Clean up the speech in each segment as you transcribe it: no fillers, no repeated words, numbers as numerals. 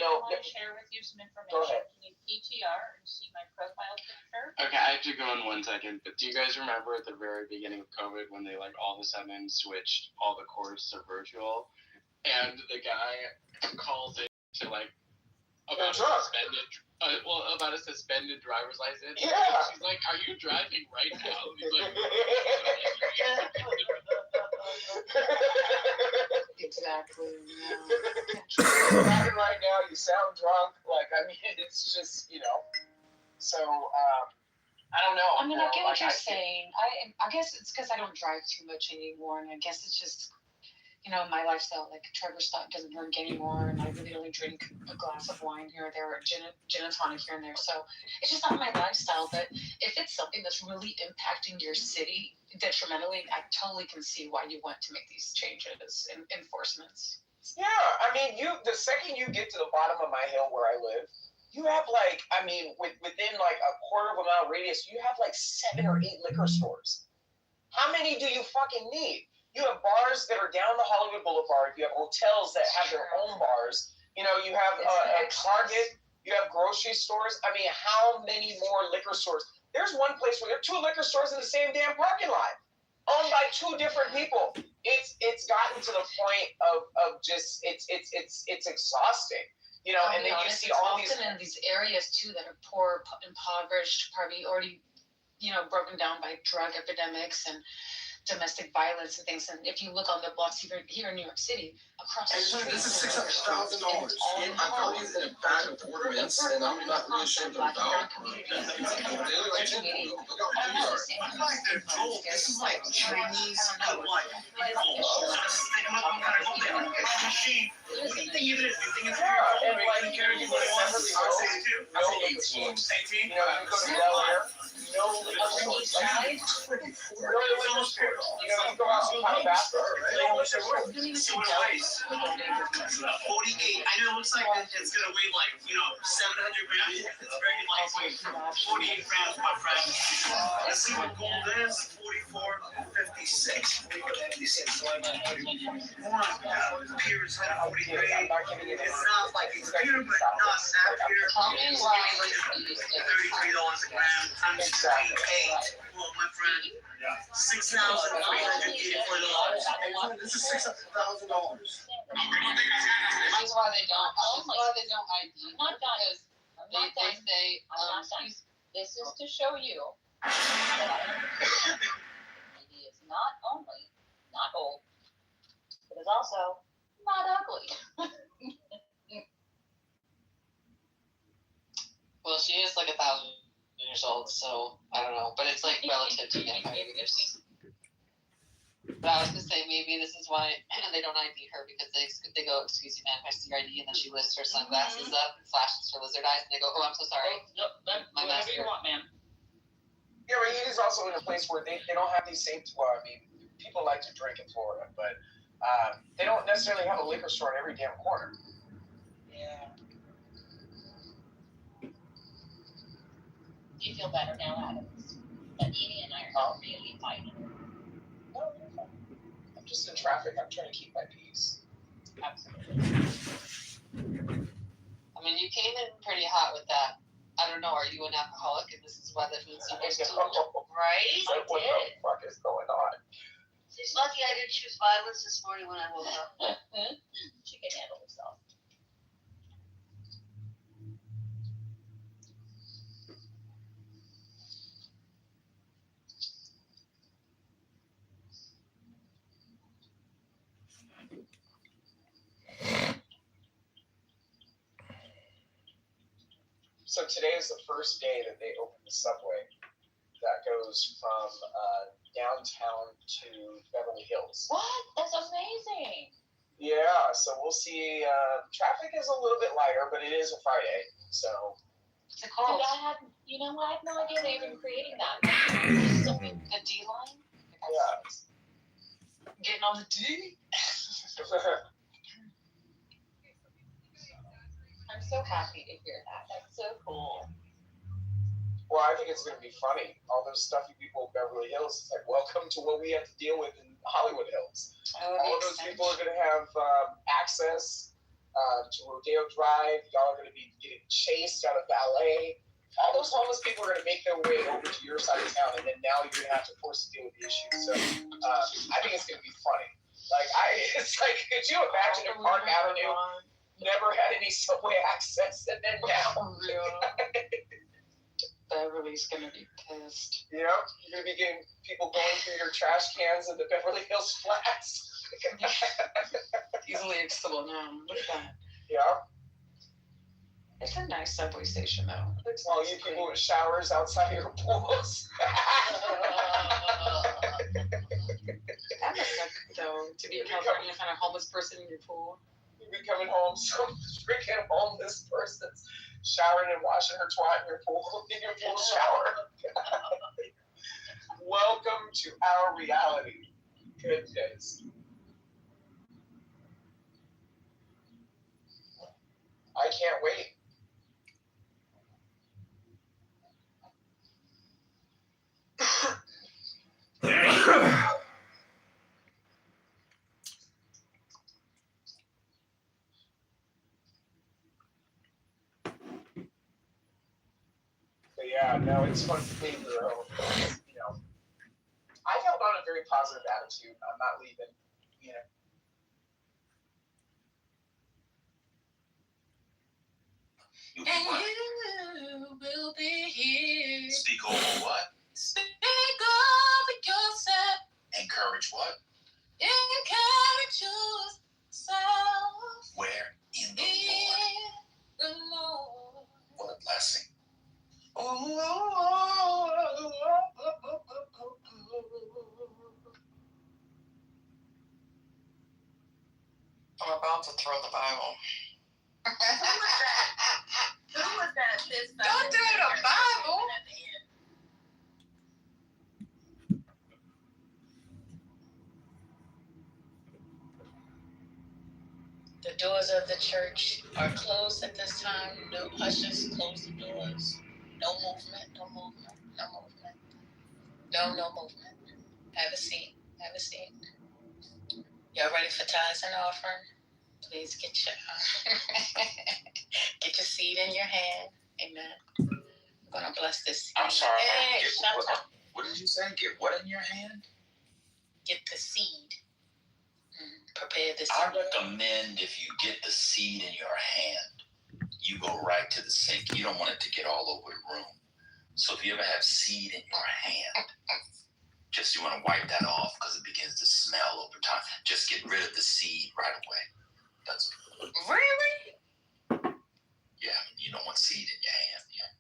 I want to share with you some information. Go ahead. Can you PTR and see my profile picture? Okay, I have to go in 1 second. But do you guys remember at the very beginning of COVID when they all of a sudden switched all the course to virtual, and the guy calls in to about a suspended driver's license? Yeah. She's like, "Are you driving right now?" He's like, Exactly. Driving right now, you sound drunk. It's just, So, I don't know. I mean, I get what you're saying. I guess it's because I don't drive too much anymore, and I guess it's just, my lifestyle. Like Trevor's doesn't drink anymore, and I really only drink a glass of wine here or there, or gin and tonic here and there. So it's just not my lifestyle. But if it's something that's really impacting your city detrimentally, I totally can see why you want to make these changes and enforcements. Yeah, the second you get to the bottom of my hill where I live, you have within a quarter of a mile radius, you have 7 or 8 liquor stores. How many do you fucking need? You have bars that are down the Hollywood Boulevard. You have hotels that have their own bars. You have a Target. You have grocery stores. How many more liquor stores? There's one place where there are 2 liquor stores in the same damn parking lot, owned by 2 different people. It's gotten to the point of just it's exhausting. And then you see all these in these areas too that are poor, impoverished, probably already, broken down by drug epidemics and domestic violence and things. And if you look on the blocks here in New York City, across the street, this is $600,000. I'm probably in a bag of ornaments, and I'm not really ashamed of that. This is like Chinese what? Machine. What do you think it is? You think it's you go to Delaware. No liquor stores. You go out and have a bathroom. 48. I know it looks like it's gonna weigh 700 grams. It's very lightweight. 48 grams, my friend. Let's see what gold is. 44.56. 56. Pure is 143. It's not like it's pure, but not that pure. $33 a gram times 28. Well, my friend, $6,384. This is $600,000. That's why they don't ID. Not done. Because they say, This is to show you that it is not only not old, but it's also not ugly. well, she is 1,000 years old, so I don't know. But it's relative to anyway. But I was gonna say maybe this is why they don't ID her, because they go, "Excuse me, ma'am, here's your ID," and then she lifts her sunglasses up and flashes her lizard eyes, and they go, "Oh, I'm so sorry." My Whatever you want, ma'am. Yeah, but it is also in a place where they don't have these same. Well, people like to drink in Florida, but they don't necessarily have a liquor store in every damn corner. Yeah. Do you feel better now, Adams? That Edie and I are really fighting. No, I'm just in traffic. I'm trying to keep my peace. Absolutely. You came in pretty hot with that. I don't know. Are you an alcoholic, and this is why the food's supposed to? Right? What the fuck is going on? She's lucky I didn't choose violence this morning when I woke up. She can handle herself. So today is the first day that they opened the subway that goes from downtown to Beverly Hills. What? That's amazing. Yeah, so we'll see. Traffic is a little bit lighter, but it is a Friday, so. It's a call. I had no idea they were even creating that. The D line? Yeah. Getting on the D? I'm so happy to hear that. That's so cool. Well, I think it's going to be funny. All those stuffy people in Beverly Hills, it's like, welcome to what we have to deal with in Hollywood Hills. All of those people are going to have access to Rodeo Drive. Y'all are going to be getting chased out of ballet. All those homeless people are going to make their way over to your side of town, and then now you're going to have to force to deal with the issue. So I think it's going to be funny. It's like, could you imagine if Park Avenue never had any subway access, and then now? Beverly's going to be pissed. You know, you're going to be getting people going through your trash cans in the Beverly Hills Flats. Easily accessible now. Look at that. Yeah. It's a nice subway station, though. It's all you people with showers outside your pools. That must suck, though, to be California and find a homeless person in your pool. You'll be coming home, some freaking homeless person's showering and washing her twat in your pool shower. Welcome to our reality. Goodness. I can't wait. But yeah, no, it's fun to leave your own. You know, I held on a very positive attitude. I'm not leaving. You know. And you will be here. Speak over what? Speak over yourself. Encourage what? Encourage yourself. Where? In the In the Lord. What a blessing. I'm about to throw the Bible. Who was that? Don't throw the Bible. The doors of the church are closed at this time. No ushers, close the doors. No movement, no movement, no movement. No movement. Have a seat. Have a seat. Y'all ready for tithes and offering? Please get your seed in your hand. Amen. I'm gonna bless this seed. I'm sorry. Hey, What did you say? Get what in your hand? Get the seed. Prepare the seed. I recommend if you get the seed in your hand, you go right to the sink. You don't want it to get all over the room. So if you ever have seed in your hand, just you want to wipe that off because it begins to smell over time. Just get rid of the seed right away. That's Really? yeah. You don't want seed in your hand. Yeah.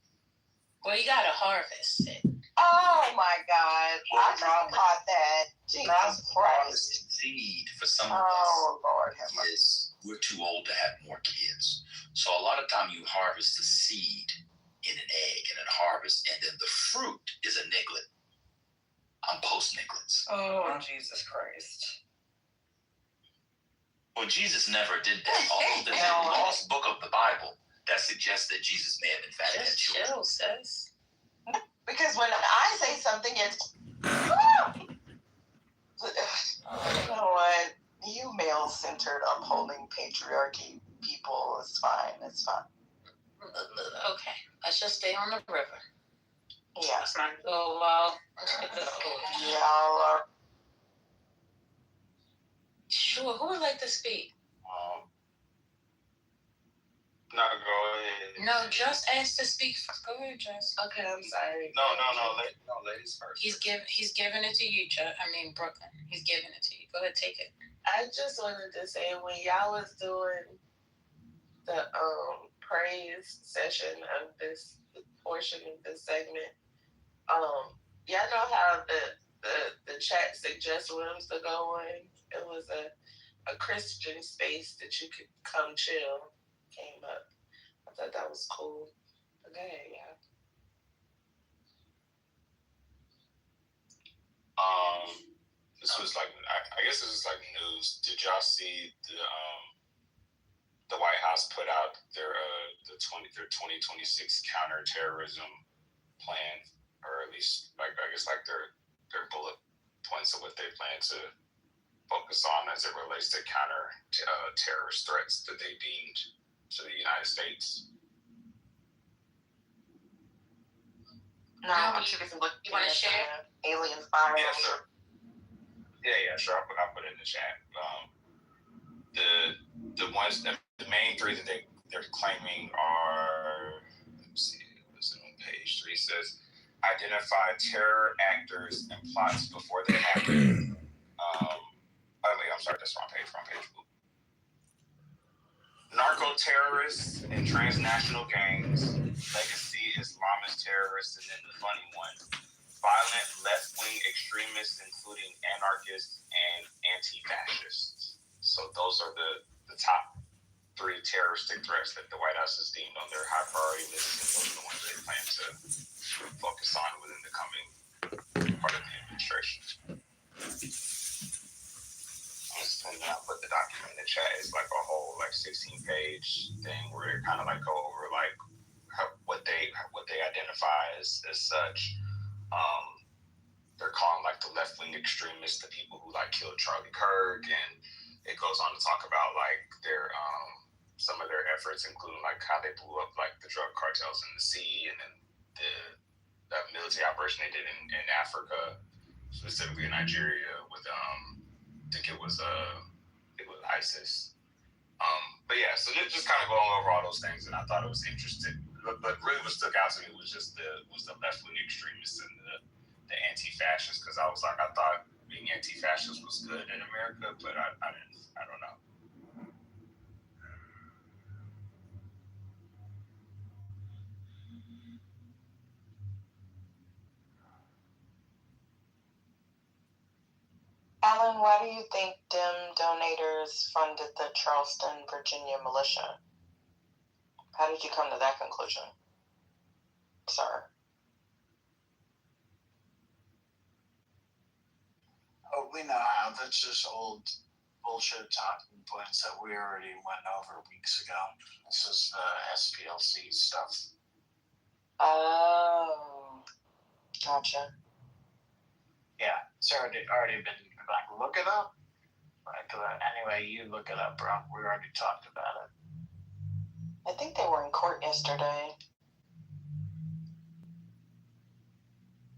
Well, you gotta harvest it. Oh my God! I just caught that. Jesus Christ! Harvesting seed for some of us Oh Lord, have mercy. is we're too old to have more kids. So a lot of time you harvest the seed in an egg and then harvest, and then the fruit is a niglet. I'm post niglets. Oh Jesus Christ! Well, Jesus never did that. Although there's a lost book of the Bible that suggests that Jesus may have in fact had Just children. chill, sis. Because when I say something, it's you know what? You male-centered, upholding patriarchy people is fine. It's fine. Okay, let's just stay on the river. Yeah. Let's not go out. Y'all are. Sure, who would like to speak? No, go ahead. No, just asked to speak. Go ahead, Just. Okay, I'm sorry. No, ladies first. He's giving it to you, Brooklyn. He's giving it to you. Go ahead, take it. I just wanted to say when y'all was doing the praise session of this portion of this segment, y'all know how the chat suggests rooms to go in. It was a Christian space that you could come chill. Came up. I thought that was cool. Okay, yeah. This was like I guess this was like news. Did y'all see the White House put out their 2026 counterterrorism plan, or at least like I guess like their bullet points of what they plan to focus on as it relates to counter terrorist threats that they deemed to the United States. No, I'm sure if you look. You want to share? Alien files. Yeah, sure. Yeah, sure. I'll put it in the chat. The ones, the main three that they're claiming are, let's see, what's it on page 3? It says, identify terror actors and plots before they happen. I'm sorry, that's wrong page. Narco-terrorists and transnational gangs, legacy Islamist terrorists, and then the funny one, violent left-wing extremists, including anarchists and anti-fascists. So those are the top 3 terroristic threats that the White House has deemed on their high priority list, and those are the ones they plan to focus on within the coming part of the administration. I'll put the document in the chat. It's like a whole 16-page thing where they kind of go over what they identify as such. They're calling the left-wing extremists the people who killed Charlie Kirk, and it goes on to talk about their some of their efforts, including how they blew up the drug cartels in the sea, and then the military operation they did in Africa, specifically in Nigeria with I think it was ISIS. But yeah, so just kind of going over all those things, and I thought it was interesting. But really, what stuck out to me was just the left-wing extremists and the anti-fascists, because I thought being anti-fascist was good in America, but I don't know. Alan, why do you think Dem donators funded the Charleston, Virginia militia? How did you come to that conclusion, sir? Oh, we know how. That's just old bullshit talking points that we already went over weeks ago. This is the SPLC stuff. Oh, gotcha. Yeah, it's already been, look it up. Anyway, you look it up, bro. We already talked about it. I think they were in court yesterday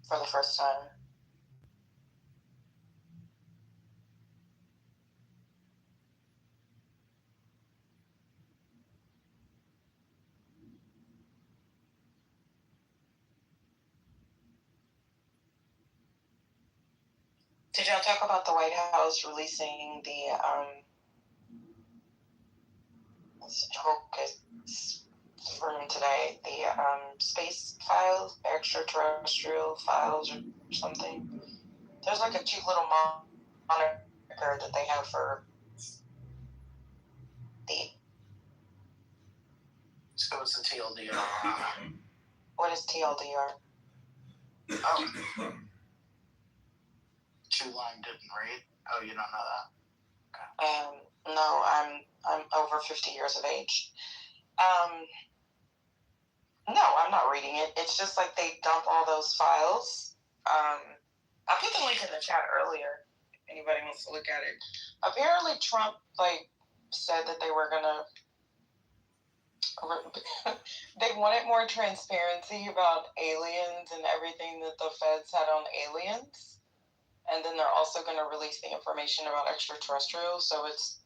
for the first time. Did y'all talk about the White House releasing the room today, the space files, extraterrestrial files or something? There's a cute little moniker that they have for the. So it's a TLDR. What is TLDR? Oh. Two-line didn't read. Oh, you don't know that? Okay. No, I'm over 50 years of age. No, I'm not reading it. It's just they dump all those files. I put the link in the chat earlier. If anybody wants to look at it. Apparently, Trump said that they were gonna. They wanted more transparency about aliens and everything that the feds had on aliens. And then they're also going to release the information about extraterrestrials. So it's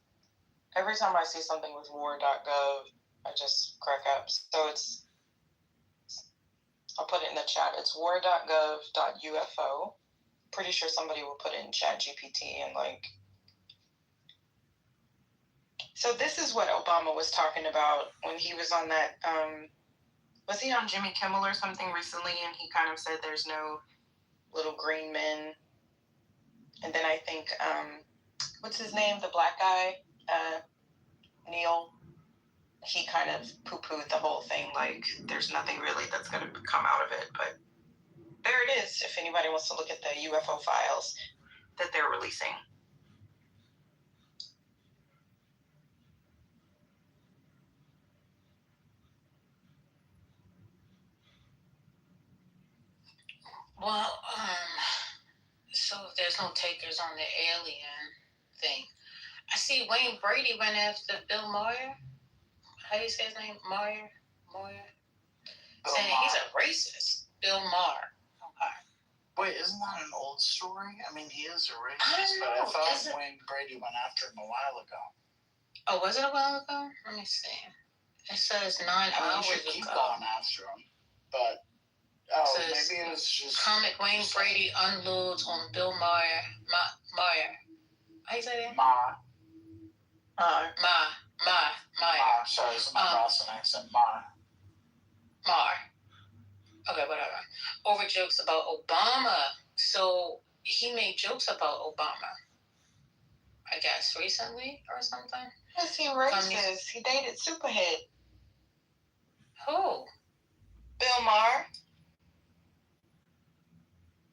every time I see something with war.gov, I just crack up. So I'll put it in the chat. It's war.gov.ufo. Pretty sure somebody will put it in chat GPT and So this is what Obama was talking about when he was on that, was he on Jimmy Kimmel or something recently? And he kind of said there's no little green men. And then I think, what's his name? The black guy, Neil. He kind of poo-pooed the whole thing. There's nothing really that's going to come out of it. But there it is, if anybody wants to look at the UFO files that they're releasing. Well, so if there's no takers on the alien thing. I see Wayne Brady went after Bill Maher. How do you say his name? Maher? Saying he's a racist. Bill Maher. Okay. Wait, isn't that an old story? I mean, he is a racist, but I thought Wayne Brady went after him a while ago. Oh, was it a while ago? Let me see. It says 9 hours ago. You should keep going after him, but maybe it was just comic Wayne Brady unloads on Bill Maher. Maher. How you say that? Maher. Sorry, it's my Boston accent. Maher. Okay, whatever. Over jokes about Obama. So he made jokes about Obama, I guess, recently or something. Is he racist? He dated Superhead. Who? Bill Maher.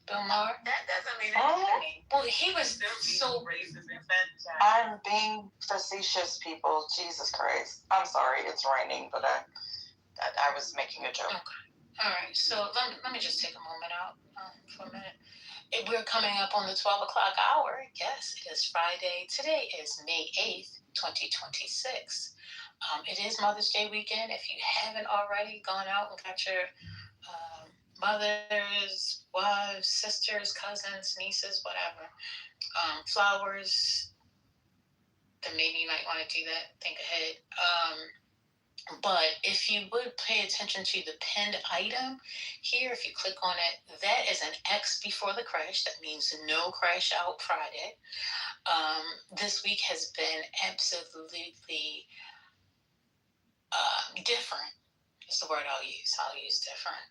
Bill Maher? That doesn't mean anything. Well, he was so racist. In fact, I'm being facetious, people. Jesus Christ. I'm sorry, it's raining, but I was making a joke. Okay. All right, so let me just take a moment out for a minute. We're coming up on the 12 o'clock hour. Yes, it is Friday. Today is May 8th, 2026. It is Mother's Day weekend. If you haven't already gone out and got your mothers, wives, sisters, cousins, nieces, whatever, flowers, then maybe you might want to do that. Think ahead. But if you would pay attention to the pinned item here, if you click on it, that is an X before the crash. That means no crash out Friday. This week has been absolutely different. That's the word I'll use. I'll use different.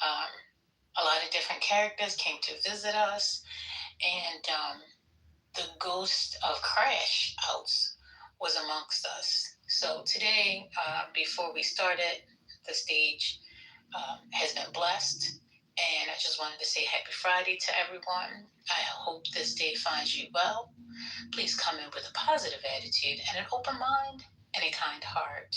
A lot of different characters came to visit us, and the ghost of crash outs was amongst us. So today, before we started, the stage has been blessed, and I just wanted to say happy Friday to everyone. I hope this day finds you well. Please come in with a positive attitude and an open mind and a kind heart,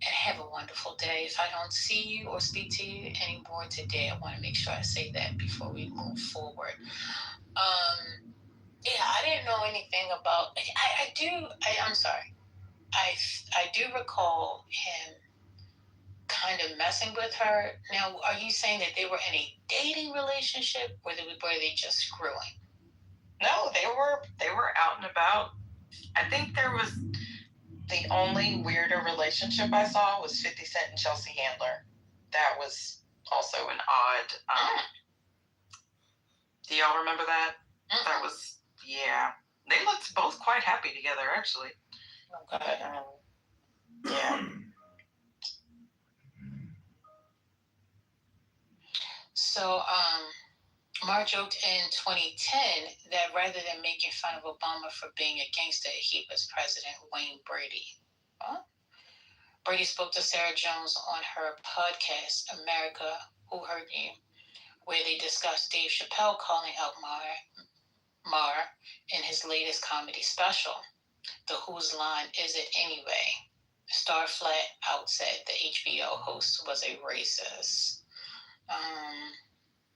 and have a wonderful day. If I don't see you or speak to you anymore today, I want to make sure I say that before we move forward. Yeah, I didn't know anything about. I'm sorry. I do recall him kind of messing with her. Now, are you saying that they were in a dating relationship, or were they just screwing? No, they were out and about. I think there was the only weirder relationship I saw was 50 Cent and Chelsea Handler. That was also an odd. Do y'all remember that? Mm-hmm. That was, yeah. They looked both quite happy together, actually. Okay. But, yeah. So, Mark joked in 2010 that rather than making fun of Obama for being a gangster, he was President Wayne Brady. Huh? Brady spoke to Sarah Jones on her podcast, America, Who Hurt You, where they discussed Dave Chappelle calling out Maher in his latest comedy special. The Whose Line Is It Anyway? Star flat out said the HBO host was a racist.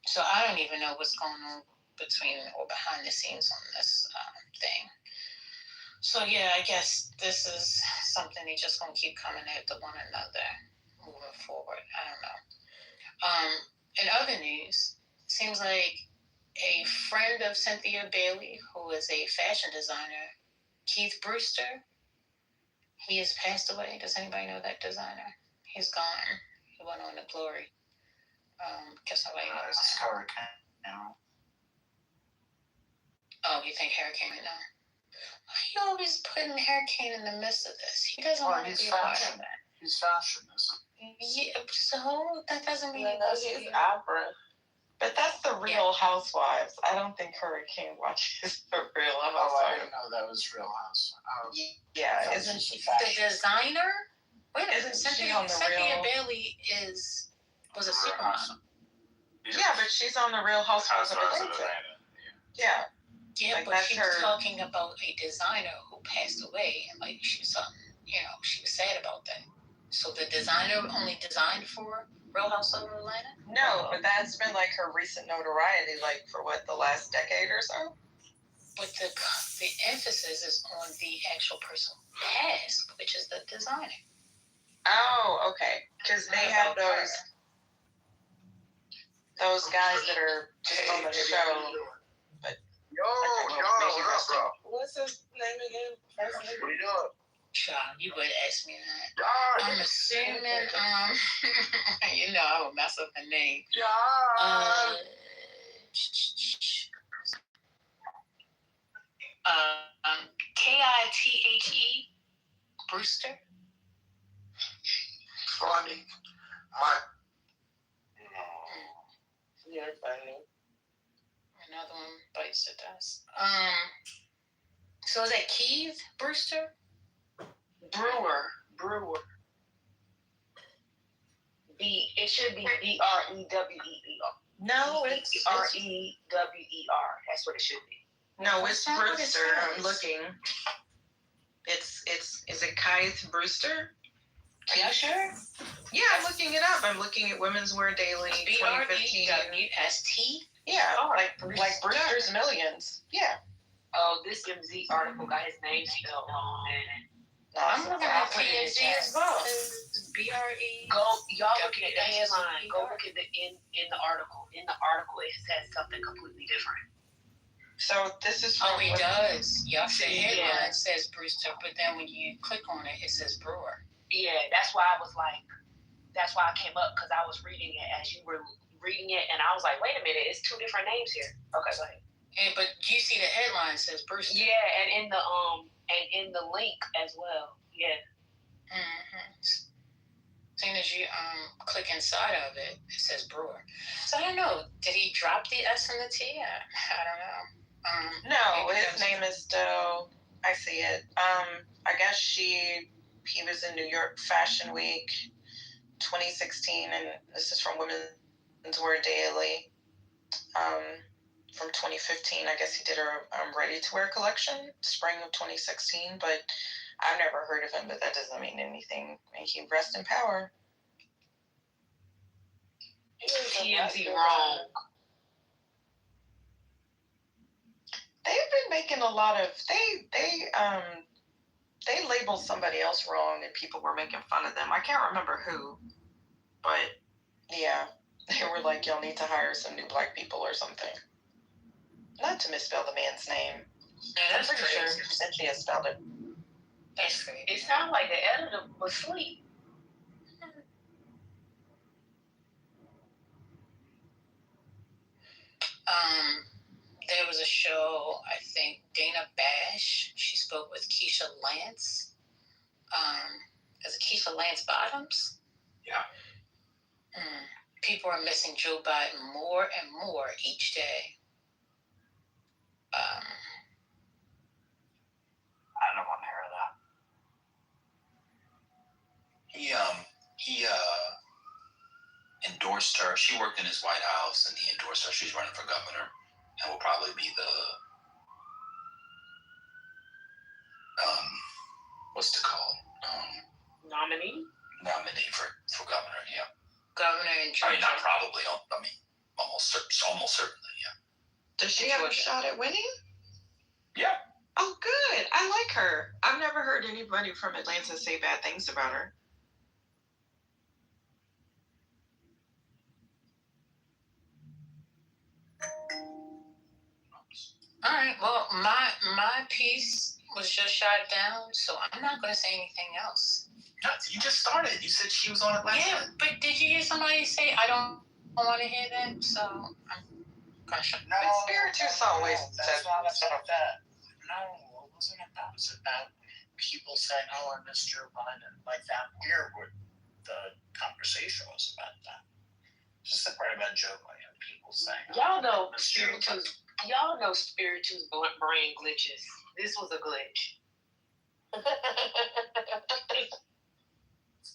So I don't even know what's going on between or behind the scenes on this thing. So yeah, I guess this is something they just gonna keep coming after one another moving forward. I don't know. In other news, seems like a friend of Cynthia Bailey, who is a fashion designer, Keith Brewster, he has passed away. Does anybody know that designer? He's gone. He went on to glory. Guess nobody knows that. Hurricane. Oh, you think Hurricane right now? Why are you always putting Hurricane in the midst of this? He doesn't want to be a part of that. He's fashion, isn't he? Yeah, so that doesn't mean he's opera. But that's the Real Housewives. I don't think Hurricane watches the Real Housewives. Oh, I didn't know that was Real Housewives. Yeah, isn't she the designer? Wait a minute, Cynthia Bailey was a supermodel. Yeah, but she's on the Real Housewives of Atlanta. Yeah. Yeah, like but she's talking about a designer who passed away, and like she was sad about that. So the designer only designed for Real Housewives of Atlanta? No, but that's been like her recent notoriety, like for what, the last decade or so? but the emphasis is on the actual person who passed, which is the designer. Oh, okay. Because they have those guys that are just on the show. But Yo, what up, bro? What's his name again? What are you doing? Child, you would ask me that. Yeah, I'm assuming, you know, I would mess up the name. yeah. Kithe Brewster. Funny. Yeah, funny. Another one bites the dust. So is that Keith Brewster? Brewer. It should be Brewer. No, it's Rewer. That's what it should be. No, it's That's not what it Brewster. I'm says. looking. It's is it Keith Brewster? Are you sure? Yeah, I'm looking it up. I'm looking at Women's Wear Daily 2015. BREWST? Yeah, Oh, like Brewster's Millions. Yeah. Oh, this MZ article got his name spelled wrong. I'm looking at put it in PNC chat. as well. It's BRE. Y'all look at the headline. Go look at the in the article. In the article, it says something completely different. So this is from Oh, he does. Y'all say Yeah. headline says Brewster, but then when you click on it, it says Brewer. Yeah, that's why I was like, that's why I came up because I was reading it as you were reading it, and I was like, wait a minute, it's two different names here. Okay, go ahead. And but you see the headline says Brewster. Yeah, and in the link as well. Yeah. Mm-hmm. As soon as you click inside of it, it says Brewer. So I don't know. Did he drop the S and the T? I don't know. No, maybe his name is still. I see it. I guess he was in New York Fashion Week 2016, and this is from Women's Wear Daily. From 2015, I guess he did a ready-to-wear collection, spring of 2016, but I've never heard of him, but that doesn't mean anything. May he rest in power. TMZ wrong. They've been making a lot of they labeled somebody else wrong and people were making fun of them. I can't remember who, but yeah, they were like, y'all need to hire some new black people or something. Not to misspell the man's name. I'm pretty sure she has spelled it. That's great. It sounded like the editor was asleep. There was a show, I think, Dana Bash, she spoke with Keisha Lance. Is it Keisha Lance Bottoms? Yeah. People are missing Joe Biden more and more each day. I don't want to hear that. He endorsed her. She worked in his White House, and he endorsed her. She's running for governor, and will probably be the what's it called? Nominee for governor. Yeah. Governor in Georgia. I mean, not probably. I mean, almost certainly. Yeah. Does she have a shot at winning? Yeah. Oh, good. I like her. I've never heard anybody from Atlanta say bad things about her. All right. Well, my piece was just shot down, so I'm not going to say anything else. No, you just started. You said she was on it last Yeah, time. but did you hear somebody say I don't want to hear that? So I'm going to shut No, But Spiritus always that's said not about that. No, it wasn't about. It was about people saying, "Oh, I missed Joe Biden," like that. Where would the conversation was about that? Just the part about Joe Biden. People saying, Y'all know "Oh, I missed Joe Biden." Spiritus brain glitches. This was a glitch.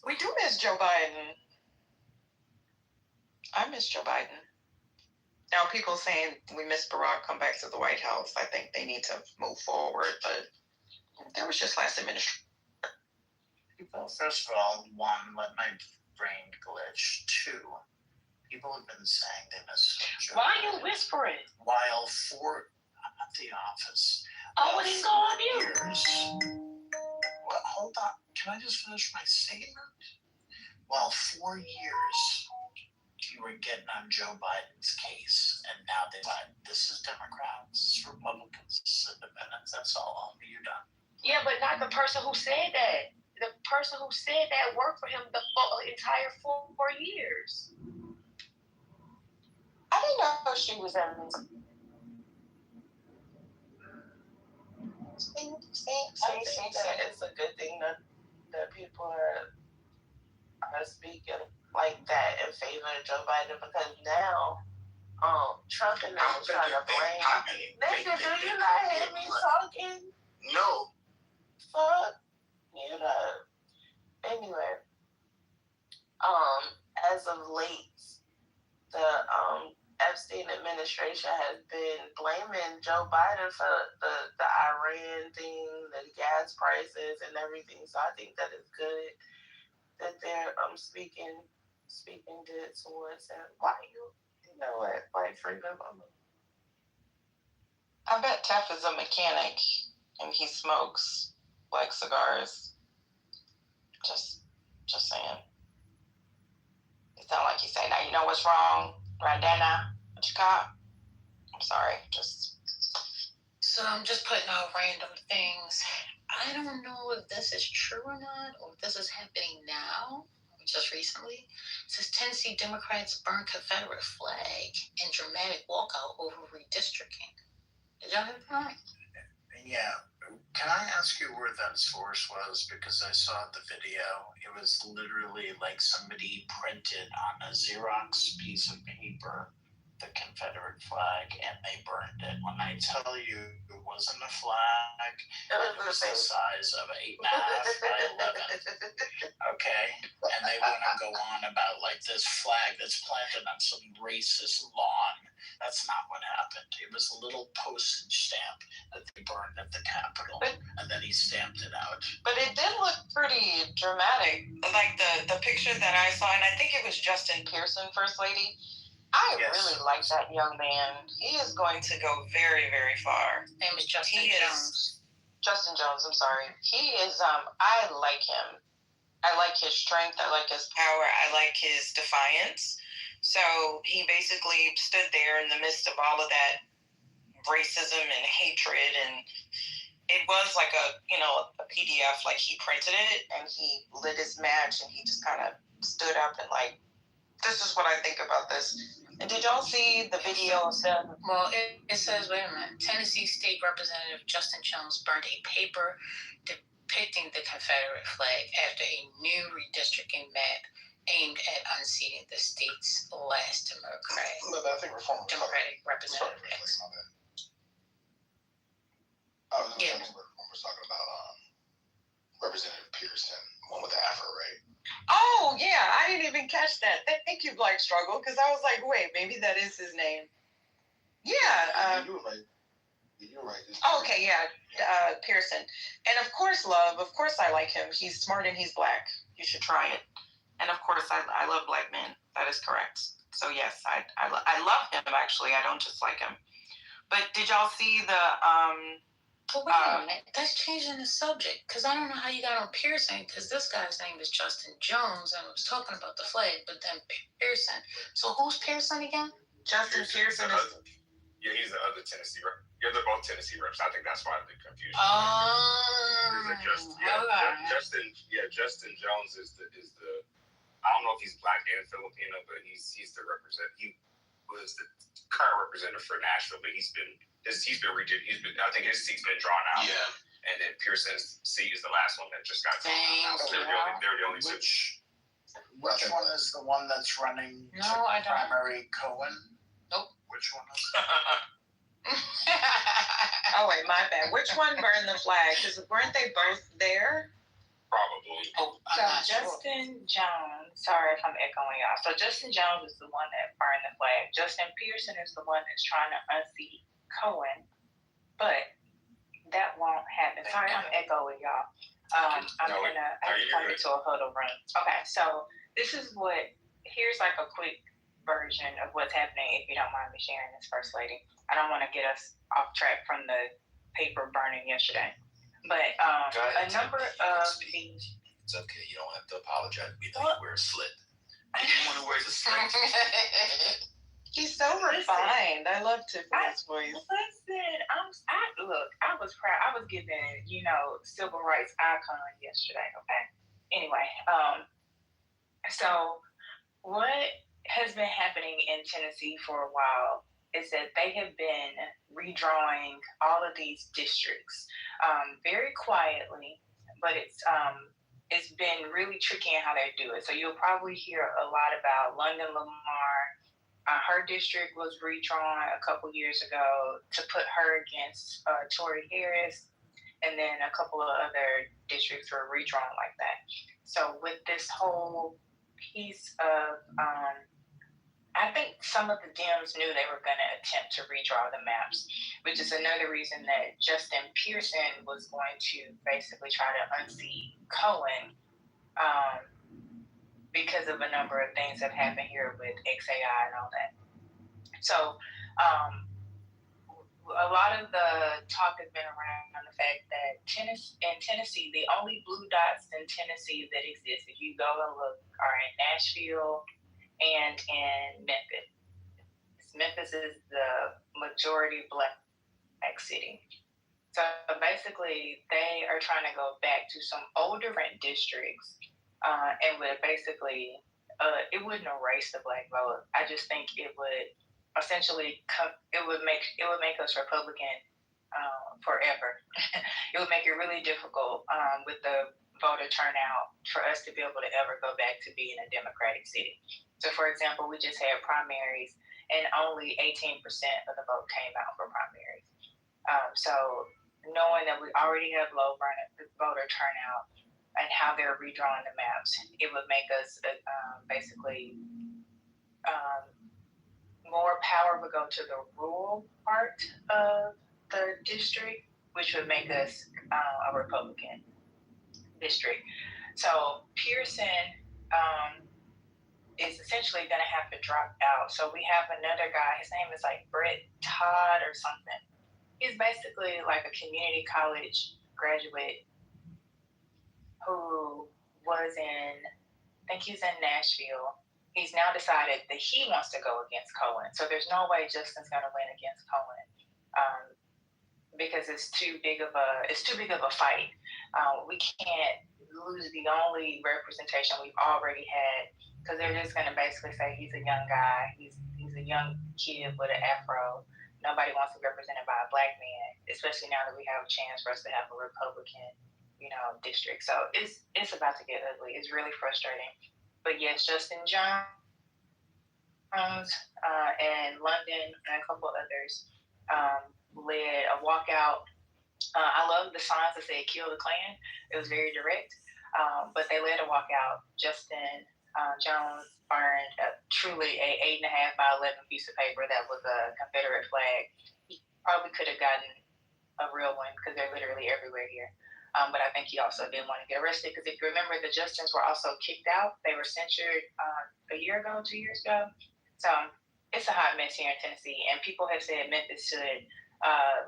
we do miss Joe Biden. I miss Joe Biden. Now, people saying we miss Barack come back to the White House. I think they need to move forward, but that was just last administration. Well, first of all, one, let my brain glitch. Two, people have been saying they miss Joe Why are Biden. you whispering? While for the office. Oh, what he's on you? Years. Well, hold on. Can I just finish my statement? Well, 4 years you were getting on Joe Biden's case, and now they like, this is Democrats, this is Republicans, this is independents. That's all you're done. Yeah, but not the person who said that. The person who said that worked for him the entire 4 years. I didn't know she was having I think that it's a good thing that people are speaking like that in favor of Joe Biden, because now Trump and them are trying to blame. Nigga, do you not hear me talking? No. Fuck you know. Anyway, as of late, the Epstein administration has been blaming Joe Biden for the Iran thing, the gas prices, and everything. So I think that it's good that they're speaking good towards him. Why you know what? White freedom. I bet Tef is a mechanic and he smokes like cigars. Just saying. It sounds like he's saying, now you know what's wrong, Randana? What you got? I'm sorry, So I'm just putting out random things. I don't know if this is true or not, or if this is happening now, just recently. It says Tennessee Democrats burn Confederate flag in dramatic walkout over redistricting. Did y'all hear that? Yeah. Can I ask you where that source was? Because I saw the video. It was literally like somebody printed on a Xerox piece of paper the Confederate flag and they burned it. When I tell you it wasn't a flag, it was the size of 8.5 by 11. Okay. And they want to go on about like this flag that's planted on some racist lawn. That's not what happened. It was a little postage stamp that they burned at the Capitol, and then he stamped it out. but it did look pretty dramatic. Like the picture that I saw, and I think it was Justin Pearson, First Lady. I really like that young man. He is going to go very, very far. His name is Justin Jones. Justin Jones, I'm sorry. He is, I like him. I like his strength. I like his power. I like his defiance. So he basically stood there in the midst of all of that racism and hatred, and it was like a PDF, like he printed it and he lit his match and he just kind of stood up and like, this is what I think about this. And did y'all see the video of them? Well, it says, wait a minute, Tennessee State Representative Justin Jones burned a paper depicting the Confederate flag after a new redistricting map aimed at unseating the state's last Democratic representative. Yeah. We're talking about Representative Pearson, one with the afro, right? Oh, yeah, I didn't even catch that. Thank you, Black Struggle, because I was like, wait, maybe that is his name. Yeah. You were right. You were right. Okay, yeah, Pearson. And of course, Love, of course I like him. He's smart and he's Black. You should try it. And of course, I love Black men. That is correct. So yes, I love him, actually. I don't just like him. But did y'all see the... But wait a minute, that's changing the subject, because I don't know how you got on Pearson, because this guy's name is Justin Jones, and I was talking about the flag, but then Pearson. So who's Pearson again? Justin Pearson is... Yeah, he's the other Tennessee rep. Yeah, they're both Tennessee reps. I think that's why the confusion. Justin Jones is the. I don't know if he's Black and Filipino, but he's the representative. He was the current representative for Nashville, but he's been. I think his seat's been drawn out. Yeah. And then Pearson's seat is the last one that just got drawn out. So they're the only two. Which one is the one that's running primary Cohen? Nope. Which one is Oh, wait, my bad. Which one burned the flag? Because weren't they both there? Probably. Oh, So Justin Jones, sorry if I'm echoing y'all. So Justin Jones is the one that burned the flag. Justin Pearson is the one that's trying to unseat Cohen, but that won't happen. Sorry, I'm echoing y'all. I have to come into a huddle room. Okay, so here's like a quick version of what's happening, if you don't mind me sharing this, First Lady. I don't want to get us off track from the paper burning yesterday. But a number of these. It's okay. You don't have to apologize. We know you wear a slit. Anyone who wears a slit. He's so refined. I love Tiffany's voice. Listen, I was proud. I was given, civil rights icon yesterday. Okay. Anyway, so what has been happening in Tennessee for a while is that they have been redrawing all of these districts very quietly, but it's been really tricky in how they do it. So you'll probably hear a lot about London Lamar. Her district was redrawn a couple years ago to put her against Tory Harris, and then a couple of other districts were redrawn like that. So with this whole piece of, I think some of the Dems knew they were going to attempt to redraw the maps, which is another reason that Justin Pearson was going to basically try to unseat Cohen, because of a number of things that happened here with XAI and all that. So a lot of the talk has been around the fact that in Tennessee, the only blue dots in Tennessee that exist, if you go and look, are in Nashville and in Memphis. Memphis is the majority black city. So basically, they are trying to go back to some older rent districts, and would basically, it wouldn't erase the black vote. I just think it would essentially it would make us Republican forever. It would make it really difficult with the voter turnout for us to be able to ever go back to being a Democratic city. So, for example, we just had primaries, and only 18% of the vote came out for primaries. So knowing that we already have low voter turnout and how they're redrawing the maps, it would make us basically more power would go to the rural part of the district, which would make us a Republican district. So Pearson is essentially going to have to drop out. So we have another guy, his name is like Brett Todd or something. He's basically like a community college graduate who was I think he's in Nashville. He's now decided that he wants to go against Cohen. So there's no way Justin's going to win against Cohen, because it's too big of a fight. We can't lose the only representation we've already had, because they're just going to basically say he's a young guy, he's a young kid with an afro. Nobody wants to be represented by a black man, especially now that we have a chance for us to have a Republican, district. So it's about to get ugly. It's really frustrating. But yes, Justin Jones and London and a couple others led a walkout. I love the signs that said "Kill the Klan." It was very direct. But they led a walkout. Justin Jones burned truly a 8.5 by 11 piece of paper that was a Confederate flag. He probably could have gotten a real one because they're literally everywhere here. But I think he also didn't want to get arrested, because if you remember, the Justins were also kicked out. They were censured 2 years ago. So it's a hot mess here in Tennessee, and people have said Memphis should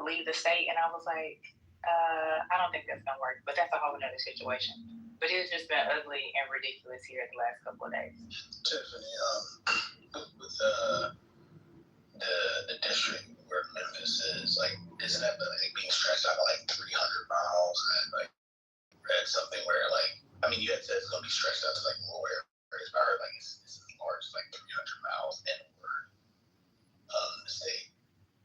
leave the state, and I was like, I don't think that's going to work, but that's a whole other situation. But it's just been ugly and ridiculous here the last couple of days. Tiffany, with the district where Memphis is, like, isn't that being stretched out to like 300 miles? And like read something where you had said it's gonna be stretched out to like rural areas, but I heard it's as large as like 300 miles inward the state.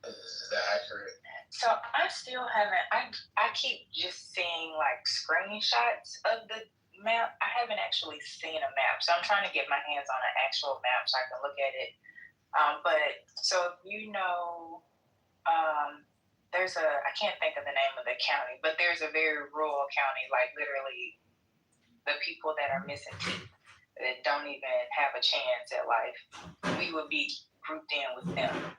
Is that accurate? So I still haven't. I keep just seeing like screenshots of the map. I haven't actually seen a map, so I'm trying to get my hands on an actual map so I can look at it. But so there's I can't think of the name of the county, but there's a very rural county, like literally the people that are missing teeth, that don't even have a chance at life, we would be grouped in with them.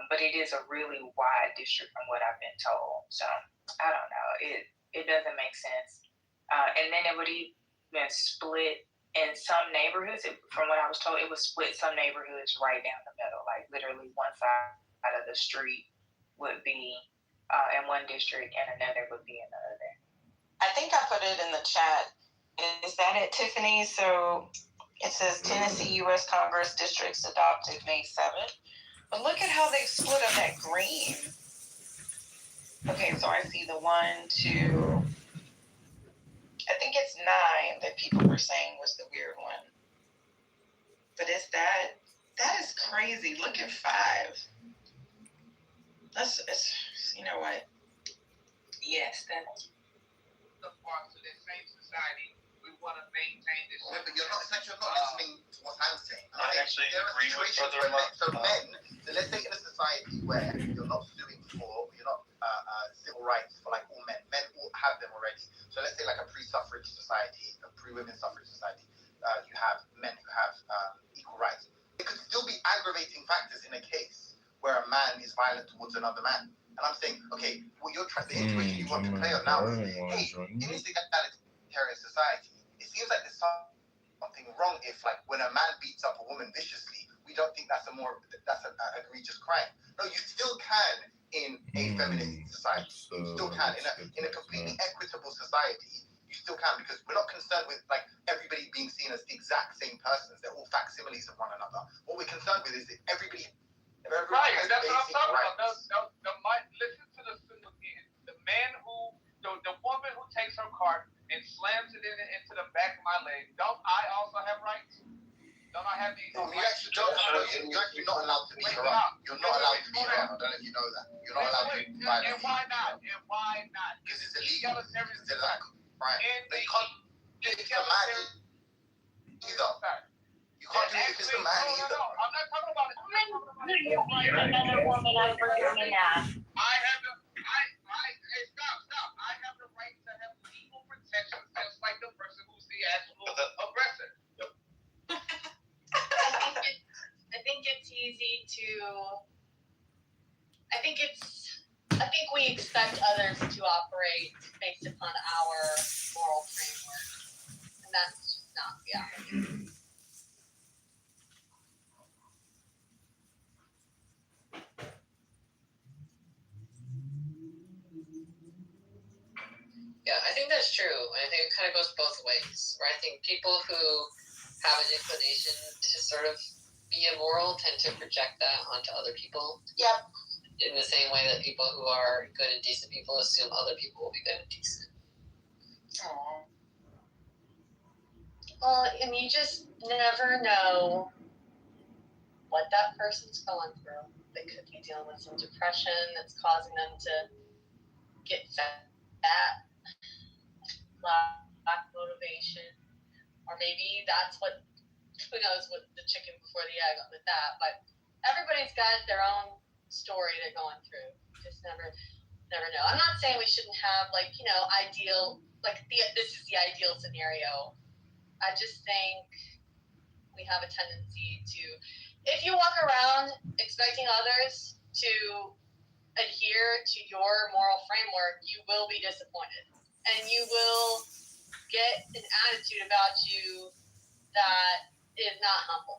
But it is a really wide district from what I've been told. So I don't know. It doesn't make sense. And then it would even split in some neighborhoods. From what I was told, it would split some neighborhoods right down the middle, like literally one side of the street would be in one district and another would be in the other. I think I put it in the chat. Is that it, Tiffany? So it says Tennessee U.S. Congress districts adopted May 7th. But look at how they split up that green. Okay, so I see the 1, 2. I think it's 9 that people were saying was the weird one. But it's that is crazy. Look at 5. You know what? Yes, that's the parts of that same society. We want to maintain this. Yeah, but you're not listening to what I'm saying. I actually agree with Brother So let's say in a society where you're not suing for, you're not civil rights for like all men. Men all have them already. So let's say like a pre-suffrage society, a pre-women suffrage society. You have men who have equal rights. It could still be aggravating factors in a case where a man is violent towards another man. And I'm saying, okay, well, the intuition you want to play on now is, hey, in this egalitarian society, it seems like there's something wrong if, like, when a man beats up a woman viciously, we don't think that's an egregious crime. No, you still can in a feminist society. You still can in a completely equitable society. You still can, because we're not concerned with like everybody being seen as the exact same persons. They're all facsimiles of one another. What we're concerned with is that everybody Right, has that's what I'm basic talking rights. about. Listen to the symbol again. The man the woman who takes her cart and slams it into the back of my leg. Don't I also have rights? Don't I have these? No, you actually don't. You're actually not allowed to beat her up. You're not allowed to beat her up. I don't know if you know that. You're not allowed to violently. And why not? Because it's illegal. It's illegal. Right. But you can't do it if it's a man either. You can't do it if it's a man either. No, I'm not talking about it. Another woman, I'm forgiving that. Stop. I have the right to have legal protection just like the person who's the actual aggressor. I think it's easy to. I think we expect others to operate based upon our moral framework, and that's just not reality. Yeah, I think that's true. I think it kind of goes both ways, right? I think people who have an inclination to sort of be immoral tend to project that onto other people. Yep. In the same way that people who are good and decent people assume other people will be good and decent. Aww. Well, and you just never know what that person's going through. They could be dealing with some depression that's causing them to get fat, lack motivation, or maybe that's what, who knows what the chicken before the egg with that, but everybody's got their own story they're going through. Just never know. I'm not saying we shouldn't have ideal, this is the ideal scenario. I just think we have a tendency to, if you walk around expecting others to adhere to your moral framework, you will be disappointed. And you will get an attitude about you that is not humble.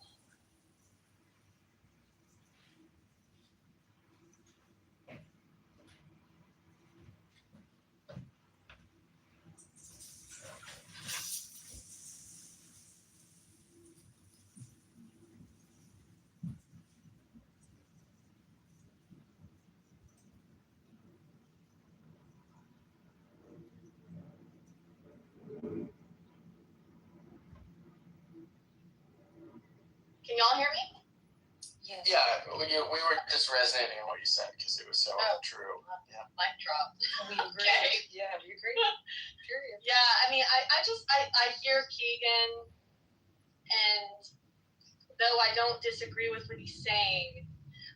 Can y'all hear me? Yes. Yeah, we were just resonating on what you said because it was so true. Yeah. Mic drop. We agree. Okay. Yeah, we agree. Period. Yeah, I mean, I hear Keegan, and though I don't disagree with what he's saying,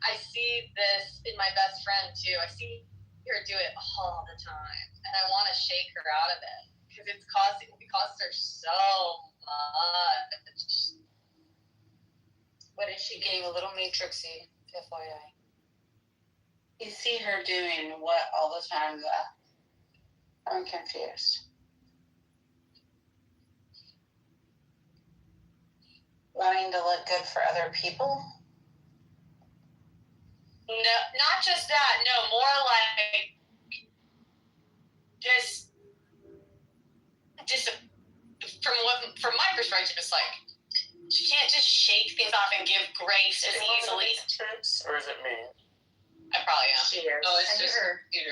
I see this in my best friend too. I see her do it all the time, and I want to shake her out of it because it costs her so much. What is she getting a little matrixy, FYI? You see her doing what all the time, though? I'm confused. Wanting to look good for other people? No, not just that. No, more like just from my perspective, it's like you can't just shake things off and give grace as easily. Trips, or is it me? I probably am. Cheers. Oh, it's just you,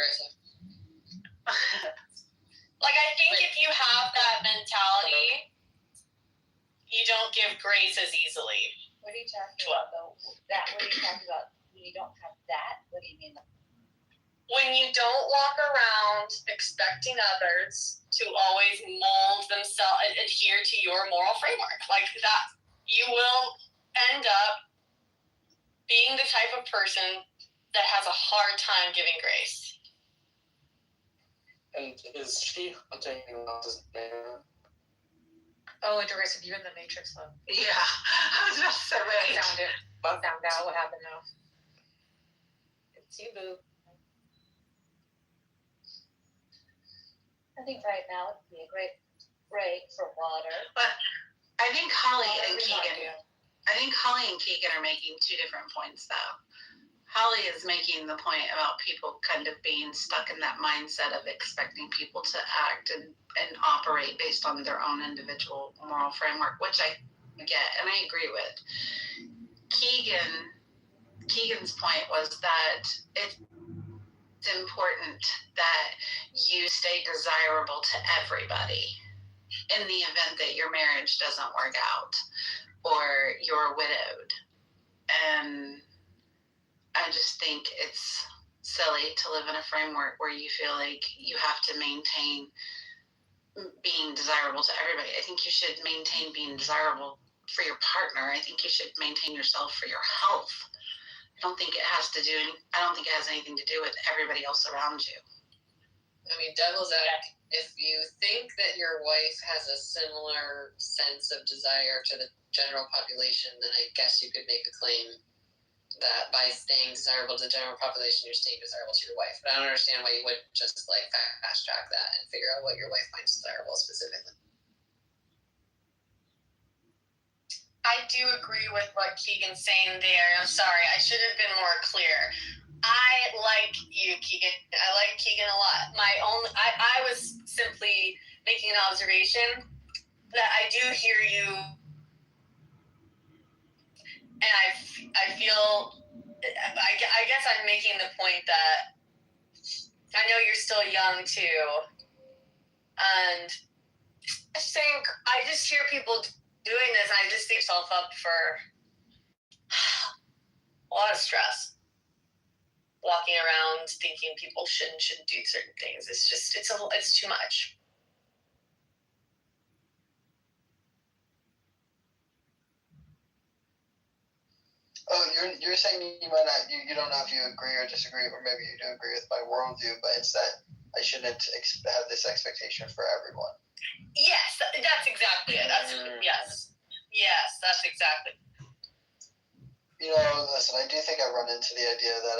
Like, I think if you have that mentality, you don't give grace as easily. What are you talking about, though? What are you talking about? When you don't have that, what do you mean? When you don't walk around expecting others to always mold themselves and adhere to your moral framework, like that, you will end up being the type of person that has a hard time giving grace. And is she hunting else's man? Oh, Doris, if you're in the Matrix, though. Yeah, I was about to say, wait. Found it. Found out what happened now. It's you, boo. I think right now would be a great break for water. But I think Holly Water and is not Keegan. good. I think Holly and Keegan are making two different points, though. Holly is making the point about people kind of being stuck in that mindset of expecting people to act and operate based on their own individual moral framework, which I get and I agree with. Keegan's point was that it's important that you stay desirable to everybody in the event that your marriage doesn't work out or you're widowed. And I just think it's silly to live in a framework where you feel like you have to maintain being desirable to everybody. I think you should maintain being desirable for your partner. I think you should maintain yourself for your health. I don't think it has anything to do with everybody else around you. I mean, devil's advocate, if you think that your wife has a similar sense of desire to the general population, then I guess you could make a claim that by staying desirable to the general population, you're staying desirable to your wife. But I don't understand why you wouldn't just like fast track that and figure out what your wife finds desirable specifically. I do agree with what Keegan's saying there. I'm sorry, I should have been more clear. I like you, Keegan. I like Keegan a lot. I was simply making an observation that I do hear you. And I feel, I guess I'm making the point that I know you're still young too. And I just hear people doing this and I just think yourself up for a lot of stress. Walking around thinking people shouldn't do certain things. It's too much. Oh, you're saying you might not, you don't know if you agree or disagree, or maybe you do agree with my worldview, but it's that I shouldn't have this expectation for everyone. Yes, that's exactly it. Yes, that's exactly. You know, listen, I do think I run into the idea that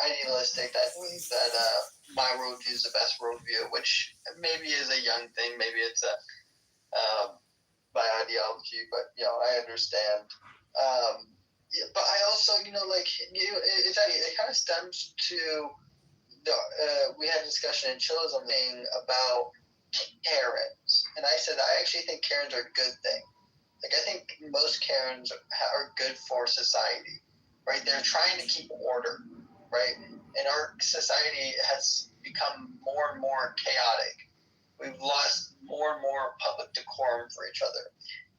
idealistic, that my worldview is the best worldview, which maybe is a young thing, maybe it's my ideology, but I understand. But I also, it kind of stems to we had a discussion in Chillism thing about Karens, and I said I actually think Karens are a good thing. Like, I think most Karens are good for society, right? They're trying to keep order, right? And our society has become more and more chaotic. We've lost more and more public decorum for each other.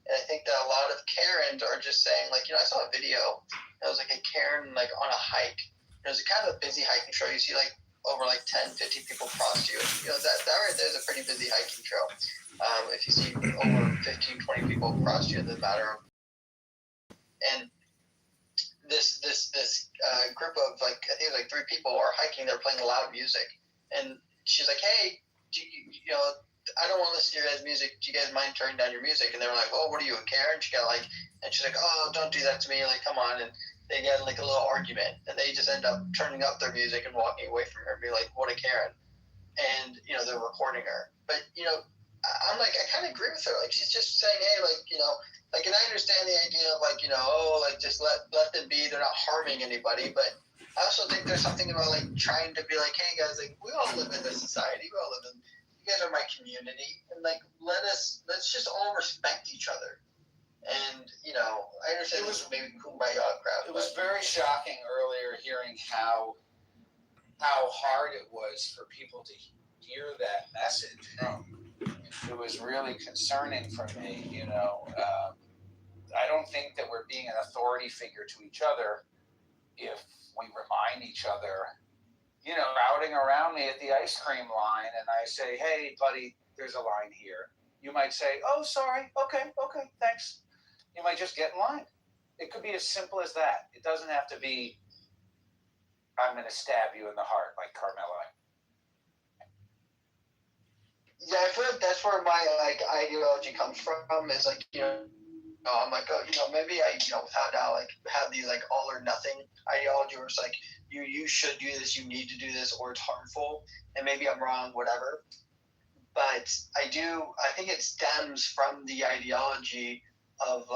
And I think that a lot of Karens are just saying, like, I saw a video. It was like a Karen, like, on a hike. It was kind of a busy hiking trail. You see, like, over, like, 10, 50 people cross you. That right there is a pretty busy hiking trail. If you see over 15, 20 people cross you in the matter of... And this group of, like, I think it was, like, 3 people are hiking. They're playing loud music. And she's like, hey, I don't want to listen to your guys' music. Do you guys mind turning down your music? And they were like, oh, what are you, a Karen? And she's like, oh, don't do that to me. Like, come on. And they get like a little argument. And they just end up turning up their music and walking away from her and be like, what a Karen. And, they're recording her. But, I'm like, I kind of agree with her. Like, she's just saying, hey, like, and I understand the idea of like, just let them be. They're not harming harming anybody, but I also think there's something about like trying to be like, hey guys, like we all live in this society. We all live in. You guys are my community, and like let's just all respect each other. And I understand it was maybe kumbaya crap. It was very shocking earlier hearing how hard it was for people to hear that message. It was really concerning for me. I don't think that we're being an authority figure to each other if we remind each other. Crowding around me at the ice cream line, and I say, "Hey, buddy, there's a line here." You might say, "Oh, sorry. Okay, thanks." You might just get in line. It could be as simple as that. It doesn't have to be, I'm going to stab you in the heart like Carmelo. Yeah, I feel like that's where my ideology comes from. Is like I'm like, maybe I without doubt have these all or nothing ideology, where it's like you should do this, you need to do this, or it's harmful, and maybe I'm wrong, whatever. But I think it stems from the ideology of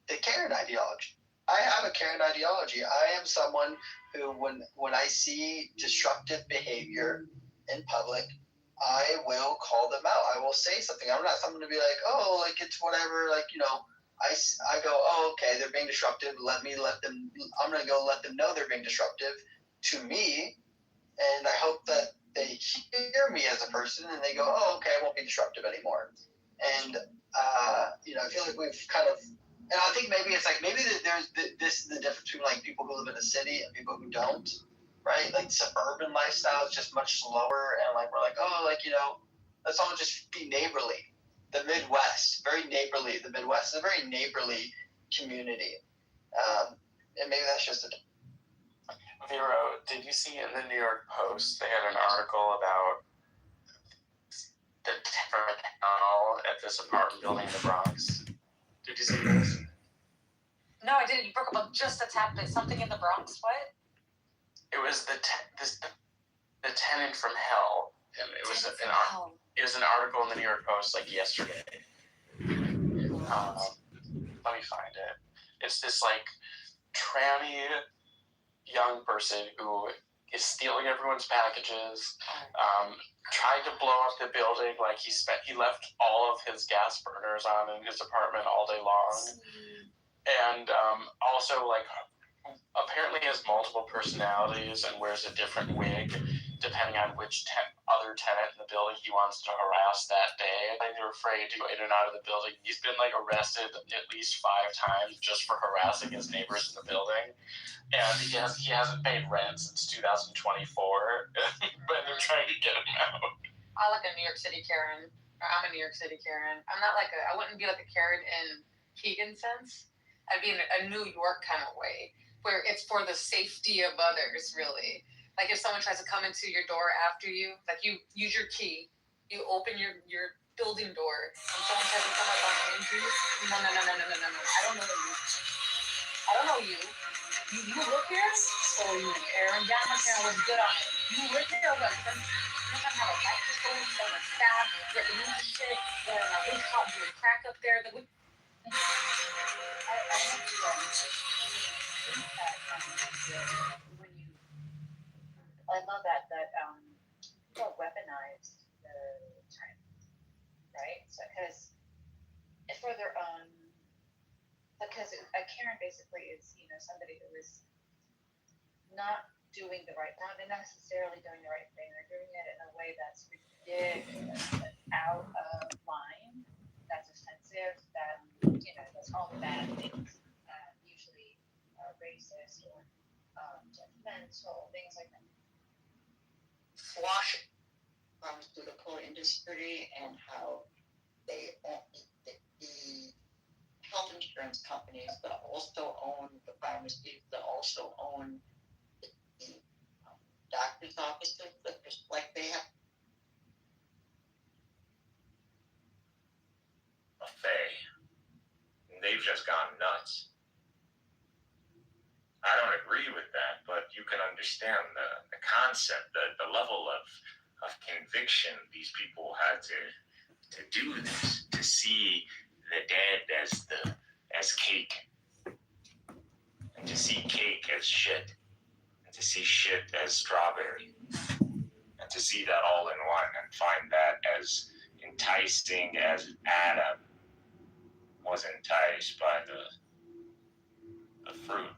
the Karen ideology. I have a Karen ideology. I am someone who, when I see disruptive behavior in public, I will call them out. I will say something. I'm not someone to be like, oh, it's whatever. I go, oh, okay, they're being disruptive. I'm going to go let them know they're being disruptive to me. And I hope that they hear me as a person and they go, oh, okay, I won't be disruptive anymore. And, I feel like we've kind of, and I think maybe it's this is the difference between people who live in a city and people who don't, right? Suburban lifestyle is just much slower, and we're oh, let's all just be neighborly. The Midwest, very neighborly. The Midwest is a very neighborly community. And maybe that's just Vero, did you see in the New York Post, they had an article about the terror hell at this apartment building in the Bronx? Did you see this? No, I didn't. You broke up just a tap bit. Something in the Bronx. What? It was the tenant from hell, and it was an article in the New York Post yesterday. Let me find it. It's this tranny young person who is stealing everyone's packages, tried to blow up the building. He left all of his gas burners on in his apartment all day long, and also apparently has multiple personalities and wears a different wig depending on which other tenant in the building he wants to harass that day. They're afraid to go in and out of the building. He's been arrested at least 5 times just for harassing his neighbors in the building. And he hasn't paid rent since 2024, but they're trying to get him out. I like a New York City Karen. I'm a New York City Karen. I'm not I wouldn't be like a Karen in Keegan's sense. I'd be in a New York kind of way, where it's for the safety of others, really. If someone tries to come into your door after you, you use your key, you open your building door, and someone tries to come up behind you. No. I don't know you. You look here, so you Karen. Yeah, my Karen was good on it. You look here, you're gonna have a microphone, someone staff, get the new shit, and we caught you a crack up there. I love that people weaponize the term, right? So because for their own, because a Karen basically is somebody who is not doing not necessarily doing the right thing. They're doing it in a way that's ridiculous, that's out of line, that's offensive, that's all the bad things, usually racist or judgmental, things like that. Swash comes to the coal industry and how they own the health insurance companies that also own the pharmacies, that also own the doctor's offices, that just they have. They've just gone nuts. I don't agree with that, but you can understand the concept, the level of conviction these people had to do this, to see the dead as cake, and to see cake as as shit, and to see shit as strawberry, and to see that all in one and find that as enticing as Adam was enticed by the fruit.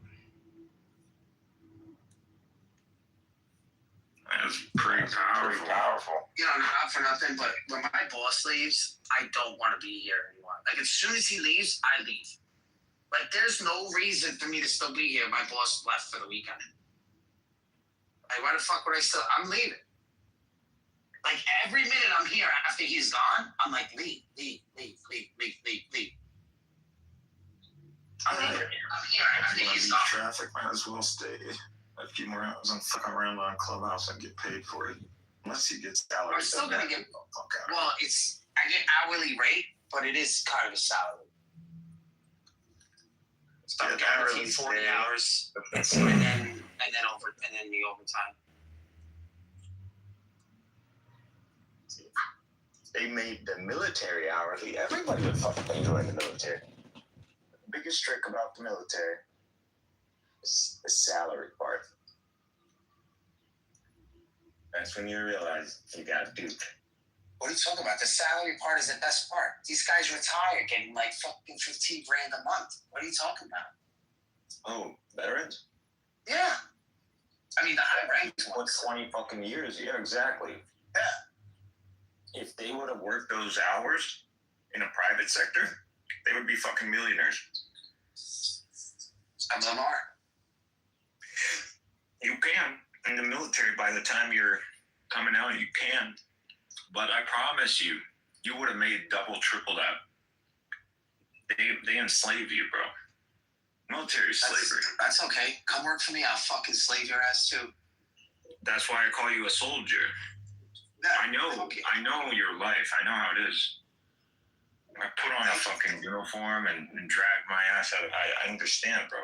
That was pretty powerful. You know, not for nothing, but when my boss leaves, I don't want to be here anymore. Like, as soon as he leaves, I leave. Like, there's no reason for me to still be here. My boss left for the weekend. Like, why the fuck would I still? I'm leaving. Like, every minute I'm here after he's gone, I'm like, leave. I'm leaving. I'm here after he's gone. Traffic, might as well stay a few more hours and fuck around on Clubhouse and get paid for it. Unless you get salary. I'm still gonna get. Well, I get hourly rate, but it is kind of a salary. So I'm guaranteed 40 hours, and then the overtime. They made the military hourly. Everybody would fucking enjoy the military. The biggest trick about the military is the salary part. That's when you realize you got duped. What are you talking about? The salary part is the best part. These guys retire getting like fucking 15 grand a month. What are you talking about? Oh, veterans? Yeah. I mean, the high ranked ones. 20 fucking years? Yeah, exactly. Yeah. If they would have worked those hours in a private sector, they would be fucking millionaires. Some of them are. You can. In the military, by the time you're coming out, you can. But I promise you, you would have made double, triple that. They enslave you, bro. Military slavery. That's okay. Come work for me. I'll fucking slave your ass too. That's why I call you a soldier. No, I know your life. I know how it is. I put on a fucking uniform and drag my ass out. I understand, bro.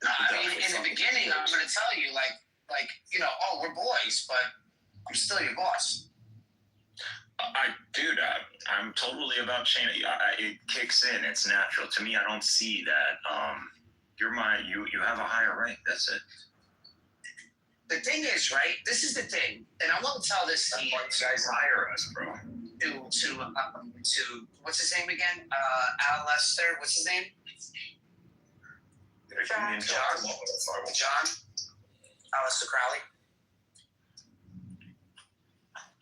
No, I mean, in the beginning, I'm going to tell you, like, you know, oh, we're boys, but I'm still your boss. Dude, I'm totally about change. It kicks in. It's natural. To me, I don't see that. You have a higher rank. That's it. The thing is, right, this is the thing, and I won't tell this to you. Guys hire us, bro. To what's his name again? Al Lester, what's his name? John. Alistair Crowley.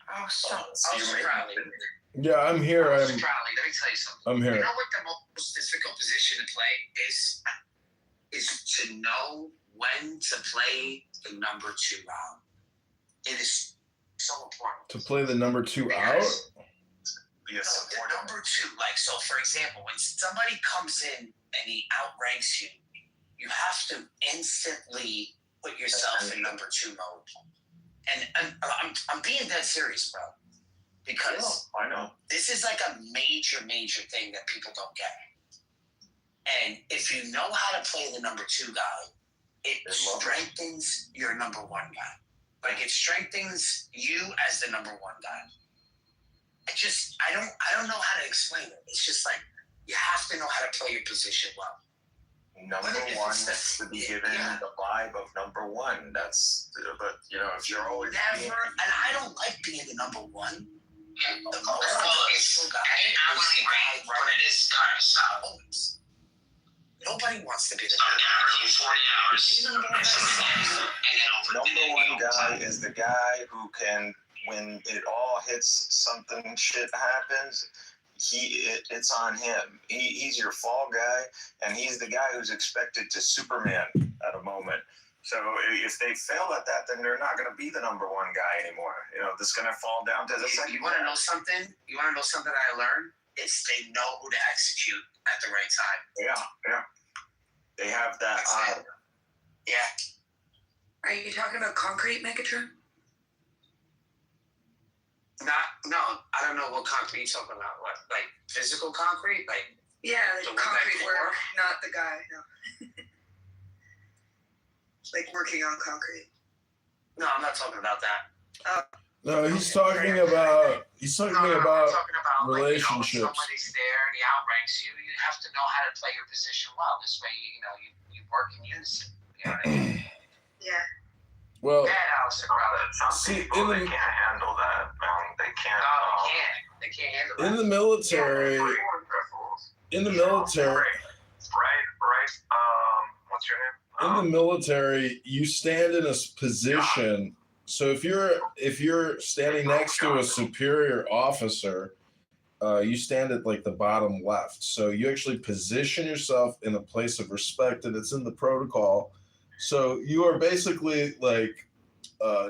Alistair Crowley. Yeah, I'm here. Alistair Crowley, let me tell you something. I'm here. You know what the most difficult position to play is to know when to play the number 2 out. It is so important. To play the number 2 out? Yes. The number 2, like, so for example, when somebody comes in and he outranks you, you have to instantly put yourself in number 2 mode. And I'm being dead serious, bro. Because I know. This is like a major thing that people don't get. And if you know how to play the number 2 guy, it strengthens your number 1 guy. Like, it strengthens you as the number 1 guy. I don't know how to explain it. It's just like, you have to know how to play your position well. Number 1 has to be given the vibe of number 1. That's, but you know, if you're always and I don't like being the number 1. The most guy, but it is kind of solid. Nobody wants to be the number 1. Number 1 guy is the guy who can, when it all hits, something shit happens, it's on him. He's your fall guy, and he's the guy who's expected to Superman at a moment. So if they fail at that, then they're not going to be the number 1 guy anymore. You know, this is going to fall down to the second. You want to know something? You want to know something I learned? It's they know who to execute at the right time. Yeah. They have that eye. Yeah. Are you talking about concrete, Megatron? No, I don't know what concrete you're talking about. What, like physical concrete? Like yeah, like concrete work, not the guy. No. Like working on concrete. No, I'm not talking about that. No, he's talking about relationships. Like, somebody's there and he outranks you. You have to know how to play your position well. This way, you work in unison. You know what I mean? Yeah. Well, see, they can't handle that. They can't. No, they can't handle that. In the military, Right. What's your name? In the military, you stand in a position. So if you're standing next to a superior officer, you stand at like the bottom left. So you actually position yourself in a place of respect, and it's in the protocol. So you are basically like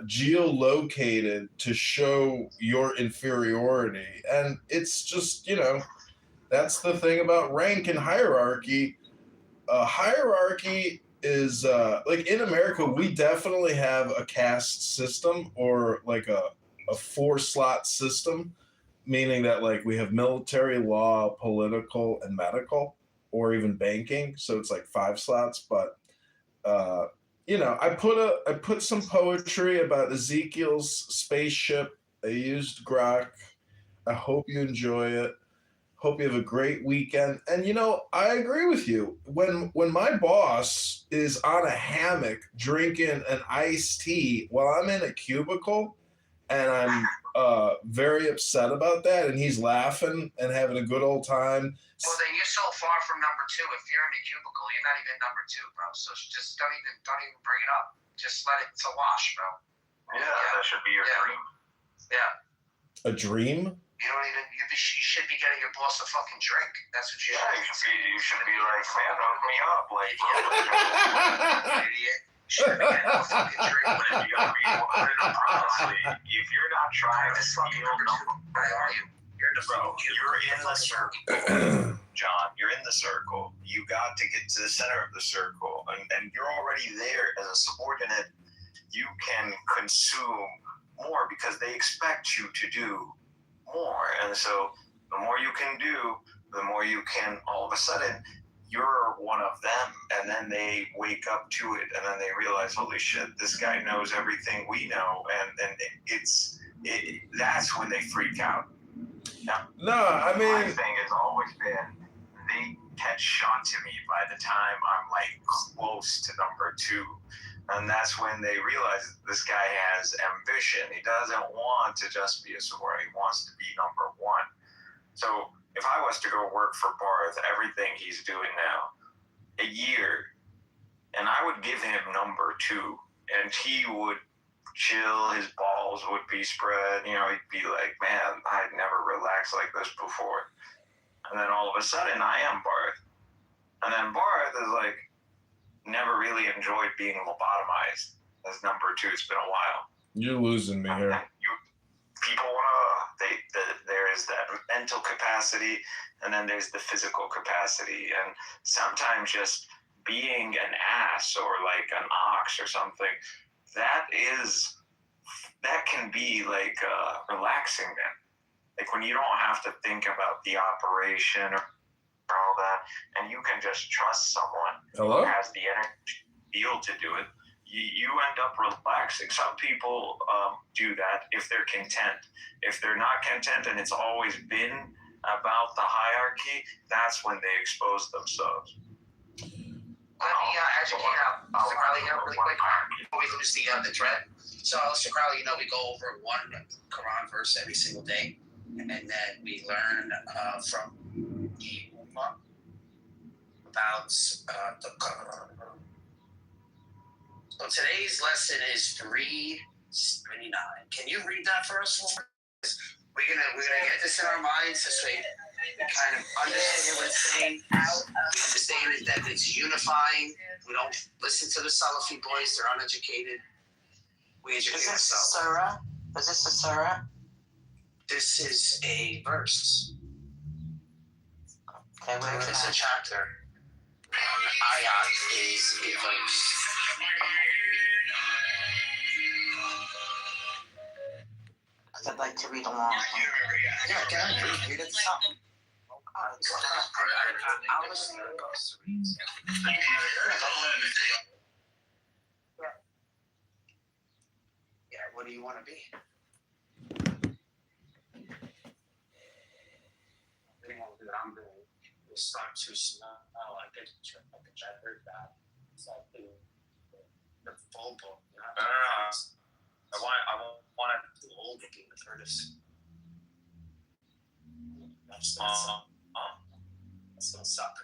geolocated to show your inferiority. And it's just, that's the thing about rank and hierarchy. Hierarchy is like in America, we definitely have a caste system or like a 4-slot system, meaning that like we have military, law, political, and medical, or even banking. So it's like 5 slots. But I put some poetry about Ezekiel's spaceship. I used grok. I hope you enjoy it. Hope you have a great weekend. And I agree with you. When my boss is on a hammock drinking an iced tea while I'm in a cubicle, and I'm very upset about that, and he's laughing and having a good old time. Well, then you're so far from number 2. If you're in a cubicle, you're not even number 2, bro. So just don't even bring it up. Just let it. It's a wash, bro. Yeah, that should be your dream. Yeah. A dream? You don't even. You should be getting your boss a fucking drink. That's what you should. You should be like, man, hook me up, like. Idiot. Should be getting a fucking drink. But you gotta be honestly, if you're not trying to steal number, where are you? You're in the circle, John. You're in the circle. You got to get to the center of the circle, and you're already there as a subordinate. You can consume more because they expect you to do more, and so the more you can do, the more you can. All of a sudden, you're one of them, and then they wake up to it, and then they realize, holy shit, this guy knows everything we know, and that's when they freak out. I mean, my thing has always been they catch on to me by the time I'm like close to number 2, and that's when they realize this guy has ambition. He doesn't want to just be a subordinate. He wants to be number 1. So if I was to go work for Barth, everything he's doing now, a year, and I would give him number 2, and he would chill, his balls would be spread, he'd be like, man, I'd never relaxed like this before. And then all of a sudden, I am Barth. And then Barth is like, never really enjoyed being lobotomized as number 2. It's been a while. You're losing me here. People there is that mental capacity, and then there's the physical capacity. And sometimes just being an ass or like an ox or something, that can be like relaxing then. Like when you don't have to think about the operation or all that, and you can just trust someone who has the energy to do it. You end up relaxing. Some people do that if they're content. If they're not content and it's always been about the hierarchy, that's when they expose themselves. Let me educate out Mr. Crowley really quick before we lose the thread. So, Mr. Crowley, we go over one Quran verse every single day, and then we learn from the Ummah about the Quran. So today's lesson is 379. Can you read that for us? We're gonna get this in our minds this way. We kind of understand what it's saying. We understand that it's unifying. We don't listen to the Salafi boys; they're uneducated. We educate ourselves. Is this a surah? Is this a surah? This is a verse. Okay, it's a chapter. Ayat is a verse. I'd like to read along. Yeah, can I read it? I'll listen to it. Yeah, what do you want to be? I'm going to start to smell. I think I heard that. The full book. No. I want the old book in the Curtis. That's gonna suck.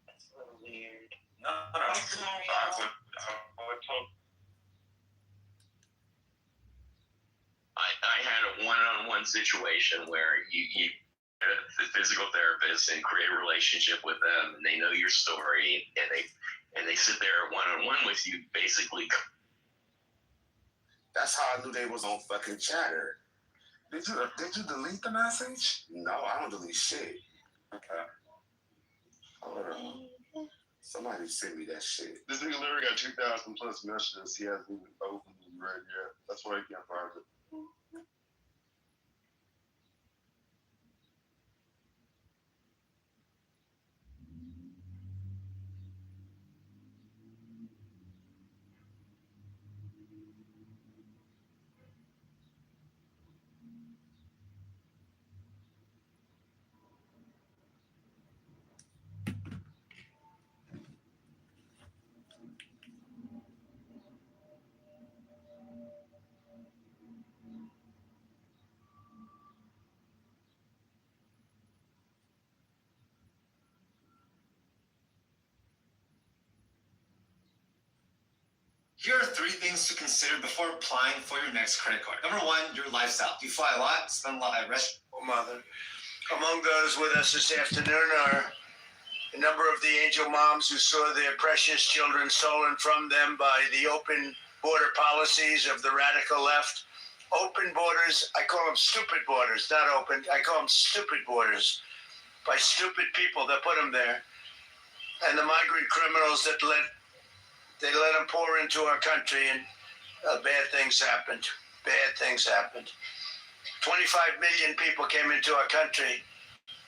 That's a little weird. No. I had a one-on-one situation where you the physical therapist and create a relationship with them, and they know your story, and they sit there one-on-one with you, basically. That's how I knew they was on fucking Chatter. Did you delete the message? No, I don't delete shit. Okay. Hold on. Somebody sent me that shit. This nigga literally got 2,000 plus messages. He hasn't even opened them right yet. That's why he can't find it. Here are 3 things to consider before applying for your next credit card. Number 1, your lifestyle. Do you fly a lot? Spend a lot at restaurants? Mother. Among those with us this afternoon are a number of the angel moms who saw their precious children stolen from them by the open border policies of the radical left. Open borders, I call them stupid borders, not open. I call them stupid borders by stupid people that put them there. And the migrant criminals that let them pour into our country, and bad things happened. Bad things happened. 25 million people came into our country.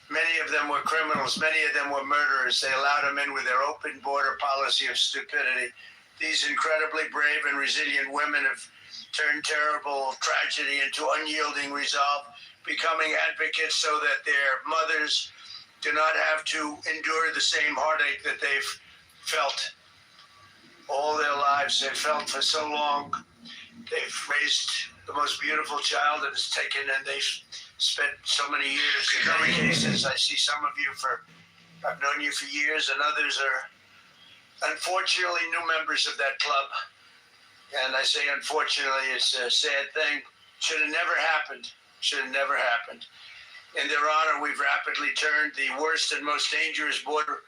Many of them were criminals. Many of them were murderers. They allowed them in with their open border policy of stupidity. These incredibly brave and resilient women have turned terrible tragedy into unyielding resolve, becoming advocates so that their mothers do not have to endure the same heartache that they've felt all their lives. They've felt for so long. They've raised the most beautiful child that is taken, and they've spent so many years. In many cases, I see some of you I've known you for years, and others are unfortunately new members of that club. And I say unfortunately, it's a sad thing. Should have never happened. Should have never happened. In their honor, we've rapidly turned the worst and most dangerous border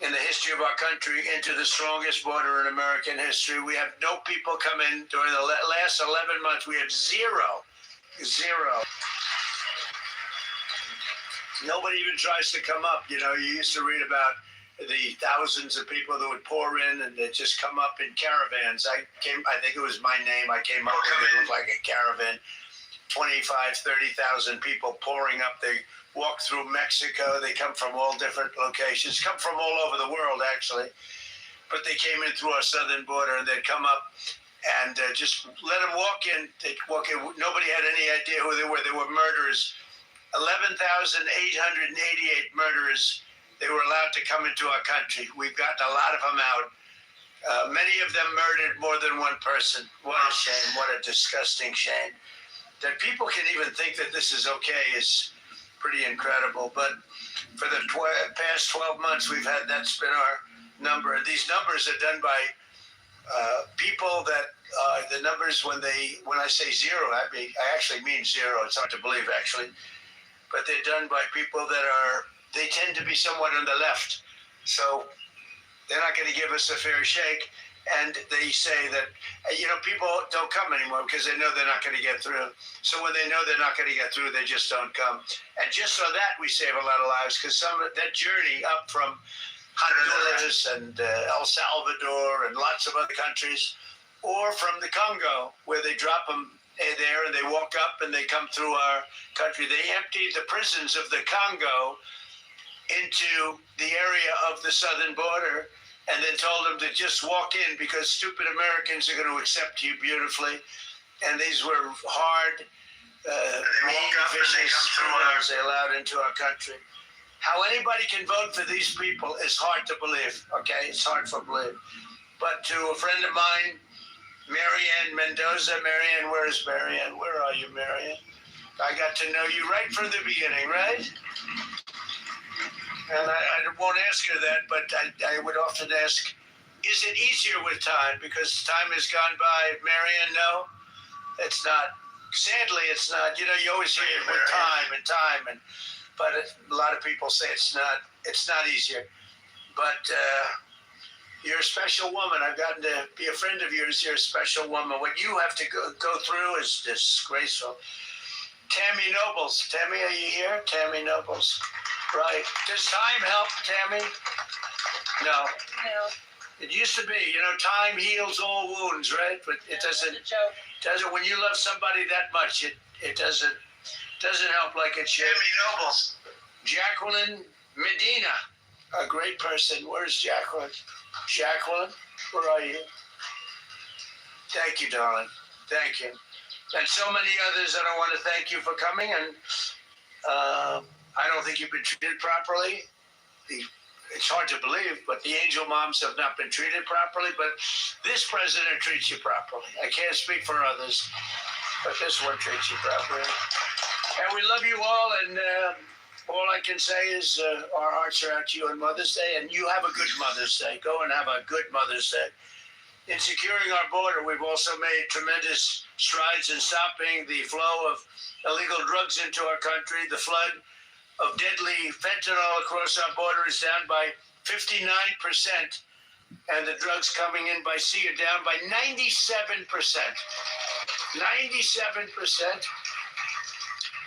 in the history of our country into the strongest border in American history. We have no people come in during the last 11 months. We have zero. Nobody even tries to come up. You know, you used to read about the thousands of people that would pour in and they'd just come up in caravans. I think it was my name. I came up with it. It looked like a caravan. 25, 30,000 people pouring up. They walk through Mexico. They come from all different locations, come from all over the world, actually. But they came in through our southern border, and they'd come up and just let them walk in. They'd walk in. Nobody had any idea who they were. They were murderers. 11,888 murderers. They were allowed to come into our country. We've gotten a lot of them out. Many of them murdered more than one person. What a shame. What a disgusting shame. That people can even think that this is okay is pretty incredible. But for the past 12 months, we've had that's been our number. These numbers are done by people that the numbers when I say zero, I actually mean zero. It's hard to believe actually, but they're done by people that they tend to be somewhat on the left, so they're not going to give us a fair shake. And they say that, people don't come anymore because they know they're not going to get through. So when they know they're not going to get through, they just don't come. And just so that we save a lot of lives, because that journey up from Honduras and El Salvador and lots of other countries, or from the Congo, where they drop them there and they walk up and they come through our country. They emptied the prisons of the Congo into the area of the southern border, and then told them to just walk in because stupid Americans are going to accept you beautifully. And these were hard, mean, vicious criminals they allowed into our country. How anybody can vote for these people is hard to believe, okay? It's hard to believe. But to a friend of mine, Marianne Mendoza. Marianne, where's Marianne? Where are you, Marianne? I got to know you right from the beginning, right? And I won't ask her that, but I would often ask, is it easier with time? Because time has gone by. Marianne, no, it's not. Sadly, it's not. You know, you always hear it with time, but a lot of people say it's not easier. But you're a special woman. I've gotten to be a friend of yours. You're a special woman. What you have to go through is disgraceful. Tammy Nobles. Tammy, are you here? Tammy Nobles. Right. Does time help, Tammy? No. It used to be, time heals all wounds, right? But it doesn't. When you love somebody that much, it doesn't help like it should. Tammy Nobles. Jacqueline Medina, a great person. Where's Jacqueline? Jacqueline, where are you? Thank you, darling. Thank you. And so many others that I want to thank you for coming. And I don't think you've been treated properly. It's hard to believe, but the angel moms have not been treated properly. But this president treats you properly. I can't speak for others, but this one treats you properly. And we love you all. And all I can say is our hearts are out to you on Mother's Day. And you have a good Mother's Day. Go and have a good Mother's Day. In securing our border, we've also made tremendous strides in stopping the flow of illegal drugs into our country. The flood of deadly fentanyl across our border is down by 59%, and the drugs coming in by sea are down by 97%. 97%.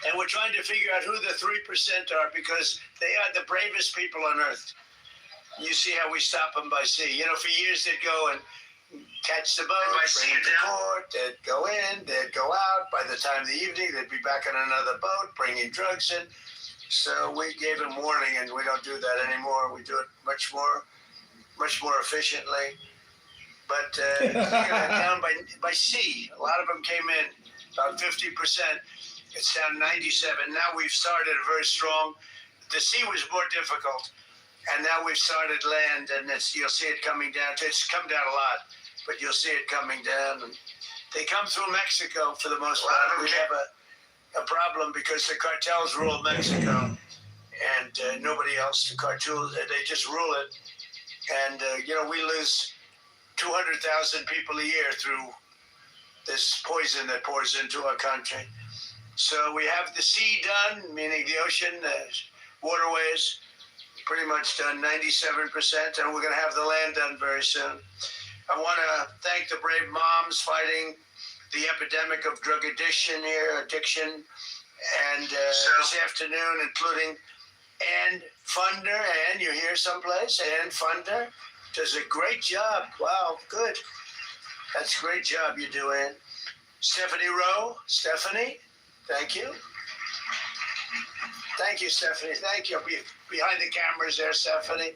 And we're trying to figure out who the 3% are, because they are the bravest people on earth. You see how we stop them by sea. For years they'd go and catch the boat, bring it to port, they'd go in, they'd go out. By the time of the evening, they'd be back on another boat, bringing drugs in. So we gave them warning, and we don't do that anymore. We do it much more efficiently. But down by sea, a lot of them came in, about 50%. It's down 97. Now we've started a very strong. The sea was more difficult, and now we've started land, and you'll see it coming down. It's come down a lot, but you'll see it coming down. And they come through Mexico for the most part. We have a problem because the cartels rule Mexico, and nobody else. The cartels, they just rule it. And we lose 200,000 people a year through this poison that pours into our country. So we have the sea done, meaning the ocean, waterways, pretty much done, 97%, and we're going to have the land done very soon. I want to thank the brave moms fighting the epidemic of drug addiction, and this afternoon, including Ann Funder. Ann, you're here someplace? Ann Funder does a great job. Wow, good. That's a great job you do, Ann. Stephanie Rowe. Stephanie, thank you. Thank you, Stephanie. Thank you. Behind the cameras there, Stephanie.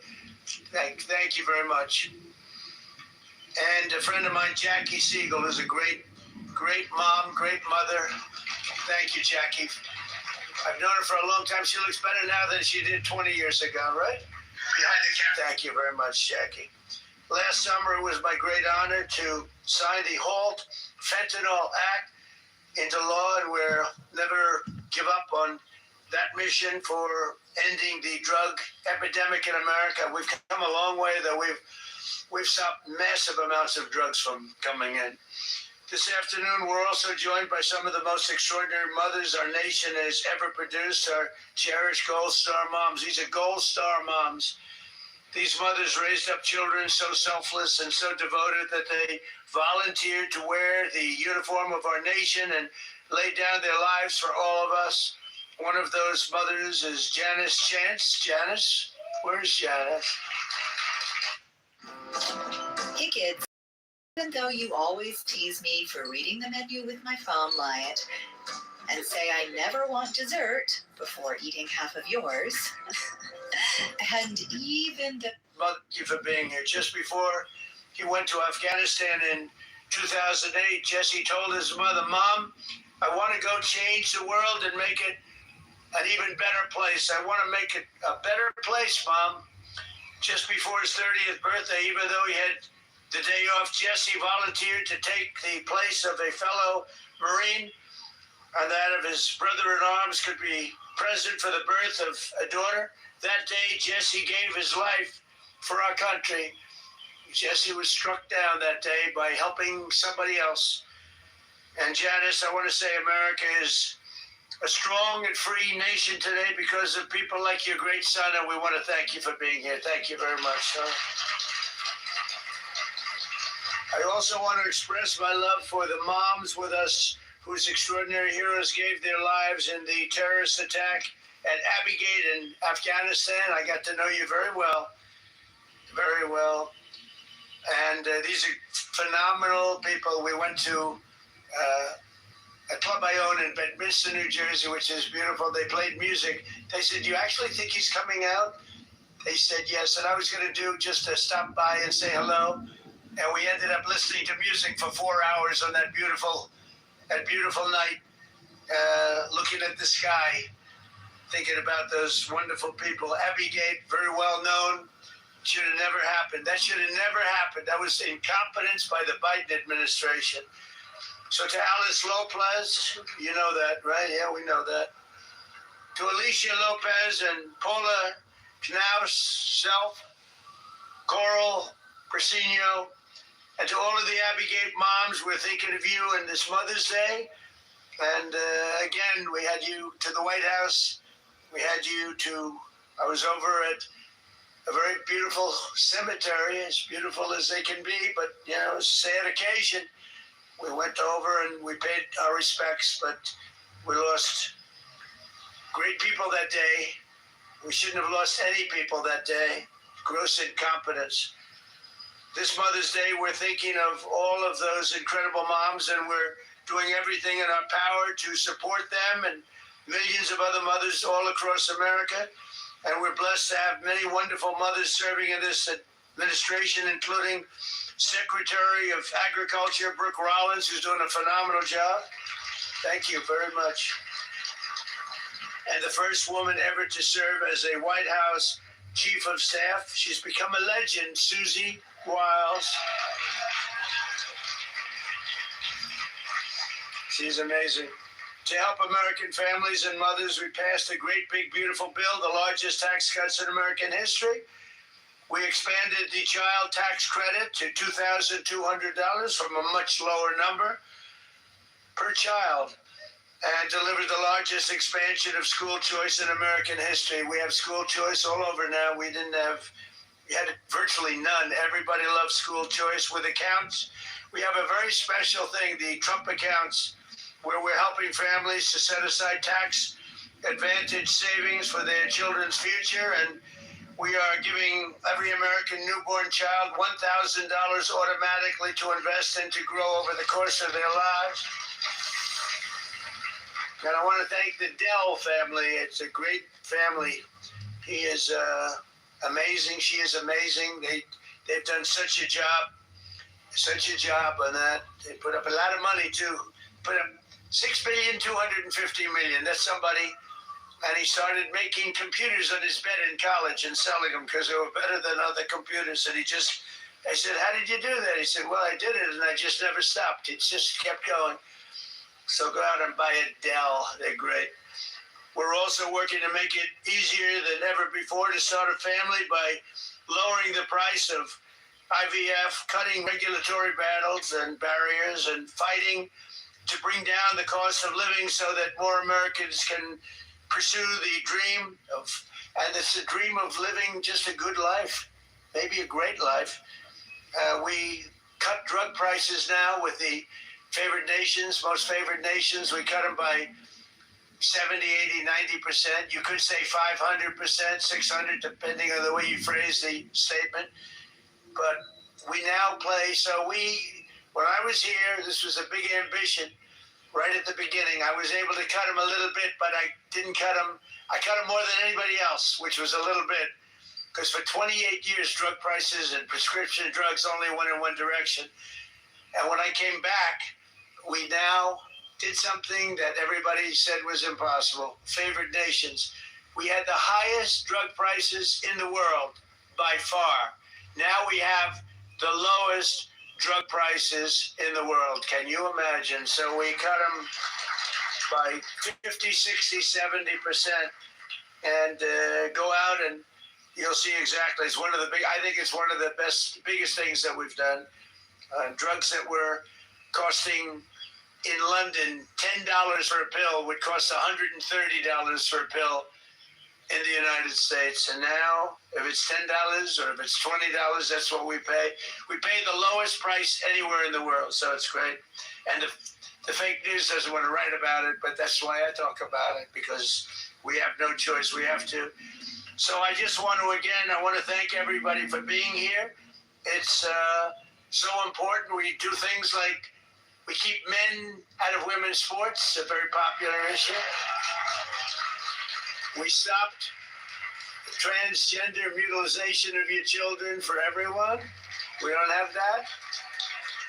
Thank you very much. And a friend of mine, Jackie Siegel, is a great mom, great mother. Thank you, Jackie. I've known her for a long time. She looks better now than she did 20 years ago, right? Behind the camera. Thank you very much, Jackie. Last summer, it was my great honor to sign the Halt Fentanyl Act into law, and we'll never give up on that mission for ending the drug epidemic in America. We've come a long way, though. We've stopped massive amounts of drugs from coming in. This afternoon, we're also joined by some of the most extraordinary mothers our nation has ever produced, our cherished Gold Star moms. These are Gold Star moms. These mothers raised up children so selfless and so devoted that they volunteered to wear the uniform of our nation and lay down their lives for all of us. One of those mothers is Janice Chance. Janice, where's Janice? Hey kids, even though you always tease me for reading the menu with my phone light and say I never want dessert before eating half of yours, and even the... Thank you for being here. Just before he went to Afghanistan in 2008, Jesse told his mother, Mom, I want to go change the world and make it an even better place. I want to make it a better place, Mom. Just before his 30th birthday, even though he had the day off, Jesse volunteered to take the place of a fellow Marine, and that of his brother-in-arms could be present for the birth of a daughter. That day, Jesse gave his life for our country. Jesse was struck down that day by helping somebody else. And Janice, I want to say America is a strong and free nation today because of people like your great son, and we want to thank you for being here. Thank you very much, sir. I also want to express my love for the moms with us whose extraordinary heroes gave their lives in the terrorist attack at Abbey Gate in Afghanistan. I got to know you very well, very well. And these are phenomenal people. We went to a club I own in Bedminster, New Jersey, which is beautiful. They played music. They said, "Do you actually think he's coming out?" They said yes. And I was going to do just to stop by and say hello. And we ended up listening to music for 4 hours on that beautiful night, looking at the sky, thinking about those wonderful people. Abbey Gate, very well known. Should have never happened. That should have never happened. That was incompetence by the Biden administration. So to Alice Lopez, you know that, right? Yeah, we know that. To Alicia Lopez and Paula Knaus, Self, Coral Persino, and to all of the Abbey Gate moms, we're thinking of you on this Mother's Day. And again, we had you to the White House. We had you to, I was over at a very beautiful cemetery, as beautiful as they can be, but, you know, it's a sad occasion. We went over and we paid our respects, but we lost great people that day. We shouldn't have lost any people that day. Gross incompetence. This Mother's Day, we're thinking of all of those incredible moms, and we're doing everything in our power to support them and millions of other mothers all across America. And we're blessed to have many wonderful mothers serving in this administration, including Secretary of Agriculture, Brooke Rollins, who's doing a phenomenal job. Thank you very much. And the first woman ever to serve as a White House Chief of Staff. She's become a legend, Susie Wiles. She's amazing. To help American families and mothers, we passed a great, big, beautiful bill, the largest tax cuts in American history. We expanded the child tax credit to $2,200 from a much lower number per child, and delivered the largest expansion of school choice in American history. We have school choice all over now. We had virtually none. Everybody loves school choice with accounts. We have a very special thing, the Trump accounts, where we're helping families to set aside tax advantage savings for their children's future. And we are giving every American newborn child $1,000 automatically to invest and to grow over the course of their lives. And I want to thank the Dell family. It's a great family. He is amazing. She is amazing. They've done such a job on that. They put up a lot of money too. Put up $6,250,000,000. That's somebody. And he started making computers on his bed in college and selling them because they were better than other computers. And I said, "How did you do that?" He said, "Well, I did it and I just never stopped. It just kept going." So go out and buy a Dell. They're great. We're also working to make it easier than ever before to start a family by lowering the price of IVF, cutting regulatory battles and barriers, and fighting to bring down the cost of living so that more Americans can pursue the dream of, and it's a dream of living just a good life, maybe a great life. We cut drug prices now with the favored nations, most favored nations. We cut them by 70, 80, 90%. You could say 500%, 600, depending on the way you phrase the statement. But we now play, when I was here, this was a big ambition. Right at the beginning, I was able to cut them a little bit, but I didn't cut them. I cut them more than anybody else, which was a little bit. Because for 28 years, drug prices and prescription drugs only went in one direction. And when I came back, we now did something that everybody said was impossible. Favored nations. We had the highest drug prices in the world by far. Now we have the lowest drug prices in the world. Can you imagine? So we cut them by 50, 60, 70%, and go out and you'll see exactly. It's one of the big, I think it's one of the biggest things that we've done. Drugs that were costing in London $10 for a pill would cost $130 for a pill in the United States. And now, if it's $10 or if it's $20, that's what we pay. We pay the lowest price anywhere in the world, so it's great. And the fake news doesn't want to write about it, but that's why I talk about it, because we have no choice. We have to. So I just want to, again, I want to thank everybody for being here. It's so important. We do things like we keep men out of women's sports, a very popular issue. We stopped transgender mutilization of your children for everyone. We don't have that.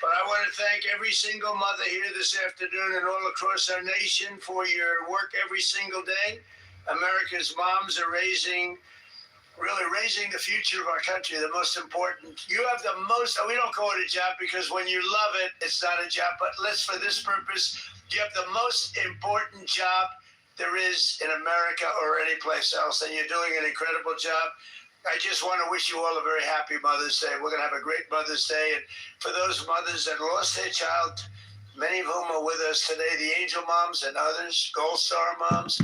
But I want to thank every single mother here this afternoon and all across our nation for your work every single day. America's moms are raising the future of our country, the most important. You have the most, we don't call it a job because when you love it, it's not a job, but for this purpose, you have the most important job there is in America or any place else, and you're doing an incredible job. I just want to wish you all a very happy Mother's Day. We're going to have a great Mother's Day, and for those mothers that lost their child, many of whom are with us today, the angel moms and others, Gold Star moms,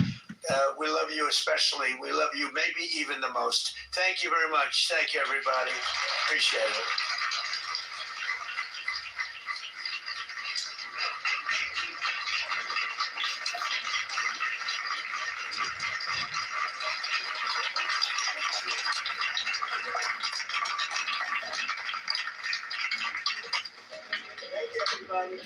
we love you especially. We love you maybe even the most. Thank you very much. Thank you, everybody. Appreciate it. Everybody.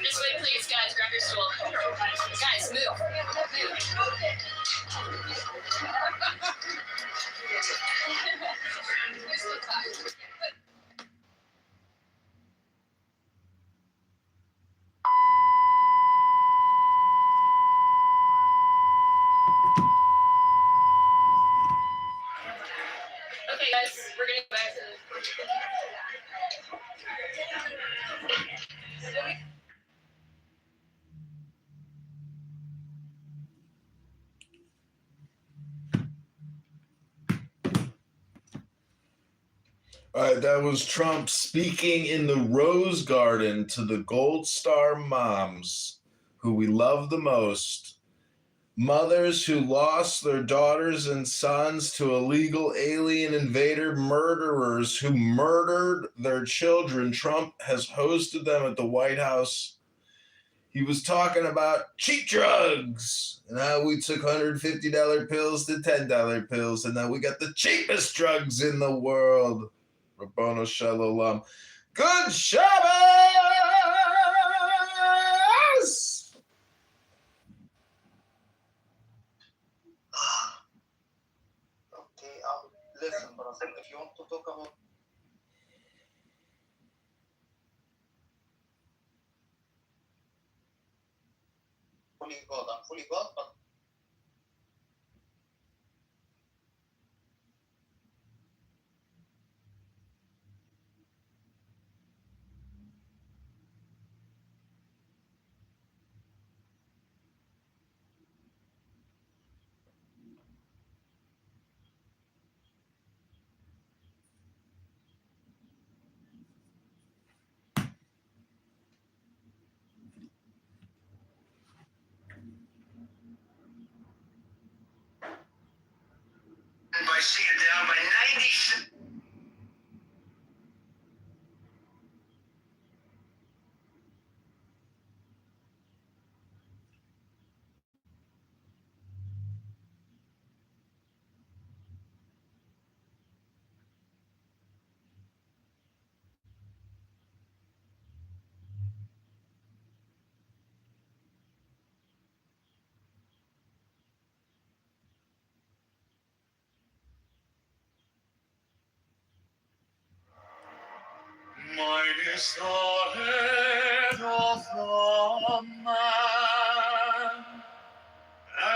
This way, please, guys. Grab your stool. Guys, move. Okay, guys, we're gonna go back to All right, that was Trump speaking in the Rose Garden to the Gold Star moms, who we love the most. Mothers who lost their daughters and sons to illegal alien invader murderers who murdered their children. Trump has hosted them at the White House. He was talking about cheap drugs and how we took $150 pills to $10 pills, and now we got the cheapest drugs in the world. Rabbono Shalom. Good Shabbos! Okay, listen, brother, if you want to talk about fully God, I'm fully God, but by seeing it down by 90. is the head of the man,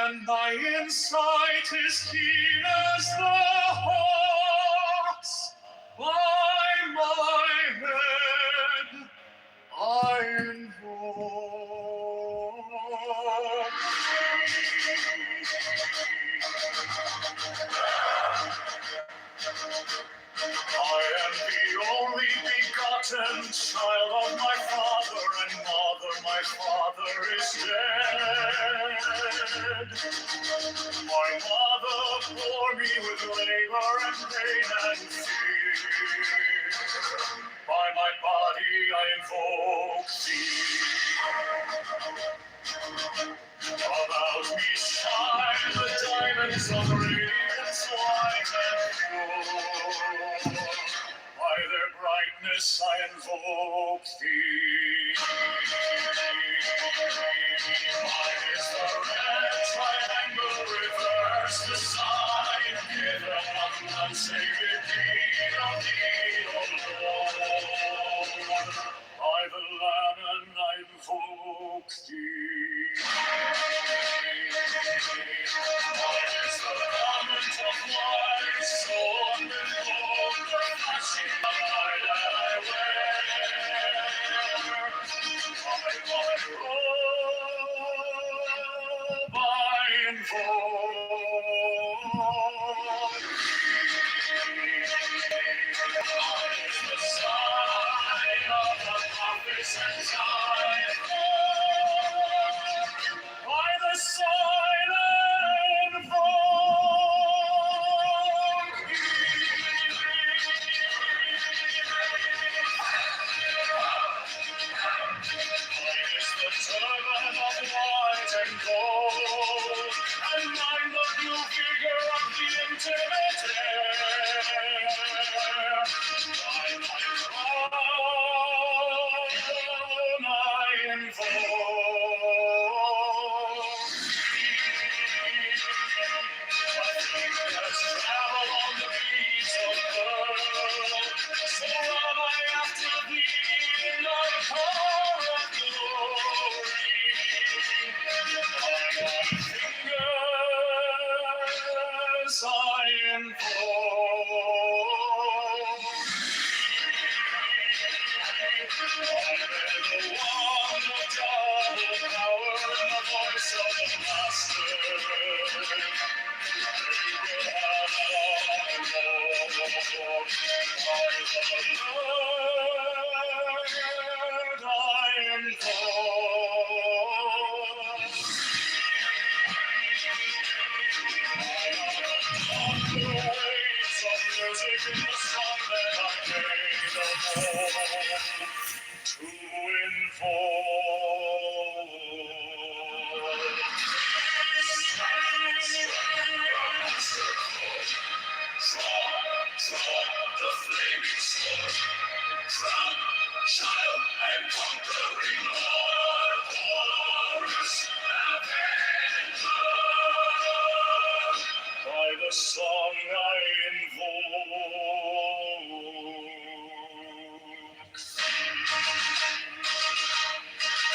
and my insight is keen as the hawk's. By my head I invoke. I am the only begotten child of my father and mother. My father is dead. My mother bore me with labor and pain and fear. By my body I invoke thee. About me shine the diamonds of radiance white and pure. By their brightness I invoke thee. Mine is the red triangle reverse, the sign given of the unsacred deed of thee, O Lord. By the Lamb I invoke thee. Mine is the garment of white, sown with gold, the flashing light that I wear. By my robe I invoke. Mine is the sign of the prophets and time. By the sign I invoke Mine is the turban of white and gold, and mine the blue figure of the intimate air. By my crown I invoke Let's travel on the beats of pearl, so love I after thee in thy car of glory. By my fingers I invoke I bear the wand of double power and the voice of the Master. The flaming sword, from child and conquering Lord, Horus Avenger. By the song I invoke.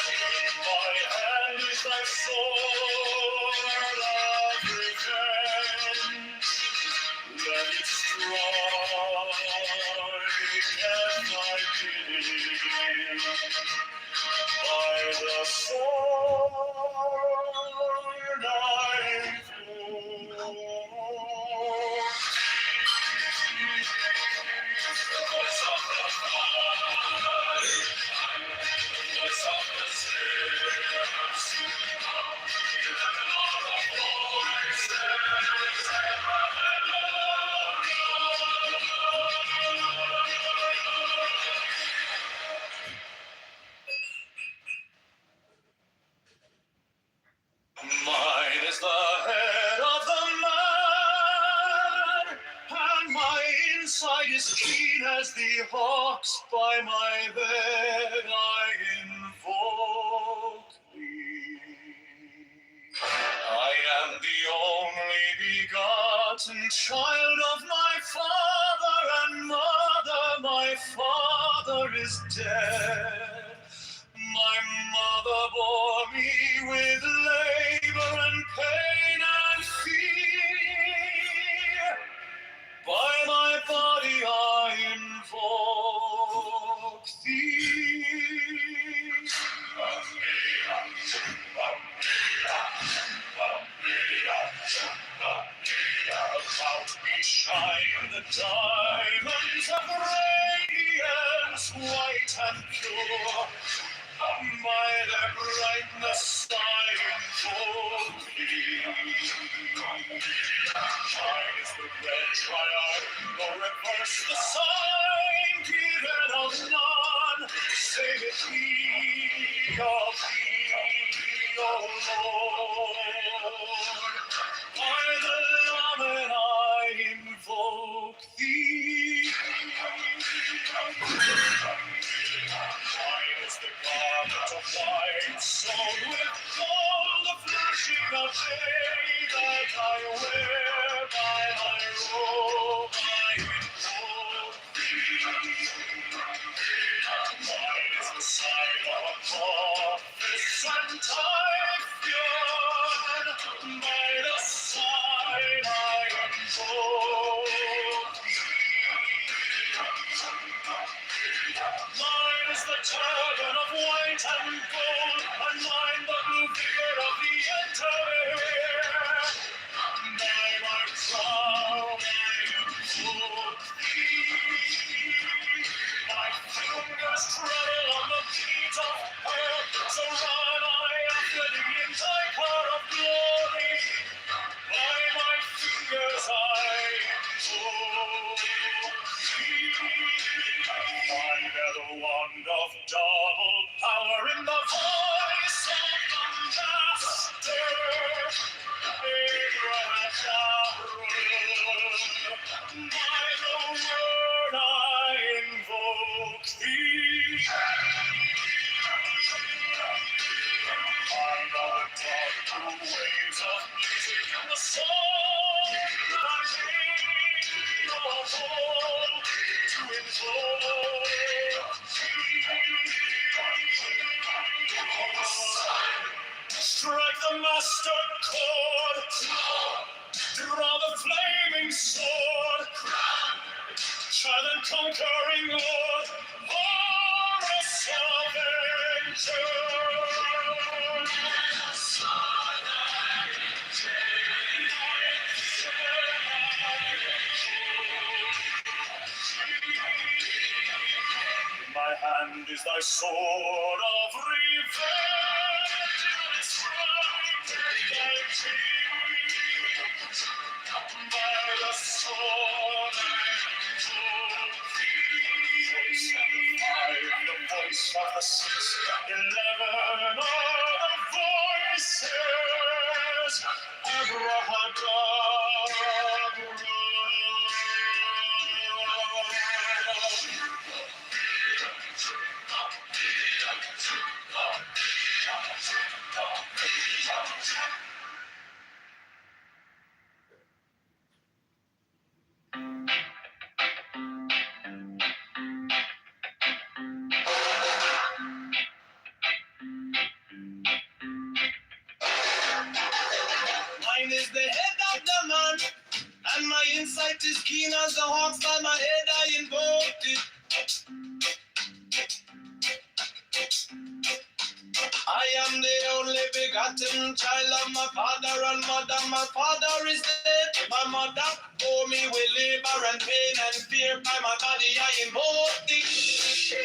In my hand is thy sword of revenge. Let it strike at my bidding. By the sword I invoke. The voice of the Father, the voice of the Saints, 11 are the voices ever and Mine is the head of the man, and my inside is keen as the hawk's. By my bed I invoke thee. I am the only begotten child of my father and mother. My father father is dead. My mother bore me with labor and pain and fear. By my body I invoke thee. About me shine the diamonds of radiance, white and pure. By their brightness I invoke thee. Mine is the red triangle, reverse the sign, given of none, save it be of thee, O Lord. By the Lamed I invoke thee. Mine is the garment of white, sewn with gold, the flashing of day that I wear. By my robe I invoke thee. Mine is the sign of a prophet and Typhoon. By the sign I invoke thee. Mine is the turban of white and gold, and mine the blue figure of the entire. By my crown I invoke thee. My fingers treadle on the beat of earth, so run I after thee in thy car of glory. By my fingers I invoke thee. I bear the wand of double power in the voice of the Master. Abraham, by the word I invoke thee. I know the dark waves of music and the song that I made of old to invoke thee. Strike the master chord, draw the flaming sword, child and conquering Lord, Horus Avenger. In my hand is thy sword of revenge, and strike thy teeth. By the sword I invoke thee. The voice of the 611 are the voices. Abrahadabra. Mine is the head of the man, and my insight is keen as the hawks. By my head I invoked it. I am the only begotten child of my father and mother. My father is dead. My mother bore me with labor and pain and fear. By my body I invoke thee.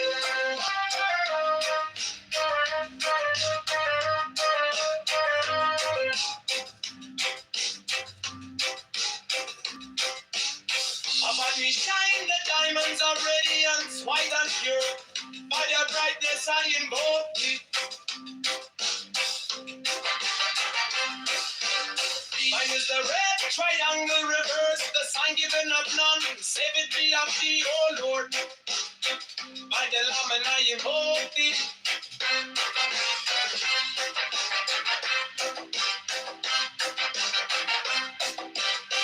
Upon me shine the diamonds of radiance, white and pure. By their brightness I invoke thee. Mine is the red triangle, reverse the sign given of none. Save it be of thee, O Lord. By the Lamb and I invoke thee.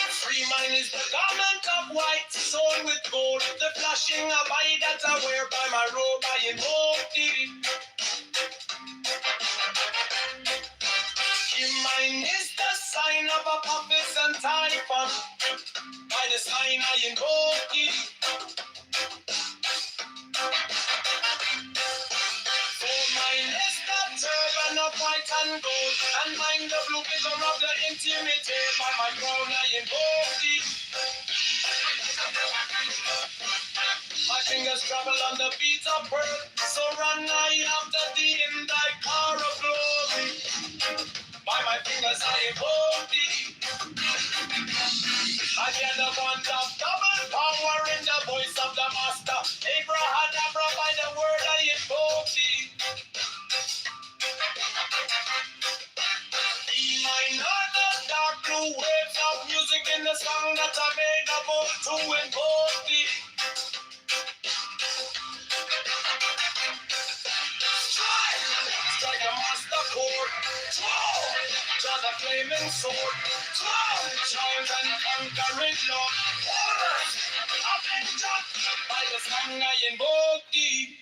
Free mine is the garment of white, sewn with gold, the flash flashing a eye that I wear by my robe, I invoke thee. Mine is the sign of a prophet and typhon. By the sign I invoke thee. For mine is the turban of white and gold, and mine the blue vision of the intimate. By my crown I invoke thee. My fingers travel on the beat of birth, so run I after thee in thy car of glory. By my fingers I invoke thee. I hear the bond of double power in the voice of the master. Abrahadabra, by the word I invoke thee. Mine are the dark blue waves of music in the song that I made about to invoke thee. Strike a master chord. Draw the flaming sword. Child and conquering love. Avenger. By the song I invoke thee.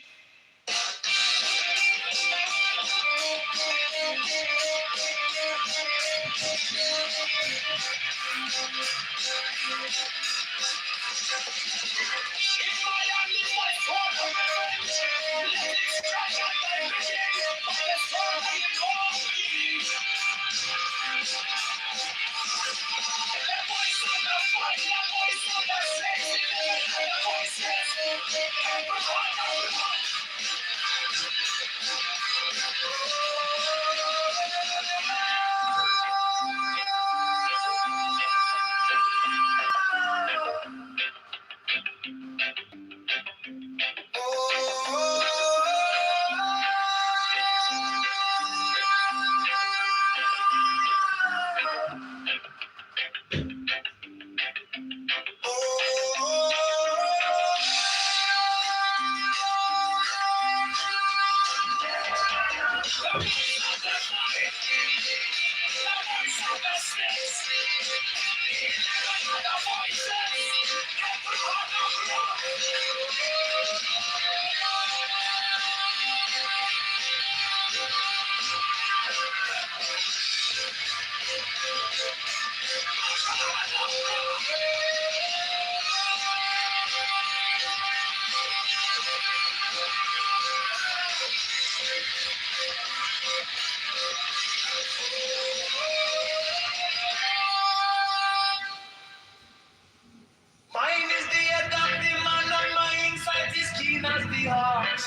Mine is the adaptive man, and my insight is keen as the heart.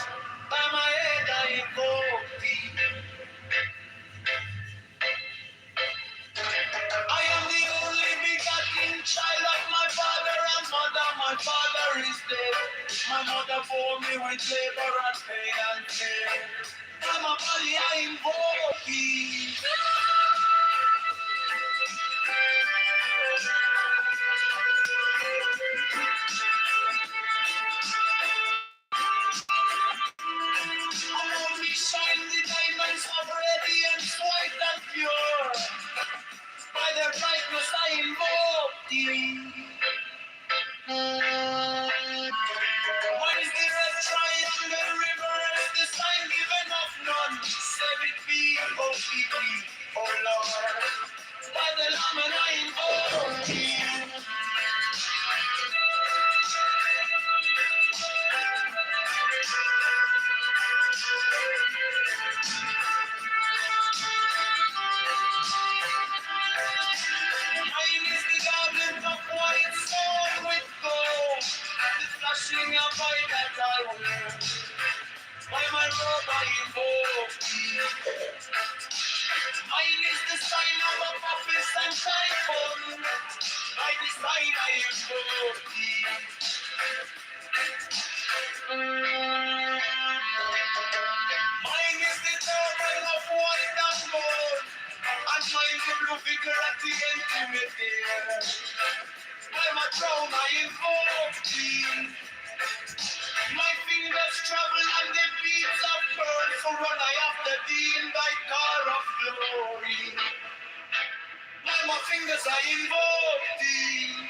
By my head I invoke thee. I am the only begotten child of my father and mother. My father is dead. My mother bore me with labor and pain and fear. By my body I invoke thee. Around me shine the diamonds of radiance, white and pure. By their brightness I invoke thee. What is the red triangle river? Is the sign given of none? Save it be, oh keep me, oh Lord. By the Lamb and I invoke thee. Mine is the garment of white stone with gold, the flashing of light that I wear. By my robe I invoke thee. Mine is the sign of a prophet and typhon. By the sign I invoke thee. Mine is the turban of white and gold, and mine the blue figure at the intimate there. By my crown I invoke thee. My fingers travel on the beats of pearl, so run I after thee in thy car of glory. By my fingers, I invoke thee.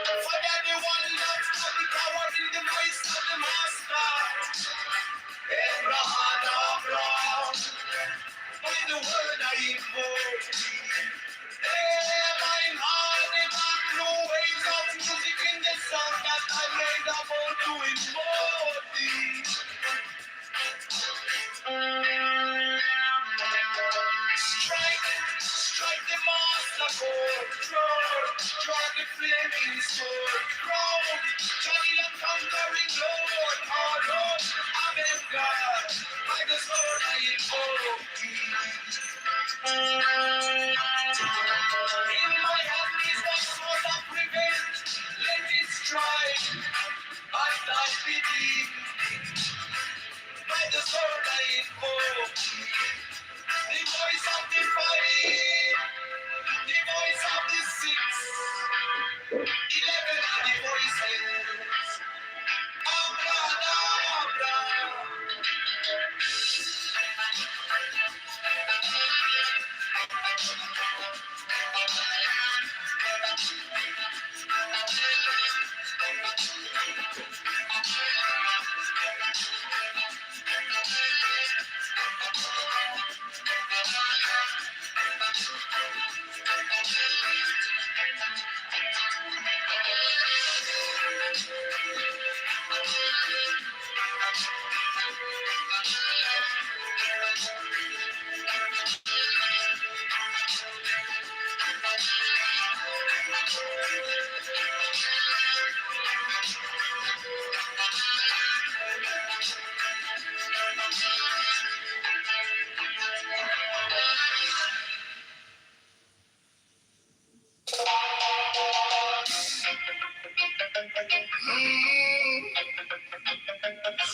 Father, the one that's got the power in the voice of the master. Abraham, by the word I invoke thee. My heart, the back, no waves of music in the song that I made about to invoke thee. Strike the master chord, draw the flaming sword, crown, Johnny the conquering Lord, our Lord, Amen God, by the sword I invoke thee. In my hand is the sword of revenge, let it strike, as thy bidding, by the sword I invoke thee. The voice of the fight, the voice of the 6, 11 are the voices. Abra.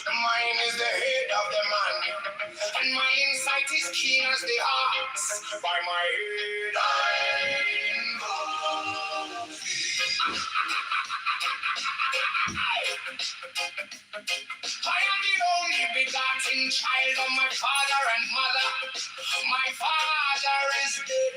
Mine is the head of the man, and my insight is keen as the ox. By my head I invoke thee. I am the only begotten child of my father and mother. My father is dead.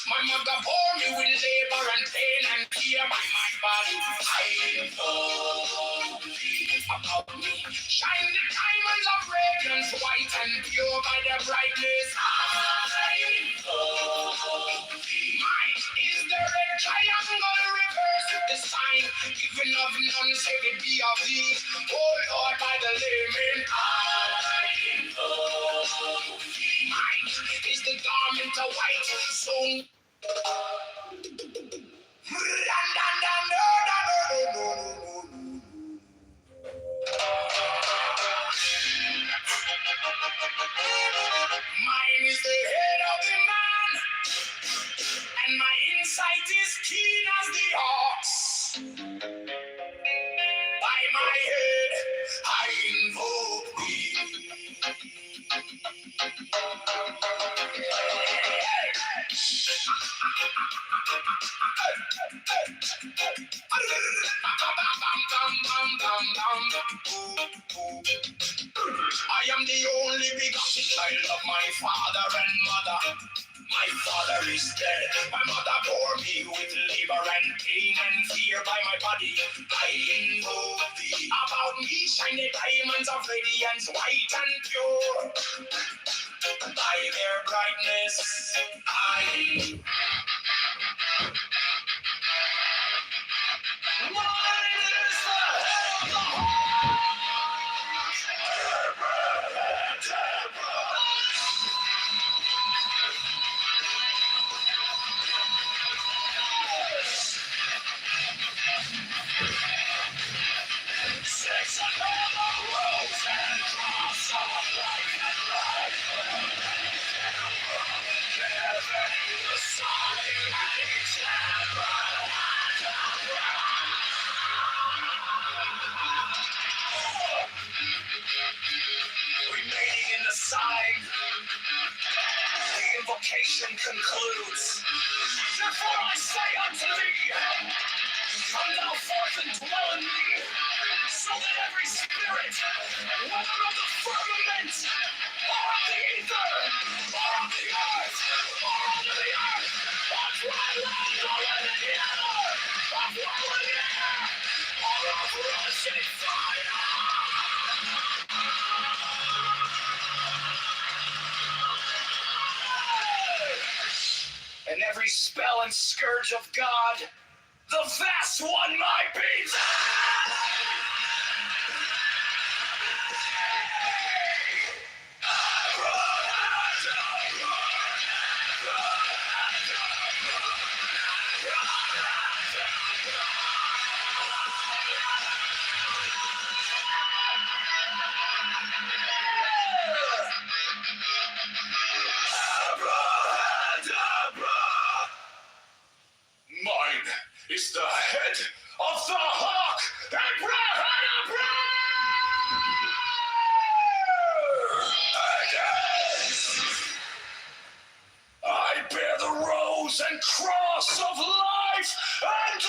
My mother bore me with labor and pain and fear by my body. I invoke thee about me. Shine the diamonds of radiance, white and pure by their brightness. I invoke thee. Mine is the red triangle reverse with the sign given of none, save it be of thee. Oh Lord, by the layman. I invoke thee. Mine is the garment of white, so mine is the head of the man, and my insight is keen as the ox. By my head, I invoke thee. I am the only begotten child of my father and mother. My father is dead. My mother bore me with labor and pain and fear by my body. I invoke thee. About me shine the diamonds of radiance, white and pure. By their brightness, I. Remaining in the sign, the invocation concludes. Therefore I say unto thee, come thou forth and dwell in me, so that every spirit, whether of the firmament, or of the ether, or of the earth, or under the And every spell and scourge of God, the vast one might be Mine is the head of the hawk, I bear the rose and cross of life and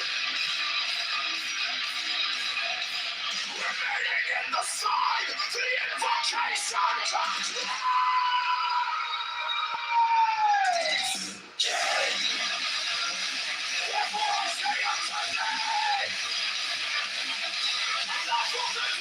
remaining in the side, the invocation comes before I say unto thee, and I will dwell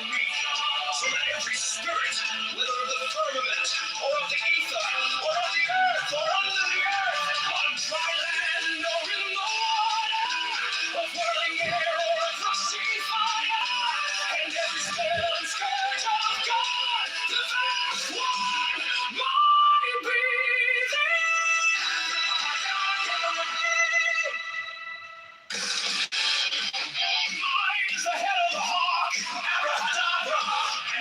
in me, for that every spirit, when the rules of firmament, already evil, already earth, already and every spell and scourge of God, the vast one might be I bear the rose and cross of life and light, giving the sign at each abracadabra. Remaining in the sign, the invocation concludes. Therefore I say unto thee, come thou forth and dwell in me, so that every spirit, whether of the firmament, or of the ether, or of the earth, or under the earth, on dry land, or in the water, of whirling air, or of rushing fire, and every spell and scourge of God, the vast one might be Mine is the head of the hawk, abracadabra,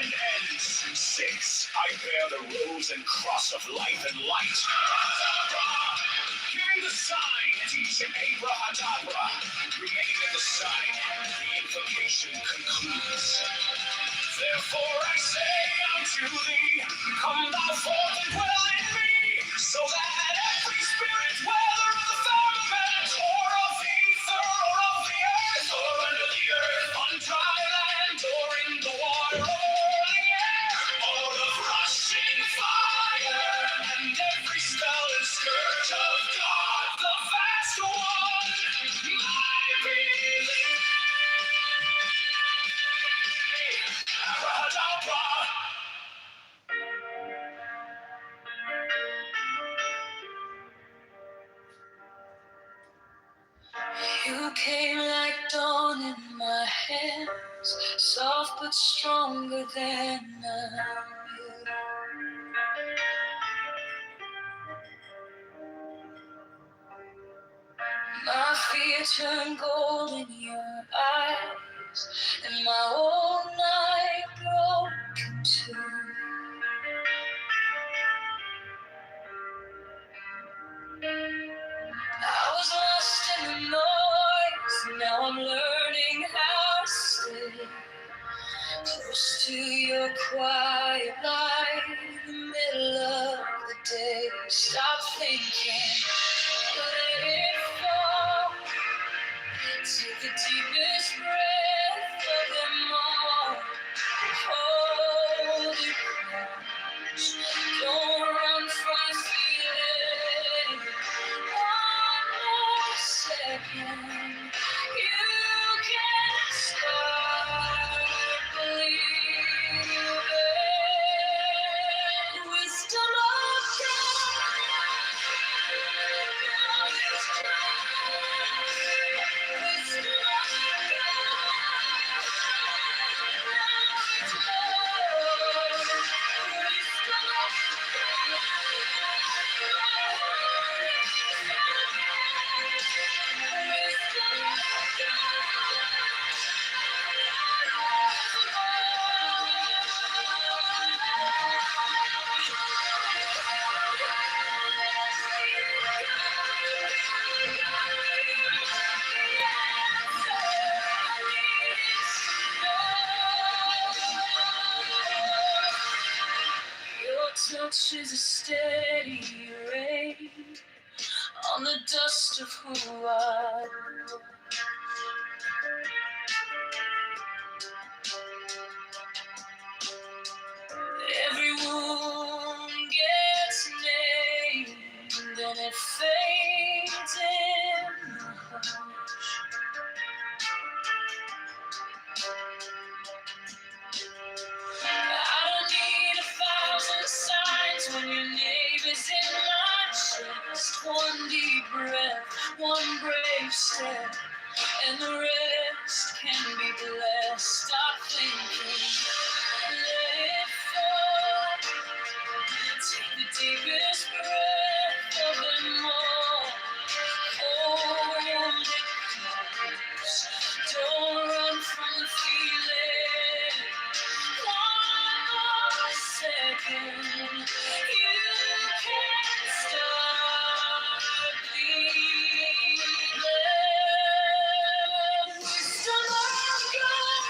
and ends in 6. I bear the rose and cross of life and light, giving the sign at each abracadabra. Remaining in the sign, the invocation concludes. Therefore I say unto thee, come thou forth and dwell in me, so that every spirit, whether of the firmament, or of the ether, or of the earth, or under the earth, on dry land, or in the water, or whirling air, or of rushing fire, and every spell and scourge of God, the vast one, might be You came like dawn in my hands, soft but stronger than I. My fear turned gold in your eyes, and my whole night broke in two. I was lost in the noise, now I'm learning how to stay close to your quiet light in the middle of the day. Stop thinking, let it fall. Take the deepest breath of them all. Hold it close. Don't run from the feeling. One more second. You can start believing. Wisdom of God. Wisdom of Your touch is a steady rain on the dust of who I am. Every wound gets named, then it fades in the hush. I don't need 1,000 signs when your name is in my chest. One deep breath, one brave step, and the rest can be blessed. Stop thinking, let it fall. Take the deepest breath of them all. Hold it close. Don't run from the feeling. One more second. You can't stop believing. Wisdom of God.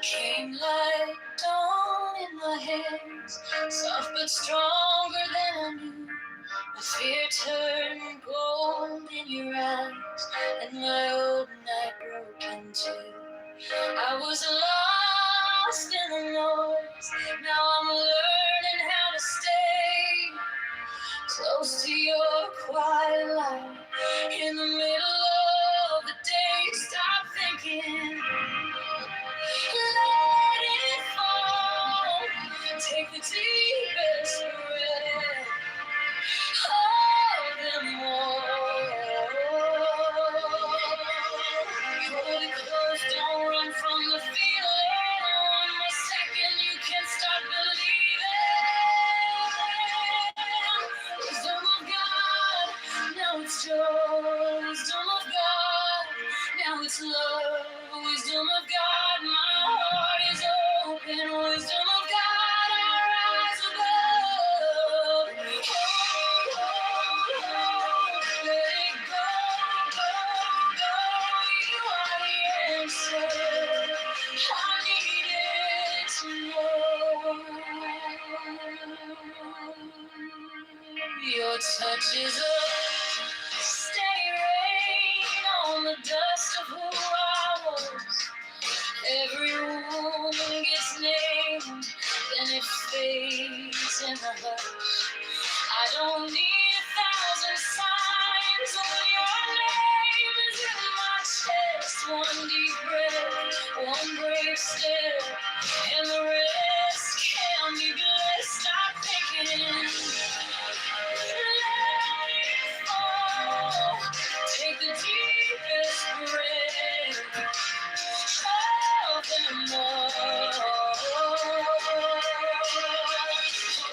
Came like dawn in my hands, soft but stronger than I knew. The fear turned gold in your eyes, and my old night broke in two. I was lost in the noise, now I'm learning how to stay close to your quiet light. In the middle of the day, stop thinking, let it fall. Take the deepest breath, hold them all. Hold it close, don't run from the feeling. One more second, you can start believing. Wisdom of God, now it's joy. Wisdom of God, now it's love. Wisdom of God, my heart is open. Wisdom of God, I rise above. Let it go, go, go. You are the answer. I needed to know. Your touch is a steady rain on the dust of who I was. Every wound gets named, then it fades in the hush. I don't need 1,000 signs when your name is in my chest. One deep breath, one brave step, and the rest can be blessed. Stop thinking, let it fall. Take the deepest breath, hold them all.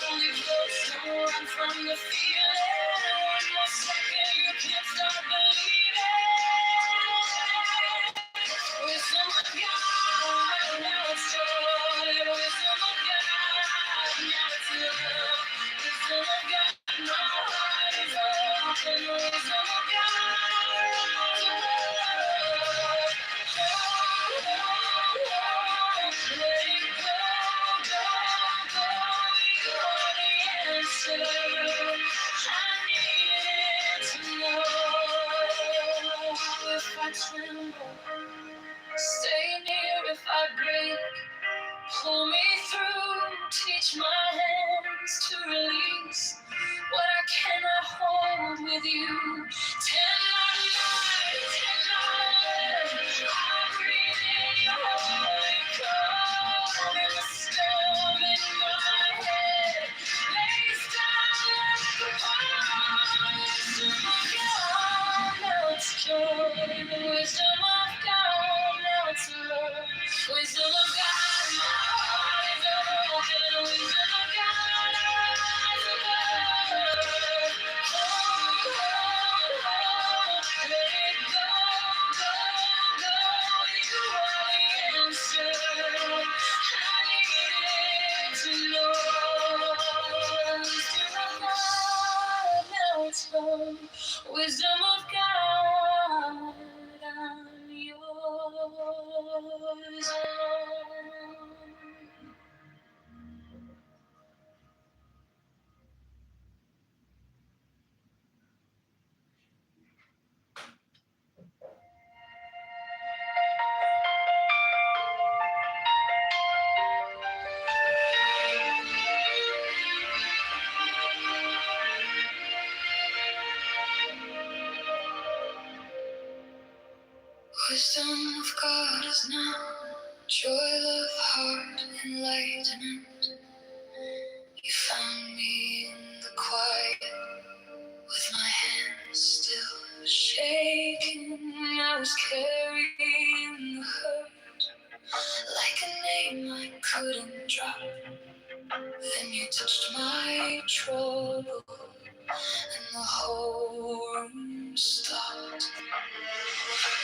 Hold it close, don't run from the feeling. One more second, you can't stop believing. Wisdom of God, now it's joy. Wisdom of God, now it's love. Wisdom of God, my heart is open. Wisdom of God, rise above. Let it go, go, go. You are the answer. I needed to know. If I tremble, stay near. If I break, pull me through. Teach my hands to release what I cannot hold with you. Tend my mind, tend my lips. I breathe in your holy calm. In the storm in my head, lays down like a palm. Wisdom of God, now it's joy. Wisdom of God, now it's love. Wisdom of God, my heart is open. Wisdom of God, I rise above. Let it go, go, go. You are the answer. I needed to know. Wisdom of God, now it's home. Wisdom of God, I'm yours. Wisdom of God is now joy of heart, enlightenment. You found me in the quiet, with my hands still shaking. I was carrying the hurt like a name I couldn't drop. Then you touched my trouble, and the whole room stopped.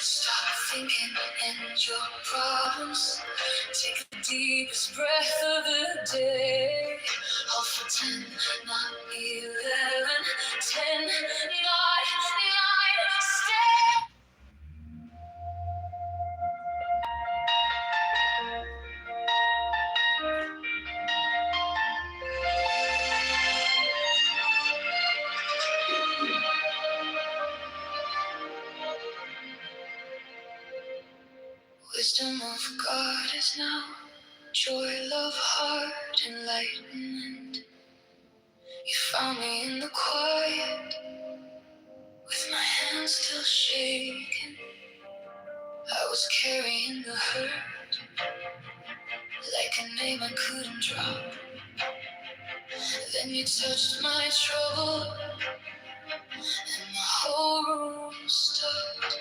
Stop thinking and your problems. Take the deepest breath of the day. Hold for 10, not 11. 10, not 9. Stay. Joy, love, heart, enlightenment. You found me in the quiet, with my hands still shaking. I was carrying the hurt, like a name I couldn't drop. Then you touched my trouble, and the whole room stopped.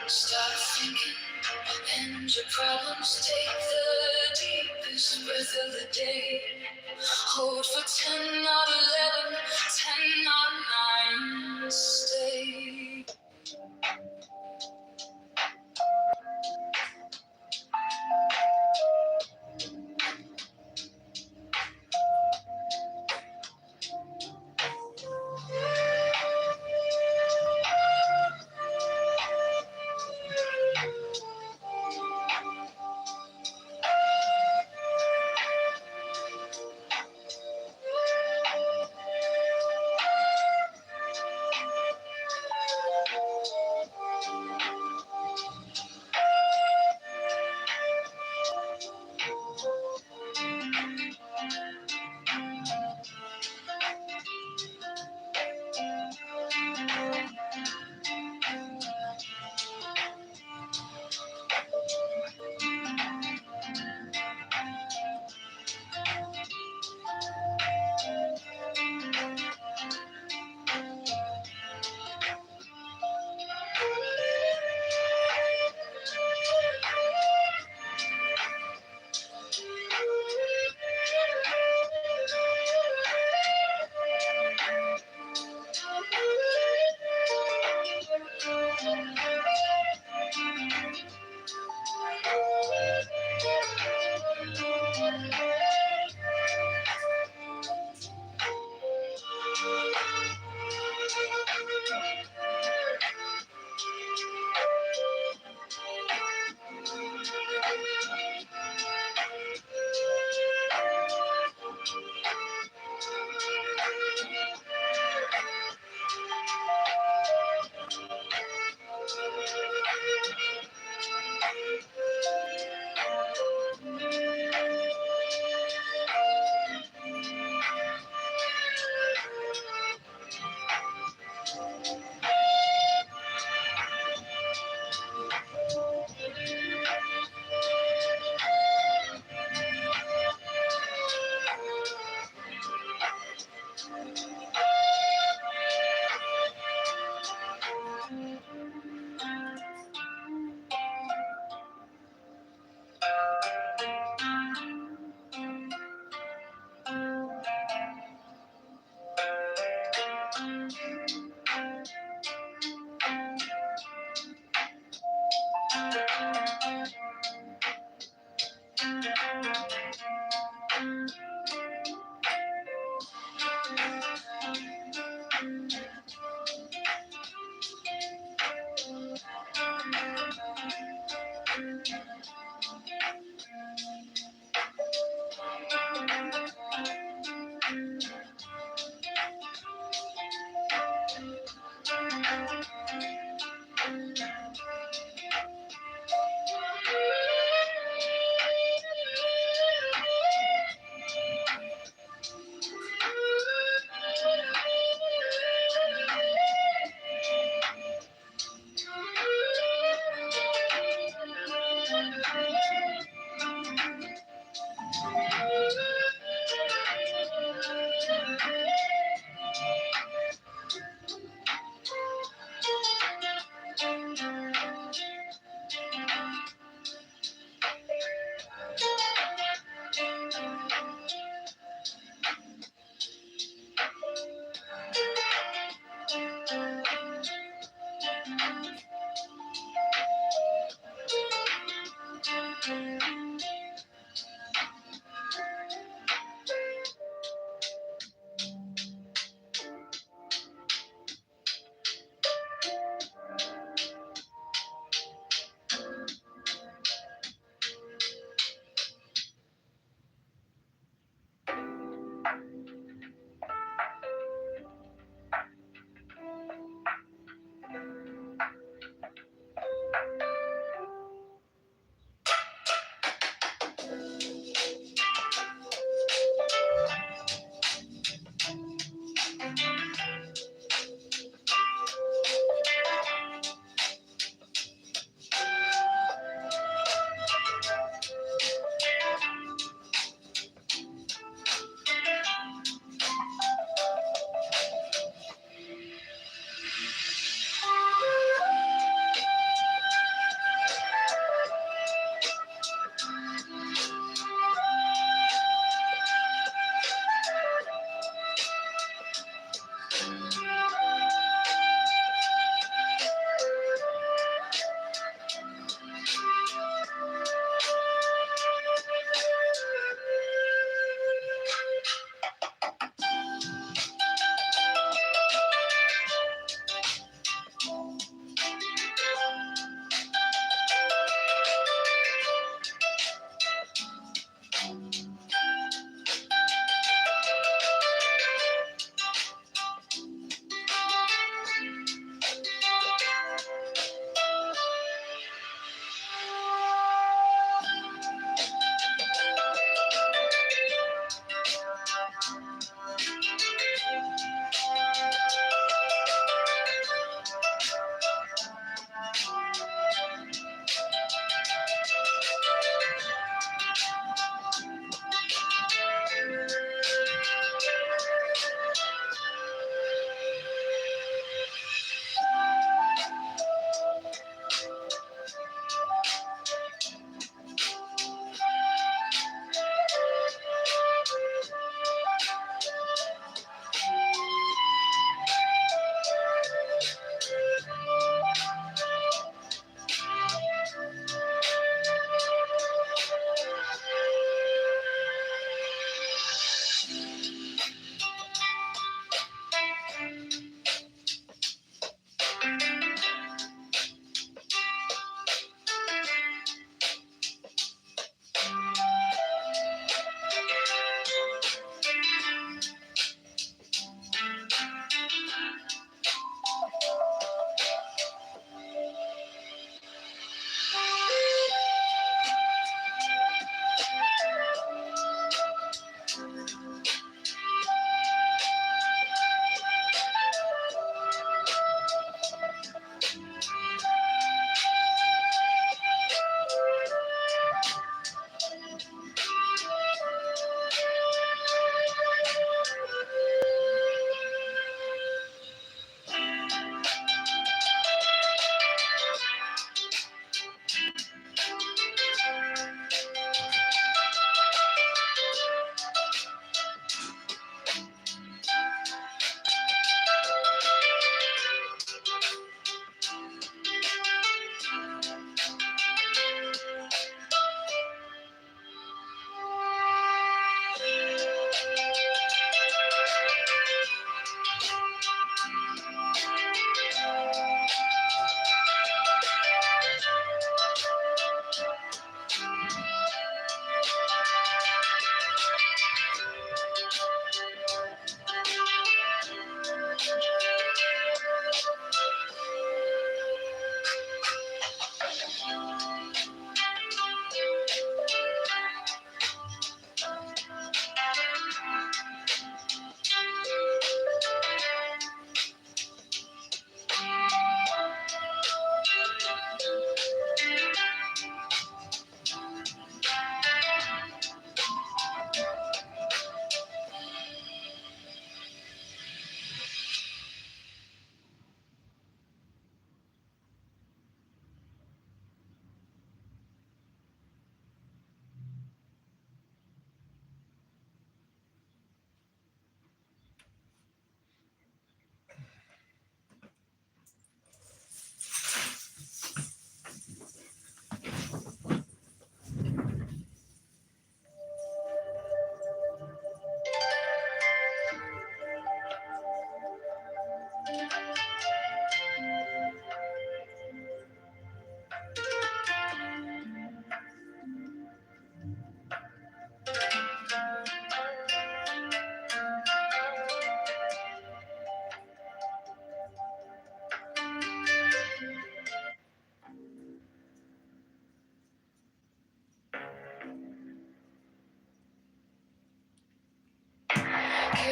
Stop thinking, and your problems take the deepest breath of the day. Hold for 10, not 11, 10, not 9, stay.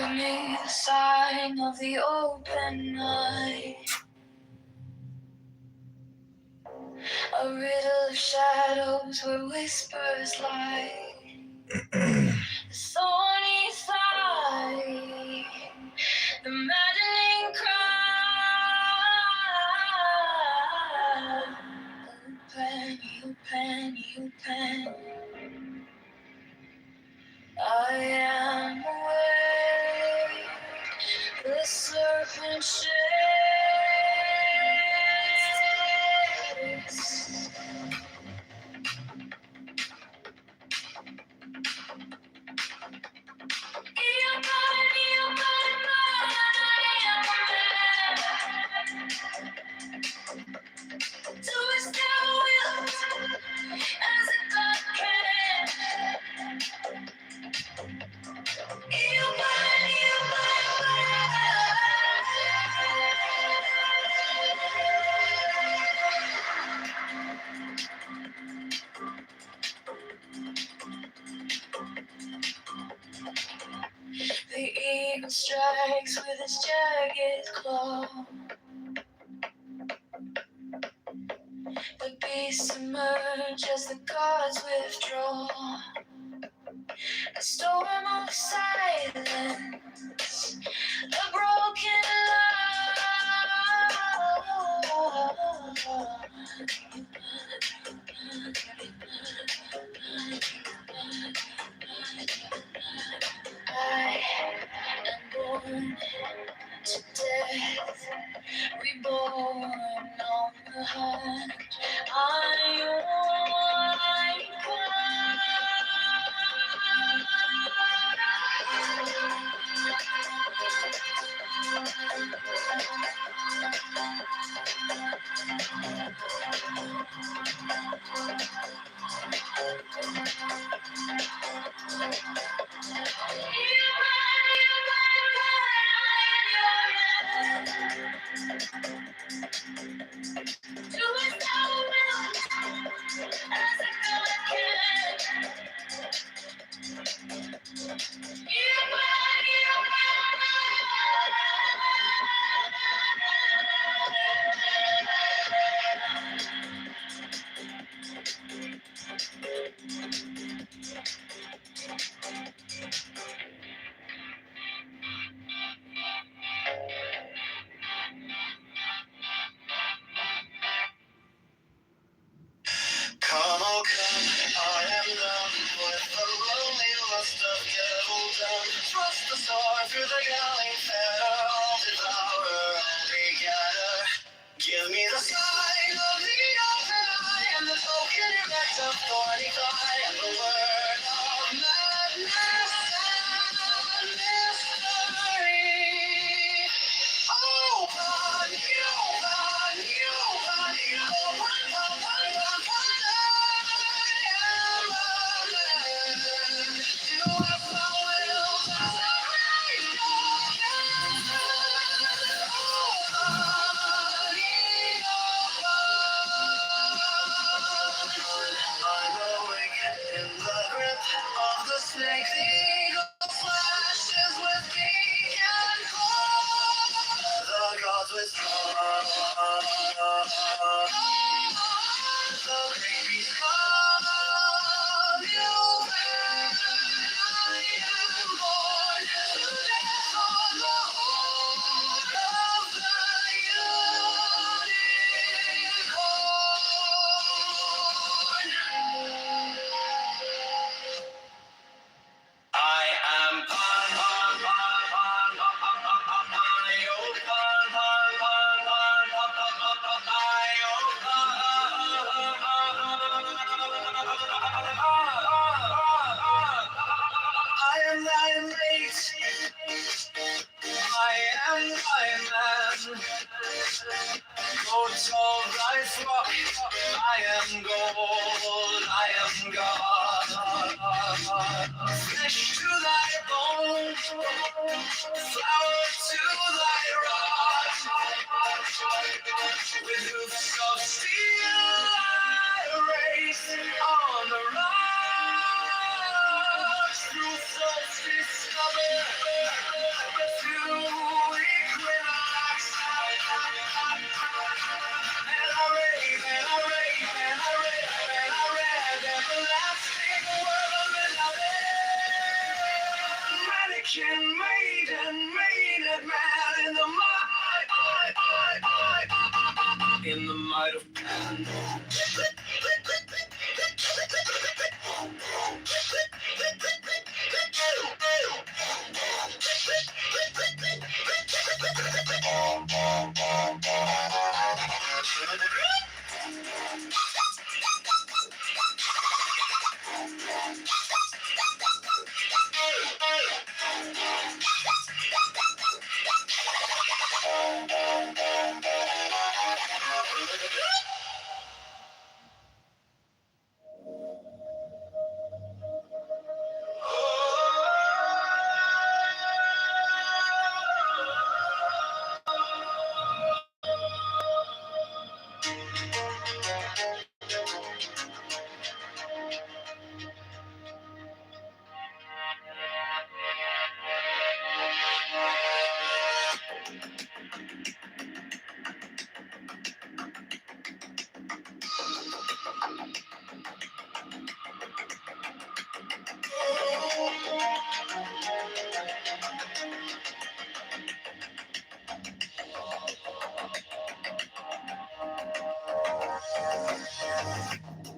Give me the sign of the open night. A riddle of shadows where whispers lie. The thorny thigh, the maddening cry. Open, open, open. I am awake. The serpent shakes. The eagle strikes with its jagged claw. The beasts emerge as the gods withdraw. A storm of silence, a broken love. I am born to death, reborn on the hunt. I Come, oh come, I am done with the lonely lust of gettle done. Thrust the sword through the galley fetter, all devour, all together. Give me the sign of the open eye, and the token erect of thorny thigh, and the word of madness and mystery. Open, you open, you open, you open, open, open. Snake, the eagle flashes with beak and claw. The gods withdraw. The great beast come. You and I am born to death on the horn of the unicorn. I am Pan, Pan, Pan, Pan, Pan, Pan, Pan, Pan, yo, Pan, Pan, Pan, Pan, Pan, Pan, Pan, Pan, yo, I am thy mate, I am thy man. Goats of thy flock, I am gold, I am God. Flesh to thy bone, flower to thy rod. With hoofs of steel I race on the rocks. Through thirsty stubborn Virgin maiden, maiden man in the might of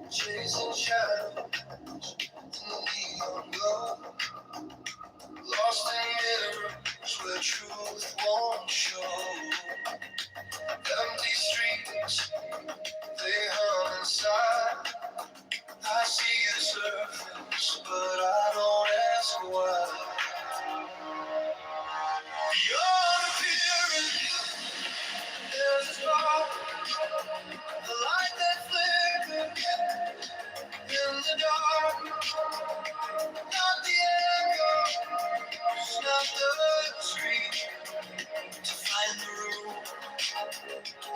chasing shadows in the neon glow, lost in mirrors where truth won't show. Empty streets, they hum inside. I see the surface, but I don't ask why. Beyond appearance, there's a spark, a light that flickers in the dark. Not the echo, not the street. To find the room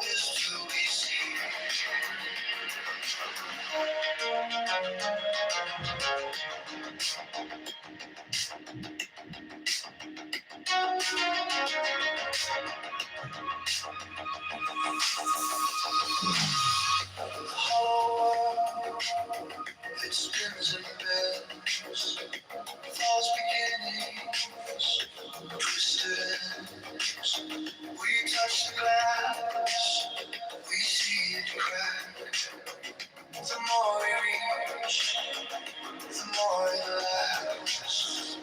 is to be seen. Hollow world, it spins and bends, false beginnings, twisted ends. We touch the glass, we see it crack. The more we reach, the more it lasts.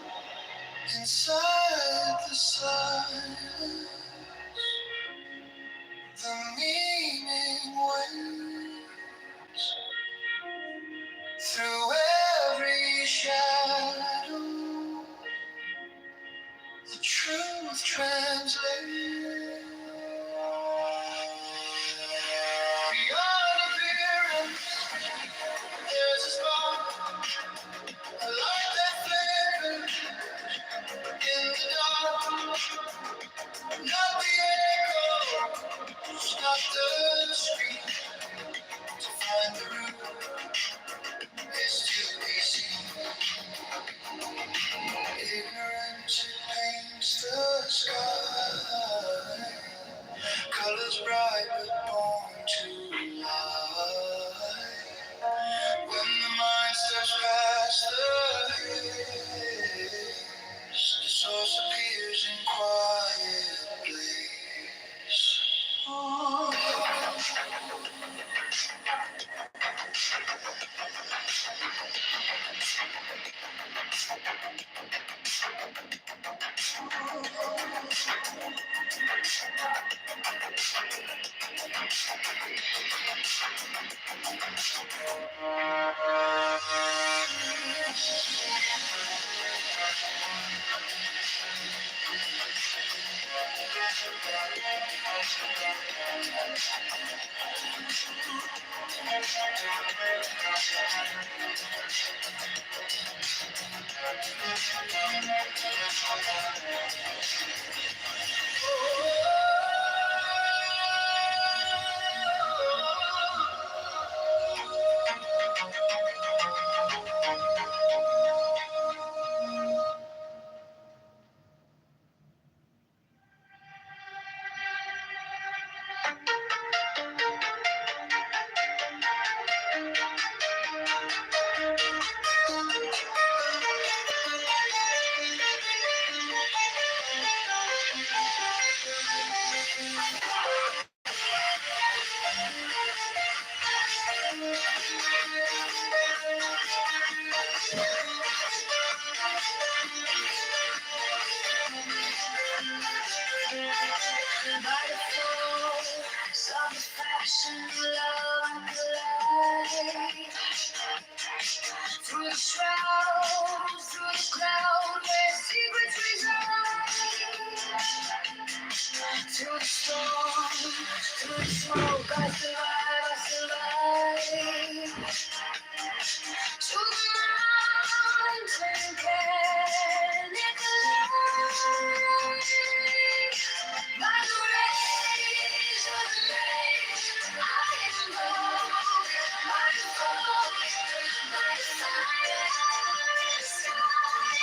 Inside the silence, the meaning waits. Through every shadow, the truth translates. Beyond appearance, there's a spark, a light that flickers in the dark. Not the echo, not the street. To find the root is to be seen. Ignorance, it paints the sky. Colors bright but born to lie. When the mind steps past the haze, the source appears in quiet place. Oh. through the crowd where secrets reside. Through the storm, through the smoke, I survive. To the mountain panic alive. By the rays of the rain, I am born. By the fog, by the fire in the sky,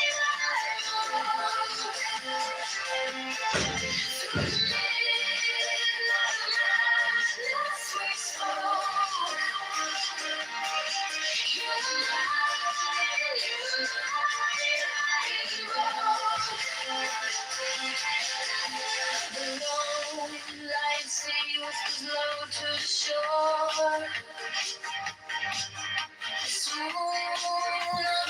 through the midnight madness we spoke. You're the light, you're the light I evoke. Below, light sea whispers low to the shore. The swoon of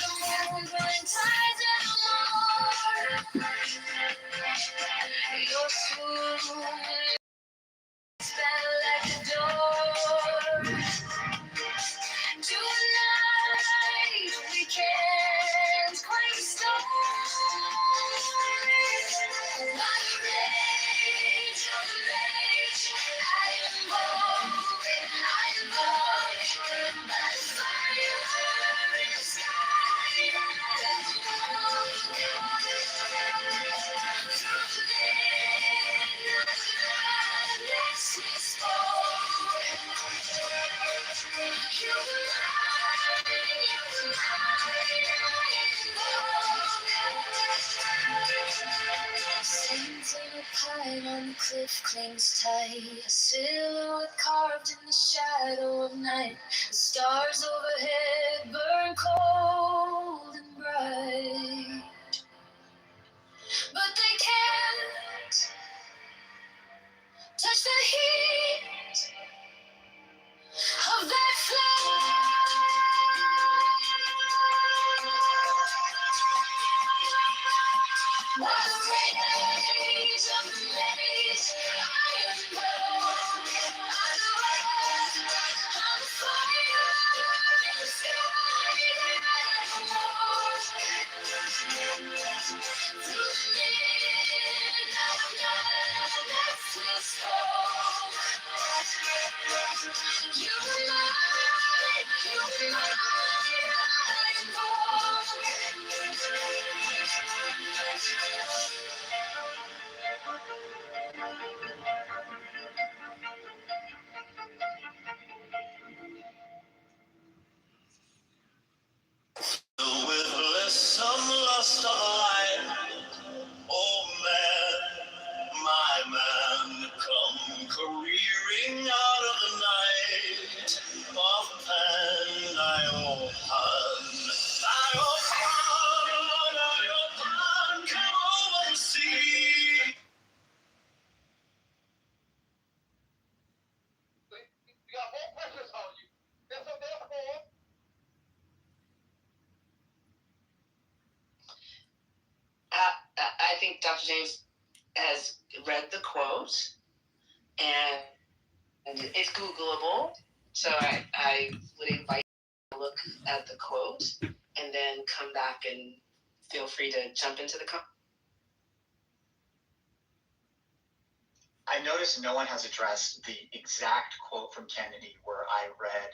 the moon burning tides evermore. Your swoon spell like a door. Tonight we can't quite stop. By the rage of the rage, I am woke, I am woke. By the fire in the sky, I am woke. Through the midnight madness we spoke. You're the light, you're the light. Saints in a pine on the cliff clings tight. A silhouette carved in the shadow of night. The stars overhead burn cold and bright. But they can't touch the heat of that flame. By the rage of the maze, I am born. By the wrath of the fire in the sky, I am born. Through the midnight madness we spoke. You were mine, you were mine, I am born. With some lust I, oh man, my man, come careering out of the night of pan, I oh pan, come over the sea. I think Dr. James has read the quote, and it's Googleable. So I would invite you to look at the quote and then come back and feel free to jump into the I noticed no one has addressed the exact quote from Kennedy where I read,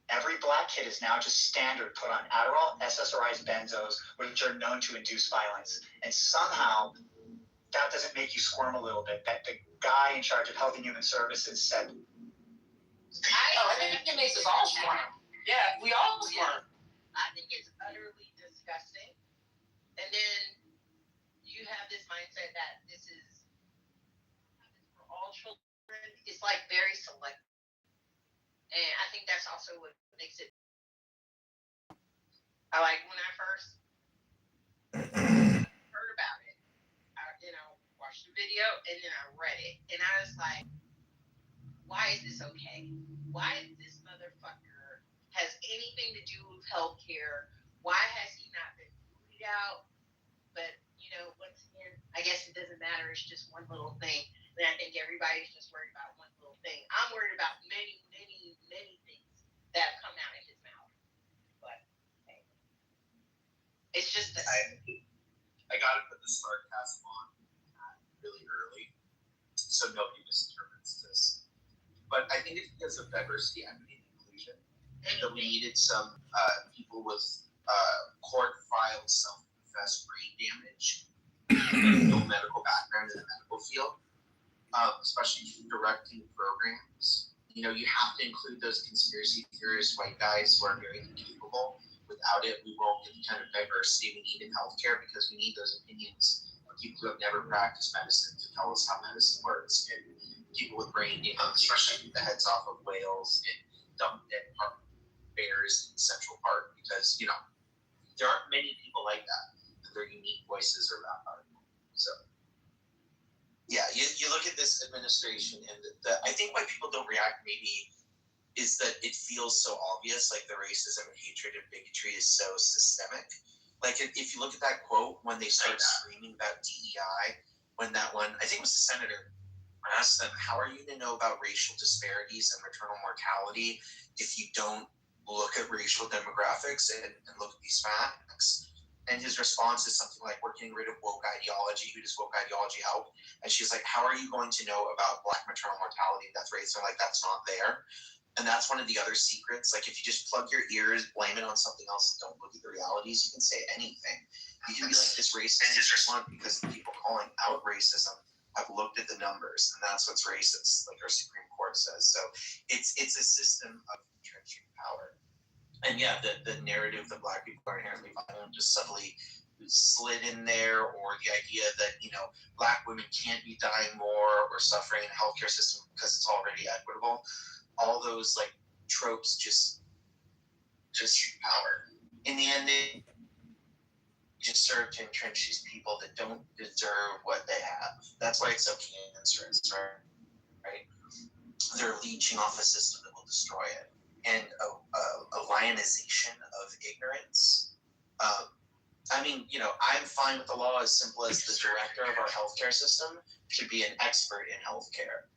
every black kid is now just standard put on Adderall, SSRIs, benzos, which are known to induce violence. And somehow that doesn't make you squirm a little bit. That the guy in charge of Health and Human Services said, I think it makes us all squirm. Yeah, we all squirm. I think it's utterly disgusting. And then you have this mindset that this is for all children. It's like very select. And I think that's also what makes it. I like when I first heard about it. I watched the video and then I read it. And I was like, why is this okay? Why is this motherfucker has anything to do with healthcare? Why has he not been booted out? But, once again, I guess it doesn't matter. It's just one little thing. And I think everybody's just worried about one little thing. I'm worried about many, many, many things that have come out of his mouth. But, hey. I got to put the sarcasm on really early so nobody misinterprets this. But I think it's because of diversity, equity, and inclusion, and that we needed some people with court-filed self-confessed brain damage, no medical background in the medical field, especially directing programs. You know, you have to include those conspiracy theorist white guys who are very incapable. Without it, we won't get the kind of diversity we need in healthcare, because we need those opinions of people who have never practiced medicine to tell us how medicine works, and people with brain damage, especially the heads off of whales and dump dead bears in Central Park, because, you know, there aren't many people like that, and their unique voices are that powerful. So, yeah, you look at this administration, and I think why people don't react maybe is that it feels so obvious, like the racism and hatred and bigotry is so systemic. Like if you look at that quote when they start screaming about DEI, when that one, I think it was the senator, asked them, how are you to know about racial disparities and maternal mortality if you don't look at racial demographics and look at these facts? And his response is something like, we're getting rid of woke ideology. Who does woke ideology help? And she's like, how are you going to know about Black maternal mortality and death rates? They're like, that's not there. And that's one of the other secrets. Like, if you just plug your ears, blame it on something else, and don't look at the realities, you can say anything. You can be like, this racist is blunt, because the people calling out racism have looked at the numbers, and that's what's racist, like our Supreme Court says. So it's a system of entrenching power. And yeah, the narrative that Black people are inherently violent just subtly slid in there, or the idea that, you know, Black women can't be dying more or suffering in the healthcare system because it's already equitable. All those like tropes just power. In the end, they just serve to entrench these people that don't deserve what they have. That's why it's so cancerous, right? They're leeching off a system that will destroy it. And a lionization of ignorance. I mean, you know, I'm fine with the law as simple as the director of our healthcare system should be an expert in healthcare.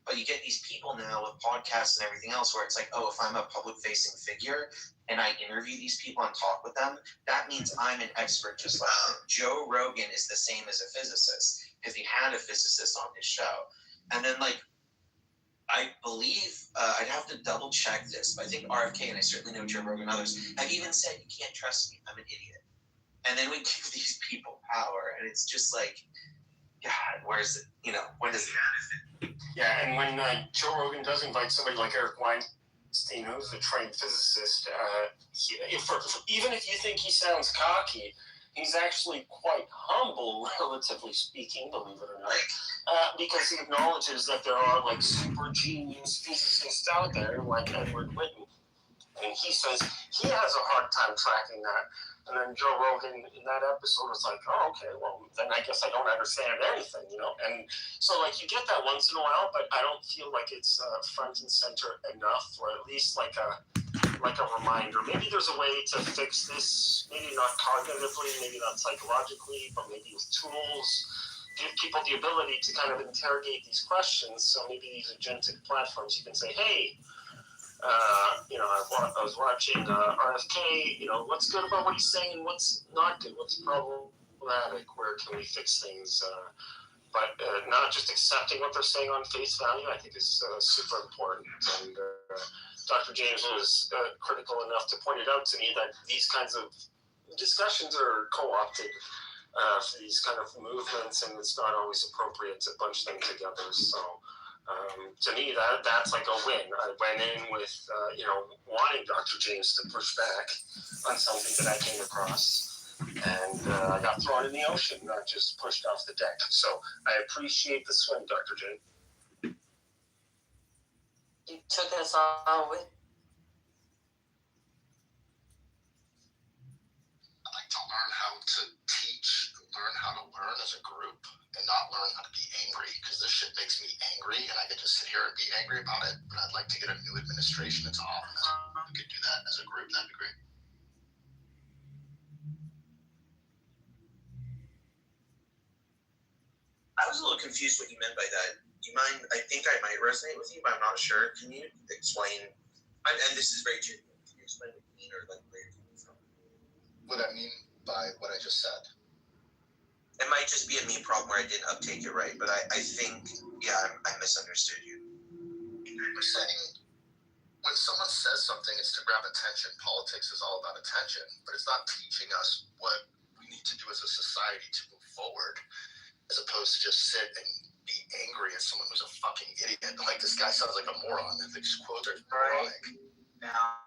But you get these people now with podcasts and everything else where it's like, oh, if I'm a public-facing figure and I interview these people and talk with them, that means I'm an expert just like them. Joe Rogan is the same as a physicist because he had a physicist on his show. And then, like, I believe, I'd have to double check this, but I think RFK, and I certainly know Joe Rogan and others, have even said, you can't trust me, I'm an idiot. And then we give these people power, and it's just like, God, where's it, you know, when does it happen? Yeah, and when Joe Rogan does invite somebody like Eric Weinstein, who's a trained physicist, even if you think he sounds cocky, he's actually quite humble, relatively speaking, believe it or not, because he acknowledges that there are like super genius physicists out there, like Edward Witten, and he says he has a hard time tracking that. And then Joe Rogan in that episode was like, oh, okay, well, then I guess I don't understand anything, you know? And so, like, you get that once in a while, but I don't feel like it's front and center enough, or at least like a reminder. Maybe there's a way to fix this, maybe not cognitively, maybe not psychologically, but maybe with tools. Give people the ability to kind of interrogate these questions. So maybe these agentic platforms, you can say, hey, you know, I was watching RFK, you know, what's good about what he's saying, what's not good, what's problematic, where can we fix things, but not just accepting what they're saying on face value, I think is super important. And Dr. James was critical enough to point it out to me that these kinds of discussions are co-opted for these kind of movements, and it's not always appropriate to bunch them together. So to me, that's like a win. I went in with, you know, wanting Dr. James to push back on something that I came across, and I got thrown in the ocean, not just pushed off the deck. So I appreciate the swim, Dr. James. You took us all with. I like to learn how to teach, learn how to learn as a group, and not learn how to be angry, because this shit makes me angry, and I get to sit here and be angry about it. But I'd like to get a new administration that's off. We could do that as a group. That'd be great. I was a little confused what you meant by that. Do you mind? I think I might resonate with you, but I'm not sure. Can you explain? And this is very genuine. Can you explain what you mean, or like where you're coming from? What I mean by by what I just said? It might just be a me problem where I didn't uptake it right, but I think, yeah, I misunderstood you. I'm saying when someone says something, it's to grab attention. Politics is all about attention, but it's not teaching us what we need to do as a society to move forward, as opposed to just sit and be angry at someone who's a fucking idiot. Like, this guy sounds like a moron. These quotes are moronic. Now,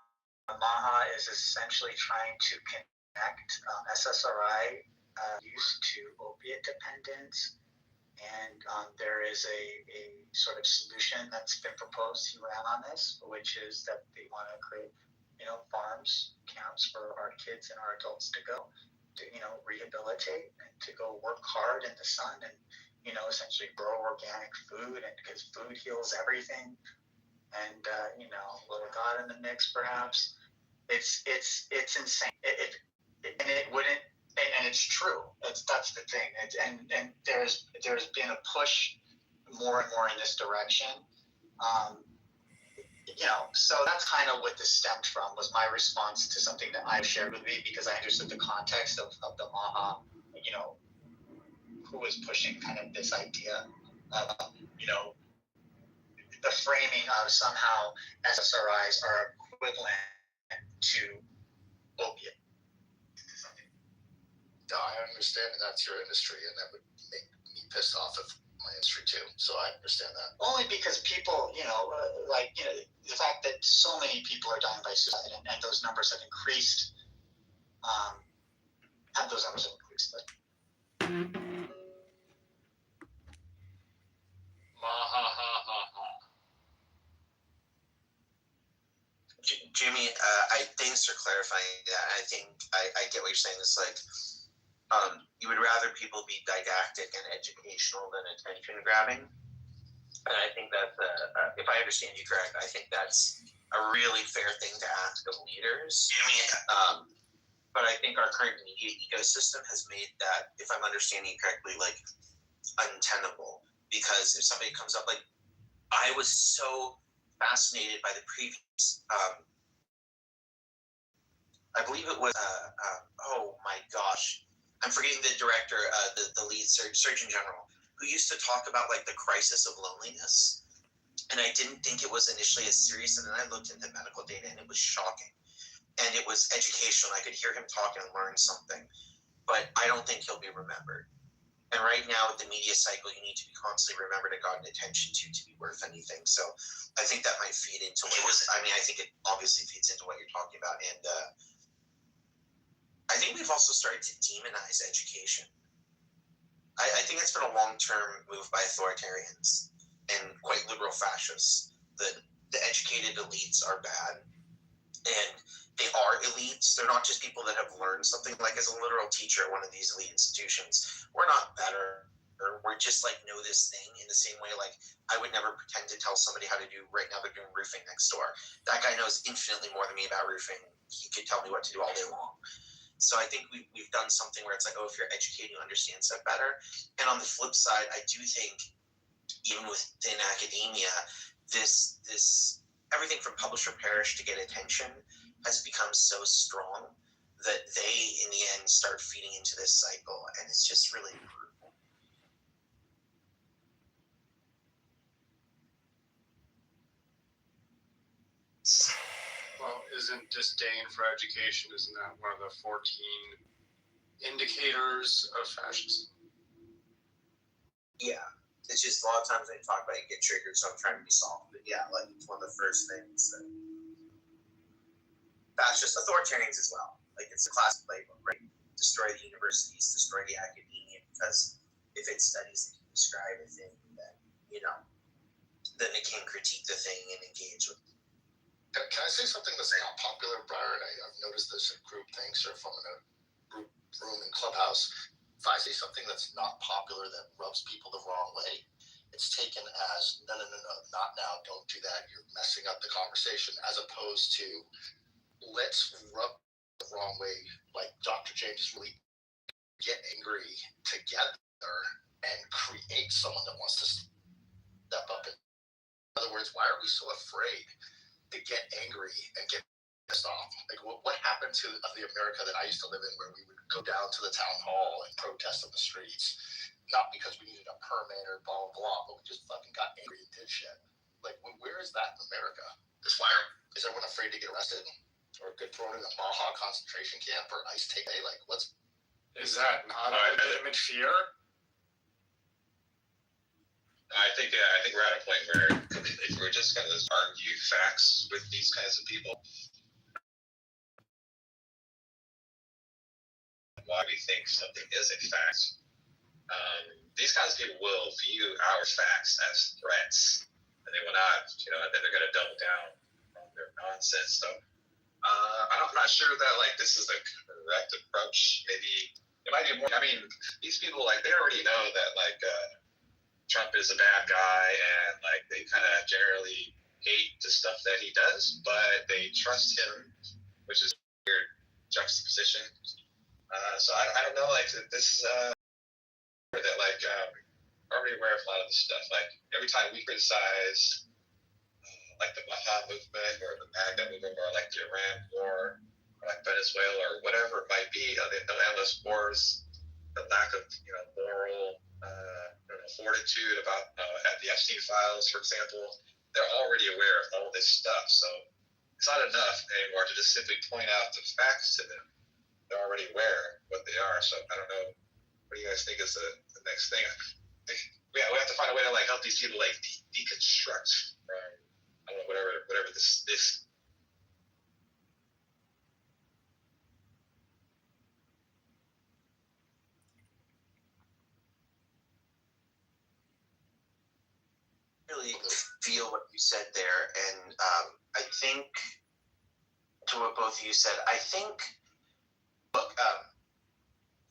Maha is essentially trying to connect SSRI use to opiate dependence, and there is a sort of solution that's been proposed. He ran on this, which is that they want to create, farms, camps for our kids and our adults to go to, rehabilitate and to go work hard in the sun and, essentially grow organic food, and because food heals everything. And a little God in the mix, perhaps. It's insane. And it wouldn't, and it's true. That's the thing. And there's been a push more and more in this direction. So that's kind of what this stemmed from, was my response to something that I shared with me, because I understood the context of the Maha, who was pushing kind of this idea of, the framing of somehow SSRIs are equivalent to opiate. I understand that that's your industry, and that would make me pissed off of my industry too. So I understand that. Only because people, the fact that so many people are dying by suicide, and those numbers have increased. Jimmy, thanks for clarifying that. I think I get what you're saying. It's like you would rather people be didactic and educational than attention grabbing. And I think that if I understand you correct, I think that's a really fair thing to ask of leaders. But I think our current media ecosystem has made that, if I'm understanding you correctly, like untenable. Because if somebody comes up, like, I was so fascinated by the previous, I believe it was, oh my gosh, I'm forgetting the director, the lead Surgeon General, who used to talk about like the crisis of loneliness. And I didn't think it was initially as serious, and then I looked into medical data and it was shocking. And it was educational. I could hear him talk and learn something, but I don't think he'll be remembered. And right now with the media cycle, you need to be constantly remembered and gotten attention to be worth anything. So I think that might feed into I think it obviously feeds into what you're talking about. And I think we've also started to demonize education. I think it's been a long-term move by authoritarians and quite liberal fascists. The educated elites are bad, and they are elites. They're not just people that have learned something. Like, as a literal teacher at one of these elite institutions, we're not better. We're just like know this thing in the same way. Like, I would never pretend to tell somebody how to do. Right now, they're doing roofing next door. That guy knows infinitely more than me about roofing. He could tell me what to do all day long. So I think we've done something where it's like, oh, if you're educated, you understand stuff better. And on the flip side, I do think even within academia, this everything from publish or perish to get attention has become so strong that they, in the end, start feeding into this cycle, and it's just really brutal. Well, isn't disdain for education, isn't that one of the 14 indicators of fascism? Yeah. It's just a lot of times when you talk about it, you get triggered, so I'm trying to be soft. But yeah, like, it's one of the first things that fascist authoritarians as well. Like, it's a classic playbook, right? Destroy the universities, destroy the academia, because if it studies and can describe a thing, then, then it can critique the thing and engage with it. Can I say something that's not popular, Byron? I've noticed this in group things, or if I'm in a group room in Clubhouse. If I say something that's not popular that rubs people the wrong way, it's taken as, no, not now, don't do that, you're messing up the conversation, as opposed to, let's rub the wrong way, like Dr. James really get angry together and create someone that wants to step up. In other words, why are we so afraid to get angry and get pissed off. Like, what happened to the America that I used to live in, where we would go down to the town hall and protest on the streets, not because we needed a permit or blah blah blah, but we just fucking got angry and did shit. Like, where is that in America? This fire? Is everyone afraid to get arrested or get thrown in a Baja concentration camp or ICE take? Like, what's Is that not a legitimate fear? I think we're at a point where if we're just going to argue facts with these kinds of people, why we think something is a fact. These kinds of people will view our facts as threats, and they will not, and then they're going to double down on their nonsense. So I'm not sure that this is the correct approach. Maybe it might be more. I mean, these people they already know that Trump is a bad guy, and they kind of generally hate the stuff that he does, but they trust him, which is a weird juxtaposition. So I don't know, this that already aware of a lot of this stuff. Every time we criticize the Baha movement or the MAGA movement or the Iran war or Venezuela or whatever it might be, the endless wars, the lack of moral fortitude about at the Epstein files, for example, they're already aware of all this stuff. So it's not enough anymore to just simply point out the facts to them. They're already aware of what they are. So I don't know. What do you guys think is the next thing? We have to find a way to help these people deconstruct from I don't know whatever this. Really feel what you said there, and I think to what both of you said, I think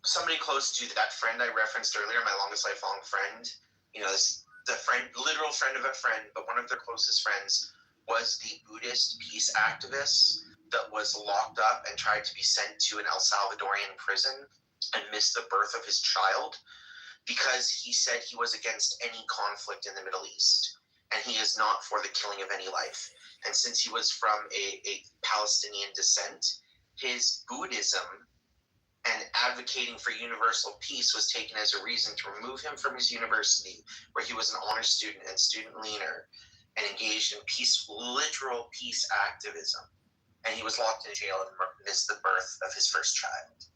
somebody close to that friend I referenced earlier, my longest lifelong friend, the friend, literal friend of a friend, but one of their closest friends was the Buddhist peace activist that was locked up and tried to be sent to an El Salvadorian prison and missed the birth of his child because he said he was against any conflict in the Middle East, and he is not for the killing of any life. And since he was from a Palestinian descent, his Buddhism and advocating for universal peace was taken as a reason to remove him from his university, where he was an honor student and student leader, and engaged in literal peace activism. And he was locked in jail and missed the birth of his first child.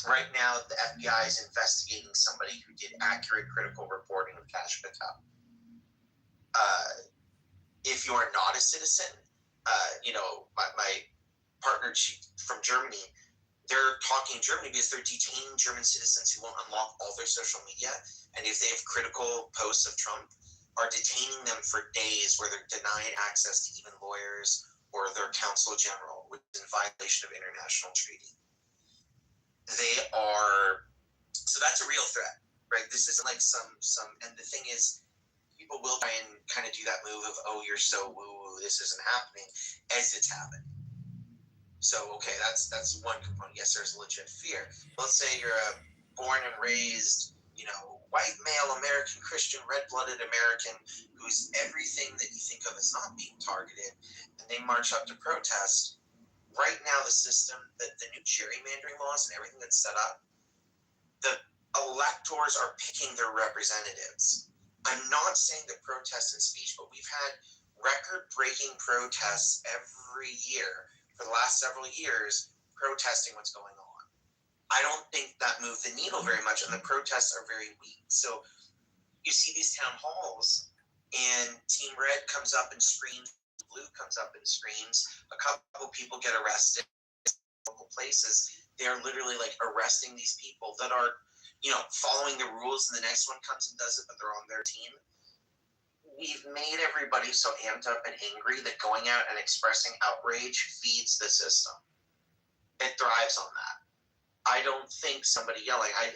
Right now, the FBI is investigating somebody who did accurate critical reporting of Kash Patel. If you are not a citizen, my partner from Germany, they're talking Germany because they're detaining German citizens who won't unlock all their social media, and if they have critical posts of Trump, are detaining them for days where they're denying access to even lawyers or their counsel general, which is in violation of international treaty. So that's a real threat, right? This isn't some, and the thing is, people will try and kind of do that move of, oh, you're so woo-woo, this isn't happening, as it's happening. So, okay, that's one component. Yes, there's legit fear. Let's say you're a born and raised, white male American Christian, red-blooded American who's everything that you think of as not being targeted, and they march up to protest. Right now, the system, the new gerrymandering laws and everything that's set up, the electors are picking their representatives. I'm not saying that protest and speech, but we've had record-breaking protests every year for the last several years, protesting what's going on. I don't think that moved the needle very much, and the protests are very weak. So you see these town halls, and Team Red comes up and screams, Blue comes up and screams, a couple people get arrested in local places. They're literally arresting these people that are, following the rules, and the next one comes and does it, but they're on their team. We've made everybody so amped up and angry that going out and expressing outrage feeds the system. It thrives on that. I don't think somebody yelling, I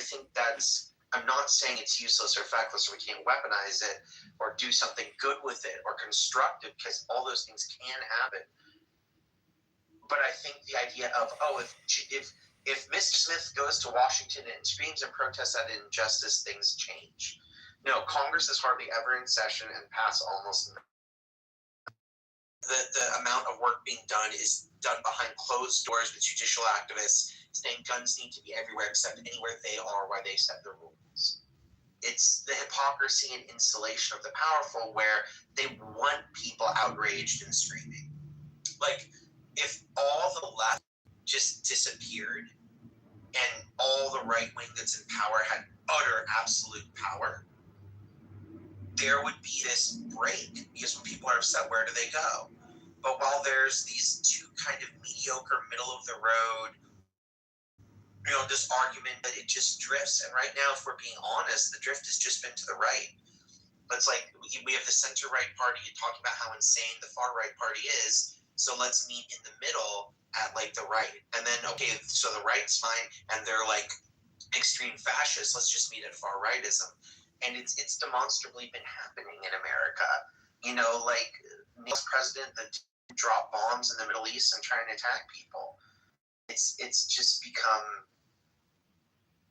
think I'm not saying it's useless or feckless or we can't weaponize it or do something good with it or constructive, because all those things can happen. But I think the idea of, if Mr. Smith goes to Washington and screams and protests at injustice, things change. No, Congress is hardly ever in session and pass almost nothing. the amount of work being done is done behind closed doors with judicial activists saying guns need to be everywhere except anywhere they are where they set the rules. It's the hypocrisy and insulation of the powerful where they want people outraged and screaming. Like, if all the left just disappeared and all the right wing that's in power had utter absolute power, there would be this break, because when people are upset, where do they go? But while there's these two kind of mediocre, middle of the road, this argument that it just drifts. And right now, if we're being honest, the drift has just been to the right. It's like we have the center-right party talking about how insane the far-right party is, so let's meet in the middle at like the right. And then, okay, so the right's fine, and they're like extreme fascists, let's just meet at far-rightism. And it's demonstrably been happening in America. Like Neil's president that dropped bombs in the Middle East and trying to attack people. It's just become...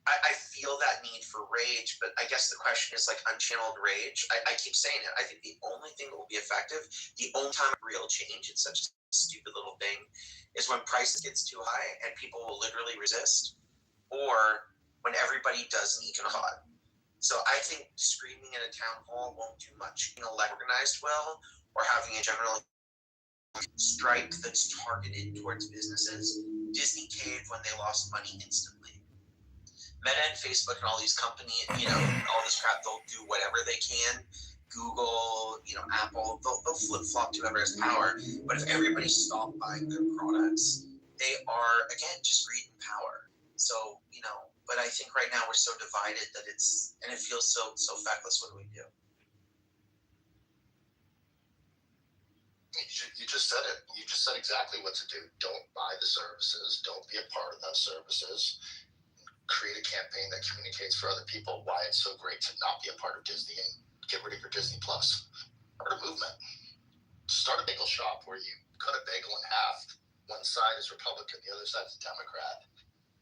I feel that need for rage, but I guess the question is like unchanneled rage. I keep saying it. I think the only thing that will be effective, the only time real change, it's such a stupid little thing, is when prices gets too high and people will literally resist, or when everybody does an economic. So I think screaming at a town hall won't do much. Being organized well, or having a general strike that's targeted towards businesses. Disney caved when they lost money instantly. Meta and Facebook and all these companies, all this crap, they'll do whatever they can. Google, Apple, they'll flip-flop to whoever has power. But if everybody stopped buying their products, they are, again, just greed and power. So, but I think right now we're so divided that it feels so feckless. What do we do? You just said it. You just said exactly what to do. Don't buy the services. Don't be a part of those services. Create a campaign that communicates for other people why it's so great to not be a part of Disney and get rid of your Disney Plus. Start a movement. Start a bagel shop where you cut a bagel in half. One side is Republican, the other side is Democrat.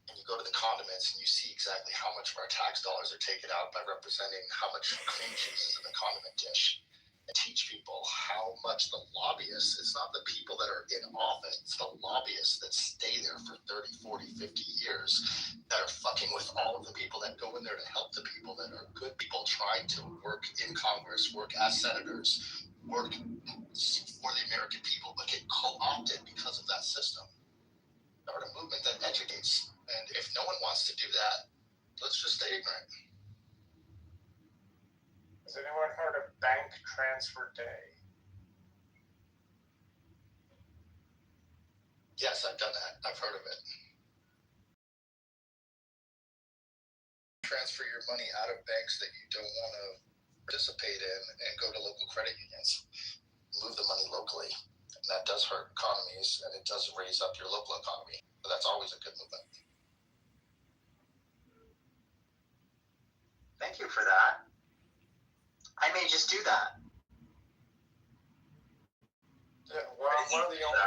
And you go to the condiments and you see exactly how much of our tax dollars are taken out by representing how much cream cheese is in the condiment dish. And teach people how much the lobbyists, it's not the people that are in office, it's the lobbyists that stay there for 30, 40, 50 years that are fucking with all of the people that go in there to help the people that are good people trying to work in Congress, work as senators, work for the American people, but get co-opted because of that system. Start a movement that educates. And if no one wants to do that, let's just stay ignorant. Has anyone heard of Bank Transfer Day? Yes, I've done that. I've heard of it. Transfer your money out of banks that you don't want to participate in and go to local credit unions. Move the money locally. And that does hurt economies, and it does raise up your local economy. But that's always a good movement. Thank you for that. I may just do that. Yeah, well, one of the only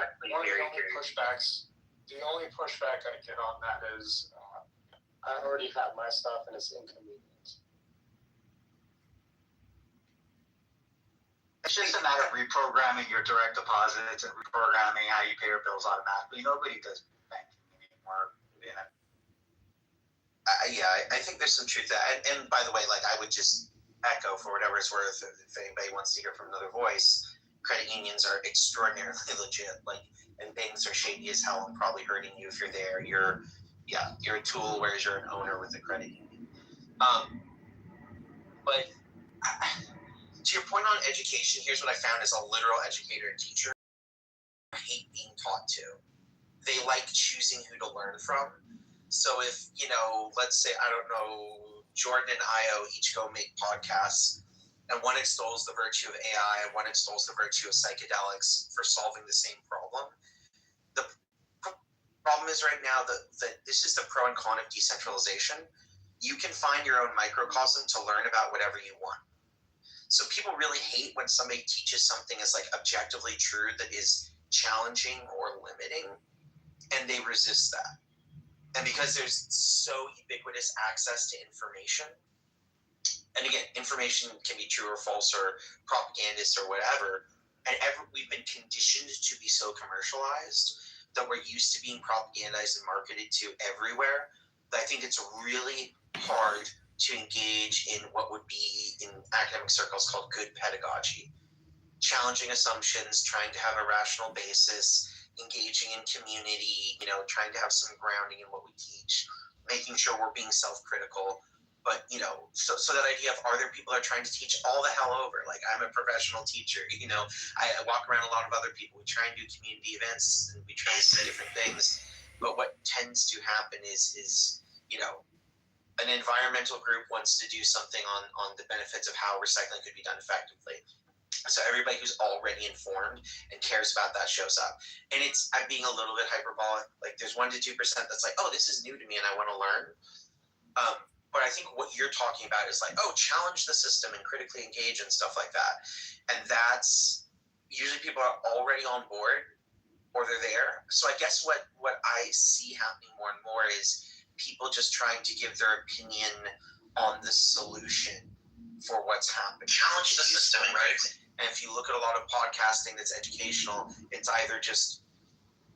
pushbacks, the only pushback I get on that is I already have my stuff and it's inconvenient. It's just a matter of reprogramming your direct deposits and reprogramming how you pay your bills automatically. Nobody does banking anymore. I think there's some truth to that. And by the way, like I would just echo for whatever it's worth, if anybody wants to hear from another voice, credit unions are extraordinarily legit. Like, and banks are shady as hell and probably hurting you if you're there. You're a tool, whereas you're an owner with a credit union. But to your point on education, here's what I found as a literal educator and teacher. I hate being taught to. They like choosing who to learn from. So if, let's say, I don't know, Jordan and Io each go make podcasts, and one extols the virtue of AI and one extols the virtue of psychedelics for solving the same problem. The problem is right now that this is the pro and con of decentralization. You can find your own microcosm to learn about whatever you want. So people really hate when somebody teaches something as like objectively true that is challenging or limiting, and they resist that. And because there's so ubiquitous access to information, and again, information can be true or false or propagandist or whatever, and we've been conditioned to be so commercialized that we're used to being propagandized and marketed to everywhere, that I think it's really hard to engage in what would be in academic circles called good pedagogy. Challenging assumptions, trying to have a rational basis, engaging in community, trying to have some grounding in what we teach, making sure we're being self-critical. But, so that idea of, are there people that are trying to teach all the hell over? Like, I'm a professional teacher, I walk around a lot of other people. We try and do community events and we try to see different things. But what tends to happen is an environmental group wants to do something on the benefits of how recycling could be done effectively. So everybody who's already informed and cares about that shows up. And I'm being a little bit hyperbolic. Like, there's 1% to 2% that's like, oh, this is new to me and I want to learn. But I think what you're talking about is like, oh, challenge the system and critically engage and stuff like that. And that's usually people are already on board or they're there. So I guess what I see happening more and more is people just trying to give their opinion on the solution for what's happening. Challenge the system, right? And if you look at a lot of podcasting that's educational, it's either just,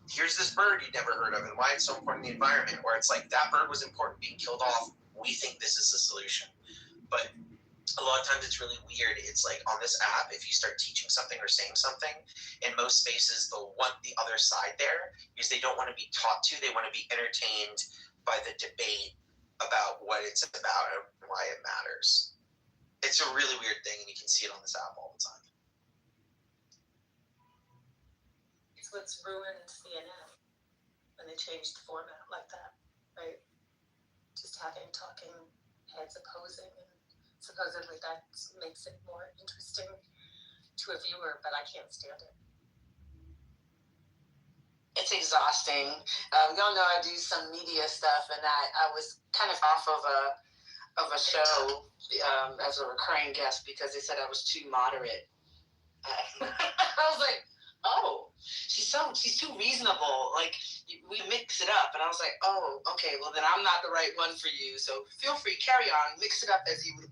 here's this bird you'd never heard of and why it's so important in the environment, or it's like, that bird was important being killed off. We think this is the solution. But a lot of times it's really weird. It's like on this app, if you start teaching something or saying something, in most spaces they'll want the other side there because they don't want to be taught to. They want to be entertained by the debate about what it's about and why it matters. It's a really weird thing, and you can see it on this app all the time. It's what's ruined CNN when they changed the format like that, right? Just having talking heads opposing, and supposedly that makes it more interesting to a viewer, but I can't stand it. It's exhausting. Y'all know I do some media stuff, and I was kind of off of a show as a recurring guest because they said I was too moderate. I was like, oh, she's too reasonable. Like, we mix it up. And I was like, oh, okay, well then I'm not the right one for you. So feel free, carry on, mix it up as you would.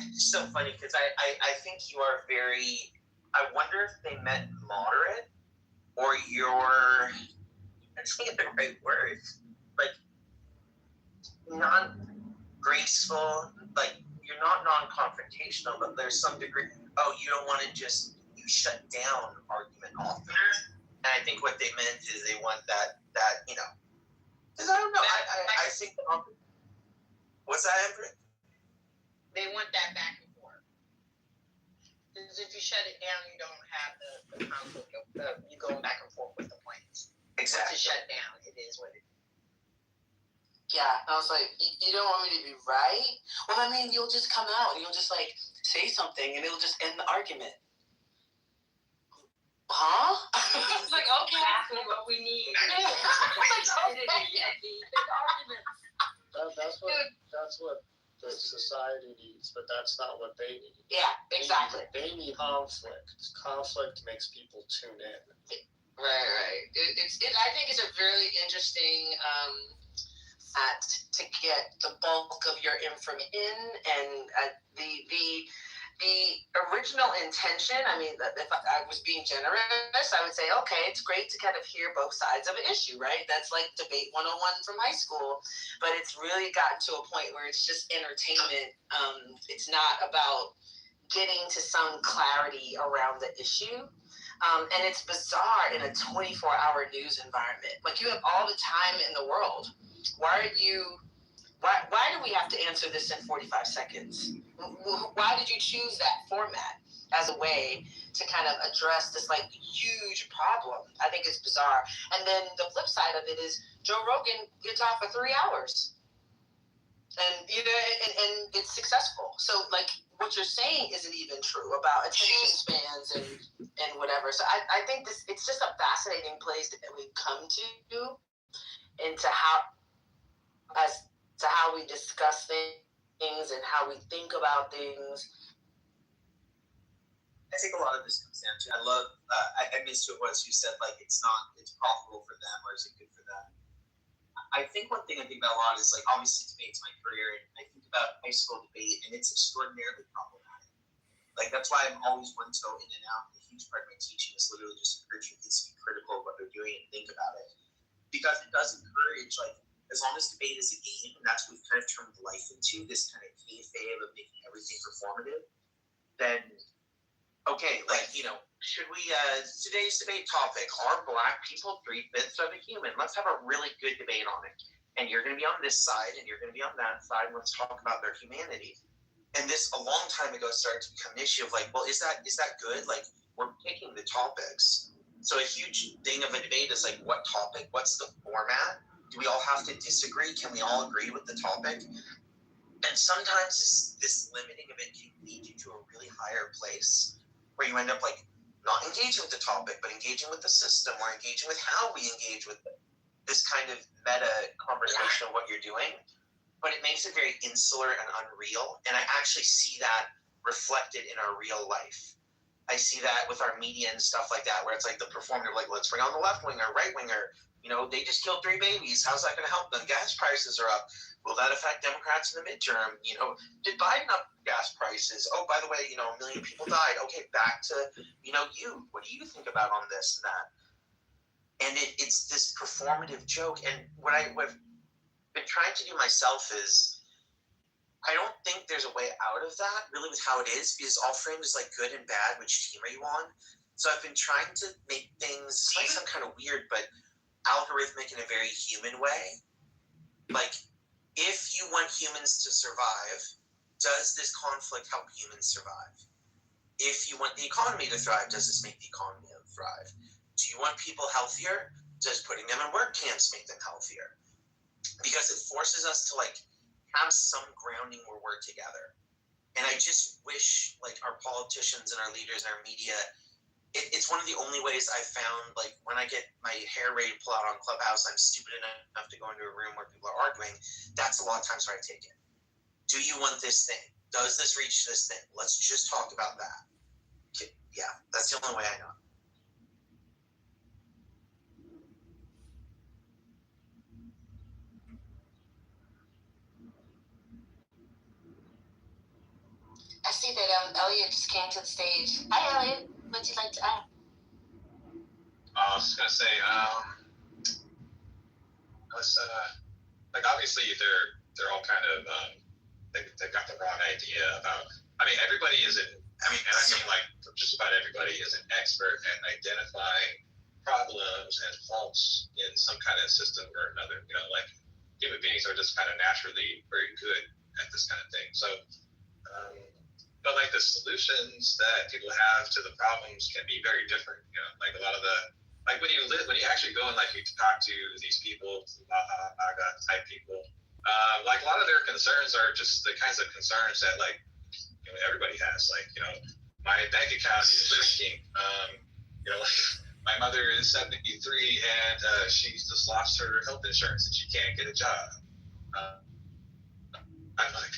It's so funny because I think you are very, I wonder if they meant moderate or you're, I'm just thinking the right words, like non-graceful, like you're not non-confrontational, but there's some degree, oh, you don't want to just, you shut down argument often. And I think what they meant is they want that because I don't know, I think, what's that, Everett? They want that back and forth. Because if you shut it down, you don't have the conflict of you going back and forth with the points. Exactly. Once you shut down, it is what it is. Yeah, I was like, you don't want me to be right? Well, I mean, you'll just come out and you'll just like say something and it'll just end the argument. Huh? It's like, okay. Exactly what we need. That's what the society needs, but that's not what they need. Yeah, exactly. They need conflict. Conflict makes people tune in. Right. I think it's a really interesting to get the bulk of your information and the original intention. I mean, if I was being generous, I would say, okay, it's great to kind of hear both sides of an issue, right? That's like debate 101 from high school, but it's really gotten to a point where it's just entertainment. It's not about getting to some clarity around the issue. And it's bizarre in a 24-hour news environment. Like, you have all the time in the world. Why do we have to answer this in 45 seconds? Why did you choose that format as a way to kind of address this like huge problem? I think it's bizarre. And then the flip side of it is Joe Rogan gets off for 3 hours. And and it's successful. So like what you're saying isn't even true about attention spans and whatever. So I think it's just a fascinating place that we've come to into how we discuss things and how we think about things. I think a lot of this comes down to, I missed what it was you said, like it's profitable for them, or is it good for them? I think one thing I think about a lot is like obviously debate's my career, and I think about high school debate, and it's extraordinarily problematic. Like that's why I'm always one toe in and out. A huge part of my teaching is literally just encouraging kids to be critical of what they're doing and think about it, because it does encourage like as long as debate is a game, and that's what we've kind of turned life into, this kind of kayfabe of making everything performative. Then okay, like should we today's debate topic, are black people 3/5 of a human? Let's have a really good debate on it. And you're gonna be on this side and you're gonna be on that side, and let's talk about their humanity. And this a long time ago started to become an issue of like, well, is that good? Like we're picking the topics. So a huge thing of a debate is like what topic, what's the format? Do we all have to disagree? Can we all agree with the topic? And sometimes this limiting of it can lead you to a really higher place where you end up like not engaging with the topic, but engaging with the system, or engaging with how we engage with this kind of meta conversation of what you're doing. But it makes it very insular and unreal. And I actually see that reflected in our real life. I see that with our media and stuff like that, where it's like the performative, like, let's bring on the left winger, right winger. They just killed 3 babies. How's that going to help them? Gas prices are up. Will that affect Democrats in the midterm? Did Biden up gas prices? Oh, by the way, 1 million people died. Okay, back to, you. What do you think about on this and that? And it's this performative joke. And what I've been trying to do myself is, I don't think there's a way out of that, really, with how it is, because all framed is like good and bad. Which team are you on? So I've been trying to make things, it might sound kind of weird, but algorithmic in a very human way. Like, if you want humans to survive, does this conflict help humans survive? If you want the economy to thrive, does this make the economy thrive? Do you want people healthier? Does putting them in work camps make them healthier? Because it forces us to like have some grounding where we're together. And I just wish like our politicians and our leaders and our media, it's one of the only ways I found, like when I get my hair ready to pull out on Clubhouse, I'm stupid enough to go into a room where people are arguing. That's a lot of times where I take it. Do you want this thing? Does this reach this thing? Let's just talk about that. Okay. Yeah, that's the only way I know. I see that Elliot just came to the stage. Hi, Elliot. What'd you like to add? I was just gonna say, like obviously they're all kind of they've got the wrong idea about. I mean, everybody isn't. I mean like just about everybody is an expert at identifying problems and faults in some kind of system or another. Like human beings are just kind of naturally very good at this kind of thing. So, but like the solutions that people have to the problems can be very different. Like a lot of the. Like when you actually go and like you talk to these people, MAGA type people, like a lot of their concerns are just the kinds of concerns that like everybody has. Like my bank account is leaking. Like my mother is 73 and she's just lost her health insurance and she can't get a job. I'm like,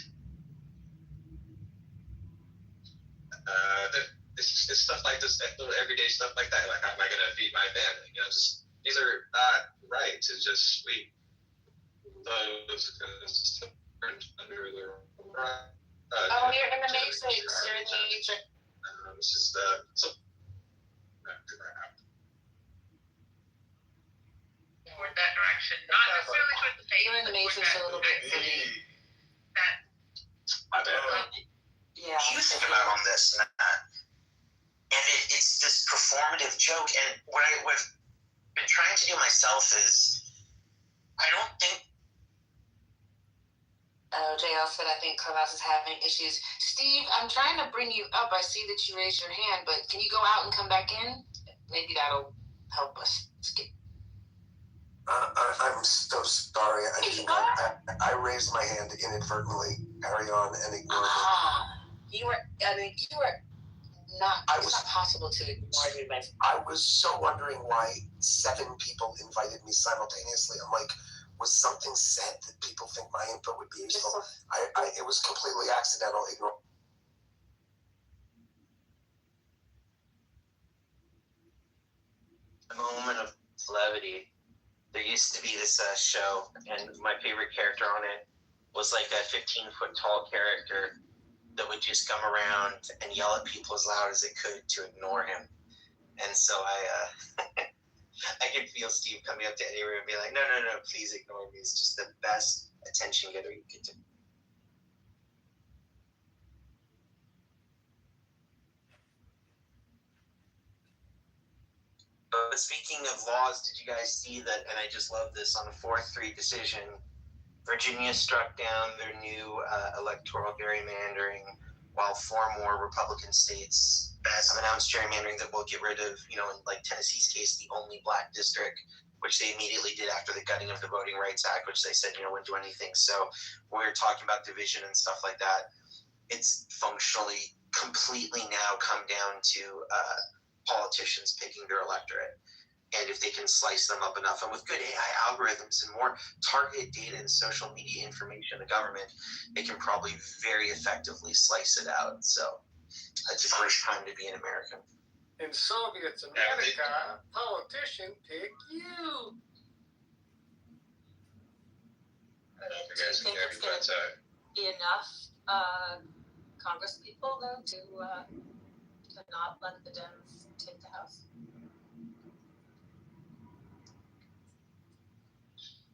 it's stuff like this, little everyday stuff like that. Like, how am I going to feed my family? Just these are not right to just sweep those under the rug. You're in the matrix. You're in the matrix. It's just so. Toward that direction, not necessarily toward the face. You're in the matrix a little bit. My bad. Yeah. You think about on this and that. And it's this performative joke. And what I've been trying to do myself is, I don't think. JL said, I think Clubhouse is having issues. Steve, I'm trying to bring you up. I see that you raised your hand, but can you go out and come back in? Maybe that'll help us skip. I'm so sorry. I raised my hand inadvertently. Carry on and ignore me. You were not. It's not possible to ignore you, but I was so wondering why 7 people invited me simultaneously. I'm like, was something said that people think my input would be useful? It was completely accidental. A moment of levity. There used to be this show, and my favorite character on it was like a 15-foot tall character that would just come around and yell at people as loud as it could to ignore him. And so I could feel Steve coming up to any room and be like, no, please ignore me. It's just the best attention getter you could do. But speaking of laws, did you guys see that, and I just love this, on a 4-3 decision, Virginia struck down their new electoral gerrymandering, while 4 more Republican states have announced gerrymandering that will get rid of, in like Tennessee's case, the only black district, which they immediately did after the gutting of the Voting Rights Act, which they said, wouldn't do anything. So when we're talking about division and stuff like that, it's functionally completely now come down to politicians picking their electorate. And if they can slice them up enough, and with good AI algorithms and more targeted data and social media information, the government, it can probably very effectively slice it out. So it's a great time to be an American. In Soviet America, politician pick you. I don't know if you guys can hear me, but Be enough Congress people though to not let the Dems take the House.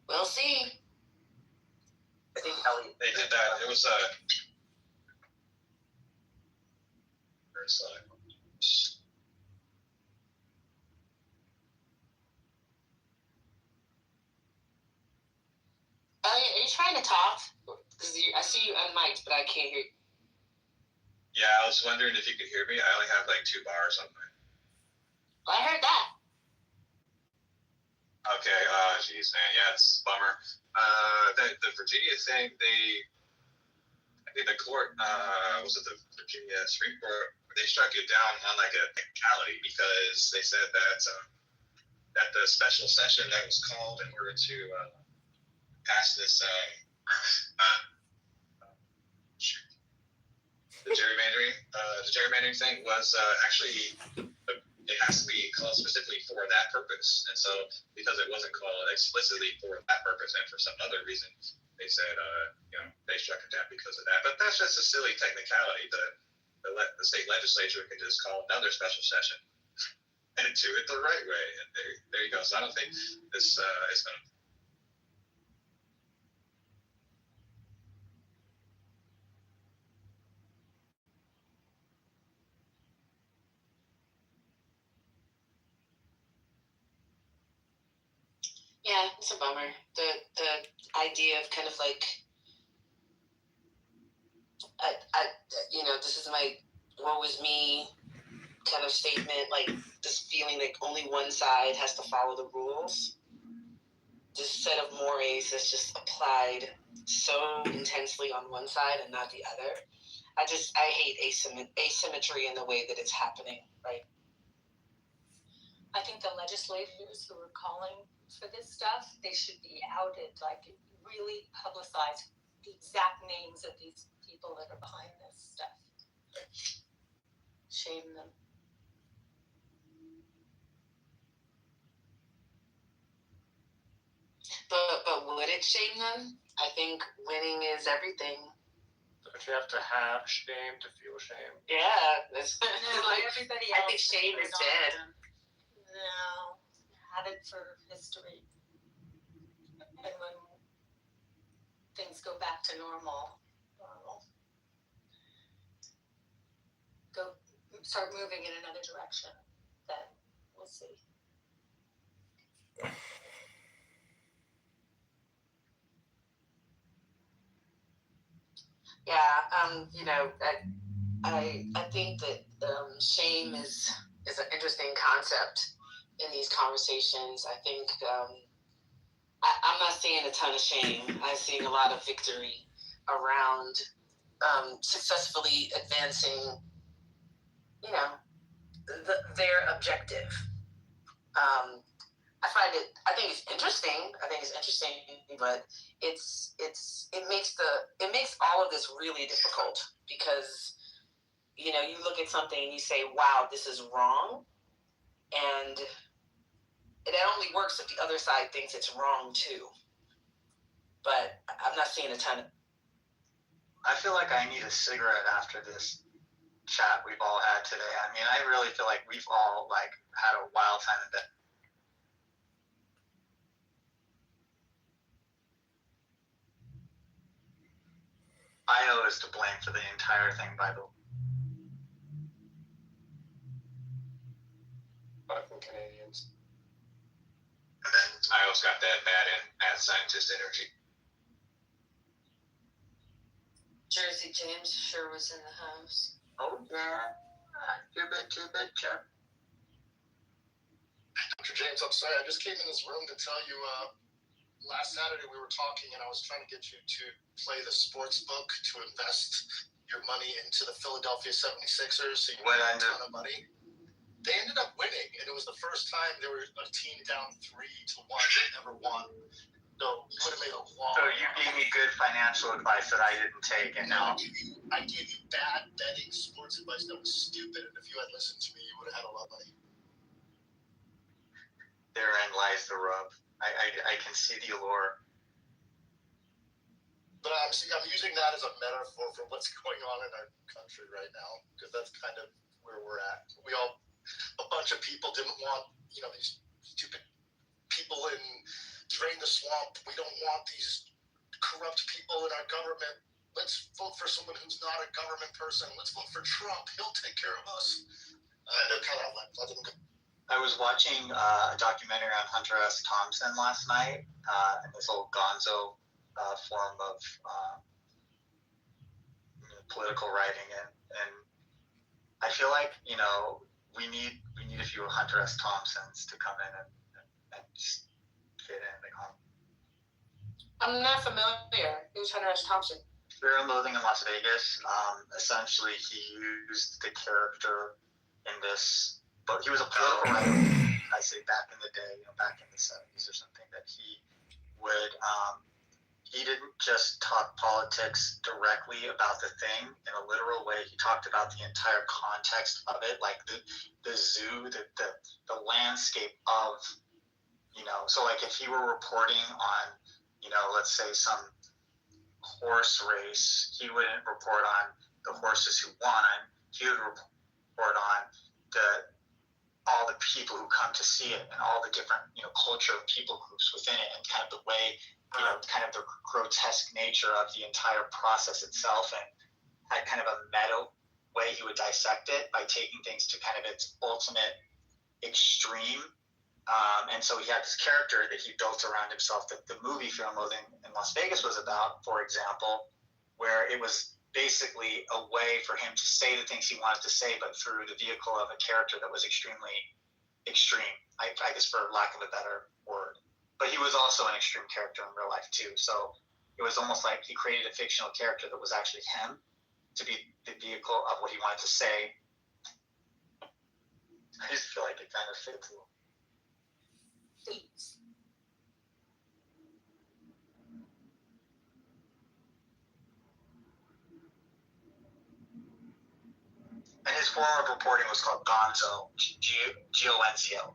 We'll see. I think Elliot, they did that. It was very slow. Are you trying to talk? Because I see you unmiked, but I can't hear you. Yeah, I was wondering if you could hear me. I only have like 2 bars on my. Well, I heard that. Okay, geez, man, yeah, it's a bummer. The Virginia thing, I think the court, was it the Virginia Supreme Court, they struck it down on like a technicality because they said that the special session that was called in order to pass this, the gerrymandering thing was actually, it has to be called specifically for that purpose. And so because it wasn't called explicitly for that purpose and for some other reason, they said, they struck it down because of that. But that's just a silly technicality. The state legislature can just call another special session and do it the right way. And there you go. So I don't think this is going to. Yeah, it's a bummer. The idea of kind of like, this is my woe is me kind of statement, like this feeling like only one side has to follow the rules. This set of mores that's just applied so intensely on one side and not the other. I hate asymmetry in the way that it's happening, right? I think the legislators who are calling for this stuff, they should be outed, like really publicize the exact names of these people that are behind this stuff. Shame them. But would it shame them? I think winning is everything. Don't you have to have shame to feel shame? Yeah, that's like everybody else. I think shame is dead. No, had it for history. And when things go back to normal, start moving in another direction, then we'll see. Yeah, I think that shame is an interesting concept in these conversations. I think I'm not seeing a ton of shame. I'm seeing a lot of victory around successfully advancing, their objective. I think it's interesting. But it makes all of this really difficult because, you look at something and you say, wow, this is wrong. And And that only works if the other side thinks it's wrong too. But I'm not seeing a ton of. I feel like I need a cigarette after this chat we've all had today. I mean, I really feel like we've all like had a wild time in bed. Io is to blame for the entire thing, by the way. Fucking Canadians. And then Io's got that mad scientist energy. Jersey James sure was in the house. Oh yeah. Too bad, Jeff. Dr. James, I'm sorry. I just came in this room to tell you, last Saturday we were talking and I was trying to get you to play the sports book to invest your money into the Philadelphia 76ers. So you made a ton of money. They ended up winning, and it was the first time there was a team down 3-1 that never won. So you would have made a long. So you gave me good financial advice that I didn't take, and now I gave you bad betting sports advice that was stupid, and if you had listened to me, you would have had a lot of money. Therein lies the rub. I can see the allure. But I'm using that as a metaphor for what's going on in our country right now, because that's kind of where we're at. A bunch of people didn't want, these stupid people in Drain the Swamp. We don't want these corrupt people in our government. Let's vote for someone who's not a government person. Let's vote for Trump. He'll take care of us. They're kind of like, I was watching a documentary on Hunter S. Thompson last night, and this old gonzo form of political writing, and I feel like we need a few Hunter S. Thompsons to come in and just fit in. I'm not familiar. Who's Hunter S. Thompson? Fear and Loathing in Las Vegas. Essentially, he used the character in this, but he was a political writer. I say back in the day, back in the 70s or something, that he would. He didn't just talk politics directly about the thing in a literal way. He talked about the entire context of it, like the zoo, the landscape of, so like if he were reporting on, let's say some horse race, he wouldn't report on the horses who won. He would report on all the people who come to see it and all the different, culture of people groups within it, and kind of the way, kind of the grotesque nature of the entire process itself, and had kind of a meta way he would dissect it by taking things to kind of its ultimate extreme. And so he had this character that he built around himself that the movie Fear and Loathing in Las Vegas was about, for example, where it was basically a way for him to say the things he wanted to say, but through the vehicle of a character that was extremely extreme, I guess, for lack of a better word. But he was also an extreme character in real life too. So it was almost like he created a fictional character that was actually him to be the vehicle of what he wanted to say. I just feel like it kind of fits. Please. And his form of reporting was called Gonzo, G-O-N-Z-O.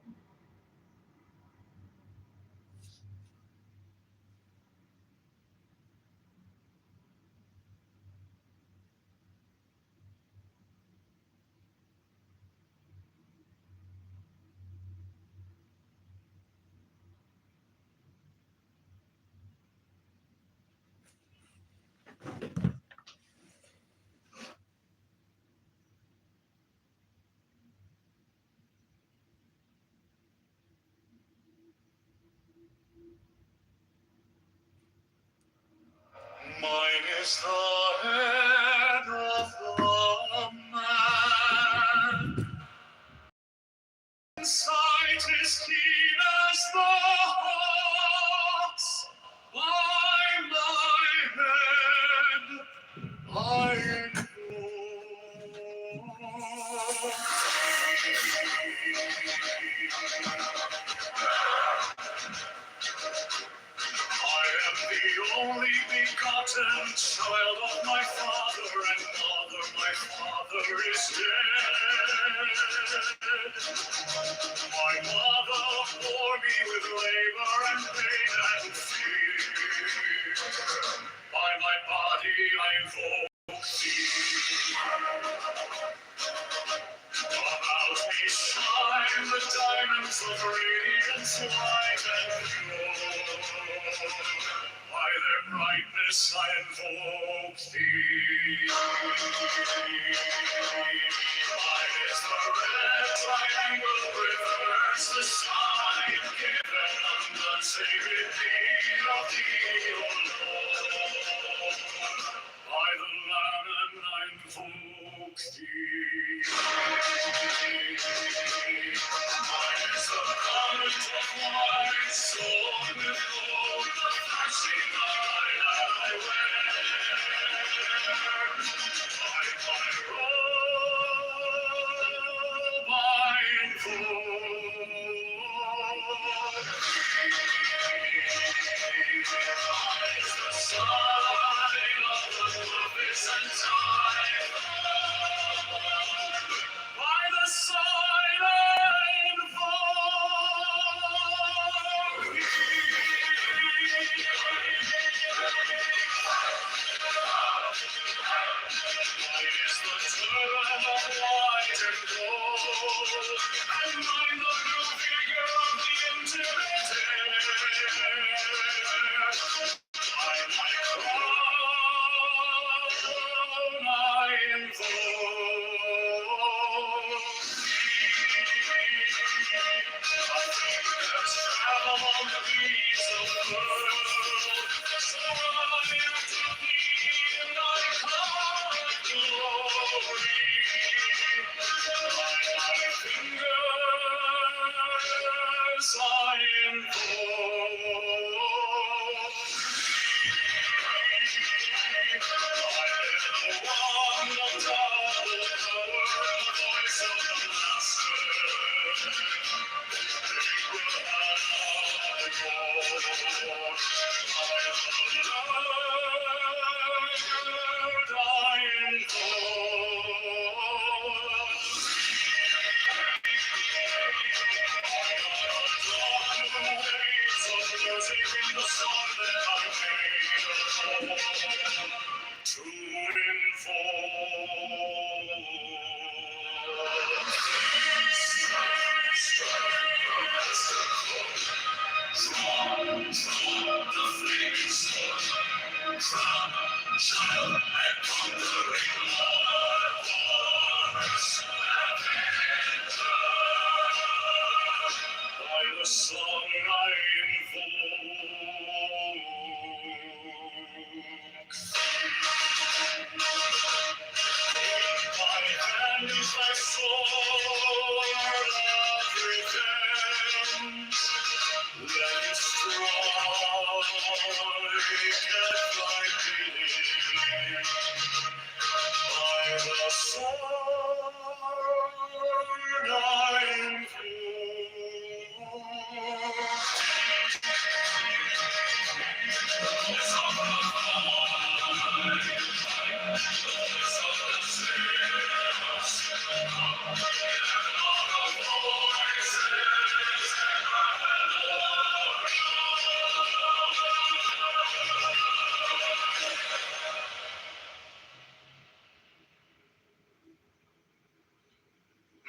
Mine is the head of the man. Sight is keen as the hawk's. By my head I am the only begotten child of my father and mother. My father is dead. My mother bore bore me with labor and pain and fear. By my body I invoke thee. About me shine the diamonds of radiance white and pure. By their brightness I invoke thee. Mine is the red triangle reverse, the sign given unto sacred need of thee, O Lord. By the Lamb and I invoke thee. Mine is the garment of white, sown with gold, the flashing light that I wear. By my robe I invoke thee. Is the sign of the purpose and time. By the sign I invoke thee. Mine is the turban of white and gold, and mine the blue figure of the intimate air. By my crown I invoke fingers travel on the breeze of the world, so I am to thee in thy cloud of glory. By my fingers I invoke I bear the wand of double power, the voice of the Master. Child and conquering Lord, wars by the song I invoke. My hand is thy sword of revenge. Let it strike at thy bidding. By the sword I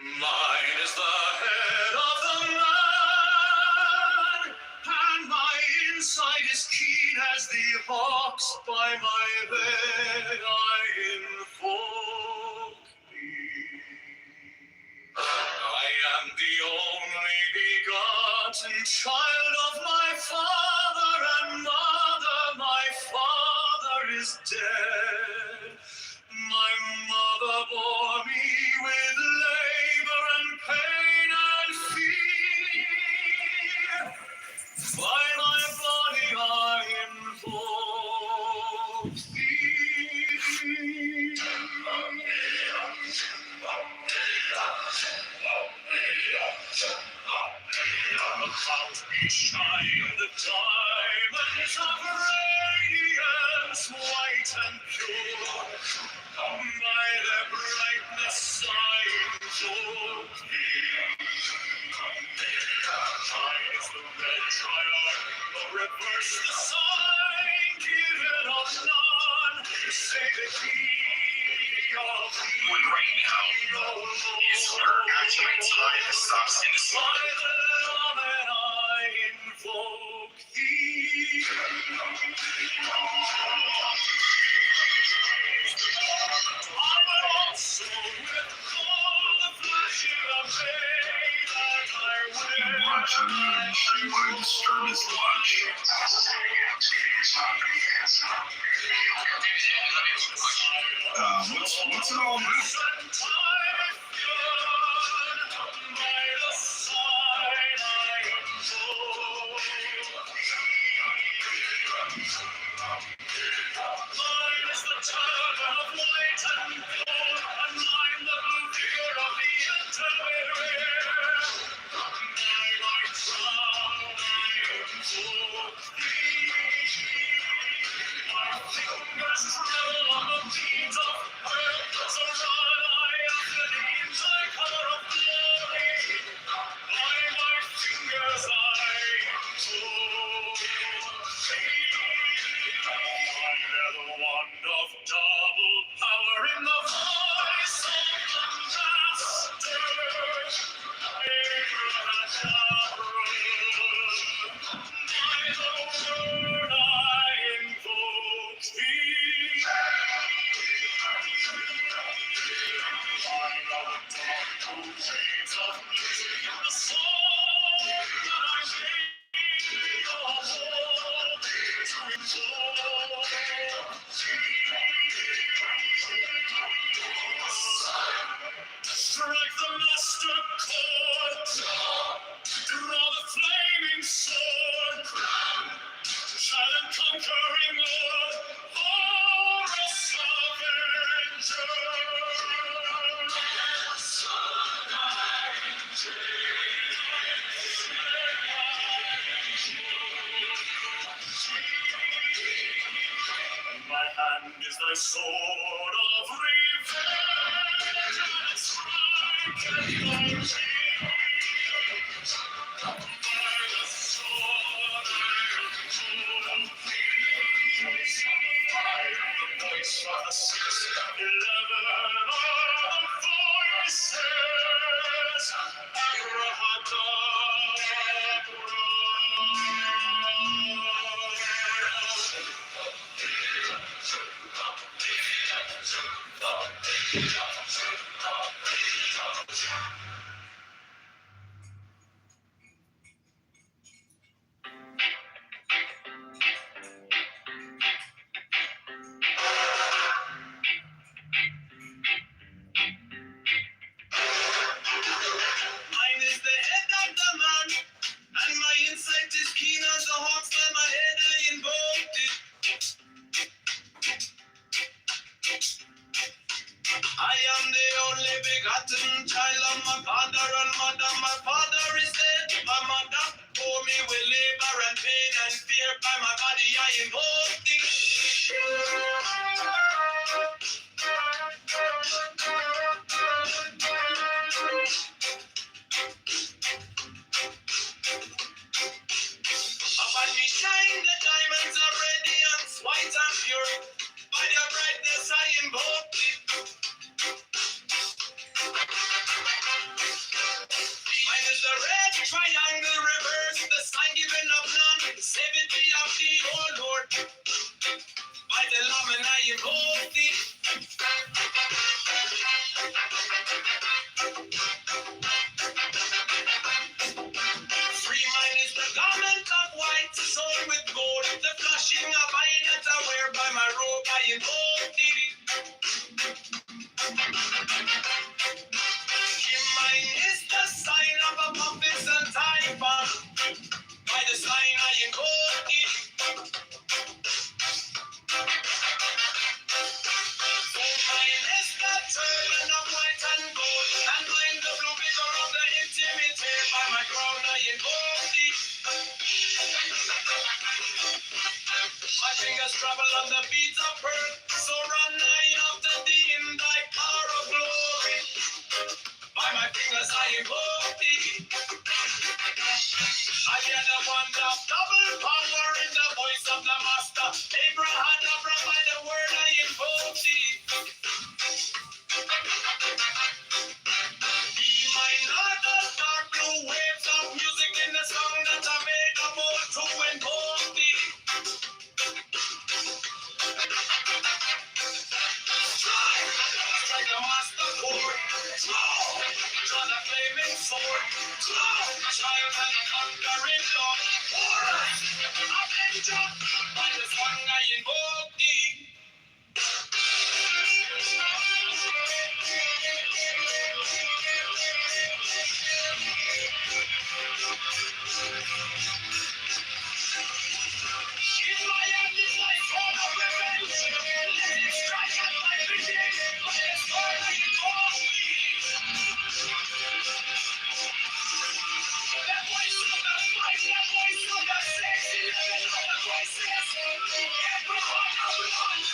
Mine is the head of the man, and my insight is keen as the hawk's. By my bed I invoke thee. I am the only begotten child of my father and mother. My father is dead. My mother bore me with labor and pain and fear. By my body I invoke thee. About me shine the diamonds of radiance, white and pure. By their brightness I invoke thee. Mine is the verse the sign given of none. Say the key of when right now is her accurate time stops in the sun. By the law that I invoke thee. I will also withhold the flashing of day that I wear. Why disturb his lunch? What's it all about? Mine is the turban of white and gold, and mine the blue figure of the interwear. Mine my crown, I invoke thee. My fingers tremble on the beads of earth, so run I after thee in thy color of glory. By my fingers I invoke thee. Under the wand of double power in the voice of the master. By the word I invoke thee. I know the dawn who reigns of music in the song that I made of all to invoke. Strike the master chord, draw the flaming sword, silent conquering Lord, Horus Avenger. My hand is thy sword of revenge, and strike at thy cheek. By the sword I invoke thee. I am the voice of the 611 are the voices. Mine is the head of the man, and my insight is keen as the hawks by my head I invoked it. I am the only begotten child of my father and mother. My father is dead, my mother bore me with labor and pain and fear. By my body I invoke thee. Upon me shine the diamonds of radiance, white and pure. By their brightness I invoke thee. Mine is the red triangle reverse, the sign given of none. Save it be of thee, O Lord. By the Lamb and I invoke thee. Free mine is the garment of white, sewn with gold. The flashing of eye that I wear by my robe I invoke thee. Mine is the sign of a puppet and typhon. By the sign I invoke thee. Mine is the turban of white and gold, and mine the blue vigor of the intimidator. By my crown I invoke thee. My fingers travel on the beats of earth, so run I after thee in thy power of glory. By my fingers I invoke thee. I am the one of double power in the voice of the master. Abraham, by the word I invoke thee. Be my not the dark blue waves of music in the song that I made a more to invoke thee. Strike the master chord. Draw the flaming sword. Child and conquering Lord. Avenger, by the song I invoke thee. In my hand is my sword of revenge. Let it strike at my vision. By the sword I invoke thee. The voice of the fight, the voice of the 611 of the voices. Every heart of blood.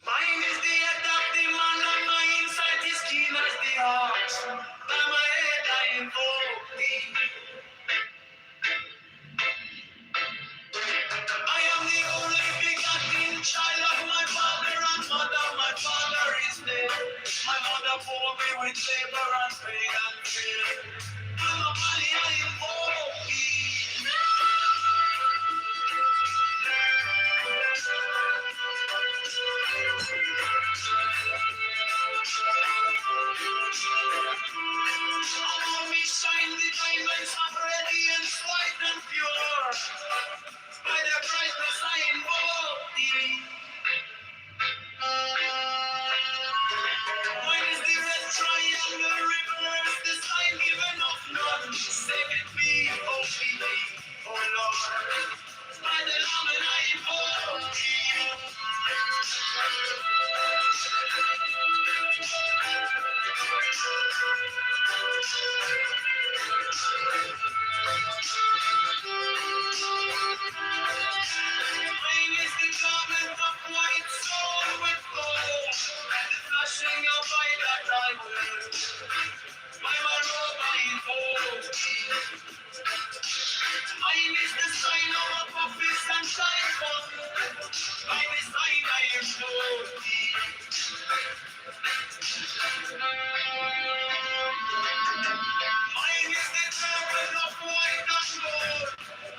Mine is the head of the man, and my insight is keen as the heart. By my head I invoke thee. I am the only begotten child of my father and mother. My father is dead. My mother bore me with labor and pain and fear. I'm a body I invoke thee. Allow me shine the diamonds of radiance white and pure. By the brightness I invoke thee. Mine is the red triangle reverse, the sign given of none. Save it be, oh thee, oh Lord. By the Lamb and I invoke thee. Mine is the garment of white soul with gold, and the flashing of light that I wear. By my robe I invoke thee. Mine is the sign of office and title. By the sign I invoke thee. Mine is the garment of white and gold,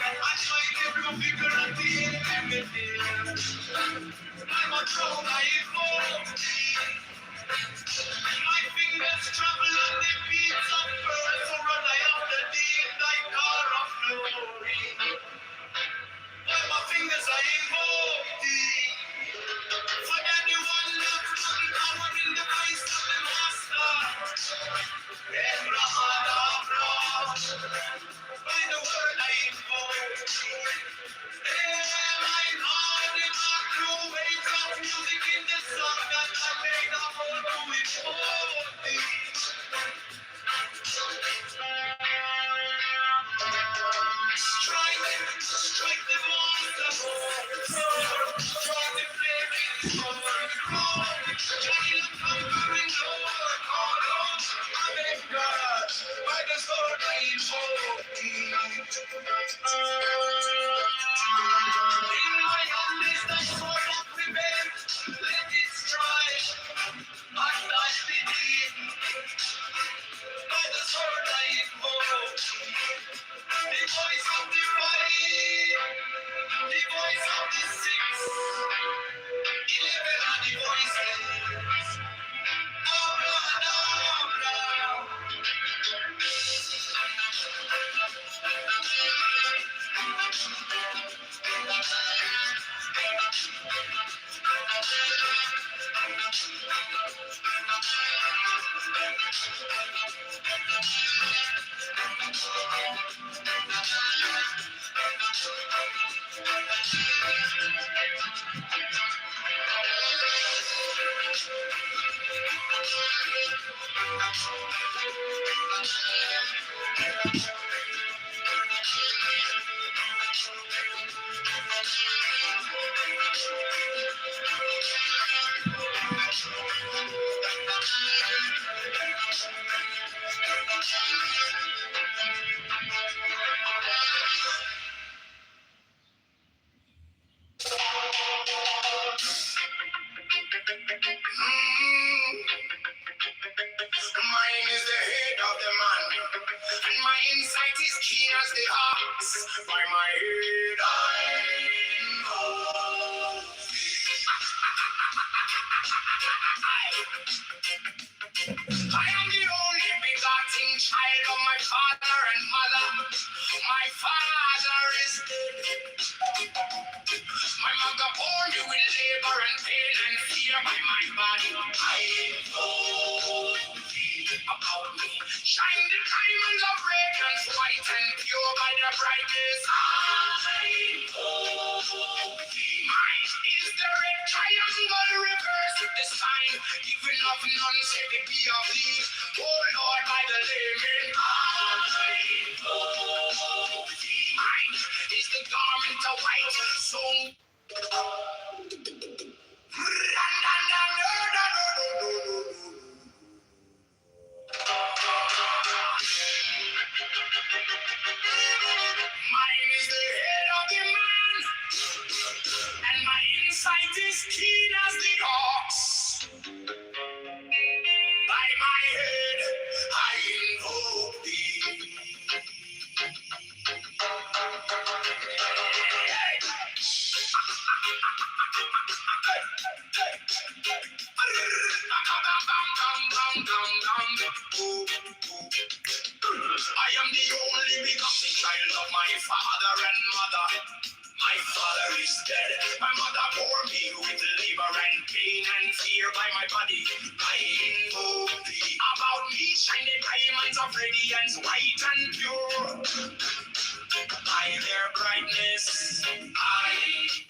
and my blue figure at the end of the day. By my throne I invoke thee. My fingers travel on the beats of pearl, so run I after thee in thy car of glory. By my fingers I invoke thee. For anyone left from the power in the voice of the master. Abraham, by the word I invoke thee. Mine heart in my true waves of music in the song that I made a whole to invoke thee. Strike the monster, strike the flaming sword, child of conquering Lord, Avenger, by the sword I invoke thee. In my hand is the sword of revenge, the voice of the 6, 11 are the voices. Oh, blood, oh, blood. Mine is the head of the man, and my insight is keen as the ox. By my head I know. I am the only begotten child of my father and mother. My father is dead. My mother bore me with labor and pain and fear by my body. I know about me. Shine the diamonds of radiance, white and pure by their brightness. I know mine is the red triangle reverse with the sign, giving of none, say the be of thee. Oh Lord, by the layman. I know mine is the garment of white, so mine is the head of the man, and my insight is keen as the ox. By my head, I invoke thee. I am the only begotten child of my father and mother. My father is dead. My mother bore me with labor and pain and fear by my body. I invoke thee. About me shine the diamonds of radiance, white and pure. By their brightness, mine is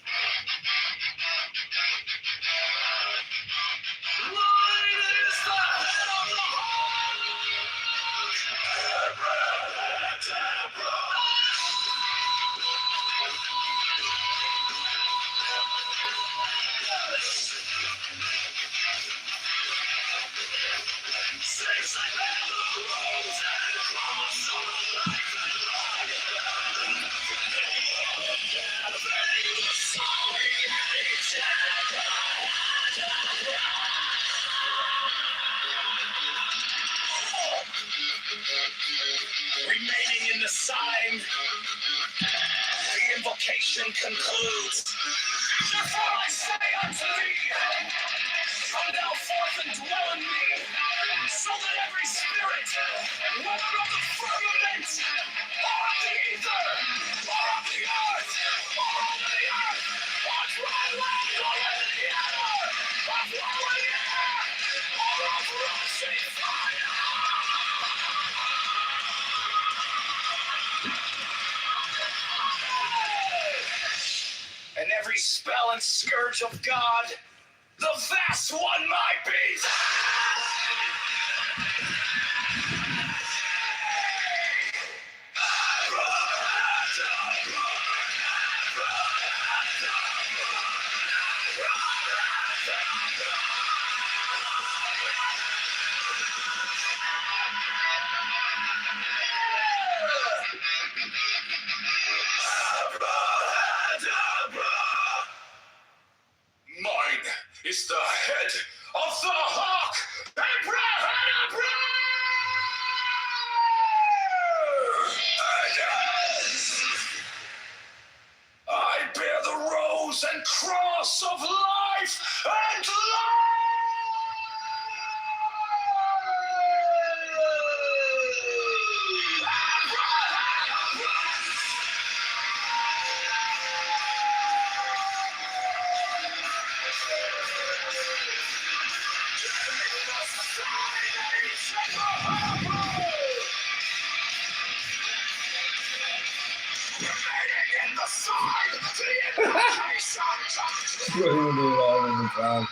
the head of the remaining in the sign, the invocation concludes. Therefore I say unto thee, come thou forth and dwell in me, so that every spirit, whether of the firmament, or of the ether, or of the earth, or over the earth, or dry land, or in the air, or flower in the air, or of rushing fire, and every spell and scourge of God, the vast one might be. Mine is the head of the hawk. I bear arrows and cross of life and You don't even do it all in the time.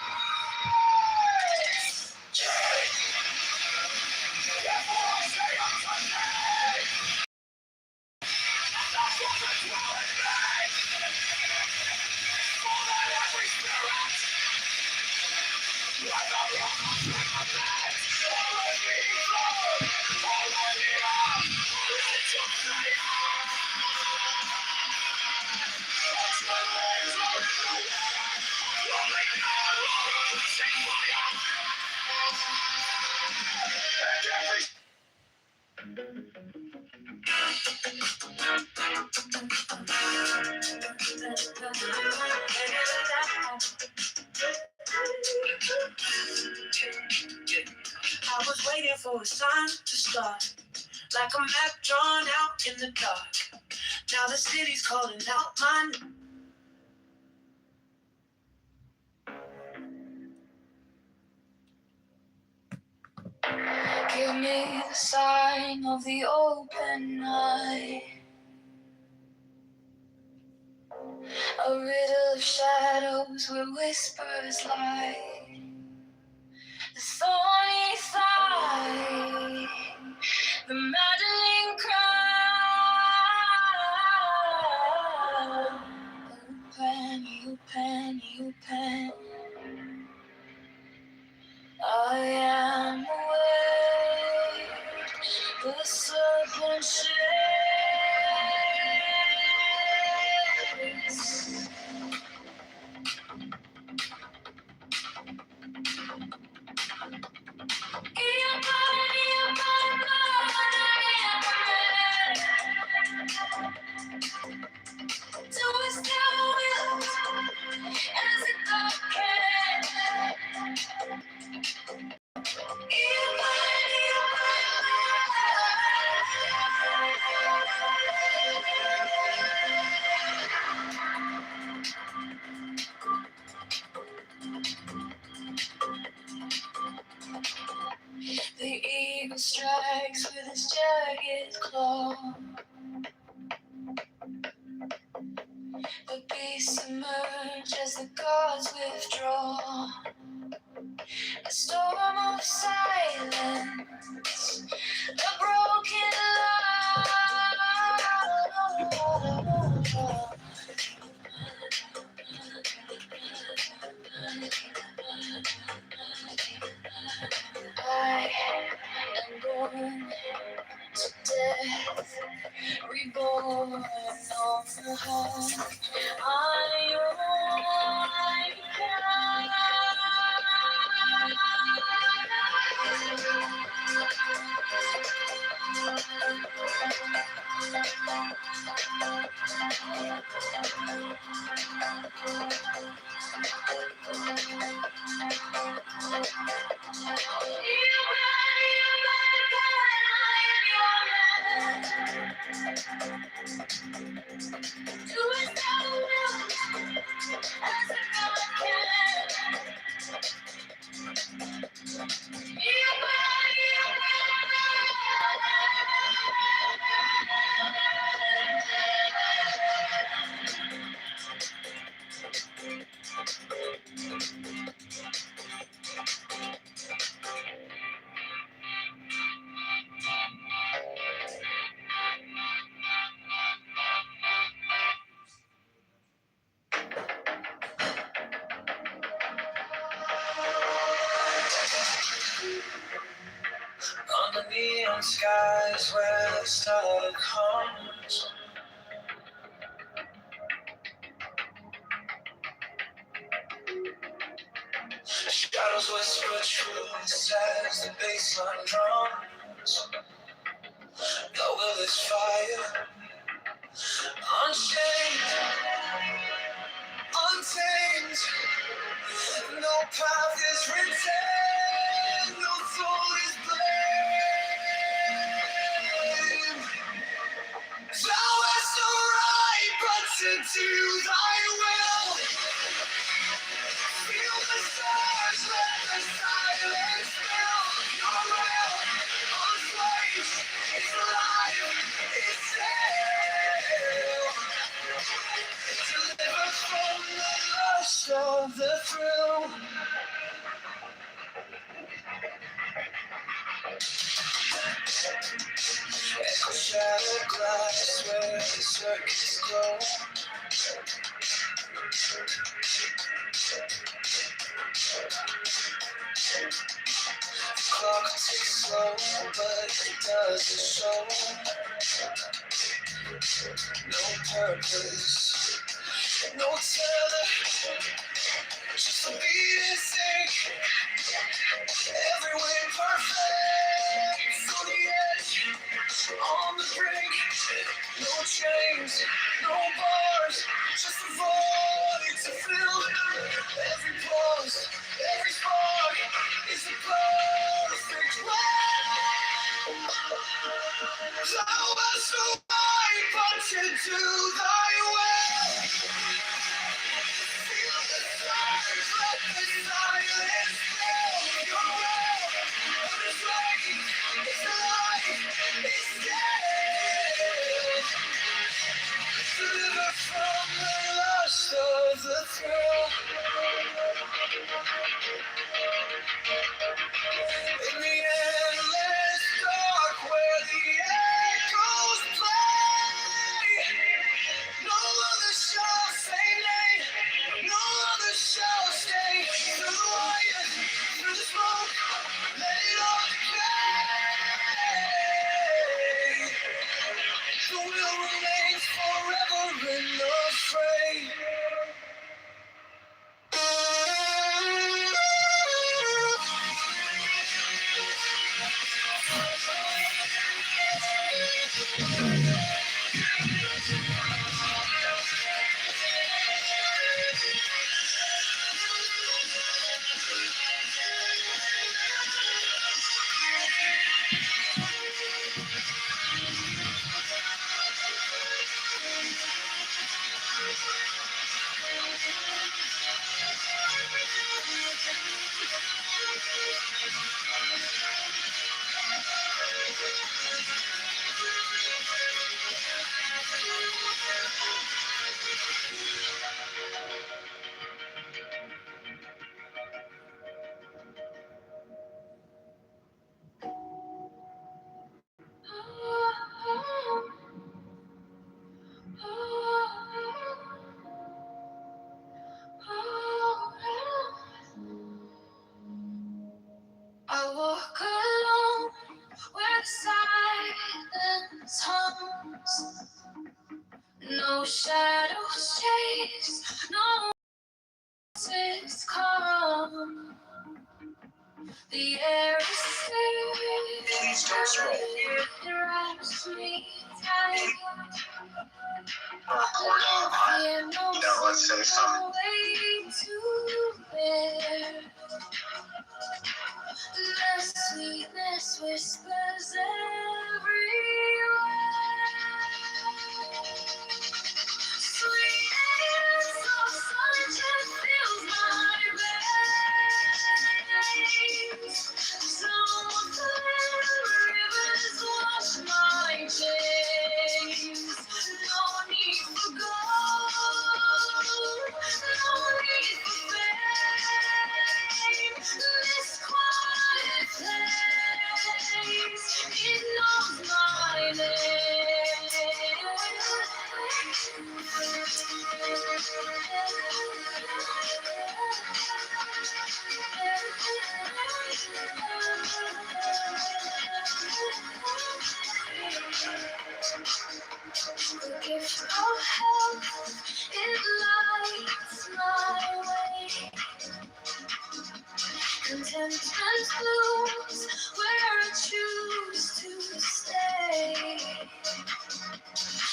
I was waiting for a sign to start, like a map drawn out in the dark. Now the city's calling out my name. Give me the sign of the open night, a riddle of shadows where whispers lie. The thorny side, the maddening cry. Open, open, open. I am awake, the serpent shakes. The eagle strikes with his jagged claw. The beasts emerge as the gods withdraw. A storm of silence, a broken law. I am born to death, reborn on the high. On the neon skies where the star comes, shadows whisper truths as the bassline drums. The will is fire, unchained, path is written, no soul is blamed. Thou hast no right but to do thy will. Feel the stars, let the silence fill your will. On flames, it's alive, it's still. Deliver from the lust of the thrill. Echo shattered glass where the circuits glow. Clock ticks slow, but it doesn't show. No purpose, no tether, just a beating sink. Every way perfect, on the edge, on the brink. No chains, no bars, just a void to fill. Every pause, every spark is a perfect way. Thou hast no right but to do thy will. Feel the stars, let the silence fill your will. What is right, it's alive, it's dead. Deliver from the lust of the thrill. In the endless dark where the echoes play, no other shall say nay, no other shall stay. Through the wire, through the smoke, let it all decay. The will remains forever in the fray. I walk alone where silence hums. No shadows chase, no voices come. The air is thick. Please don't scroll. It wraps me tight. Recording on. Now let's say something. The sweetness whispers everywhere. Sweet as of sunshine fills my veins. Don't rivers wash my chains. No need for gold, no need for fame. This quiet place, it knows my name. The gift of health, it lights my way. Contentment blooms where I choose to stay.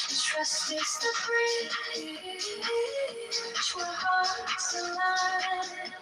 Trust is the bridge where hearts align.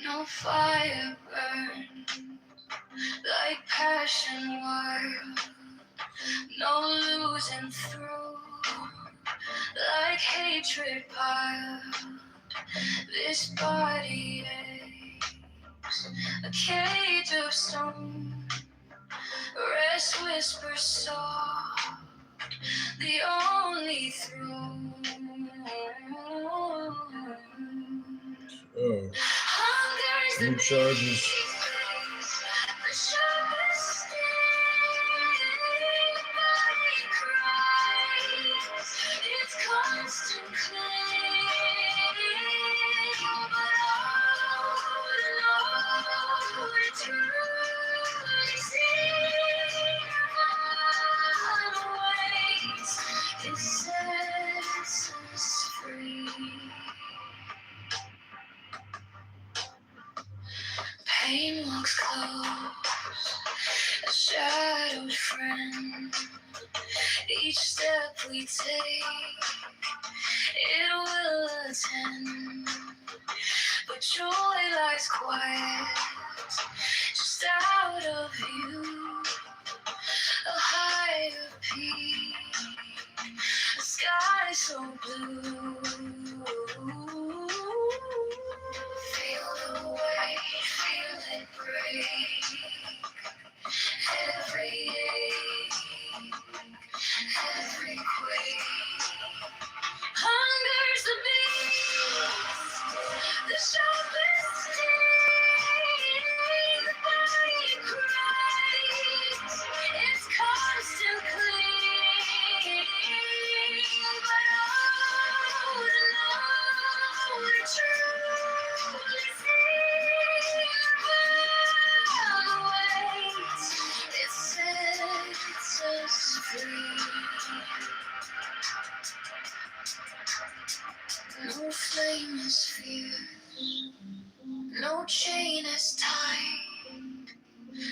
No fire burn like passion wild. No losing through like hatred piled. This body aches, a cage of stone. Rest whispers soft, the only throne. Oh. Hunger New charges. the sharpest sting, body cries, its constant claim. But oh, Lord, truly see ways it sets us free. Pain walks close, a shadowed friend. Each step we take, it will attend. But joy lies quiet, just out of view. A higher peak, a sky so blue. Feel the weight, feel it break. Every ache, every quake. Hunger's the beast, the sharpest sting. The body cries, its constant cling. But oh, to know the truly see the weight it sets us free. No flame is fierce, no chain is tight.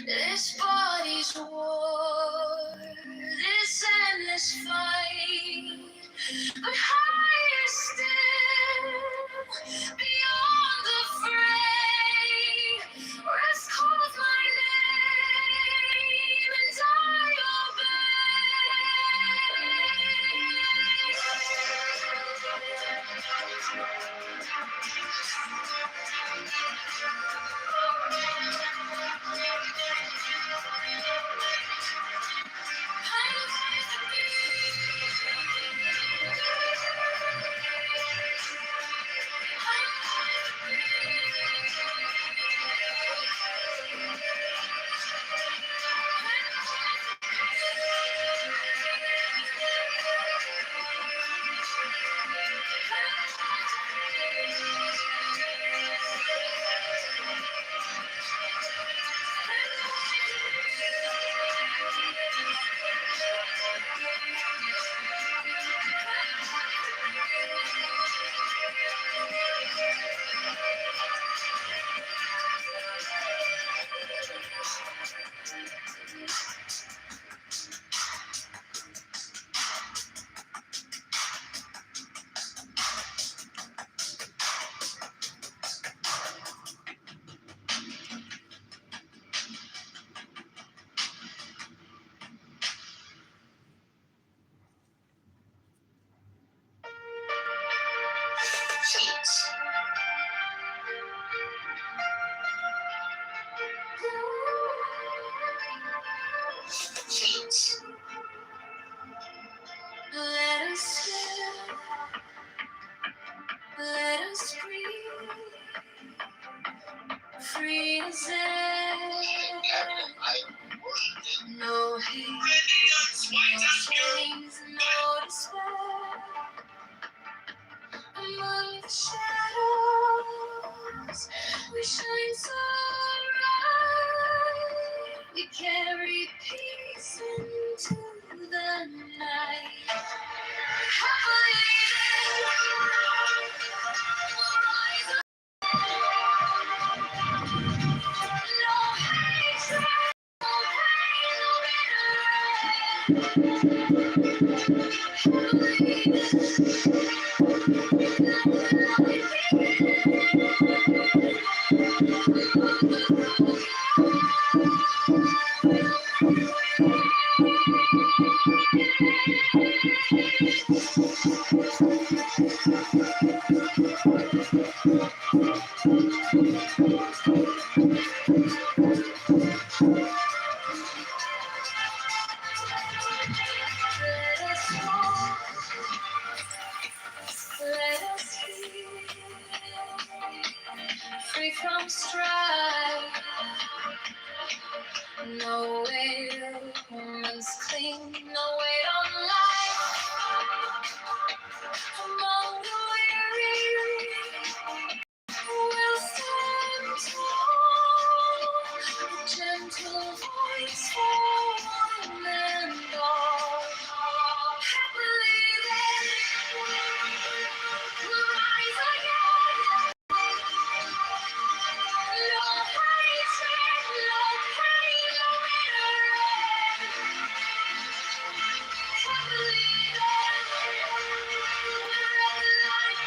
This body's war, this endless fight. But higher still, beyond the fray, rest calls my name, and I Let us breathe, free as air. No hate, no chains, no despair. Among the shadows, we shine so bright. We carry peace into the night. Let us be free from strife. No way humans cling, no weight on life. Among the weary, we'll stand tall. A gentle voice for one and all. Happily then, we'll rise again. No hatred, no pain, no bitter. Happily then, let the light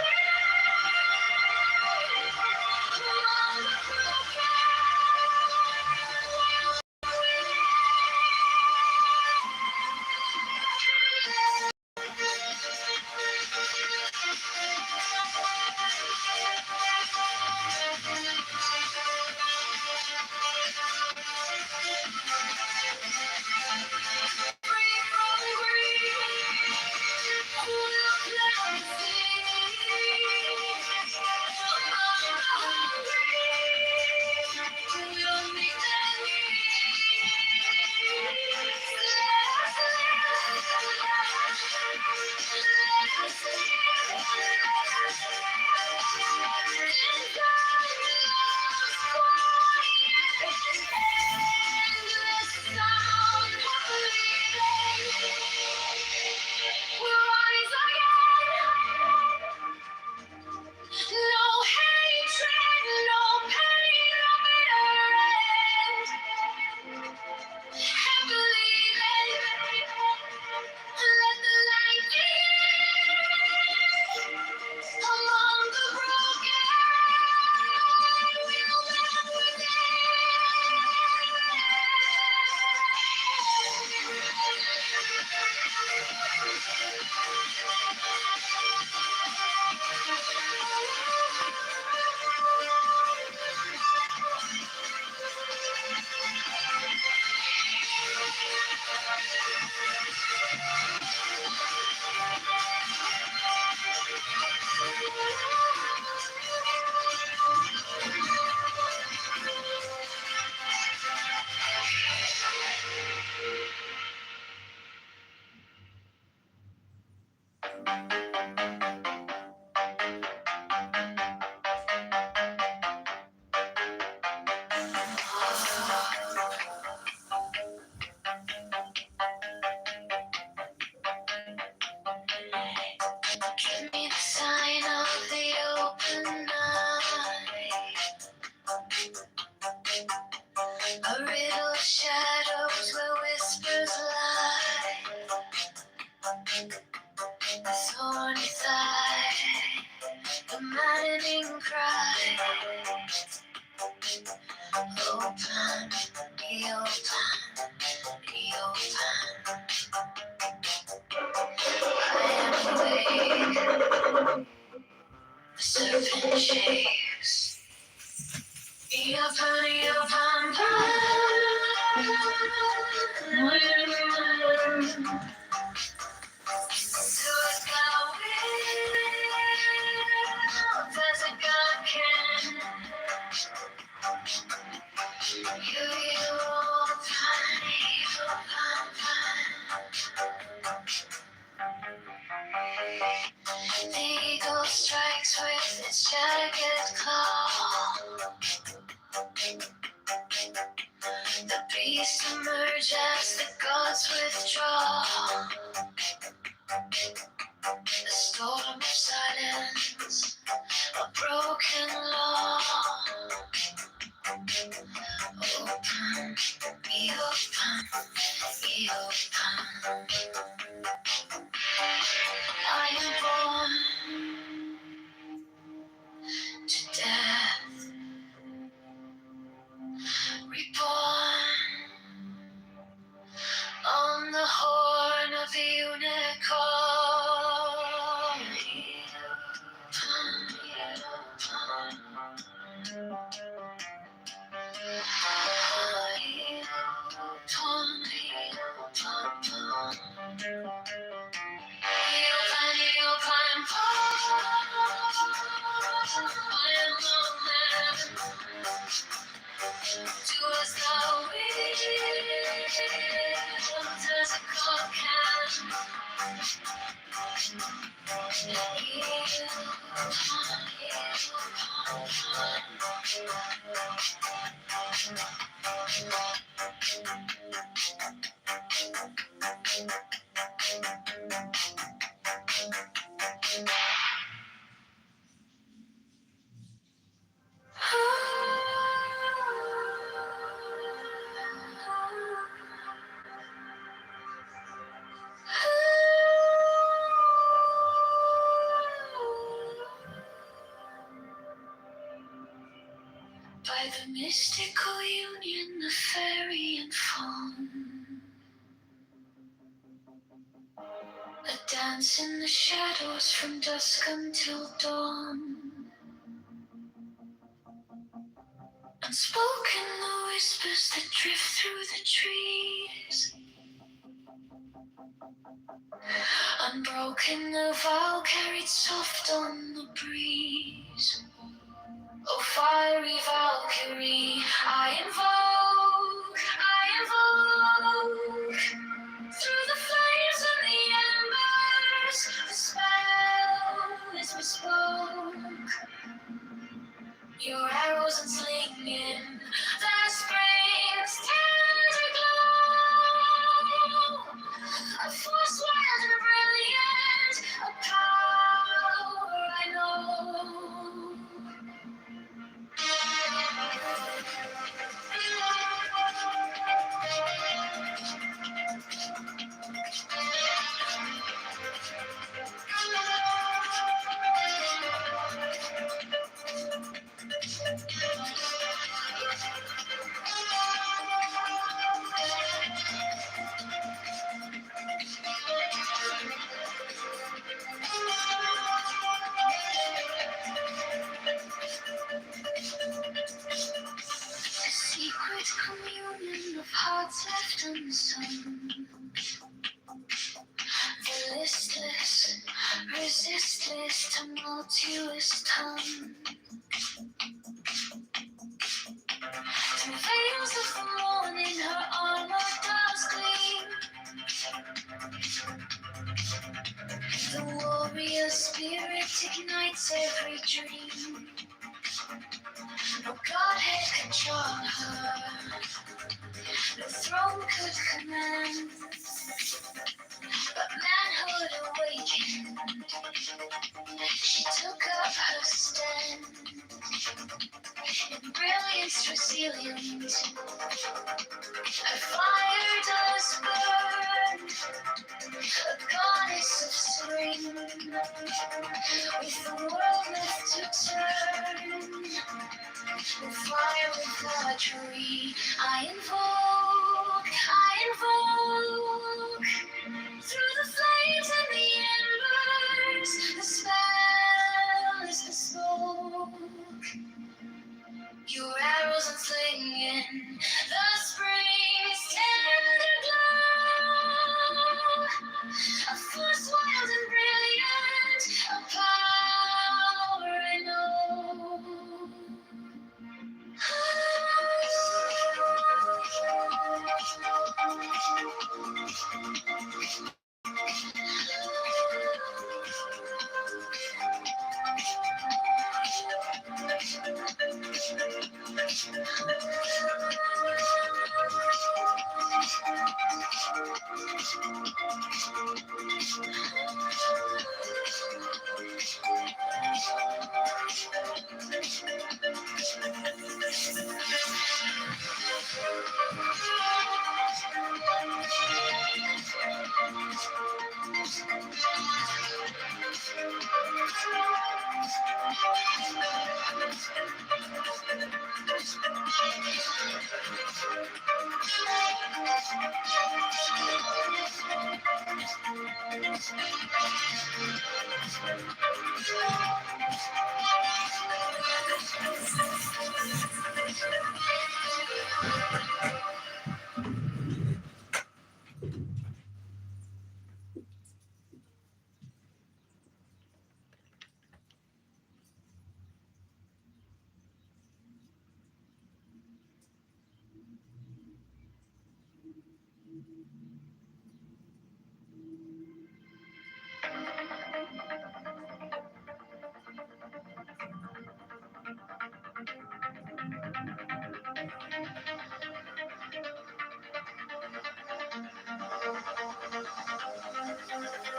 among the broken. Free from greed, we'll plant the seed. Among the hungry, we'll meet their needs. Let us live, let us we'll rise again. No hatred, no pain, no bitter end. Happily then, let the light begin. Among the broken, we'll mend Give me the sign of the open night. A riddle of shadows where whispers lie. The thorny thigh, the maddening cry. Open, be open, be open. I am awake. The serpent shakes. Be open, The eagle strikes with its jagged claw. The beasts emerge as the gods withdraw. A storm of silence, a broken law. Open, be open, be open. I am born to death, reborn on the horn of the unicorn. Do as thou wilt, as a God can. By the mystical union of fairy and fawn, a dance in the shadows from dusk until dawn. Unspoken the whispers that drift through the trees. Unbroken the vow carried soft on the breeze. Oh, fiery Valkyrie, I invoke, through the flames and the embers, the spell is bespoke. Your arrows and slinging, the spring's tender glow. A force wild and brilliant, a power I know. Secret communion of hearts left unsung. The listless, resistless, tumultuous tongue. Through veils of the morning, her armor does gleam. The warrior spirit ignites every dream. No godhead could charm her, no throne could command, but manhood awakened, she took up her stand. In brilliance resilient, her fire does burn, a goddess of spring, with the world left to turn. Fire with archery, I invoke, through the flames and the embers, the spell is bespoke. Your arrows and slinging, the spring's tender glow. A force wild and brilliant, a power I know.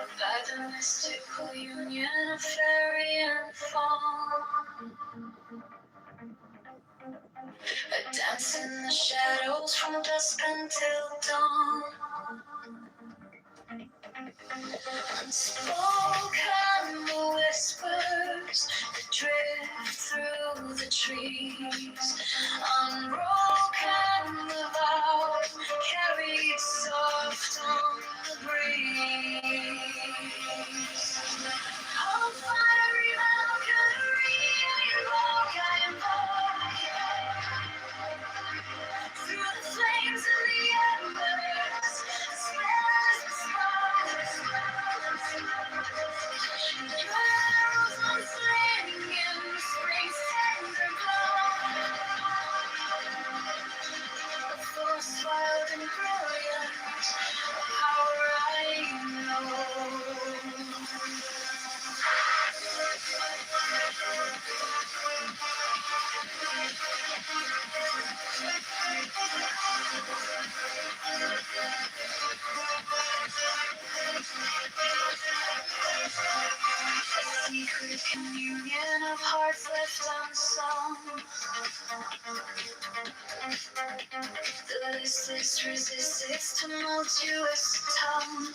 By the mystical union of fairy and fawn, I dance in the shadows from dusk until dawn. Unspoken whispers that drift through the trees, unbroken the vow carried soft on the breeze. Oh, fiery Valkyrie, I invoke, through the flames and the embers, spells the sparks. Your arrows unflaming in spring's tender glow. A force wild and brilliant, a power I know. Secret communion of hearts left unsung. The listless resist its tumultuous tongue.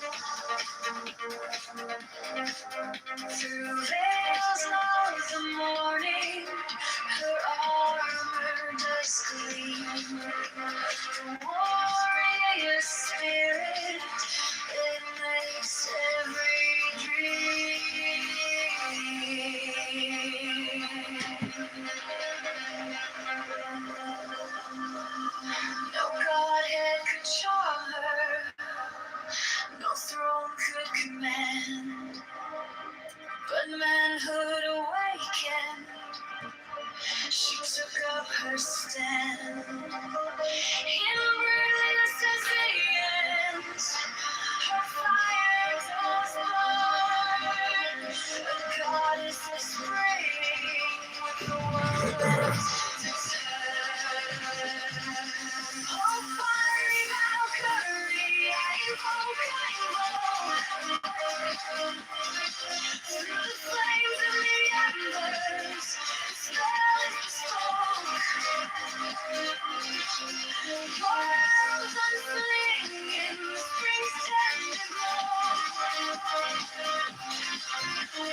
Through veils of the morning, her armor does gleam. The warrior spirit, it makes every dream. No godhead could charm her, no throne could command, but manhood awakened, she took up her stand. In brilliance as the ends, her fire does burn. A goddess is spraying with the world to turn. Oh, fiery Valkyrie, I invoke, through the flames and the embers, the spell is bespoke. Your arrows unflaming, spring's tender glow.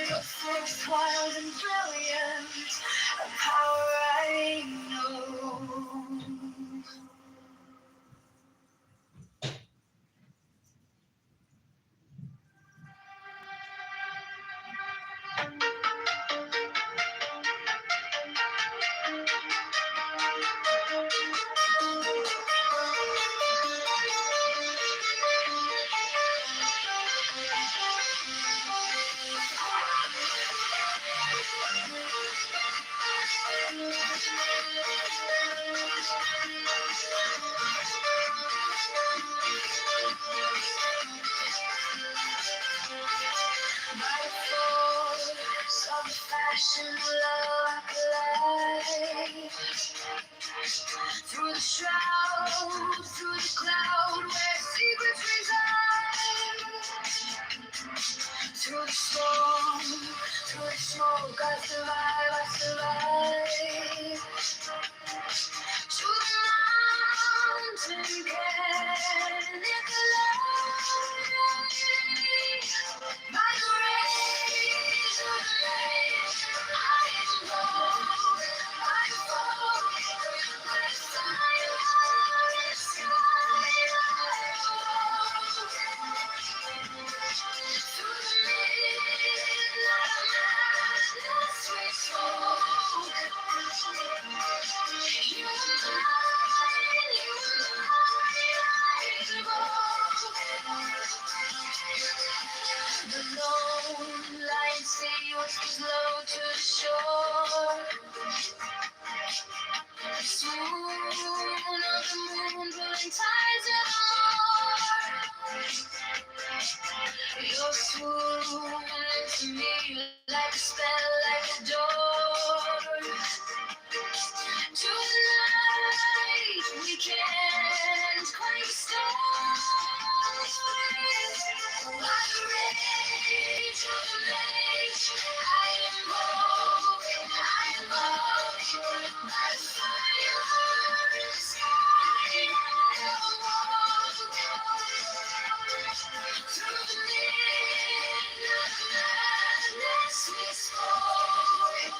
Your force wild and brilliant, a power I know. By force of fashion, love light. Through the shroud, through the cloud, where secrets reside. Through the storm, through the smoke, I survive, I survive. To the mountain canyon glide. By the rays of light, I invoke, moonlight sea whispers low to the shore. Swoon of the moon pulling tides of the more. Your swoon to me like a spell, like a door. Tonight we can't quite stop. By the rage of the lake, I am woke by the fire of the sky. I am woke through the midnight madness we spoke.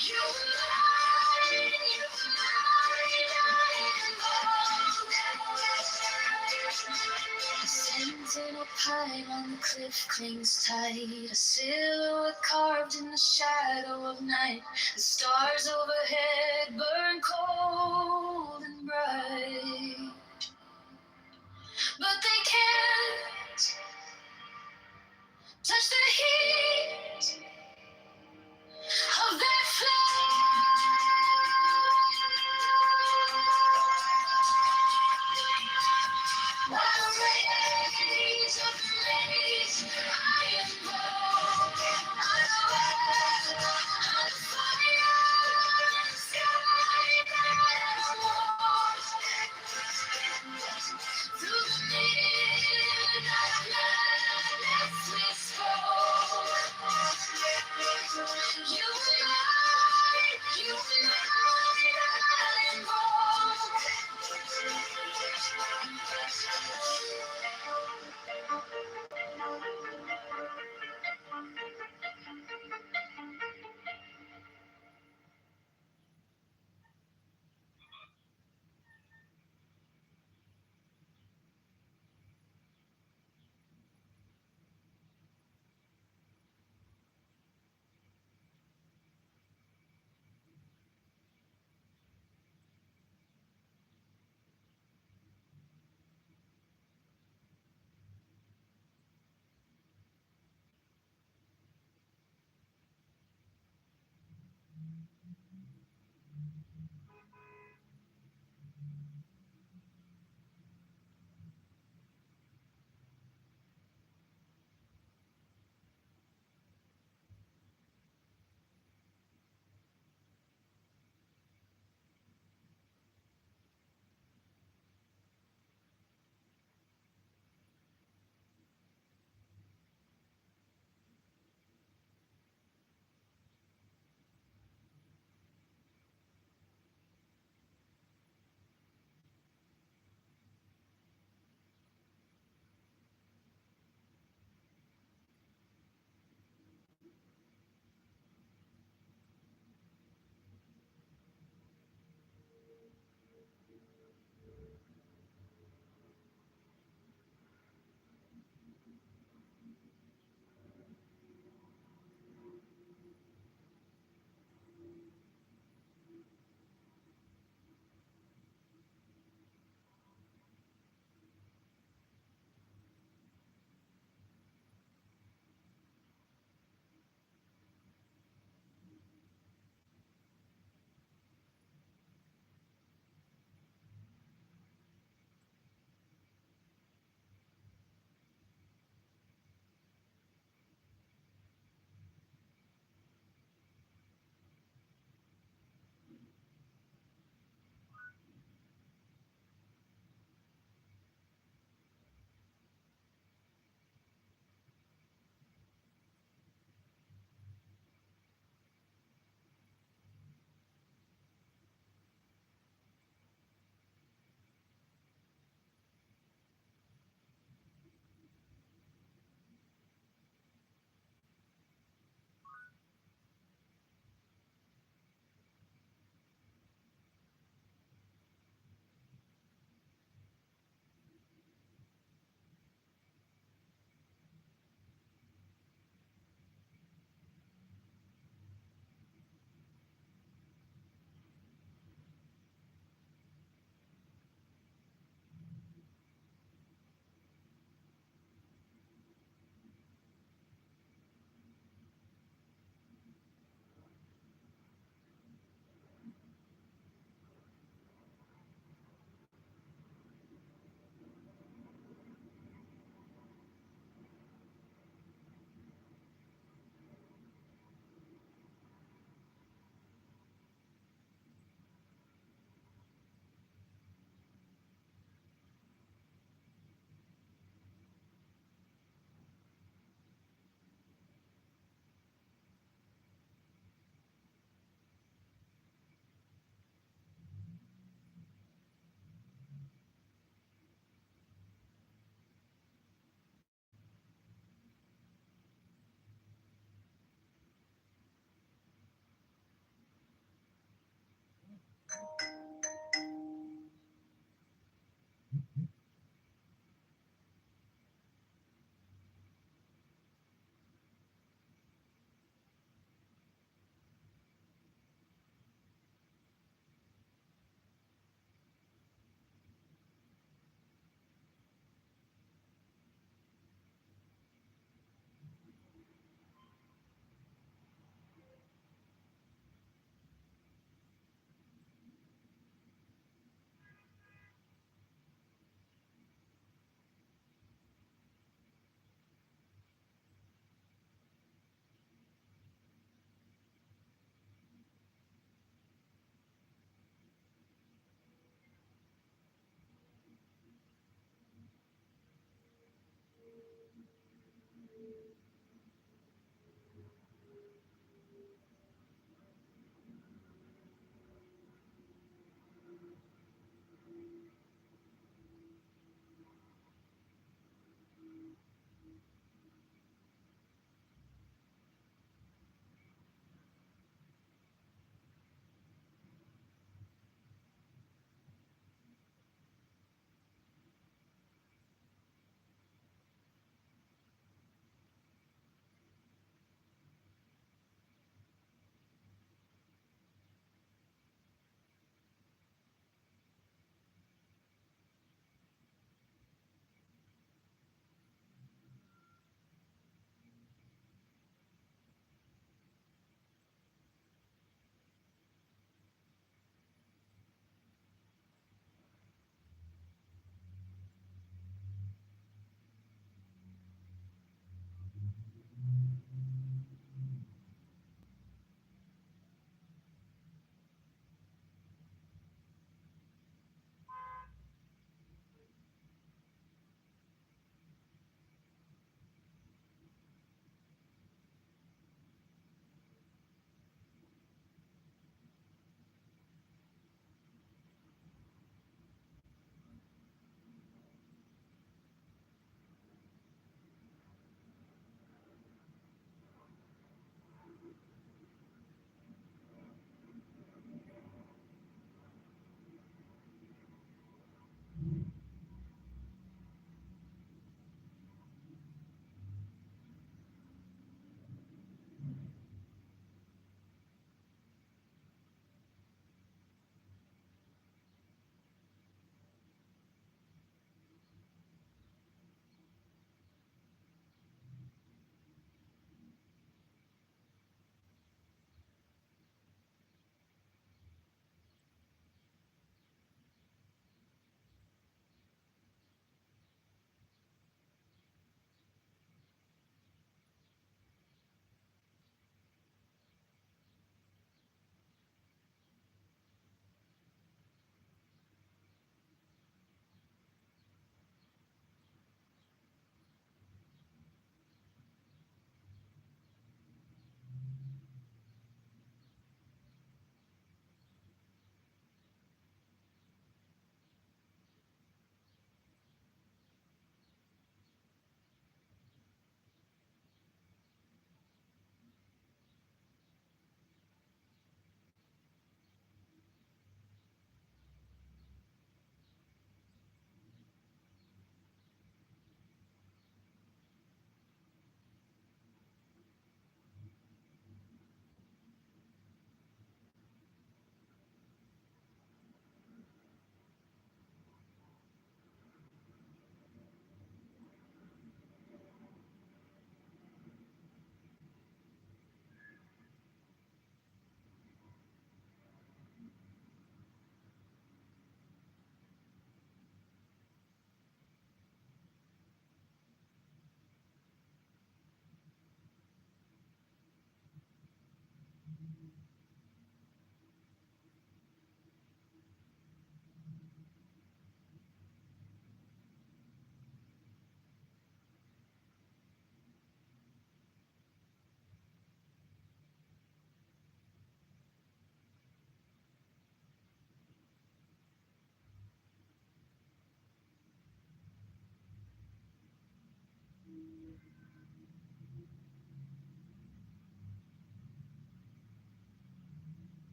You were mine, you were mine, a sentinel pine on the cliff clings tight, a silhouette carved in the shadow of night. The stars overhead burn cold and bright, but they can't touch the heat of that flame. By the rage of the race, I am woke, unaware of the fire in the sky. I am woke through the midnight madness we spoke. You were mine, you were mine, I am woke.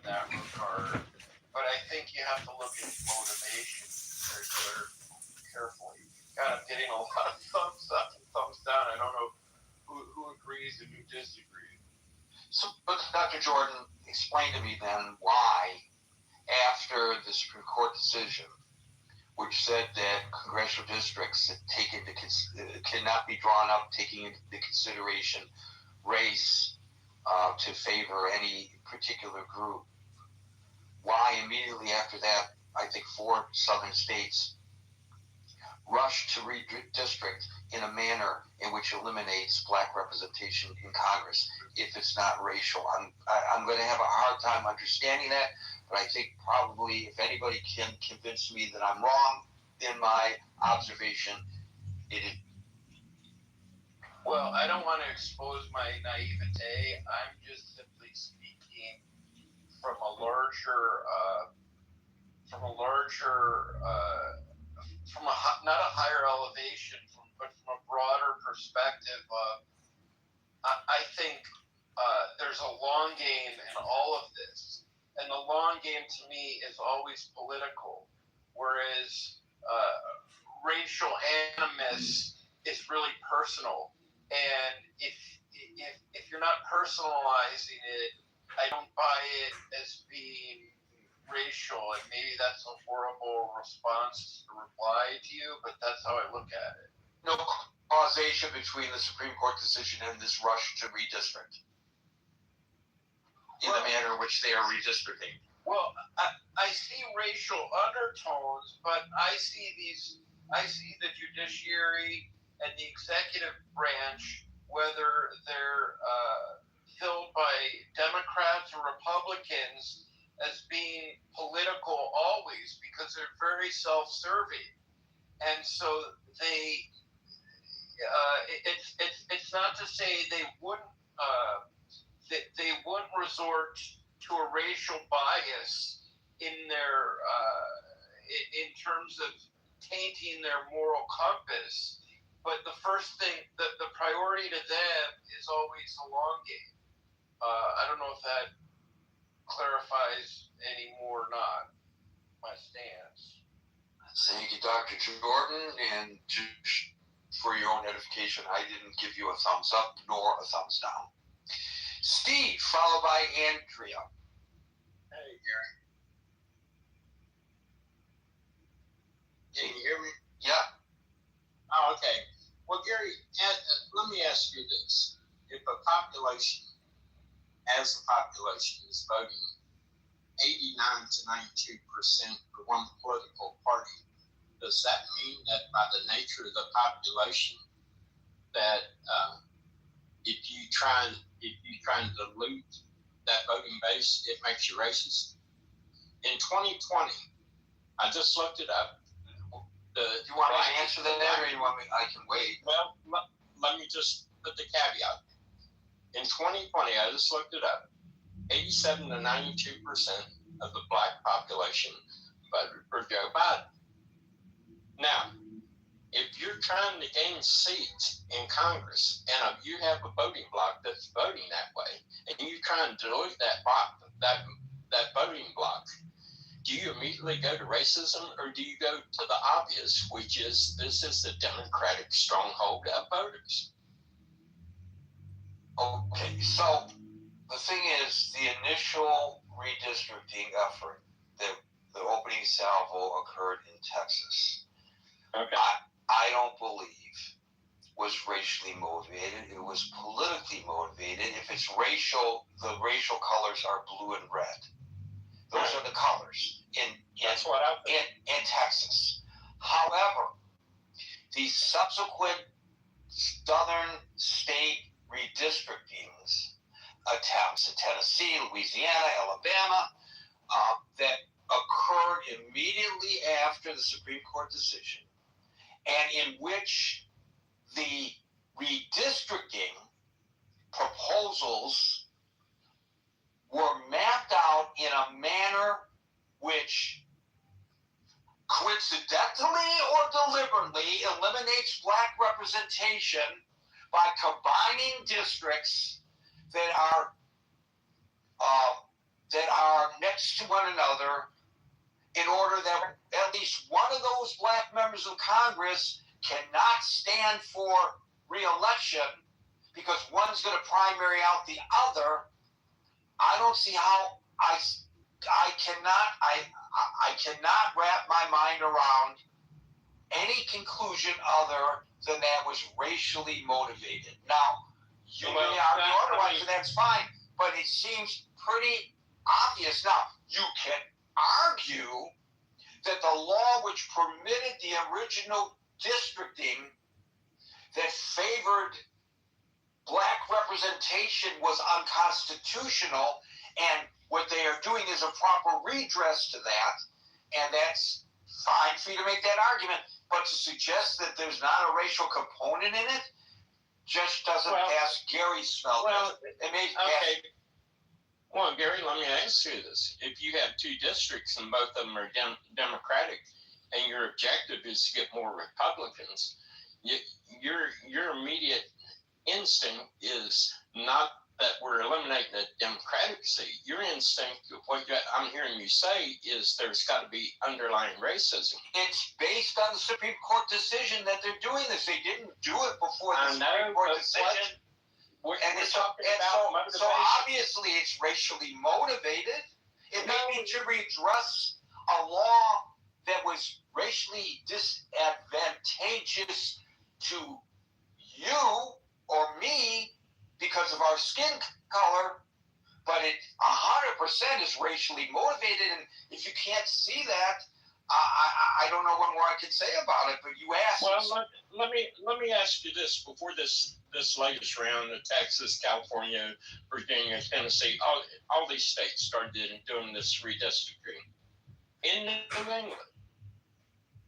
that regard. But I think you have to look at motivation very carefully. Kind of getting a lot of thumbs up and thumbs down. I don't know who agrees and who disagrees. So, but Dr. Jordan, explain to me then why, after the Supreme Court decision, which said that congressional districts cannot be drawn up taking into consideration race to favor any particular group, why immediately after that, I think 4 southern states rushed to redistrict in a manner in which eliminates black representation in Congress if it's not racial. I'm going to have a hard time understanding that, but I think probably if anybody can convince me that I'm wrong in my observation, it is. Well, I don't want to expose my naivete. I'm just simply speaking from a larger, not a higher elevation, but from a broader perspective. I think there's a long game in all of this, and the long game to me is always political, whereas racial animus is really personal. And if you're not personalizing it, I don't buy it as being racial, and maybe that's a horrible response to reply to you, but that's how I look at it. No, causation between the Supreme Court decision and this rush to redistrict in the manner in which they are redistricting? Well, I see racial undertones, but I see the judiciary and the executive branch, whether they're filled by Democrats or Republicans, as being political always, because they're very self-serving, and so they. It's not to say they wouldn't resort to a racial bias in their in terms of tainting their moral compass, but the first thing, the priority to them is always the long game. I don't know if that clarifies any more or not my stance. Thank you, Dr. Jordan, and just for your own edification, I didn't give you a thumbs up nor a thumbs down. Steve, followed by Andrea. Hey, Gary. Can you hear me? Yeah. Oh, okay. Well, Gary, let me ask you this. If a population, as a population, is voting 89 to 92% for one political party, does that mean that by the nature of the population that if you try and dilute that voting base, it makes you racist? In 2020, I just looked it up. Do you want me to answer that, or you want me? I can wait. Well, let me just put the caveat. In 2020, I just looked it up. 87 to 92% of the black population voted for Joe Biden. Now, if you're trying to gain seats in Congress and you have a voting bloc that's voting that way, and you try and dilute that voting bloc, do you immediately go to racism, or do you go to the obvious, which is this is the Democratic stronghold of voters? Okay, so the thing is, the initial redistricting effort, the opening salvo occurred in Texas. Okay. I don't believe was racially motivated. It was politically motivated. If it's racial, the racial colors are blue and red. Those are the colors in Texas. However, the subsequent southern state redistrictings attempts in Tennessee, Louisiana, Alabama, that occurred immediately after the Supreme Court decision, and in which the redistricting proposals were mapped out in a manner which coincidentally or deliberately eliminates black representation by combining districts that are next to one another, in order that at least one of those black members of Congress cannot stand for re-election because one's going to primary out the other. I don't see how I cannot wrap my mind around any conclusion other than that was racially motivated. Now, you may argue otherwise, and that's fine, but it seems pretty obvious. Now, you can argue that the law which permitted the original districting that favored black representation was unconstitutional, and what they are doing is a proper redress to that, and that's fine for you to make that argument. But to suggest that there's not a racial component in it just doesn't pass Gary's smell. Well, Gary, let me ask you this. If you have two districts and both of them are Democratic, and your objective is to get more Republicans, your immediate instinct is not that we're eliminating the Democratic seat. Your instinct, what I'm hearing you say, is there's got to be underlying racism. It's based on the Supreme Court decision that they're doing this. They didn't do it before the Supreme Court decision. So obviously it's racially motivated. It may be to redress a law that was racially disadvantageous to you or me because of our skin color, but it 100% is racially motivated. And if you can't see that, I don't know what more I could say about it. But you asked. Well, let me ask you this: before this latest round of Texas, California, Virginia, Tennessee, all these states started doing this redistricting. In New England,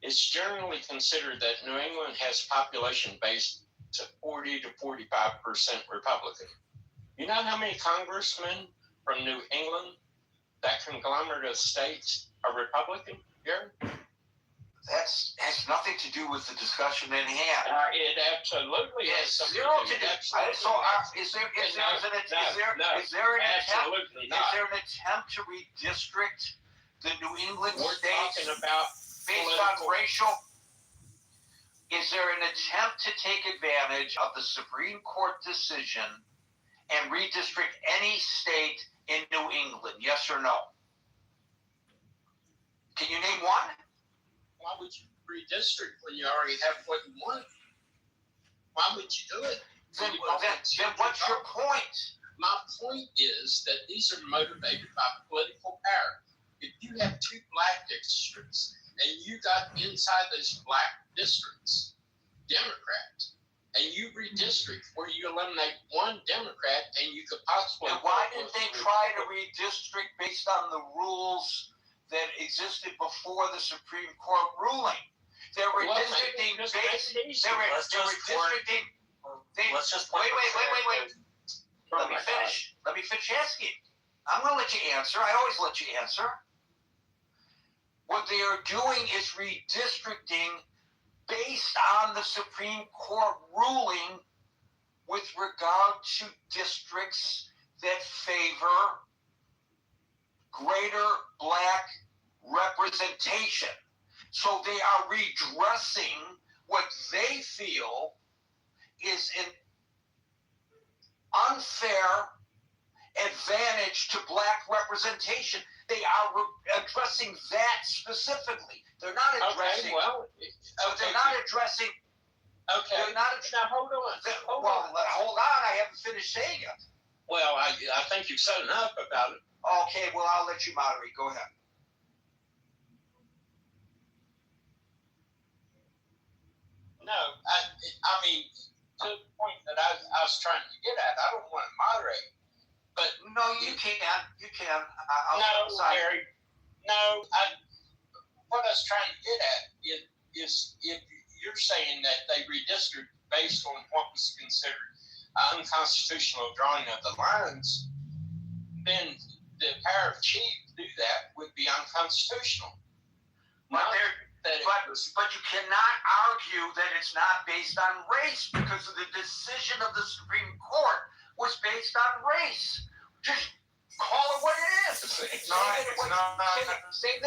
it's generally considered that New England has population based to 40 to 45% Republican. You know how many congressmen from New England, that conglomerate of states, are Republican? Gary? That has nothing to do with the discussion in hand. It absolutely has something zero to do. So is there an attempt to redistrict the New England states based on racial? Is there an attempt to take advantage of the Supreme Court decision and redistrict any state in New England? Yes or no? Can you name one? Why would you redistrict when you already have what you want? Why would you do it? Then what's your point? My point is that these are motivated by political power. If you have two black districts and you got inside those black districts Democrats, and you redistrict where you eliminate one Democrat and you could possibly... And why didn't they try to redistrict based on the rules that existed before the Supreme Court ruling? They were redistricting based... Let's just wait. Let me finish asking. I'm going to let you answer. I always let you answer. What they are doing is redistricting based on the Supreme Court ruling with regard to districts that favor greater black representation. So they are redressing what they feel is an unfair advantage to black representation. They are addressing that specifically. They're not addressing. They're not addressing. Okay. They're not. Now hold on. Hold on. I haven't finished saying it. Well, I think you've said enough about it. Okay. Well, I'll let you moderate. Go ahead. No, I mean, to the point that I was trying to get at, I don't want to moderate. But no, you can. You can. Gary. No, what I was trying to get at is if you're saying that they redistrict based on what was considered unconstitutional drawing of the lines, then the power of chief to do that would be unconstitutional. But you cannot argue that it's not based on race because of the decision of the Supreme Court was based on race. Just call it what it is. It's not. Say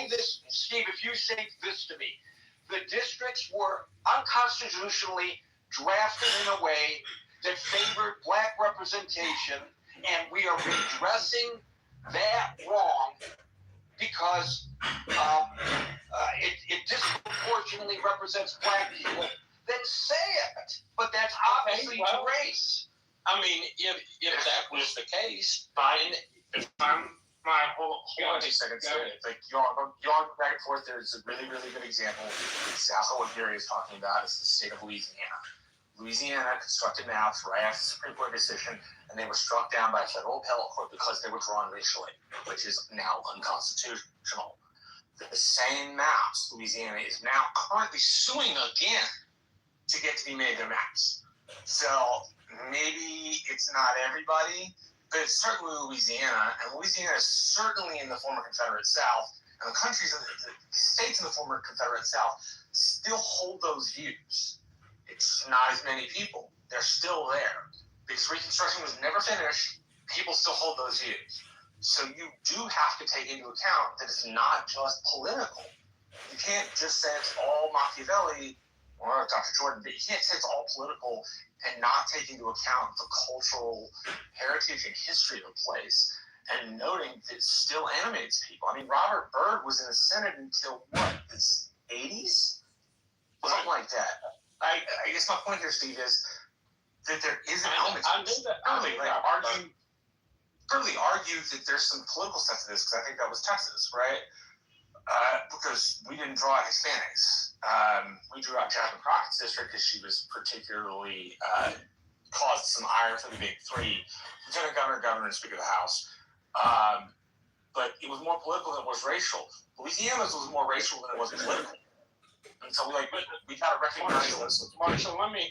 this, Steve. If you say this to me, the districts were unconstitutionally drafted in a way that favored black representation, and we are redressing that wrong because it disproportionately represents black people. Then say it. But that's obviously race. I mean, if that was the case, fine. If I'm my whole 2 seconds, like y'all back and forth. There's a really, really good example. Exactly what Gary is talking about is the state of Louisiana. Louisiana constructed maps right after the Supreme Court decision, and they were struck down by a federal appellate court because they were drawn racially, which is now unconstitutional. The same maps, Louisiana is now currently suing again to get to be made their maps. So maybe it's not everybody, but it's certainly Louisiana, and Louisiana is certainly in the former Confederate South, and the countries, the states in the former Confederate South still hold those views. It's not as many people. They're still there. Because Reconstruction was never finished, people still hold those views. So you do have to take into account that it's not just political. You can't just say it's all Machiavelli or Dr. Jordan, but you can't say it's all political and not take into account the cultural heritage and history of the place, and noting that it still animates people. I mean, Robert Byrd was in the Senate until what, his 80s? Something like that. I guess my point here, Steve, is that there is an element. I knew that. Early argued that there's some political stuff to this, because I think that was Texas, right? Because we didn't draw out Hispanics. We drew out Jasmine Crockett's district because she was particularly caused some ire for the big three: Lieutenant Governor, Governor, and Speaker of the House. But it was more political than it was racial. Louisiana's was more racial than it was political. And so we got to recognize this. Marshall, let me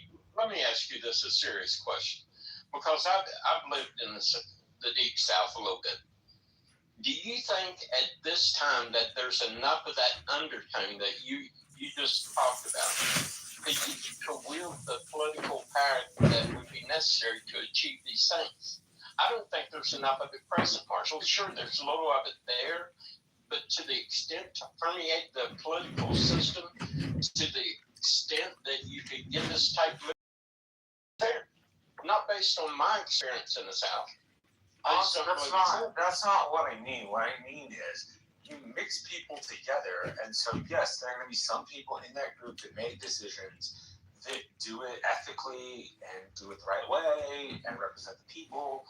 ask you this, a serious question, because I've lived in the deep South a little bit. Do you think at this time that there's enough of that undertone that you just talked about to wield the political power that would be necessary to achieve these things? I don't think there's enough of it present, Marshall. Sure, there's a little of it there, but to the extent to permeate the political system, to the extent that you could get this type of there, not based on my experience in the South. That's not what I mean. What I mean is you mix people together, and so yes, there are going to be some people in that group that make decisions that do it ethically and do it the right way and represent the people.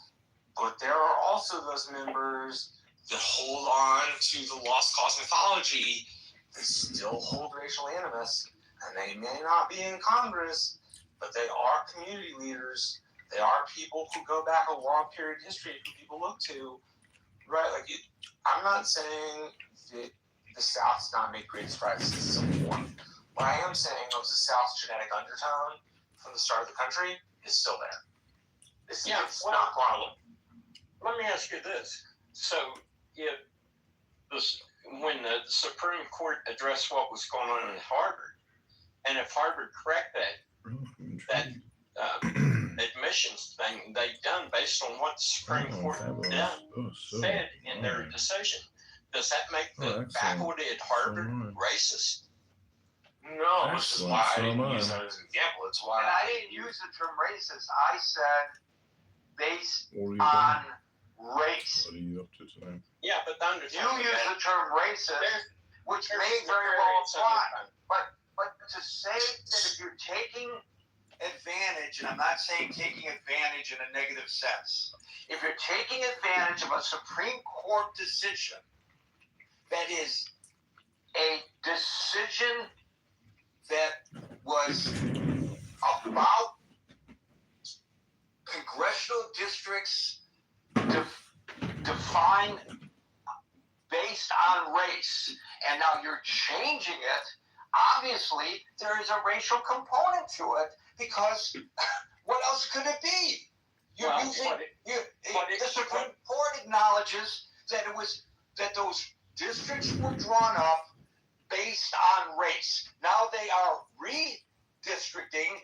But there are also those members that hold on to the lost cause mythology. They still hold racial animus, and they may not be in Congress, but they are community leaders. They are people who go back a long period of history who people look to, right? I'm not saying that the South's not made great strides since the Civil War. What I am saying is the South's genetic undertone from the start of the country is still there. It's not gone. Let me ask you this. So when the Supreme Court addressed what was going on in Harvard, and if Harvard corrected that admissions thing they've done based on what the Supreme Court said in their decision, does that make the faculty at Harvard racist? No, which is why I didn't use that as an example. It's why I didn't use the term racist. I said based on race. What are you up to tonight? Yeah, but you use the term racist, which may very well apply. But to say that if you're taking advantage, and I'm not saying taking advantage in a negative sense, if you're taking advantage of a Supreme Court decision that is a decision that was about congressional districts defined based on race, and now you're changing it, obviously there is a racial component to it, because what else could it be? The Supreme Court acknowledges that those districts were drawn up based on race. Now they are redistricting,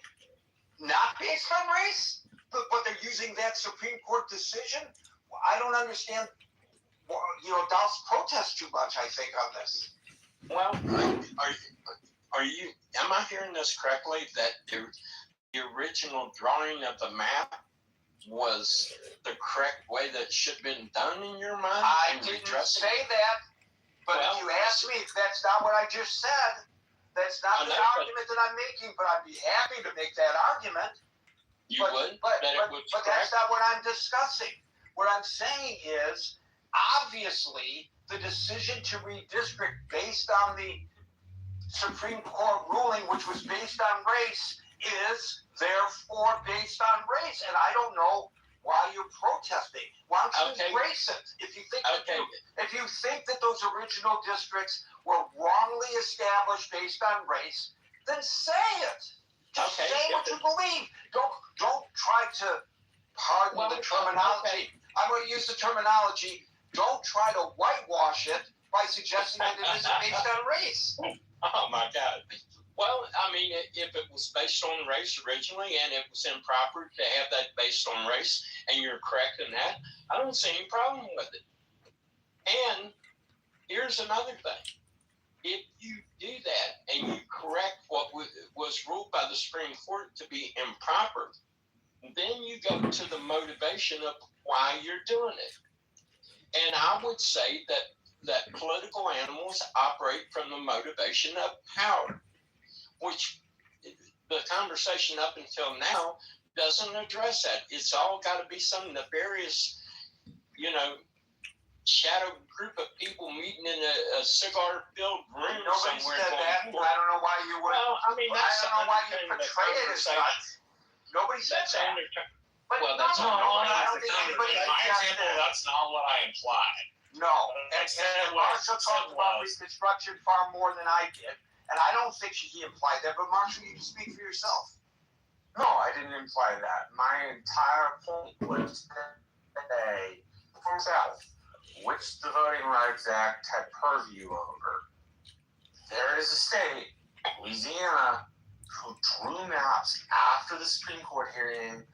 not based on race, but they're using that Supreme Court decision. I don't understand. Dows protest too much, I think, on this. Well, am I hearing this correctly, that the original drawing of the map was the correct way that should have been done in your mind? I didn't say that, but if you ask me, that's not what I just said. That's not the argument that I'm making, but I'd be happy to make that argument. But that's not what I'm discussing. What I'm saying is, obviously, the decision to redistrict based on the Supreme Court ruling, which was based on race, is therefore based on race. And I don't know why you're protesting. Why don't you embrace it? If you think that those original districts were wrongly established based on race, then say it. Just say what you believe. Don't try to pardon the terminology. I'm going to use the terminology. Don't try to whitewash it by suggesting that it isn't based on race. Oh my God. Well, I mean, if it was based on race originally and it was improper to have that based on race, and you're correct in that, I don't see any problem with it. And here's another thing. If you do that and you correct what was ruled by the Supreme Court to be improper, then you go to the motivation of why you're doing it. And I would say that political animals operate from the motivation of power, which the conversation up until now doesn't address that. It's all got to be some nefarious, shadow group of people meeting in a cigar-filled room Nobody somewhere. said that. I don't know why you would. Well, I mean, that's I don't know why you portray it as such. Nobody said that. Well, that's no, I don't think anybody In my suggested example, that. that's not what I implied. No, and Marshall talked about Reconstruction far more than I did, and I don't think he implied that. But Marshall, you can speak for yourself. No, I didn't imply that. My entire point was to say, from South, which the Voting Rights Act had purview over. There is a state, Louisiana, who drew maps after the Supreme Court hearing,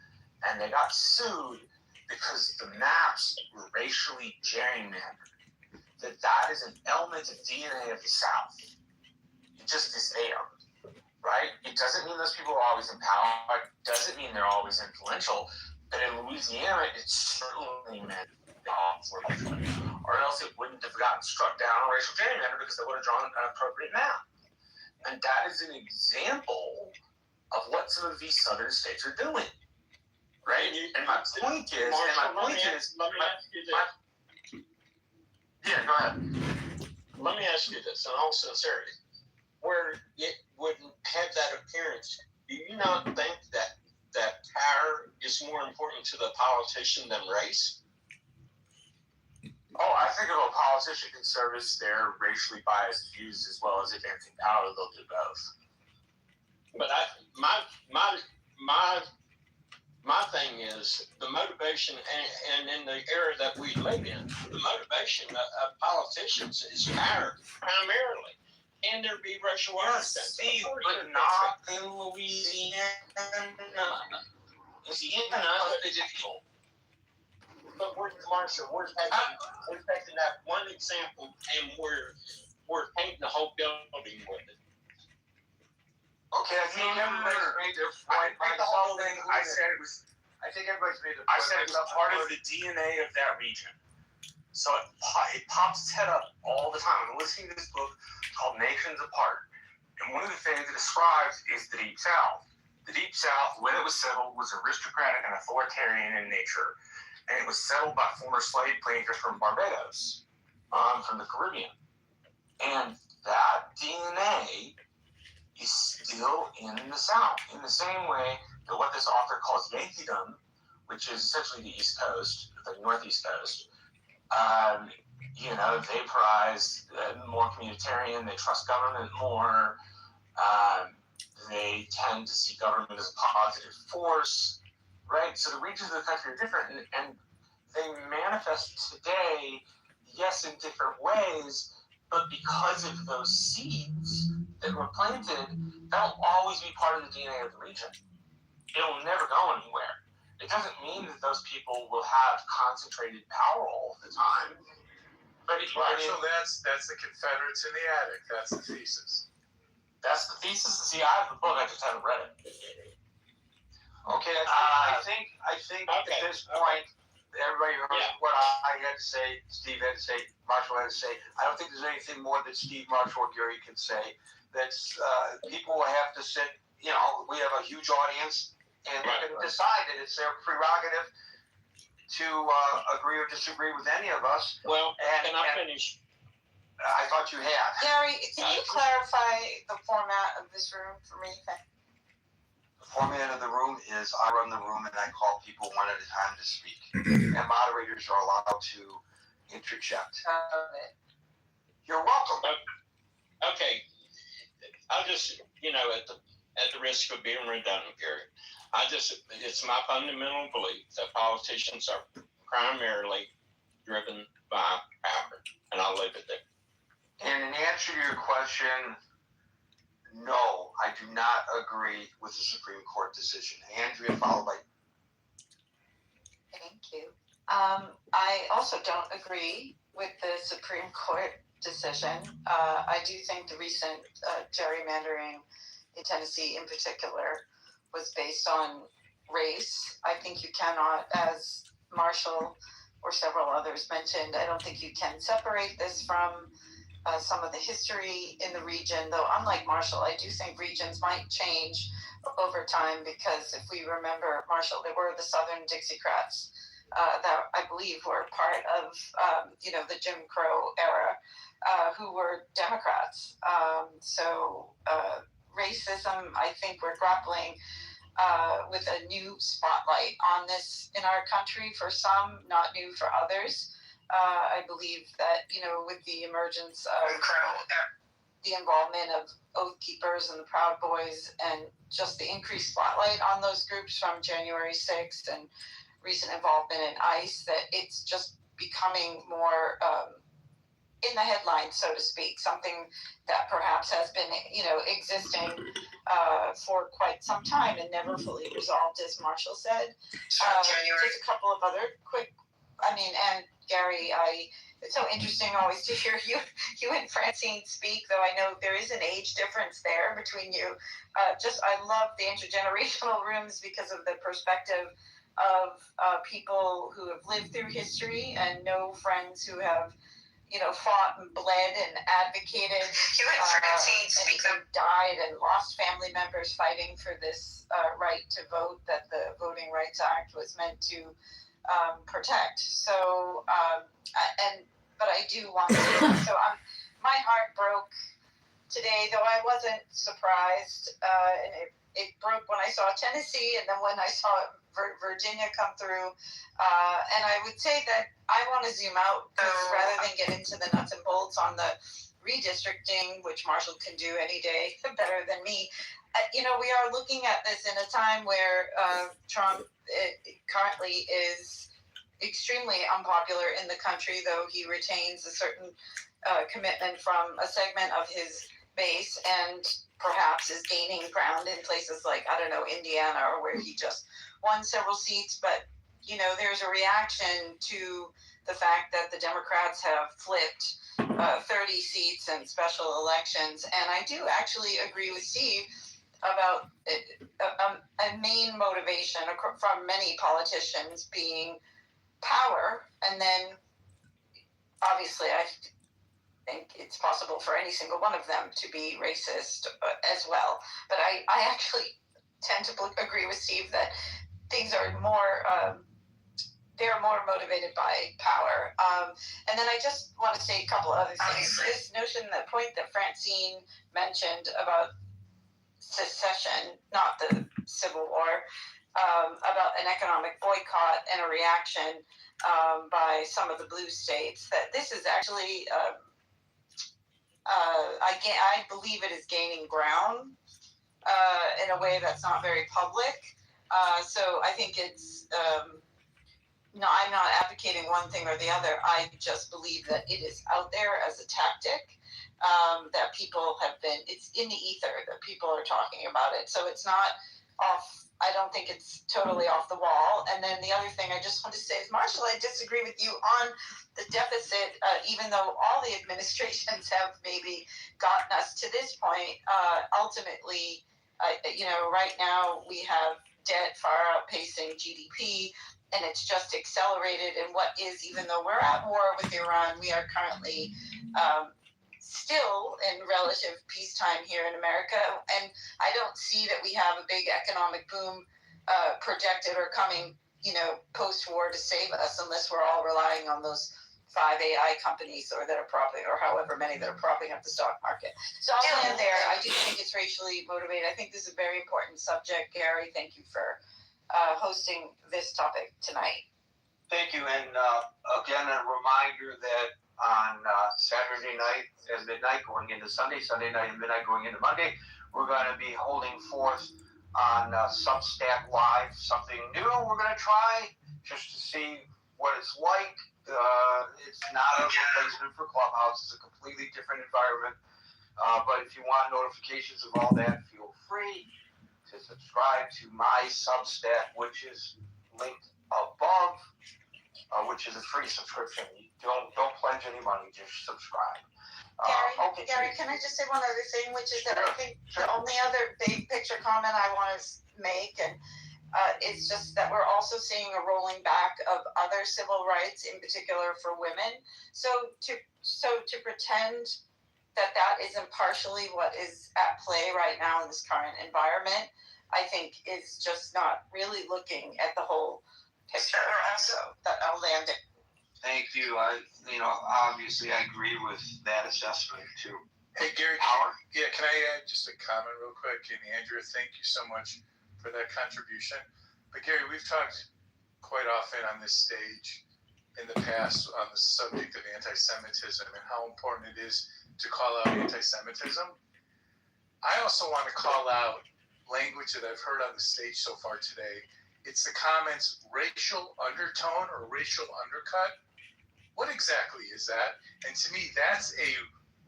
and they got sued because the maps were racially gerrymandered. That is an element of DNA of the South. It just is there, right? It doesn't mean those people are always in power. It doesn't mean they're always influential. But in Louisiana, it certainly meant or else it wouldn't have gotten struck down on racial gerrymander because they would have drawn an appropriate map. And that is an example of what some of these southern states are doing. Right? And my point is, Let me ask you this. Yeah, go ahead. Let me ask you this in all sincerity. Where it wouldn't have that appearance, do you not think that power is more important to the politician than race? Oh, I think if a politician can service their racially biased views as well as advancing power, they'll do both. But my thing is the motivation, and in the era that we live in, the motivation of politicians is power primarily. Can there be racial arguments? But not in Louisiana. But Marshall, we're taking that one example and we're painting the whole building with it. Okay, I think everybody's made their point. I said it was. I think everybody's made their I point. said it was part of the DNA of that region. So it pops its head up all the time. I'm listening to this book called Nations Apart. And one of the things it describes is the Deep South. The Deep South, when it was settled, was aristocratic and authoritarian in nature. And it was settled by former slave planters from Barbados, from the Caribbean. And that DNA is still in the South, in the same way that what this author calls Yankeedom, which is essentially the East Coast, the Northeast Coast, they prize more communitarian, they trust government more, they tend to see government as a positive force, right? So the regions of the country are different, and they manifest today, yes, in different ways, but because of those seeds that were planted, that'll always be part of the DNA of the region. It'll never go anywhere. It doesn't mean that those people will have concentrated power all the time. But Marshall, that's the Confederates in the attic. That's the thesis. That's the thesis. See, I have the book. I just haven't read it. Okay, I think at this point, everybody heard what I had to say, Steve had to say, Marshall had to say. I don't think there's anything more that Steve, Marshall, or Gary can say. That's people will have to sit. We have a huge audience, and they can decide that it's their prerogative to agree or disagree with any of us. Well, can I finish? I thought you had. Gary, can you clarify the format of this room for me? The format of the room is I run the room and I call people one at a time to speak. And moderators are allowed to interject. You're welcome. Okay. I'll just, at the risk of being redundant, Gary, it's my fundamental belief that politicians are primarily driven by power, and I'll leave it there. And in answer to your question, no, I do not agree with the Supreme Court decision. Andrea, followed by. Thank you. I also don't agree with the Supreme Court decision. I do think the recent gerrymandering in Tennessee in particular was based on race. I think you cannot, as Marshall or several others mentioned, I don't think you can separate this from some of the history in the region, though unlike Marshall, I do think regions might change over time, because if we remember Marshall, there were the Southern Dixiecrats that I believe were part of, the Jim Crow era, who were Democrats. So racism, I think we're grappling with a new spotlight on this in our country for some, not new for others. I believe that, with the emergence of the involvement of Oath Keepers and the Proud Boys, and just the increased spotlight on those groups from January 6th and recent involvement in ICE, that it's just becoming more in the headlines, so to speak, something that perhaps has been, existing for quite some time and never fully resolved, as Marshall said. Just a couple of other quick, and Gary, it's so interesting always to hear you and Francine speak, though I know there is an age difference there between you. I love the intergenerational rooms because of the perspective of people who have lived through history and know friends who have, fought and bled and advocated and died and lost family members fighting for this right to vote that the Voting Rights Act was meant to protect. So, but I do want to. So my heart broke today, though I wasn't surprised, and it broke when I saw Tennessee, and then when I saw Virginia come through. And I would say that I want to zoom out rather than get into the nuts and bolts on the redistricting, which Marshall can do any day better than me. We are looking at this in a time where Trump currently is extremely unpopular in the country, though he retains a certain commitment from a segment of his base, and perhaps is gaining ground in places like, Indiana, or where he just won several seats. But, there's a reaction to the fact that the Democrats have flipped 30 seats in special elections. And I do actually agree with Steve about a main motivation from many politicians being power. And then, obviously, I think it's possible for any single one of them to be racist as well. But I actually tend to agree with Steve that things are more, they're more motivated by power. And then I just want to say a couple other things. This notion, the point that Francine mentioned about secession, not the Civil War, about an economic boycott and a reaction by some of the blue states, that this is actually, I believe it is gaining ground in a way that's not very public. So I think it's, no, I'm not advocating one thing or the other. I just believe that it is out there as a tactic, that people have been, it's in the ether that people are talking about it. So it's not off, I don't think it's totally off the wall. And then the other thing I just want to say is, Marshall, I disagree with you on the deficit, even though all the administrations have maybe gotten us to this point. Ultimately, right now we have debt far outpacing GDP, and it's just accelerated. And what is, even though we're at war with Iran, we are currently still in relative peacetime here in America. And I don't see that we have a big economic boom projected or coming, post-war to save us, unless we're all relying on those 5 AI companies or however many that are propping up the stock market. So I'll land there. I do think it's racially motivated. I think this is a very important subject. Gary, thank you for hosting this topic tonight. Thank you. And again, a reminder that on Saturday night at midnight going into Sunday night at midnight going into Monday, we're going to be holding forth on Substack Live, something new we're going to try just to see what it's like. It's not a replacement for Clubhouse. It's a completely different environment. But if you want notifications of all that, feel free to subscribe to my Substack, which is linked above, which is a free subscription. You don't pledge any money, just subscribe. Gary, can I just say one other thing, which is that I think the only other big picture comment I want to make, and it's just that we're also seeing a rolling back of other civil rights, in particular for women. So to pretend that isn't partially what is at play right now in this current environment, I think is just not really looking at the whole picture. So that I'll land it. Thank you. Obviously I agree with that assessment too. Hey, Gary, can I add just a comment real quick? And Andrea, thank you so much for that contribution. But Gary, we've talked quite often on this stage in the past on the subject of anti-Semitism and how important it is to call out anti-Semitism. I also want to call out language that I've heard on the stage so far today. It's the comments racial undertone or racial undercut. What exactly is that? And to me, that's a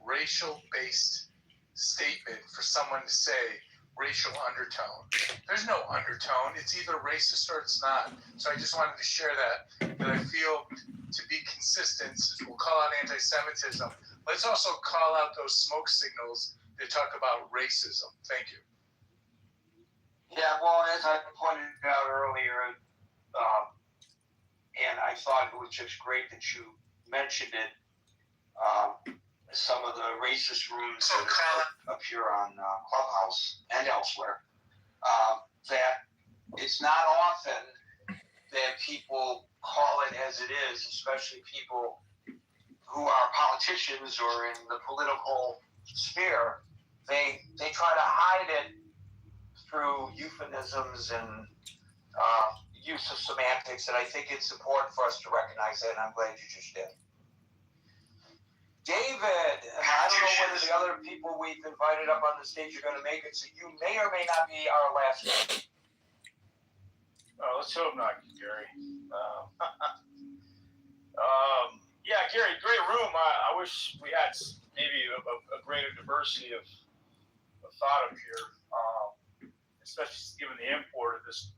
racial-based statement for someone to say racial undertone. There's no undertone. It's either racist or it's not. So I just wanted to share that I feel to be consistent, since we'll call out anti-Semitism, let's also call out those smoke signals that talk about racism. Thank you. Yeah, well, as I pointed out earlier, and I thought it was just great that you mentioned it, some of the racist rooms that appear on Clubhouse and elsewhere, that it's not often that people call it as it is, especially people who are politicians or in the political sphere. They try to hide it through euphemisms and use of semantics, and I think it's important for us to recognize that, and I'm glad you just did. David, and I don't know whether the other people we've invited up on the stage are going to make it, so you may or may not be our last one. Let's hope not, Gary. Yeah, Gary, great room. I wish we had maybe a greater diversity of thought up here, especially given the import of this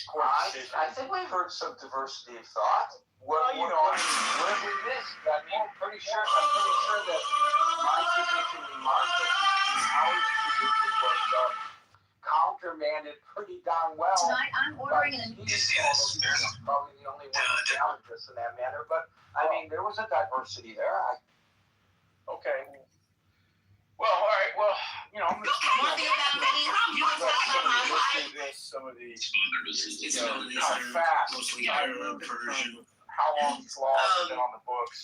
court decision. I think we've heard some diversity of thought. What have we missed? I'm pretty sure that my position and Martha's position and Howard's position was countermanded pretty darn well. Tonight I'm ordering an Probably the only one who challenged us in that manner, but I mean, there was a diversity there. Okay. Well, all right. Well, some of the how fast, how long these laws have been on the books.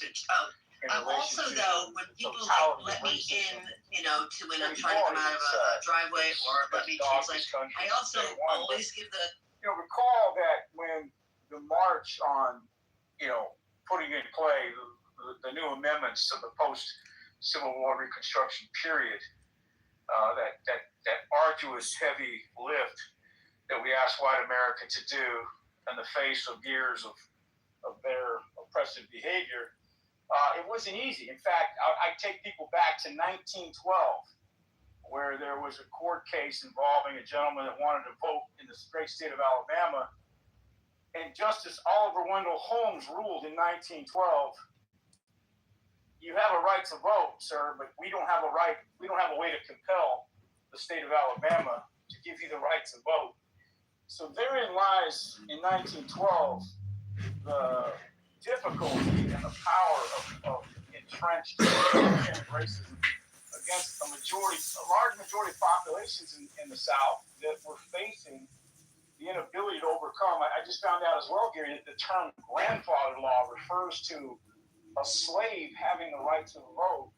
Also, though, when people let me in, to when I'm trying to come out of a driveway or let me choose, I also always give the. Recall that when the march on, putting in play the new amendments to the post-Civil War Reconstruction period, that arduous, heavy lift that we asked white America to do in the face of years of their oppressive behavior, it wasn't easy. In fact, I take people back to 1912, where there was a court case involving a gentleman that wanted to vote in the great state of Alabama, and Justice Oliver Wendell Holmes ruled in 1912, you have a right to vote, sir, but we don't have a way to compel the state of Alabama to give you the right to vote. So therein lies, in 1912, the difficulty and the power of entrenched racism against a large majority of populations in the South that were facing the inability to overcome. I just found out as well, Gary, that the term grandfather law refers to a slave having the right to vote,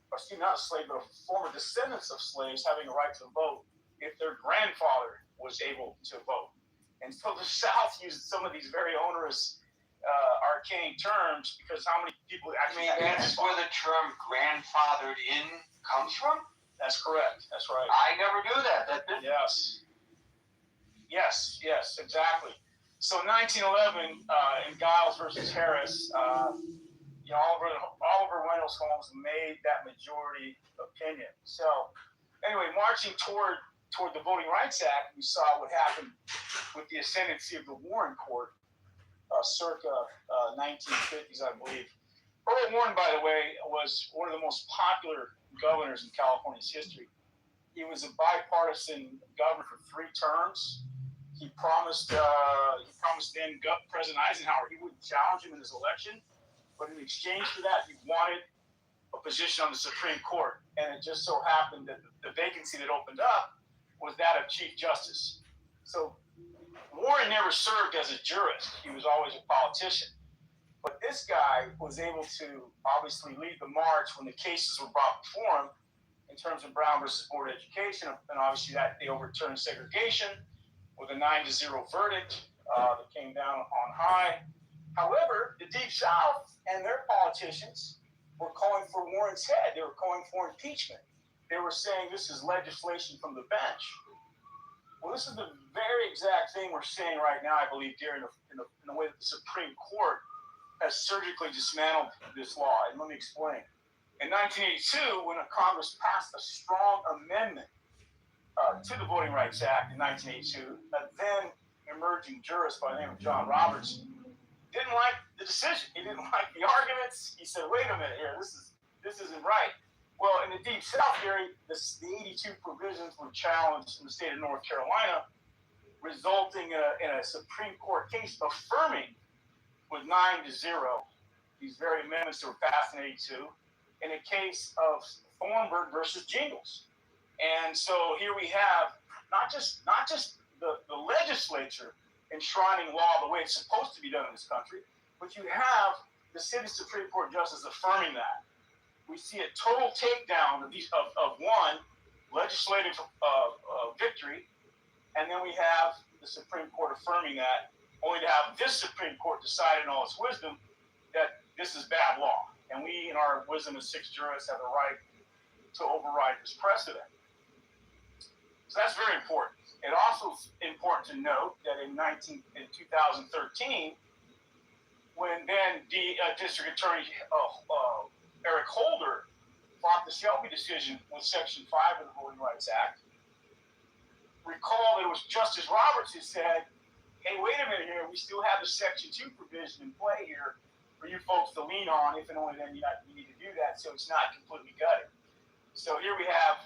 or not a slave, but a former descendants of slaves having a right to vote if their grandfather was able to vote. And so the South used some of these very onerous, arcane terms because how many people actually. That's where the term grandfathered in comes from? That's correct. That's right. I never knew that. Yes, exactly. So 1911, in Giles versus Harris, Oliver Wendell Holmes made that majority opinion. So anyway, marching toward the Voting Rights Act, we saw what happened with the ascendancy of the Warren Court, circa 1950s, I believe. Earl Warren, by the way, was one of the most popular governors in California's history. He was a bipartisan governor for 3 terms. He promised then President Eisenhower he wouldn't challenge him in his election, but in exchange for that, he wanted a position on the Supreme Court, and it just so happened that the vacancy that opened up was that of Chief Justice. So Warren never served as a jurist. He was always a politician. But this guy was able to obviously lead the march when the cases were brought before him in terms of Brown versus Board of Education, and obviously that they overturned segregation with a 9-0 verdict that came down on high. However, the Deep South and their politicians were calling for Warren's head. They were calling for impeachment. They were saying this is legislation from the bench. Well, this is the very exact thing we're seeing right now, I believe, Gary, in the way that the Supreme Court has surgically dismantled this law. And let me explain. In 1982, when Congress passed a strong amendment to the Voting Rights Act in 1982, a then emerging jurist by the name of John Roberts didn't like the decision. He didn't like the arguments. He said, wait a minute here, this isn't right. Well, in the Deep South, Gary, the 82 provisions were challenged in the state of North Carolina, resulting in a Supreme Court case affirming with 9-0 these very amendments that were passed in 82 in a case of Thornburg versus Jingles. And so here we have not just the legislature enshrining law the way it's supposed to be done in this country, but you have the city Supreme Court justice affirming that. We see a total takedown of one legislative victory, and then we have the Supreme Court affirming that, only to have this Supreme Court decide in all its wisdom that this is bad law. And we, in our wisdom as 6 jurists, have the right to override this precedent. So that's very important. It also is important to note that in 2013, when then the District Attorney Eric Holder fought the Shelby decision with Section 5 of the Voting Rights Act, recall that it was Justice Roberts who said, hey, wait a minute here, we still have the Section 2 provision in play here for you folks to lean on, if and only then you need to do that, so it's not completely gutted. So here we have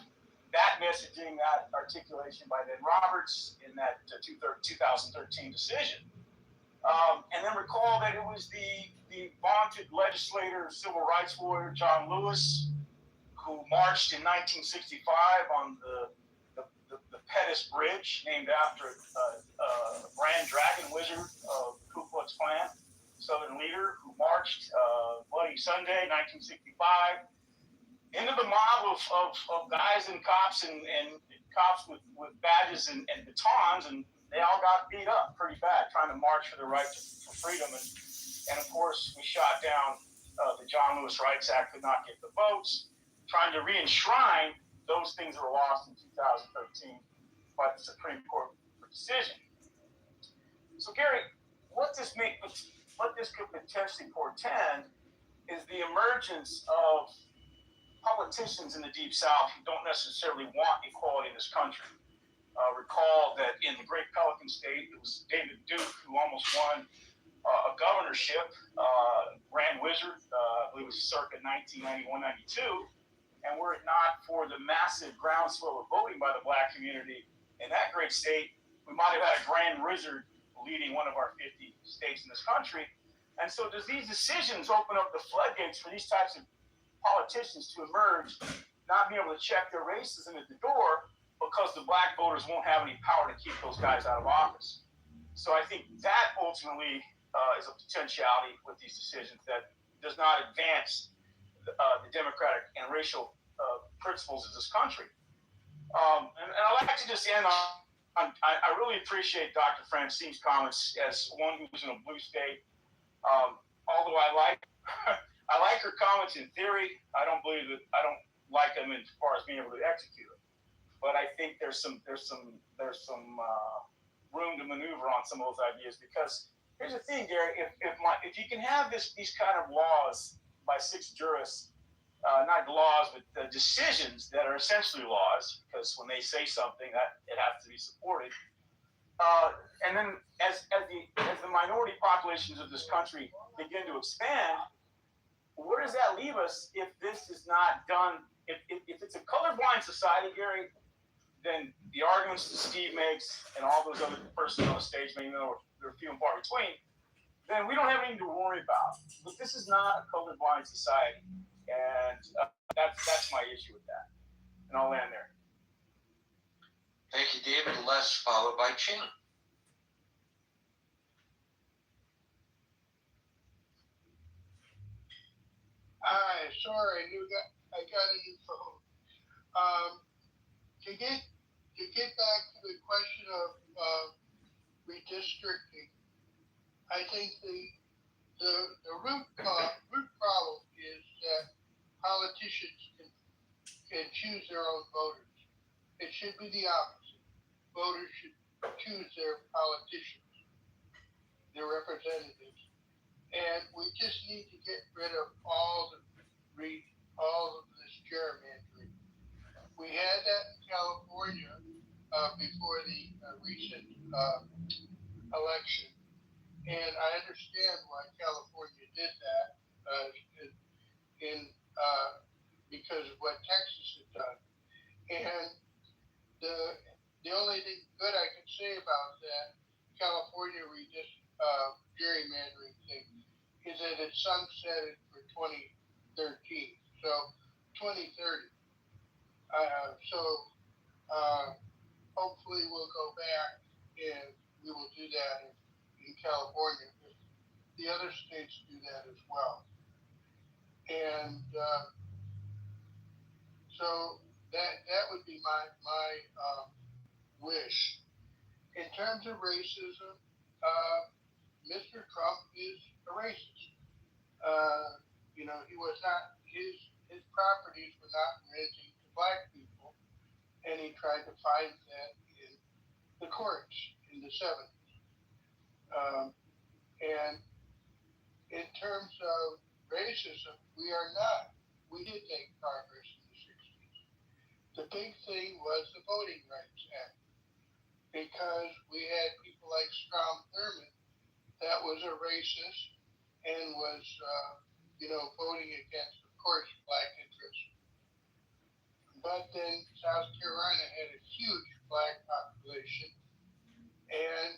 that messaging, that articulation by then Roberts in that 2013 decision. And then recall that it was the vaunted legislator, civil rights lawyer, John Lewis, who marched in 1965 on the Pettus Bridge, named after a Grand Dragon wizard of Ku Klux Klan, Southern leader, who marched Bloody Sunday, 1965, into the mob of guys and cops and cops with badges and batons, and they all got beat up pretty bad trying to march for the right for freedom. And of course, we shot down the John Lewis Rights Act, could not get the votes, trying to re-enshrine those things that were lost in 2013 by the Supreme Court for decision. So, Gary, what this could potentially portend is the emergence of politicians in the Deep South who don't necessarily want equality in this country. Recall that in the Great Pelican State, it was David Duke who almost won a governorship, Grand Wizard, I believe it was circa 1991-92. And were it not for the massive groundswell of voting by the Black community in that great state, we might have had a Grand Wizard leading one of our 50 states in this country. And so does these decisions open up the floodgates for these types of politicians to emerge, not be able to check their racism at the door because the Black voters won't have any power to keep those guys out of office? So I think that ultimately is a potentiality with these decisions that does not advance the democratic and racial principles of this country. And I'd like to just end on I really appreciate Dr. Francine's comments as one who's in a blue state. Although I like her comments in theory, I don't like them as far as being able to execute it. But I think there's some room to maneuver on some of those ideas, because here's the thing, Gary, if you can have these kind of laws by 6 jurists, not laws, but decisions that are essentially laws, because when they say something, that it has to be supported. And then as the minority populations of this country begin to expand, where does that leave us if this is not done? If it's a colorblind society, Gary, then the arguments that Steve makes and all those other persons on the stage, maybe they're few and far between, then we don't have anything to worry about. But this is not a colorblind society. And that's my issue with that. And I'll land there. Thank you, David. Les, followed by Ching. Hi, sorry, I got a new phone. To get back to the question of redistricting, I think the root problem is that politicians can choose their own voters. It should be the opposite. Voters should choose their politicians, their representatives, and we just need to get rid of all of this gerrymandering. We had that in California before the recent election, and I understand why California did that because of what Texas had done. And the only thing good I can say about that California gerrymandering thing is that it's sunsetted for 2013, so 2030. Hopefully we'll go back and we will do that in California. The other states do that as well. And so that would be my wish. In terms of racism, Mr. Trump is a racist. He was not, his properties were not renting to black people, and he tried to find that in the courts in the 70s. And in terms of racism, we did make progress in the 60s. The big thing was the Voting Rights Act, because we had people like Strom Thurmond that was a racist and was, voting against, of course, black interests. But then South Carolina had a huge black population, and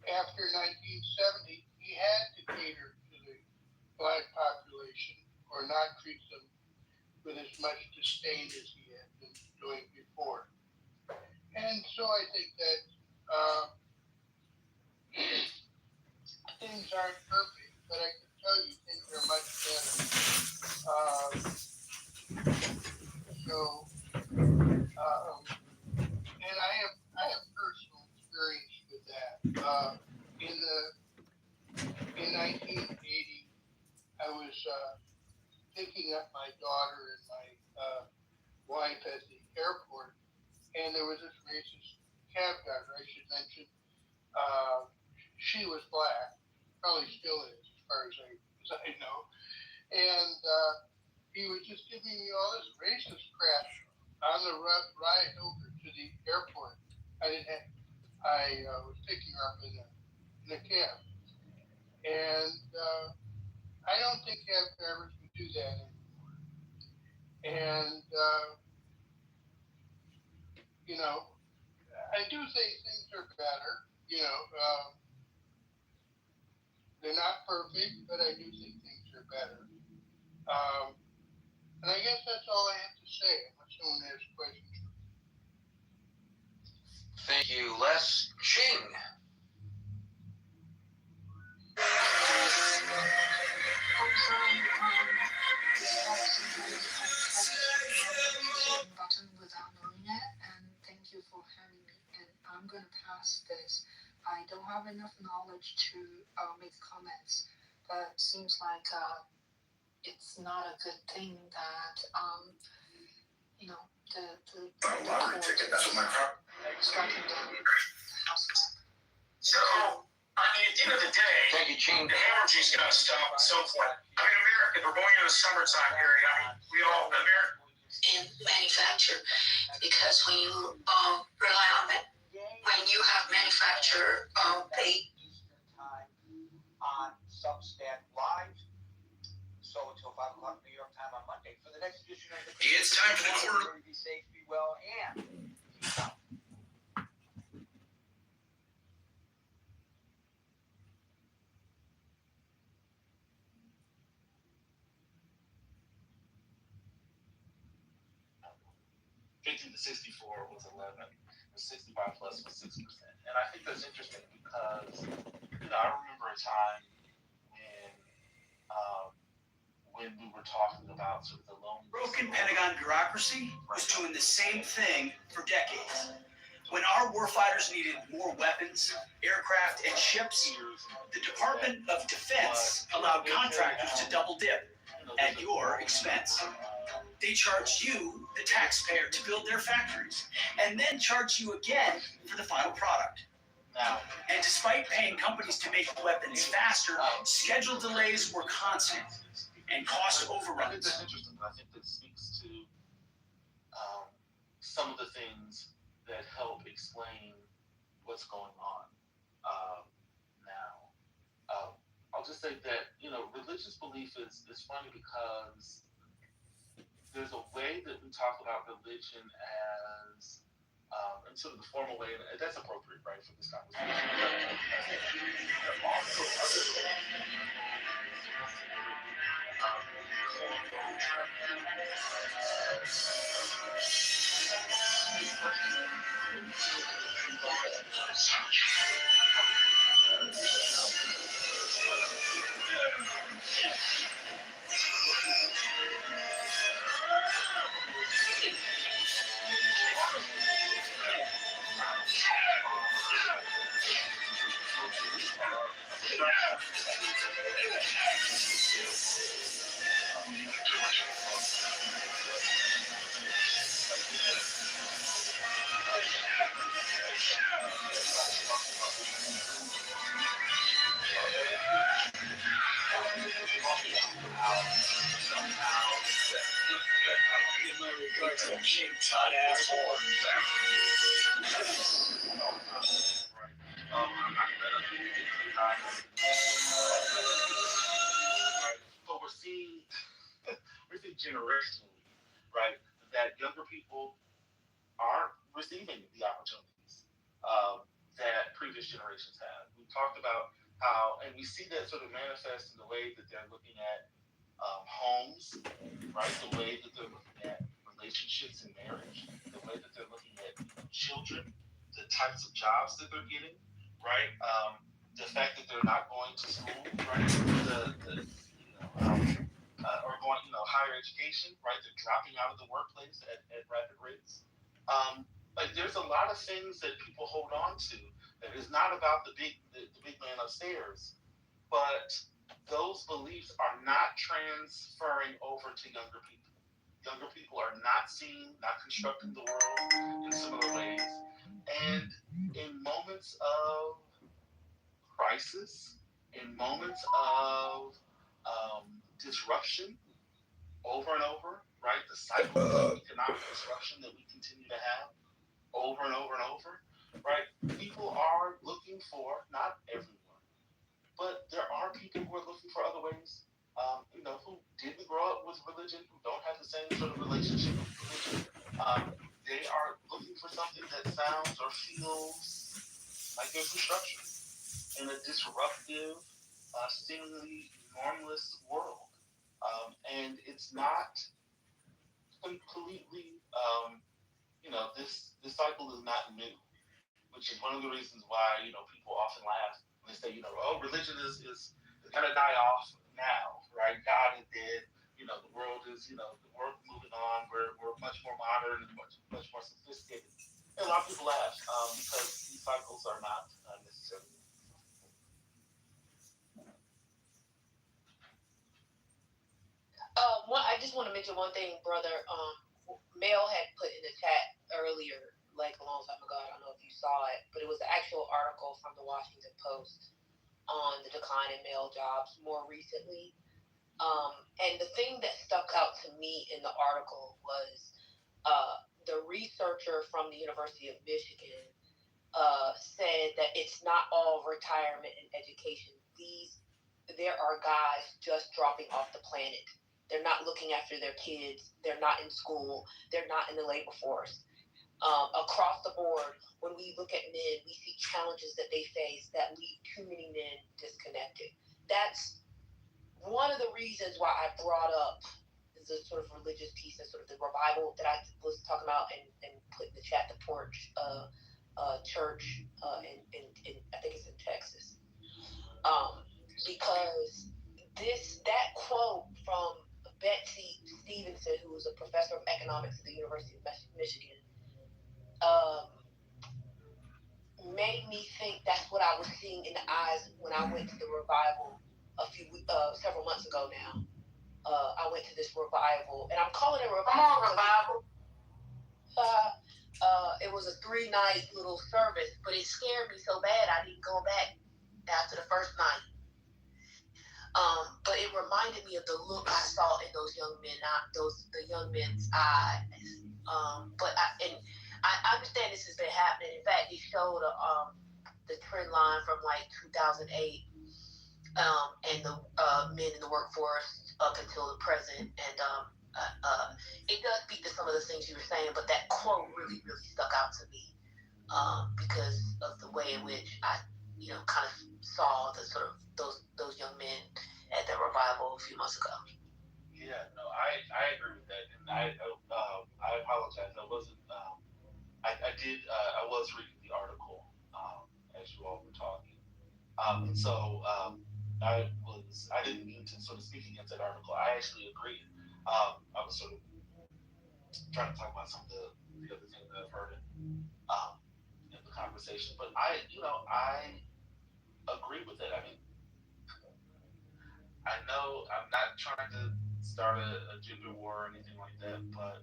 after 1970, he had to cater to the black population or not treat them with as much disdain as he had been doing before. And so I think that things aren't perfect, but I can tell you things are much better. And I have personal experience with that. In 1980, I was picking up my daughter and my wife at the airport, and there was this racist cab driver. I should mention, she was black, probably still is, as far as I know, and he was just giving me all this racist crap on the ride over to the airport. I was picking her up in a cab, and I don't think cab drivers would do that anymore. And I do think things are better. They're not perfect, but I do think things are better. And I guess that's all I have to say, unless someone has questions. Thank you, Les. Ching. Button without knowing it, and thank you for having me. And I'm gonna pass this. I don't have enough knowledge to make comments, but seems like it's not a good thing that the lottery ticket. That's what my car. Striking down the house map. So, I mean, at the end of the day, Thank you, Ching. the hemorrhaging's got to stop at some point. I mean, America, we're going into the summertime period. I mean, we all, America. In manufacture, because when you rely on it, when you have manufacturer pay. On Substack Live. So until 5 o'clock New York time on Monday for the next edition of the. It's time for the quarter. Be safe, be well, and peace out. 50 to 64 was 11, and 65 plus was 6%. And I think that's interesting because I remember a time when we were talking about sort of the loan. Broken Pentagon bureaucracy was doing the same thing for decades. When our warfighters needed more weapons, aircraft, and ships, the Department of Defense allowed contractors to double dip at your expense. They charged you, the taxpayer, to build their factories, and then charged you again for the final product. And despite paying companies to make weapons faster, schedule delays were constant and cost overruns. I think that's interesting. I think that speaks to some of the things that help explain what's going on now. I'll just say that, religious belief is funny because there's a way that we talk about religion as, in sort of the formal way, and that's appropriate, right, for this conversation. But we're seeing generationally, right, that younger people aren't receiving the opportunities that previous generations have. We talked about how, and we see that sort of manifest in the way that they're looking at homes, right, the way that they're looking at relationships and marriage, the way that they're looking at children, the types of jobs that they're getting, right, the fact that they're not going to school, right, or going, higher education, right? They're dropping out of the workplace at rapid rates. Like there's a lot of things that people hold on to that is not about the big man upstairs, but those beliefs are not transferring over to younger people. Younger people are not seeing, not constructing the world in similar ways. And in moments of crisis, in moments of disruption, over and over, right? The cycles of economic disruption that we continue to have over and over and over, right? People are looking for, not everyone, but there are people who are looking for other ways, who didn't grow up with religion, who don't have the same sort of relationship with religion. They are looking for something that sounds or feels like there's some structure in a disruptive, seemingly normless world. And it's not completely, this cycle is not new, which is one of the reasons why, people often laugh when they say, religion is going to die off now, right? God is dead. The world is, the world moving on. We're much more modern and much more sophisticated. And a lot of people laugh because these cycles are not necessarily. I just want to mention one thing, brother. Mel had put in the chat earlier, like a long time ago. I don't know if you saw it, but it was an actual article from the Washington Post on the decline in male jobs more recently. And the thing that stuck out to me in the article was the researcher from the University of Michigan said that it's not all retirement and education. There are guys just dropping off the planet. They're not looking after their kids. They're not in school. They're not in the labor force. Across the board, when we look at men, we see challenges that they face that leave too many men disconnected. That's one of the reasons why I brought up the sort of religious piece and sort of the revival that I was talking about and put in the chat, the Porch church in I think it's in Texas. Because that quote from Betsy Stevenson, who was a professor of economics at the University of Michigan, made me think that's what I was seeing in the eyes when I went to the revival several months ago now. I went to this revival, and I'm calling it a revival. It was a 3-night little service, but it scared me so bad I didn't go back after the first night. But it reminded me of the look I saw in those young men, the young men's eyes. But I understand this has been happening. In fact, it showed the trend line from like 2008 and the men in the workforce up until the present. And it does speak to some of the things you were saying, but that quote really, really stuck out to me because of the way in which I, kind of saw the sort of those young men at the revival a few months ago. Yeah, no, I agree with that, and I apologize. I wasn't. I was reading the article as you all were talking, and so I didn't mean to sort of speak against that article. I actually agreed. I was sort of trying to talk about some of the other things that I've heard in the conversation, but I agree with it. I mean, I know I'm not trying to start a gender war or anything like that, but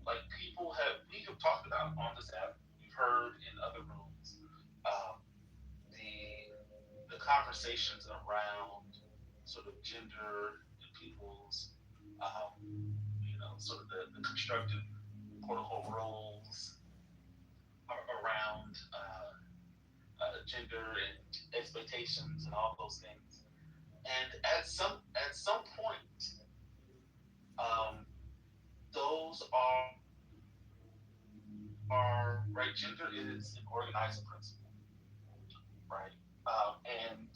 like we have talked about on this app, we've heard in other rooms, the conversations around sort of gender and people's, sort of the constructive quote unquote roles around gender and expectations and all those things. And at some point, those are right. Gender is an organizing principle, right? And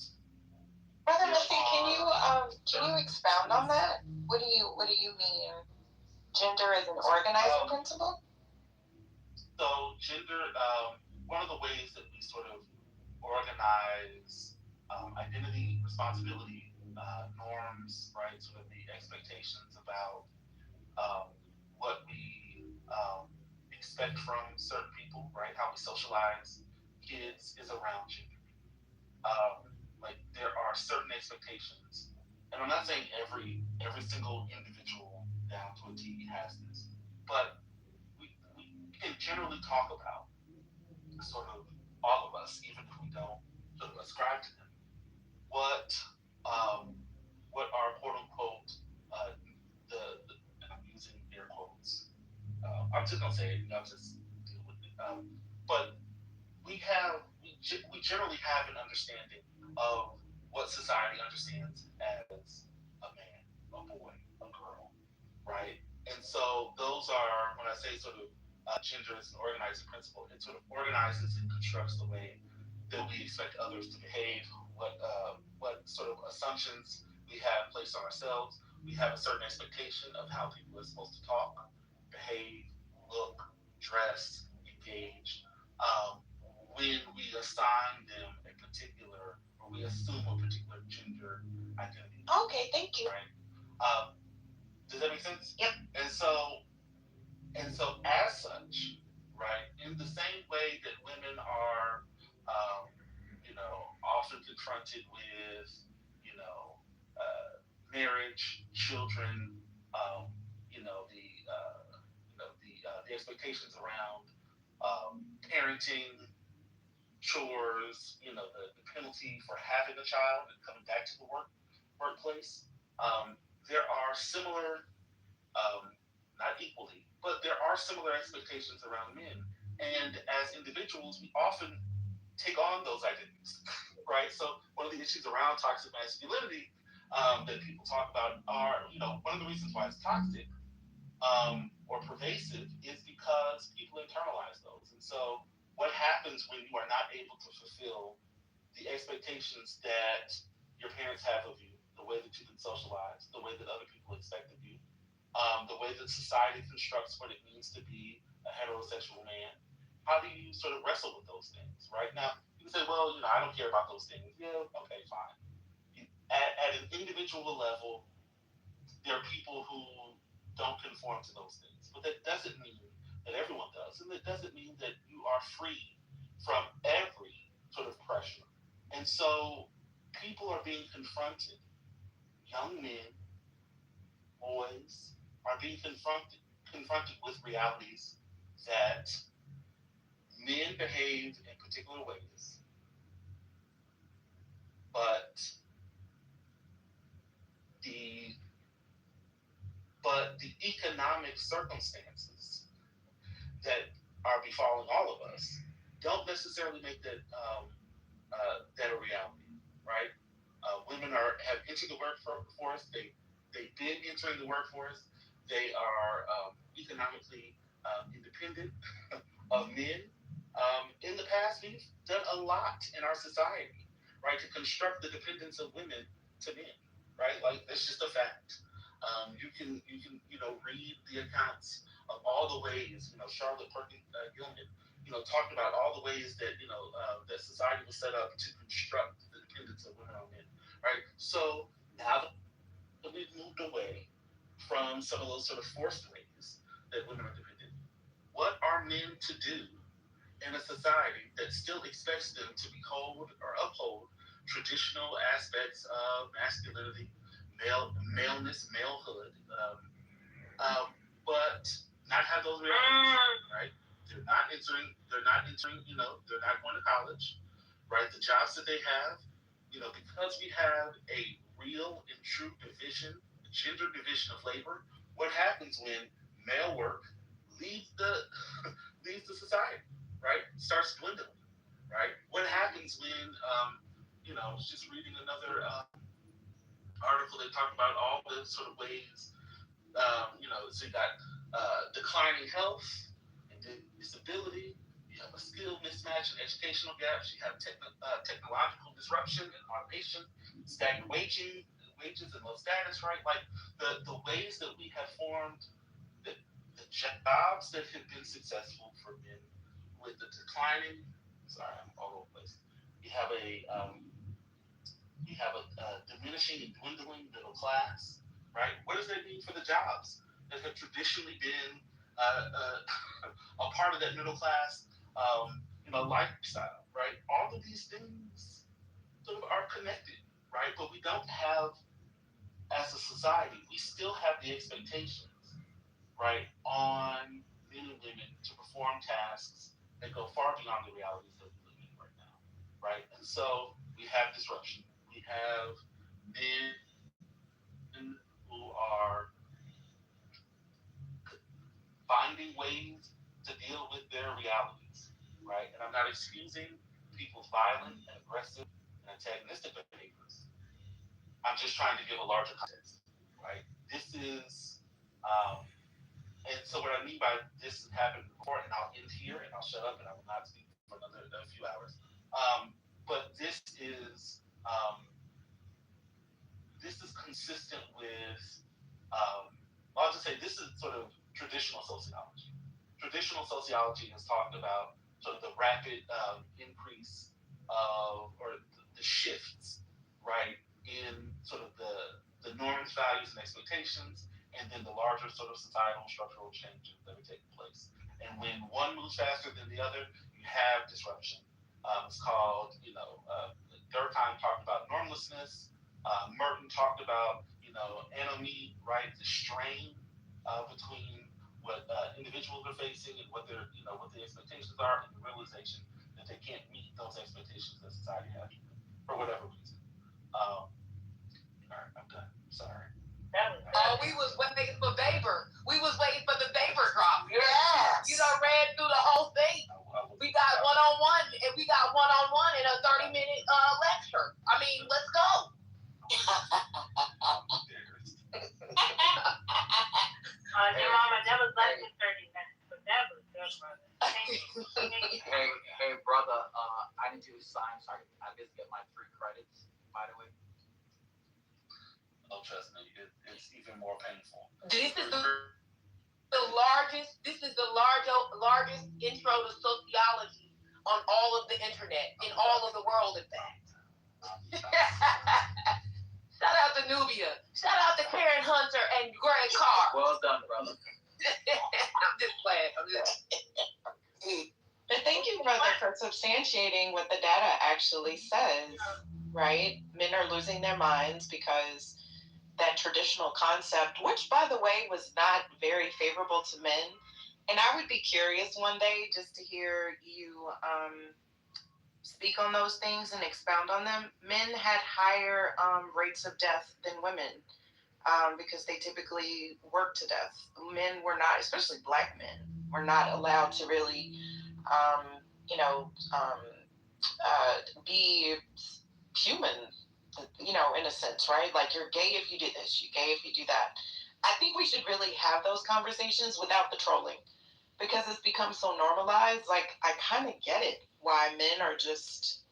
Brother Murphy, can you expound on that? What do you mean? Gender is an organizing principle? So gender, one of the ways that we sort of organize identity, responsibility, norms, right? Sort of the expectations about what we expect from certain people, right? How we socialize kids is around gender. Like there are certain expectations, and I'm not saying every single individual down to a T has this, but we can generally talk about sort of all of us, even if we don't sort of ascribe to them, what are quote unquote I'm using air quotes. I'm just gonna say it. I'll just deal with it. But we generally have an understanding of what society understands as a man, a boy, a girl, right? And so those are, when I say sort of gender is an organizing principle, it sort of organizes and constructs the way that we expect others to behave, what sort of assumptions we have placed on ourselves. We have a certain expectation of how people are supposed to talk, behave, look, dress, engage. When we assign them a particular, or we assume a particular gender identity. Okay, thank you. Right? Does that make sense? Yep. And so as such, right, in the same way that women are, often confronted with, marriage, children, the expectations around parenting, chores, the penalty for having a child and coming back to the workplace. There are similar, not equally, but there are similar expectations around men. And as individuals, we often take on those identities, right? So one of the issues around toxic masculinity that people talk about are, one of the reasons why it's toxic or pervasive is because people internalize those. And so what happens when you are not able to fulfill the expectations that your parents have of you, the way that you can socialize, the way that other people expect of you, the way that society constructs what it means to be a heterosexual man. How do you sort of wrestle with those things? Right now, you can say, well, I don't care about those things. Yeah, okay, fine. At an individual level, there are people who don't conform to those things, but that doesn't mean that everyone does, and it doesn't mean that you are free from every sort of pressure. And so people are being confronted. Young men, boys, are being confronted with realities that men behave in particular ways, but the economic circumstances that are befalling all of us don't necessarily make that that a reality, right? Women have entered the workforce. They've been entering the workforce. They are economically independent of men. In the past, we've done a lot in our society, right, to construct the dependence of women to men, right? Like that's just a fact. You can read the accounts of all the ways Charlotte Perkins Gilman talked about all the ways that that society was set up to construct the dependence of women on men, right? So now that we've moved away from some of those sort of forced ways that women are dependent, what are men to do in a society that still expects them to behold or uphold traditional aspects of masculinity, maleness, malehood, but not have those realities, right? They're not entering. They're not entering. They're not going to college, right? The jobs that they have, because we have a real and true division, gender division of labor. What happens when male work leaves the leaves the society, right? Starts dwindling, right? What happens when I was just reading another article that talked about all the sort of ways so you got declining health and disability. You have a skill mismatch and educational gaps. You have technological disruption and automation, stagnant wages and low status, right? Like the ways that we have formed the jobs that have been successful for men with the declining. Sorry, I'm all over the place. You have a diminishing and dwindling middle class, right? What does that mean for the jobs that have traditionally been a part of that middle class, lifestyle, right? All of these things sort of are connected, right? But we don't have, as a society, we still have the expectations, right, on men and women to perform tasks that go far beyond the realities that we live in right now, right? And so we have disruption. We have men who are finding ways to deal with their realities, right? And I'm not excusing people's violent and aggressive and antagonistic behaviors. I'm just trying to give a larger context, right? This is, and so what I mean by this has happened before, and I'll end here and I'll shut up and I will not speak for another few hours. But this is consistent with, I'll just say this is sort of traditional sociology. Traditional sociology has talked about sort of the rapid increase of, or the shifts, right, in sort of the norms, values, and expectations, and then the larger sort of societal and structural changes that are taking place. And when one moves faster than the other, you have disruption. It's called, Durkheim talked about normlessness. Merton talked about, anomie, right, the strain between what individuals are facing and what their, what the expectations are, and the realization that they can't meet those expectations that society has for whatever reason. All right, I'm done. Sorry. We was waiting for Baber. We was waiting for the Baber drop. Yes. You done ran through the whole thing. We got one-on-one, and we got one-on-one in a 30-minute lecture. I mean, let's go. Your mama, that was less than 30 minutes, but that was good, brother. Hey, brother, I need you to sign so I can get my 3 credits, by the way. even more painful. This is the largest intro to sociology on all of the internet, in all of the world, in fact. Shout out to Nubia. Shout out to Karen Hunter and Greg Carr. Well done, brother. I'm just playing. But thank you, brother, for substantiating what the data actually says, right? Men are losing their minds because that traditional concept, which, by the way, was not very favorable to men. And I would be curious one day just to hear you speak on those things and expound on them. Men had higher rates of death than women because they typically worked to death. Men were not, especially black men, were not allowed to really, be human, in a sense, right? Like, you're gay if you do this, you're gay if you do that. I think we should really have those conversations without the trolling because it's become so normalized. Like, I kind of get it why men are just,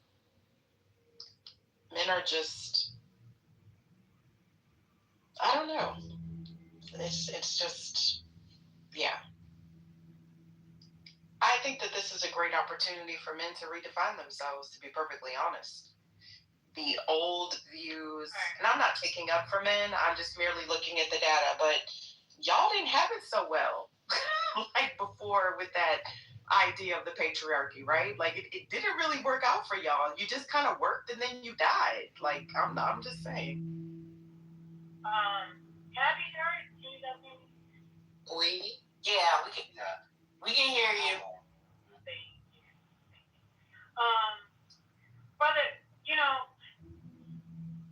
I don't know. It's just, yeah. I think that this is a great opportunity for men to redefine themselves, to be perfectly honest. The old views, and I'm not taking up for men, I'm just merely looking at the data, but y'all didn't have it so well, like before with that idea of the patriarchy, right? Like, it didn't really work out for y'all. You just kind of worked and then you died. Like, I'm just saying. Can I be heard? Can you guys hear me? We can hear you. Brother,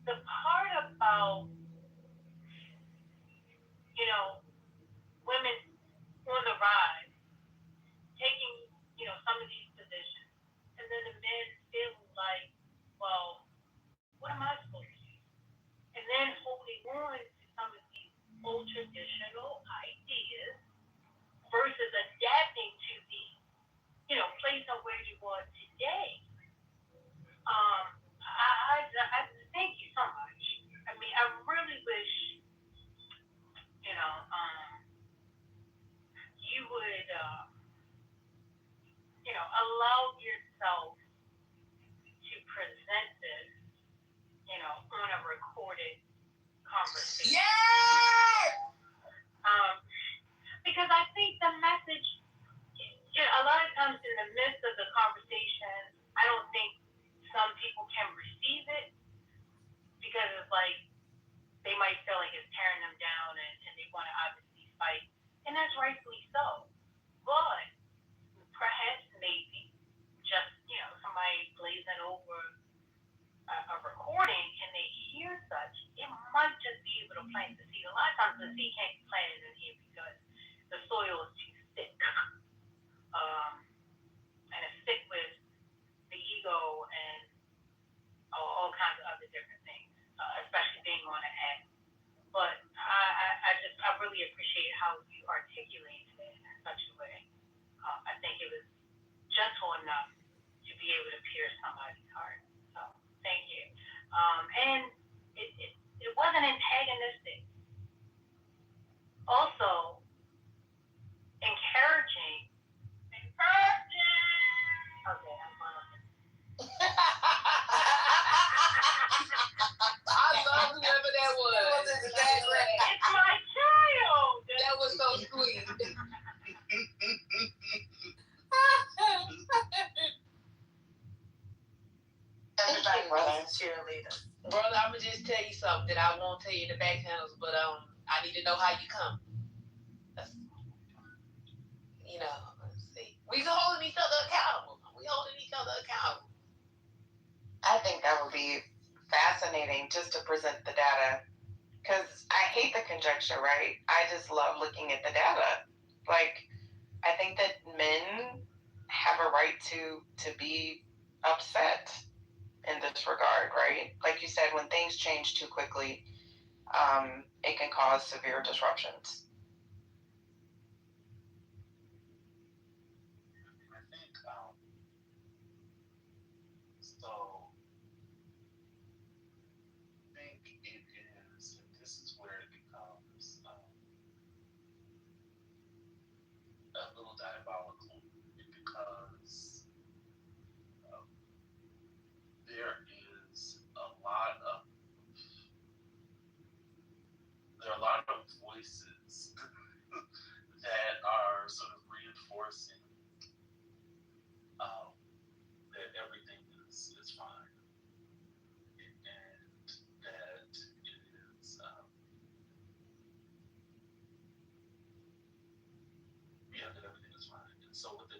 the part about, women on the rise, taking, some of these positions, and then the men feel like, well, what am I supposed to do? And then holding on to some of these old traditional ideas versus adapting to the, place of where you are today. I thank you so much. I mean, I really wish, you would, allow yourself to present this, on a recorded conversation. Because I think the message, a lot of times in the midst of the conversation, I don't think some people can receive it because it's like they might feel like it's tearing them down and they want to obviously fight. And that's rightfully so. But perhaps maybe just, somebody blazing over a recording and they hear such, it might just be able to plant the seed. A lot of times the seed can't be planted in here because the soil is too thick. And it's thick with the ego and all kinds of other different things, especially being on an app. But I really appreciate how you articulated it in such a way. I think it was gentle enough to be able to pierce somebody's heart. So thank you. And it wasn't antagonistic. Also, encouraging. Okay, I'm fine. I love whoever that was. It's my child. That was so sweet. Everybody brother, cheerleader. Brother, I'm gonna just tell you something that I won't tell you in the back channels, but I need to know how you come. Let's see. We holding each other accountable. I think that would be fascinating just to present the data because I hate the conjecture, right? I just love looking at the data. Like, I think that men have a right to be upset in this regard, right? Like you said, when things change too quickly, it can cause severe disruptions. I think so. I think it is, and this is where it becomes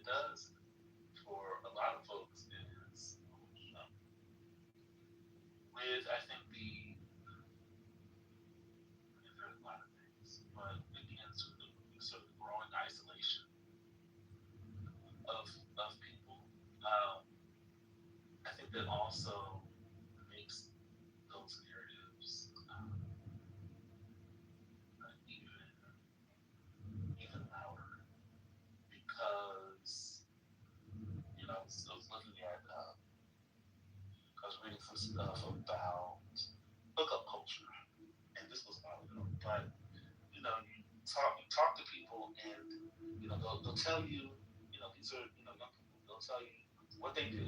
it does for a lot of folks is with, I think, there's a lot of things, but again, sort of growing isolation of people. I think that also makes those narratives even louder because I was looking at I was reading some stuff about hookup culture, and this was a while ago, but you talk to people, and they'll tell you, these are young people. They'll tell you what they do.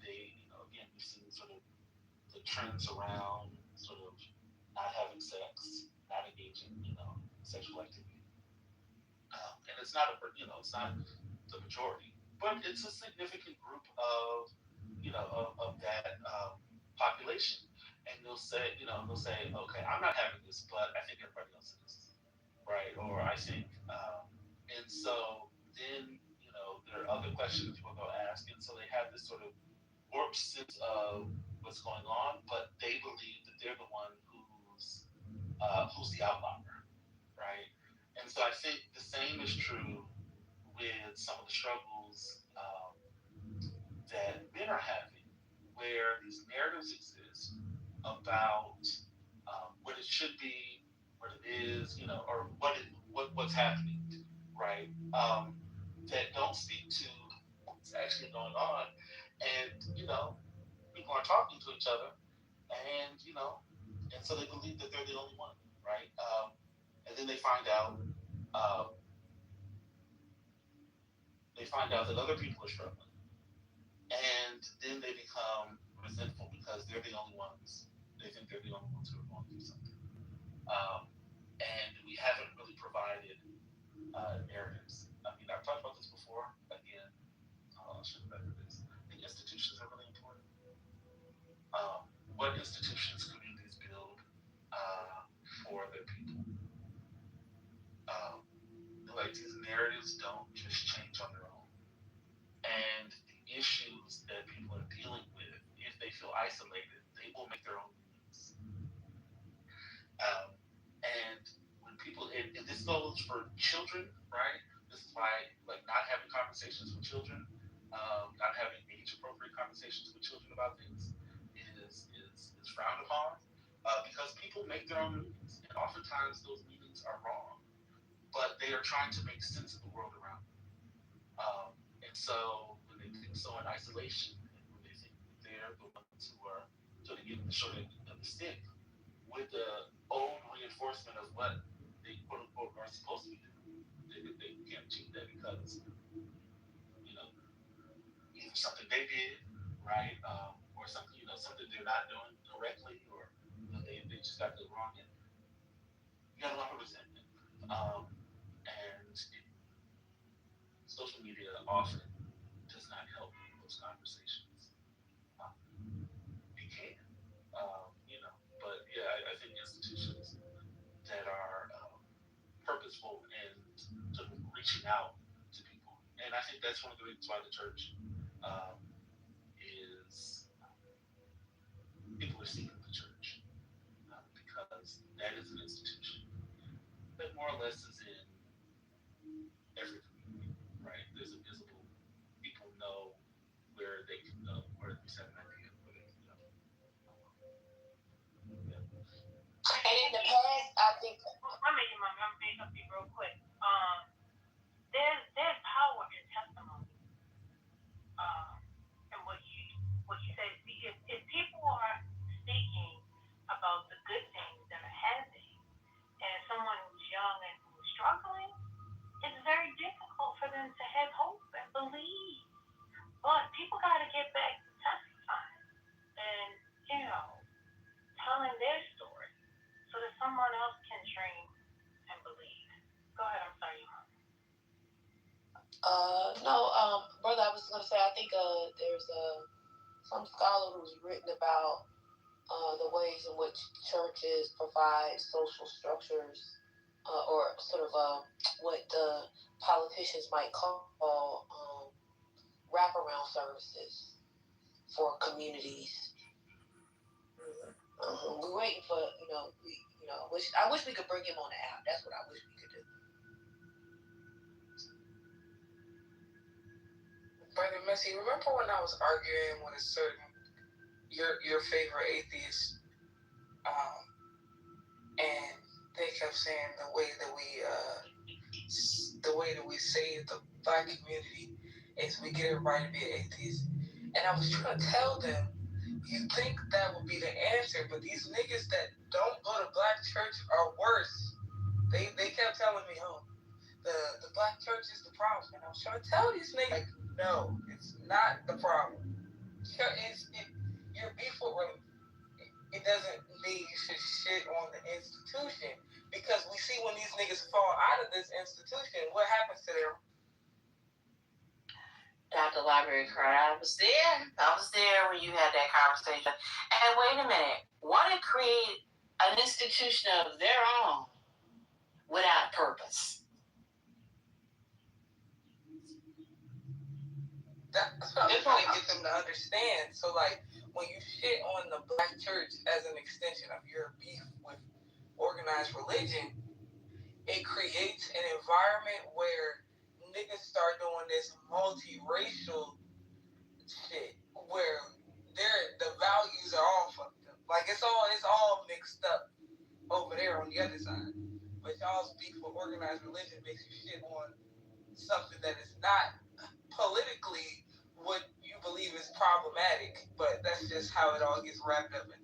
They again, we've seen sort of the trends around sort of not having sex, not engaging, sexual activity, and it's not it's not the majority, but it's a significant group of of that population. And they'll say, okay, I'm not having this, but I think everybody else is, right? Or I think, and so then there are other questions people go ask, and so they have this sort of warped sense of what's going on, but they believe that they're the one who's the outlier, right? And so I think the same is true with some of the struggles that men are having, where these narratives exist about what it should be, what it is, or what's happening, right? That don't speak to what's actually going on, and people are talking to each other, and and so they believe that they're the only one, right? And then um, they find out that other people are struggling, and then they become resentful because they're the only ones. They think they're the only ones who are going through something, and we haven't really provided narratives. I mean, I've talked about this before. Again, I'll show you better this. I think institutions are really important. What institutions communities build for their people? Like these narratives don't just change on their own, and the issues that people are dealing with, if they feel isolated, they will make their own meanings. And when people, and this goes for children, right? This is why, like, not having conversations with children, not having age-appropriate conversations with children about things is frowned upon, because people make their own meanings, and oftentimes those meanings are wrong, but they are trying to make sense of the world around them. And so when they do so in isolation, and when they think that they're the ones who are sort of getting the short end of the stick, with the old reinforcement of what they quote unquote are supposed to be doing, they can't achieve that because either something they did right, or something something they're not doing correctly, or they just got the wrong end. You got a lot of resentment, and social media often does not help those conversations. Um, it can, but yeah, I think institutions that are purposeful and sort of reaching out to people. And I think that's one of the reasons why the church is people are seeking the church, because that is an institution that more or less is in every community, right? There's a visible, people know where they can go, where at least have an idea of where they can go. Yeah. And in the past, I think. I'm making something real quick. There's power in testimony. And what you say. If people are speaking about the good things that are happening, and someone who's young and who's struggling, it's very difficult for them to have hope and believe. But people got to get back to testifying and telling their story so that someone else can dream and believe. Go ahead. I'm sorry. No, brother, I was gonna say I think there's some scholar who's written about the ways in which churches provide social structures, or sort of what the politicians might call wraparound services for communities. We're waiting for I wish we could bring him on the app. That's what I wish we could do. Brother Messi, remember when I was arguing with a certain your favorite atheist, and they kept saying the way that we save the black community is we get everybody to be an atheist. And I was trying to tell them, you think that would be the answer, but these niggas that don't go to black church are worse. They kept telling me, oh, the black church is the problem. And I was trying to tell these niggas, like, no, it's not the problem. Your beef with religion, it doesn't mean you should shit on the institution, because we see when these niggas fall out of this institution, what happens to them? Dr. Library Card, I was there when you had that conversation. And wait a minute, want to create an institution of their own without purpose. That's what I'm trying to get them to understand. So, like, when you shit on the black church as an extension of your beef with organized religion, it creates an environment where niggas start doing this multiracial shit where the values are all fucked up. Like, it's all mixed up over there on the other side. But y'all's beef with organized religion makes you shit on something that is not politically what you believe is problematic, but that's just how it all gets wrapped up in.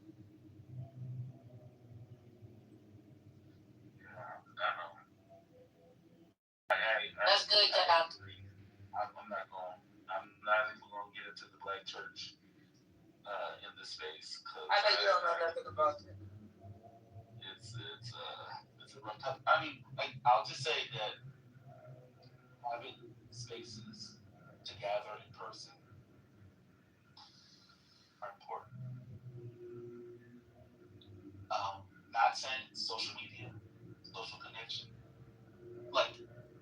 That's good, Dad. I'm not even going to get into the black church in this space. I know you don't know nothing about it. It's a rough topic. I mean, I'll just say that having spaces to gather in person are important. Not saying social media, social connection, like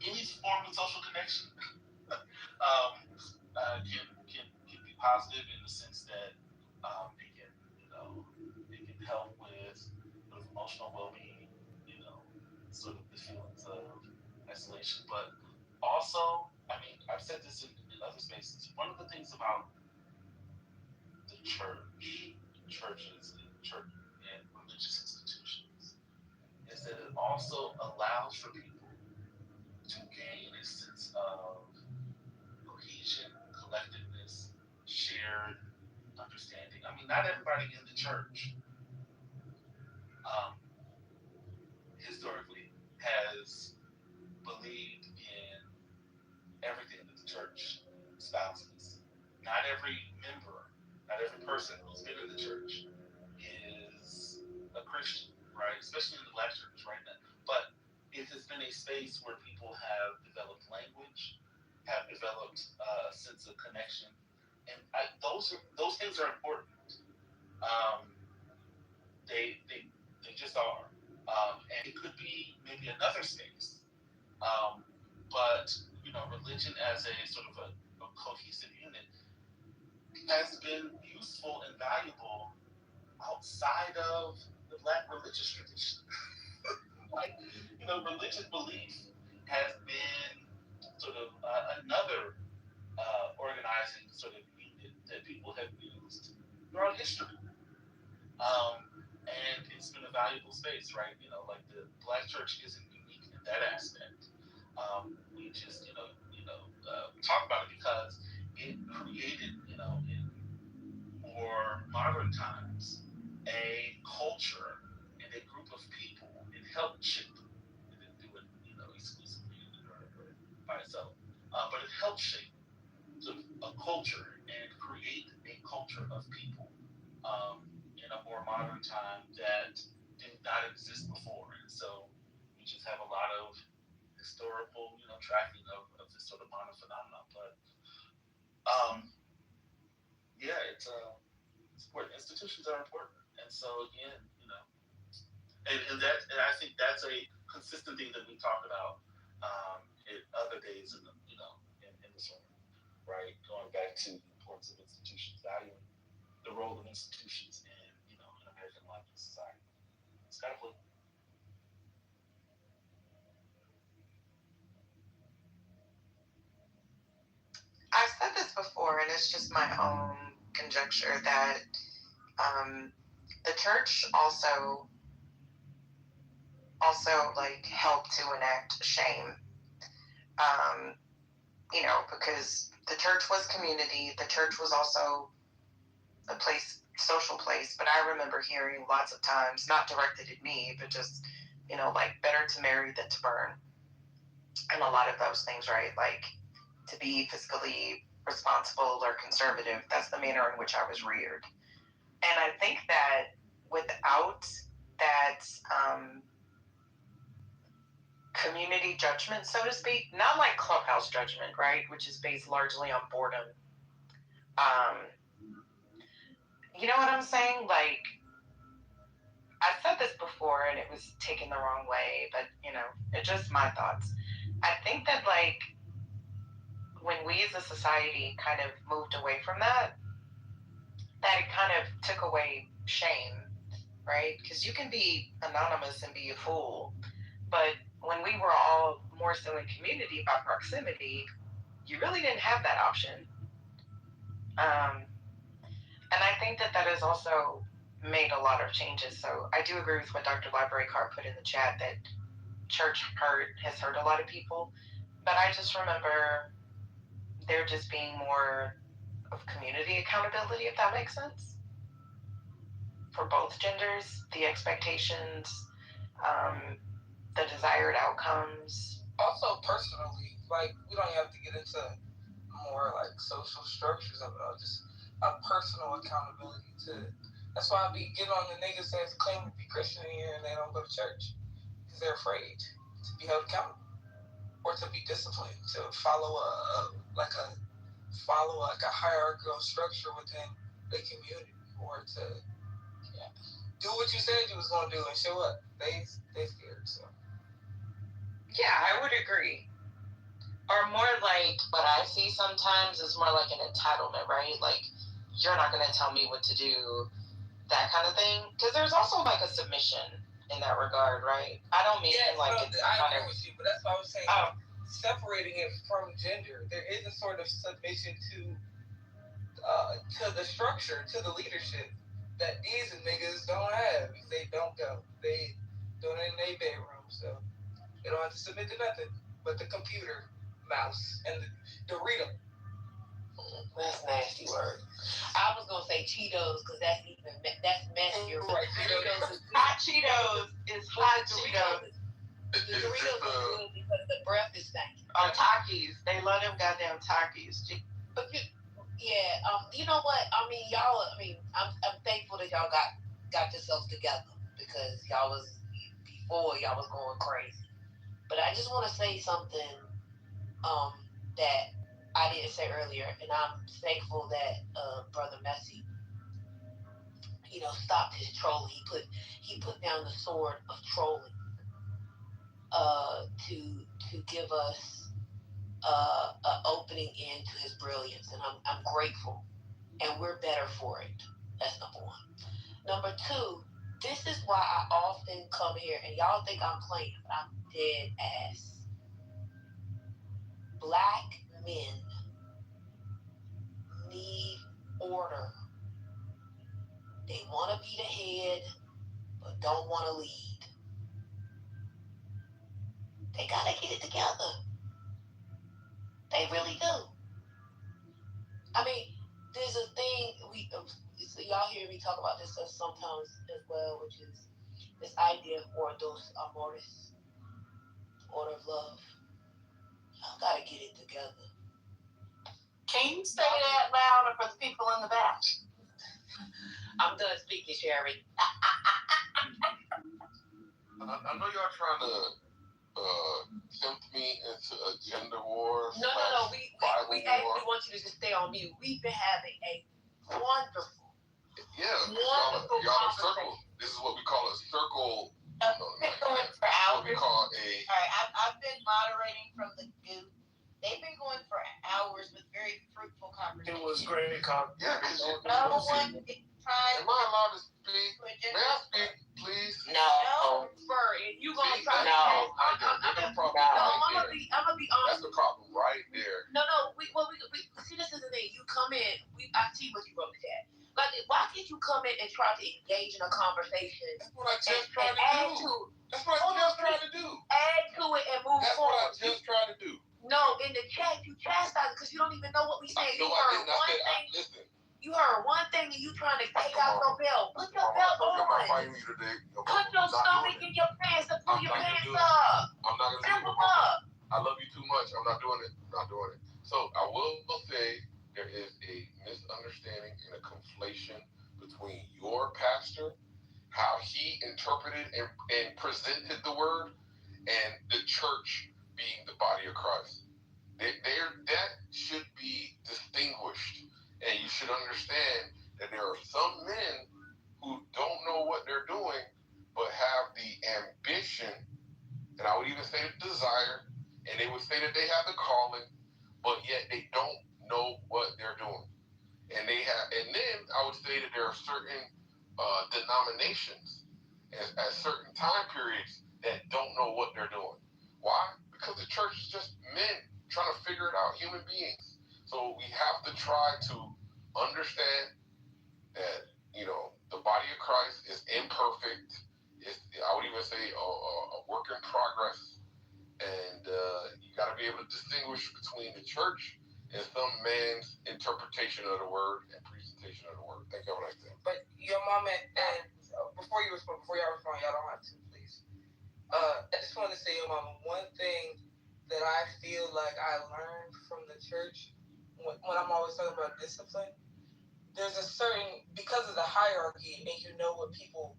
any form of social connection, can be positive in the sense that it can help with sort of emotional well-being, sort of the feelings of isolation. But also, I mean, I've said this in other spaces. One of the things about the churches, and religious institutions is that it also allows for people to gain a sense of cohesion, collectiveness, shared understanding. I mean, not everybody in the church historically has believed in everything that the church espouses. Not every member, not every person who's been in the church is a Christian, right? Especially in the black church right now. But it has been a space where people have developed language, have developed a sense of connection, and those things are important. They just are, and it could be maybe another space, but religion as a sort of a cohesive unit has been useful and valuable outside of the black religious tradition. Like, religious belief has been sort of another organizing sort of unit that people have used throughout history. And it's been a valuable space, right? Like the black church isn't unique in that aspect. We just, talk about it because it created, in more modern times, a culture and a group of people. It helped shape. It didn't do it, exclusively by itself, but it helped shape sort of a culture and create a culture of people in a more modern time that did not exist before. And so we just have a lot of historical, tracking of this sort of modern phenomenon. But yeah, it's important. Institutions are important. And so again, and I think that's a consistent thing that we talk about in other days right? Going back to the importance of institutions, valuing the role of institutions in, in American life and society. It's kind of cool. I've said this before, and it's just my own conjecture that the church also like helped to enact shame. Because the church was community. The church was also a social place. But I remember hearing lots of times, not directed at me, but just, like better to marry than to burn. And a lot of those things, right? Like to be fiscally responsible or conservative. That's the manner in which I was reared. And I think that without that community judgment, so to speak, not like clubhouse judgment, right, which is based largely on boredom. You know what I'm saying? Like, I said this before and it was taken the wrong way, but it's just my thoughts. I think that like when we as a society kind of moved away from that it kind of took away shame, right? Because you can be anonymous and be a fool, but when we were all more so in community by proximity, you really didn't have that option. And I think that has also made a lot of changes. So I do agree with what Dr. Library Card put in the chat that church has hurt a lot of people. But I just remember there just being more of community accountability, if that makes sense, for both genders, the expectations, the desired outcomes. Also, personally, like, we don't have to get into more like social structures of it, just a personal accountability to. That's why I be getting on the niggas that claim to be Christian here and they don't go to church because they're afraid to be held accountable or to be disciplined, to follow a hierarchical structure within the community, or to do what you said you was gonna do and show up. They scared. So yeah, I would agree. Or more like what I see sometimes is more like an entitlement, right? Like, you're not going to tell me what to do, that kind of thing. Because there's also like a submission in that regard, right? I don't mean I agree with you, but that's what I was saying. Separating it from gender, there is a sort of submission to the structure, to the leadership that these niggas don't have. They don't go. They do it in their bedroom, so they don't have to submit to nothing but the computer, mouse, and the Dorito. That's a nasty word. I was gonna say Cheetos because that's messier. Right, Doritos is hot Cheetos is hot Cheetos. The Doritos are good because the breath is stanky. Or Takis, they love them goddamn Takis. But you know what? I mean, y'all. I mean, I'm thankful that y'all got yourselves together because y'all was going crazy. But I just want to say something that I didn't say earlier, and I'm thankful that Brother Messi, stopped his trolling. He put down the sword of trolling to give us an opening into his brilliance, and I'm grateful, and we're better for it. That's number one. Number two, this is why I often come here, and y'all think I'm playing, but I'm dead ass. Black men need order. They want to be the head, but don't want to lead. They got to get it together. They really do. I mean, there's a thing, so y'all hear me talk about this stuff sometimes as well, which is this idea of ordos amores, order of love. Y'all got to get it together. Can you say that louder for the people in the back? I'm done speaking, Sherry. I know y'all trying to tempt me into a gender war. No. We actually want you to just stay on mute. We've been having a wonderful y'all circle. This is what we call a circle. Been going for hours. What we call All right, I've been moderating from the group. They've been going for hours with very It was great, Yeah, because No one tried. Am I allowed to speak? May I speak, please? No, sir. If you gonna try to, I'm gonna be honest. That's the problem right there. No. We see. This is the thing. You come in. I see what you wrote in the chat. Like, why can't you come in and try to engage in a conversation? That's what I just tried to do. That's what I just tried to do. Add to it and move forward. That's what I just tried to do. No, in the chat you chastise because you don't even know what we said. You heard one thing. Listen. You heard one thing and you trying to take out your belt. Put your belt on. I'm not fighting you today. Put your stomach in your pants and pull your pants up. I'm not gonna Zip them up. I love you too much. I'm not doing it. So I will say there is a misunderstanding and a conflation between your pastor, how he interpreted and presented the word, and the church being the body of Christ. That should be distinguished. And you should understand that there are some men who don't know what they're doing, but have the ambition, and I would even say the desire, and they would say that they have the calling, but yet they don't know what they're doing. And then I would say that there are certain denominations at certain time periods that don't know what they're doing. Why? Because the church is just men trying to figure it out, human beings. So we have to try to understand that, the body of Christ is imperfect. I would even say a work in progress. And you got to be able to distinguish between the church and some man's interpretation of the word and presentation of the word. Thank you. Have a nice day. But your mom and before y'all respond, y'all don't have to, please. I just want to say, your mama, one thing that I feel like I learned from the church when I'm always talking about discipline, there's a certain, because of the hierarchy, and you know what people,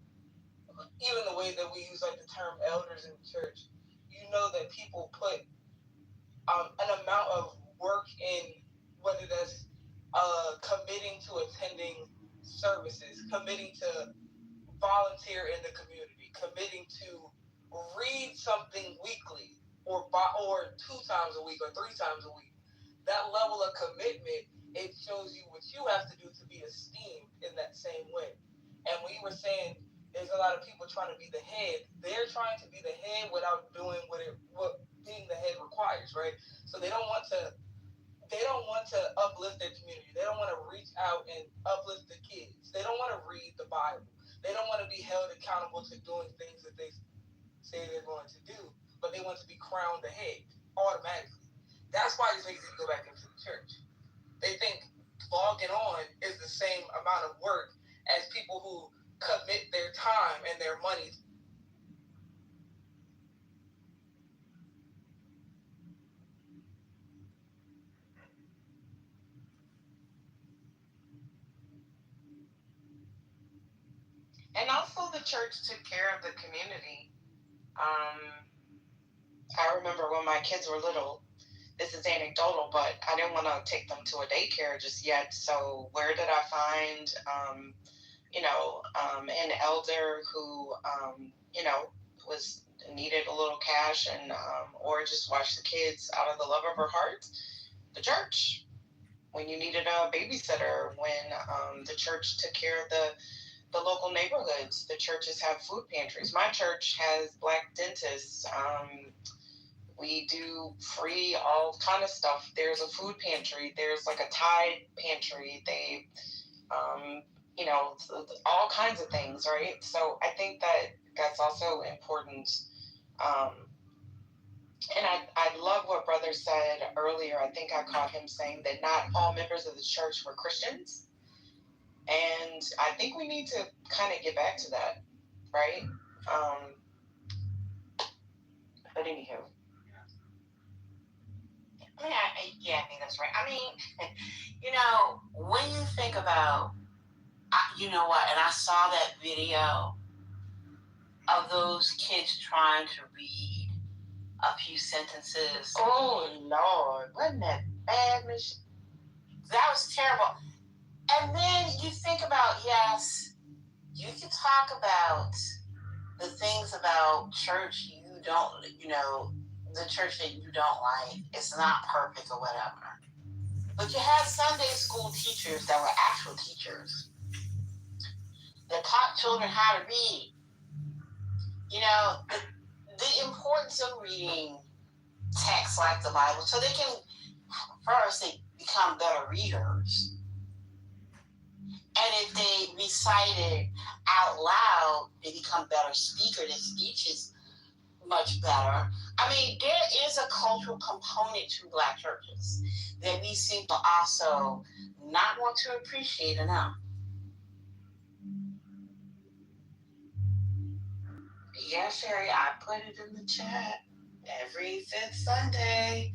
even the way that we use like the term elders in the church, you know that people put an amount of work in, whether that's committing to attending services, committing to volunteer in the community, committing to read something weekly or 2 times a week or 3 times a week. That level of commitment, it shows you what you have to do to be esteemed in that same way. And when you were saying there's a lot of people trying to be the head, they're trying to be the head without doing what being the head requires, right? So they don't want to uplift their community. They don't want to reach out and uplift the kids. They don't want to read the Bible. They don't want to be held accountable to doing things that they say they're going to do, but they want to be crowned the head automatically. That's why these niggas need to go back into the church. They think logging on is the same amount of work as people who commit their time and their money. And also the church took care of the community. I remember when my kids were little, this is anecdotal, but I didn't want to take them to a daycare just yet. So where did I find, an elder who, needed a little cash and, or just watch the kids out of the love of her heart? The church. When you needed a babysitter, when the church took care of the local neighborhoods, the churches have food pantries. My church has Black dentists. We do free all kind of stuff. There's a food pantry. There's like a Tide pantry. They, all kinds of things, right? So I think that's also important. And I love what Brother said earlier. I think I caught him saying that not all members of the church were Christians. And I think we need to kind of get back to that, right? But anywho. Yeah, I think that's right. I mean, when you think about, and I saw that video of those kids trying to read a few sentences. Oh, Lord. Wasn't that bad, Michelle? That was terrible. And then you think about, yes, you can talk about the things about church you don't, the church that you don't like. It's not perfect or whatever. But you had Sunday school teachers that were actual teachers that taught children how to read. You know, the importance of reading texts like the Bible so they can first they become better readers. And if they recite it out loud, they become better speakers. Their speech is much better. I mean, there is a cultural component to Black churches that we seem to also not want to appreciate enough. Yeah, Sherry, I put it in the chat. Every fifth Sunday,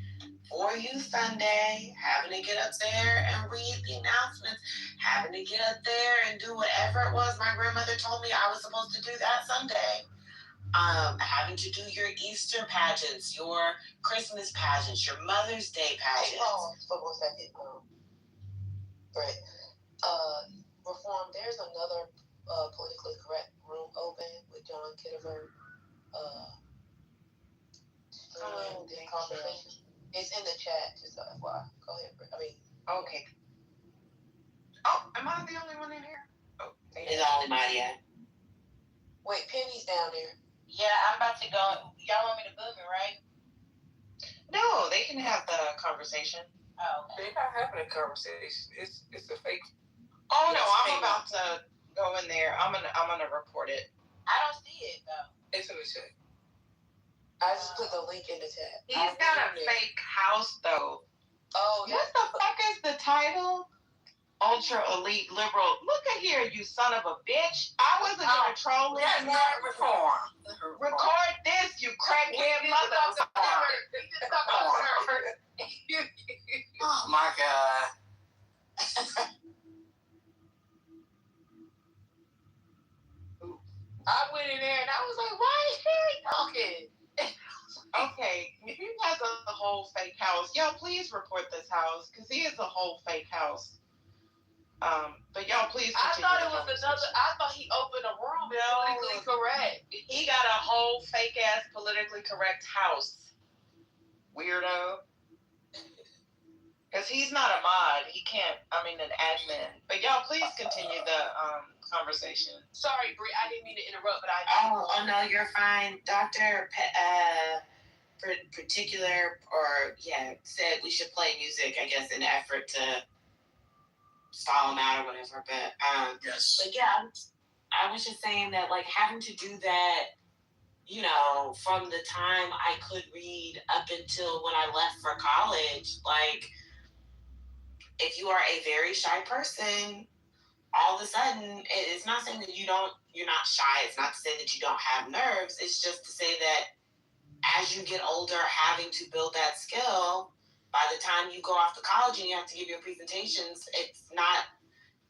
for Youth Sunday, having to get up there and read the announcements, having to get up there and do whatever it was my grandmother told me I was supposed to do that Sunday. Having to do your Easter pageants, your Christmas pageants, your Mother's Day pageants. Reform, there's another politically correct room open with John Kitover. The conversation. It's in the chat, just so FYI. Go ahead, Britt. Okay. Oh, am I the only one in here? Oh, It's only Maria. Wait, Penny's down there. Yeah, I'm about to go. Y'all want me to boom it, right? No, they can have the conversation. Oh, okay. They're not having a conversation. It's a fake. Oh no, I'm about to go in there. I'm gonna report it. I don't see it though. It's in the chat. I just put the link in the chat. He's got a fake house though. Oh, what the fuck is the title? Ultra elite liberal. Look at here, you son of a bitch. I wasn't gonna troll it. That's not reform. Record this, you crackhead motherfucker. Oh my God. I went in there and I was like, why is Sherry talking? Okay, he has a whole fake house. Y'all, please report this house because he has a whole fake house. But y'all, please. I thought it was another. I thought he opened a room. Politically correct. He got a whole fake ass politically correct house. Weirdo. Because he's not a mod. He can't. An admin. But y'all, please continue the conversation. Sorry, Brie. I didn't mean to interrupt, but I. Oh no, you're fine, Doctor. Said we should play music. I guess in an effort to stall him out or whatever. But yes. But yeah, I was just saying that like having to do that, you know, from the time I could read up until when I left for college, like if you are a very shy person, all of a sudden it's not saying that you're not shy. It's not to say that you don't have nerves. It's just to say that as you get older, having to build that skill, by the time you go off to college and you have to give your presentations,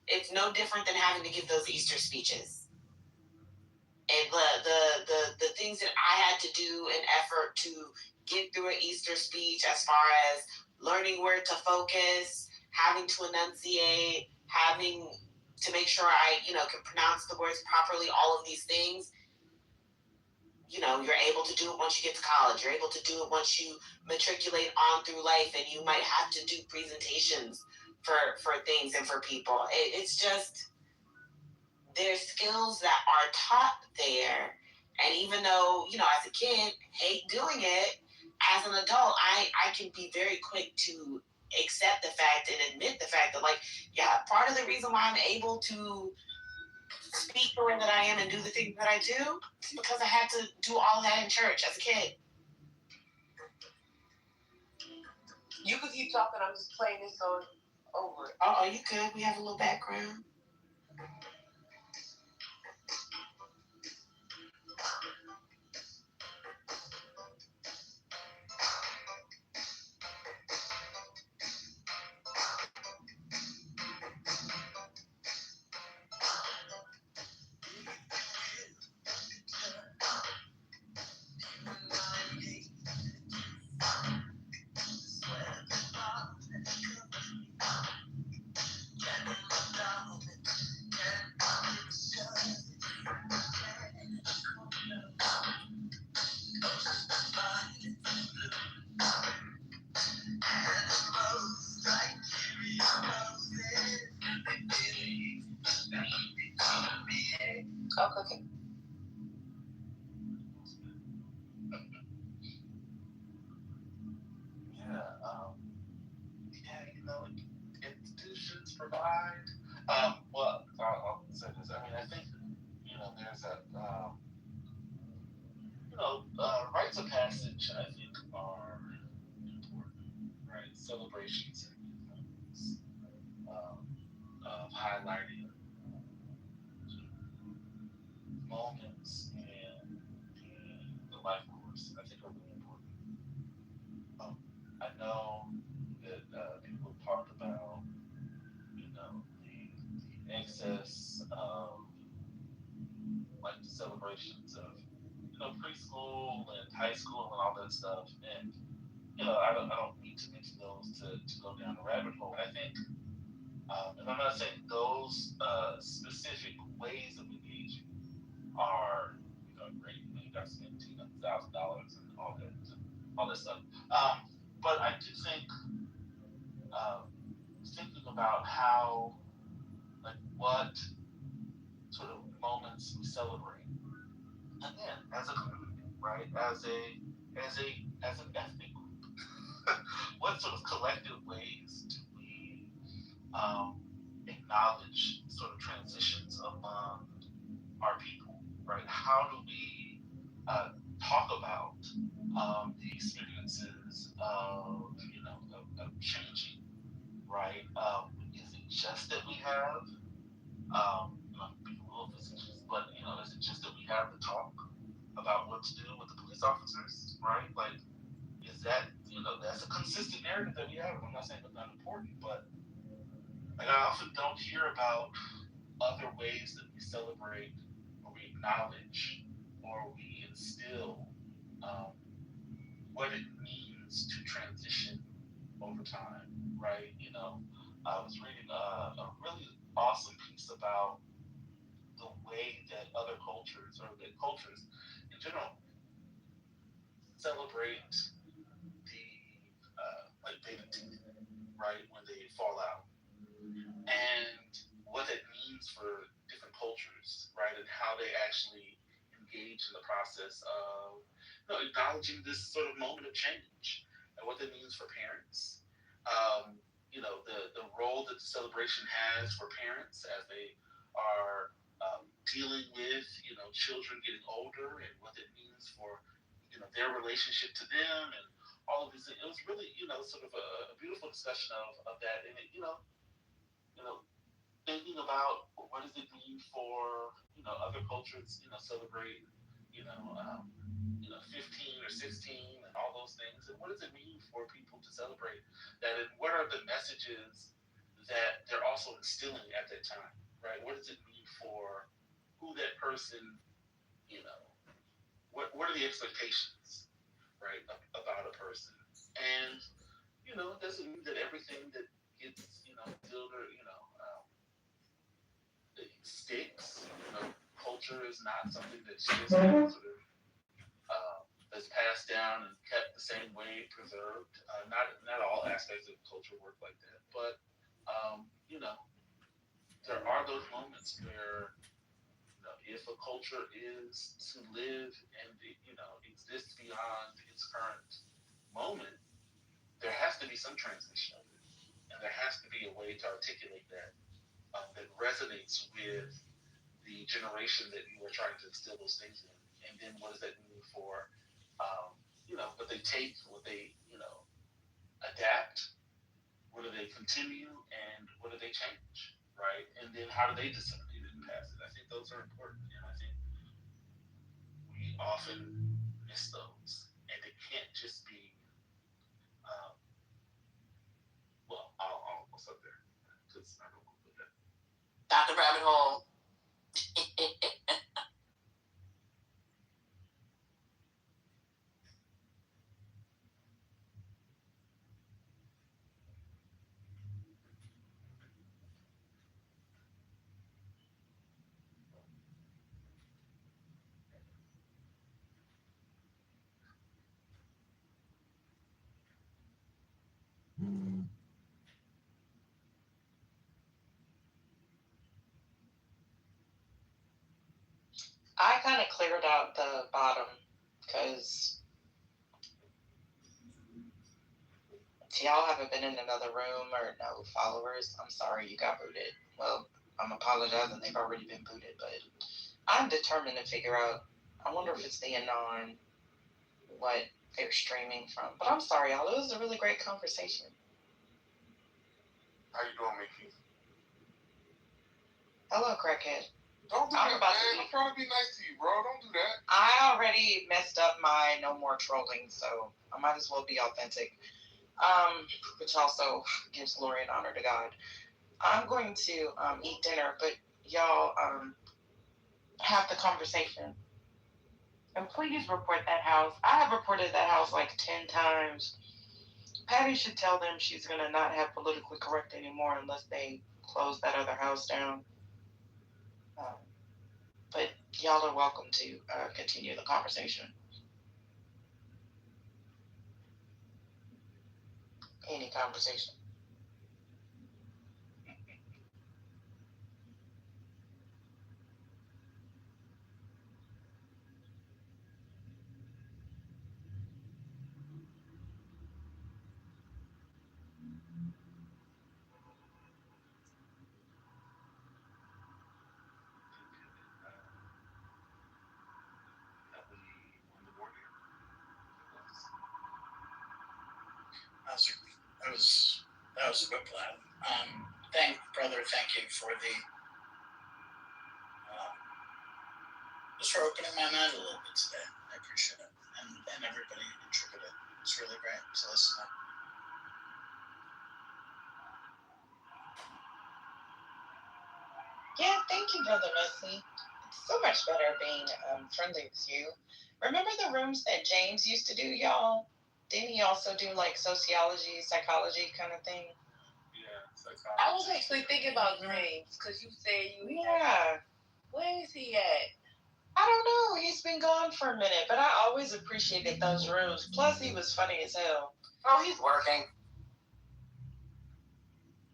it's no different than having to give those Easter speeches. And the things that I had to do in effort to get through an Easter speech, as far as learning where to focus, having to enunciate, having to make sure I, can pronounce the words properly, all of these things, you're able to do it once you get to college. You're able to do it once you matriculate on through life, and you might have to do presentations for things and for people. It's just, there's skills that are taught there. And even though, as a kid, hate doing it, as an adult, I can be very quick to accept the fact and admit the fact that, part of the reason why I'm able to speak the way that I am and do the things that I do is because I had to do all that in church as a kid. You can keep talking. I'm just playing this song over. Oh, you good? We have a little background. provide. Well, I'll say this. I mean, I think, there's a, rites of passage, I think, are important, right? Celebrations and of highlighting moments in the life course, I think are really important. I know that people have talked about, the excess of like the celebrations of, preschool and high school and all that stuff. And, I don't need to mention those to go down the rabbit hole. I think, and I'm not saying those specific ways of engaging are, great. You got to spend $1,000 and all that stuff. But I do think, thinking about how, like, what sort of moments we celebrate, again, as a community, right? As an ethnic group, what sort of collective ways do we acknowledge sort of transitions among our people, right? How do we talk about the experiences of, of changing, right? Is it just that we have, being a little facetious, but, is it just that we have the talk about what to do with the police officers, right? Like, is that, that's a consistent narrative that we have. I'm not saying it's not important, but like, I often don't hear about other ways that we celebrate or we acknowledge or we instill what it means to transition over time, right? I was reading a really awesome piece about the way that other cultures, or that cultures in general, celebrate the like baby teeth, right, when they fall out, and what it means for different cultures, right, and how they actually engage in the process of, acknowledging this sort of moment of change, and what that means for parents. The role that the celebration has for parents as they are dealing with, children getting older, and what it means for, their relationship to them, and all of these things. It was really, sort of a beautiful discussion of that, and it, thinking about what does it mean for, other cultures, celebrate, you know, um, 15 or 16 and all those things, and what does it mean for people to celebrate that, and what are the messages that they're also instilling at that time, right? What does it mean for who that person, you know, what are the expectations, right, about a person, and it doesn't mean that everything that gets, instilled or, it sticks. Culture is not something that's just sort of that's passed down and kept the same way, preserved. Not all aspects of culture work like that, but there are those moments where, if a culture is to live and exist beyond its current moment, there has to be some transition, and there has to be a way to articulate that that resonates with the generation that you are trying to instill those things in. And then what does that mean for, what they take, what they, adapt, what do they continue, and what do they change, right? And then how do they disseminate it and pass it? I think those are important, and I think we often miss those. And it can't just be, I'll stop there, because I don't want to put that. Dr. Rabbit Hole. I kind of cleared out the bottom because If y'all haven't been in another room or no followers, I'm sorry you got booted. Well, I'm apologizing. They've already been booted, but I'm determined to figure out. I wonder if it's the Anon, what they're streaming from. But I'm sorry, y'all. It was a really great conversation. How you doing, Mickey? Hello, crackhead. Don't do that, man. I'm trying to be nice to you, bro. Don't do that. I already messed up my no more trolling, so I might as well be authentic. Which also gives glory and honor to God. I'm going to eat dinner, but y'all have the conversation. And please report that house. I have reported that house like 10 times. Patty should tell them she's going to not have politically correct anymore unless they close that other house down. But y'all are welcome to continue the conversation. Any conversation. That was a good plan. Thank you for the just for opening my mind a little bit today. I appreciate it, and everybody who contributed. It's really great to listen to. Yeah, thank you, Brother Leslie. It's so much better being friendly with you. Remember the rooms that James used to do, y'all? Didn't he also do like sociology, psychology kind of thing? Yeah, psychology. I was actually thinking about James because you said you. Yeah. Where is he at? I don't know. He's been gone for a minute, but I always appreciated those rooms. Plus, he was funny as hell. Oh, he's working.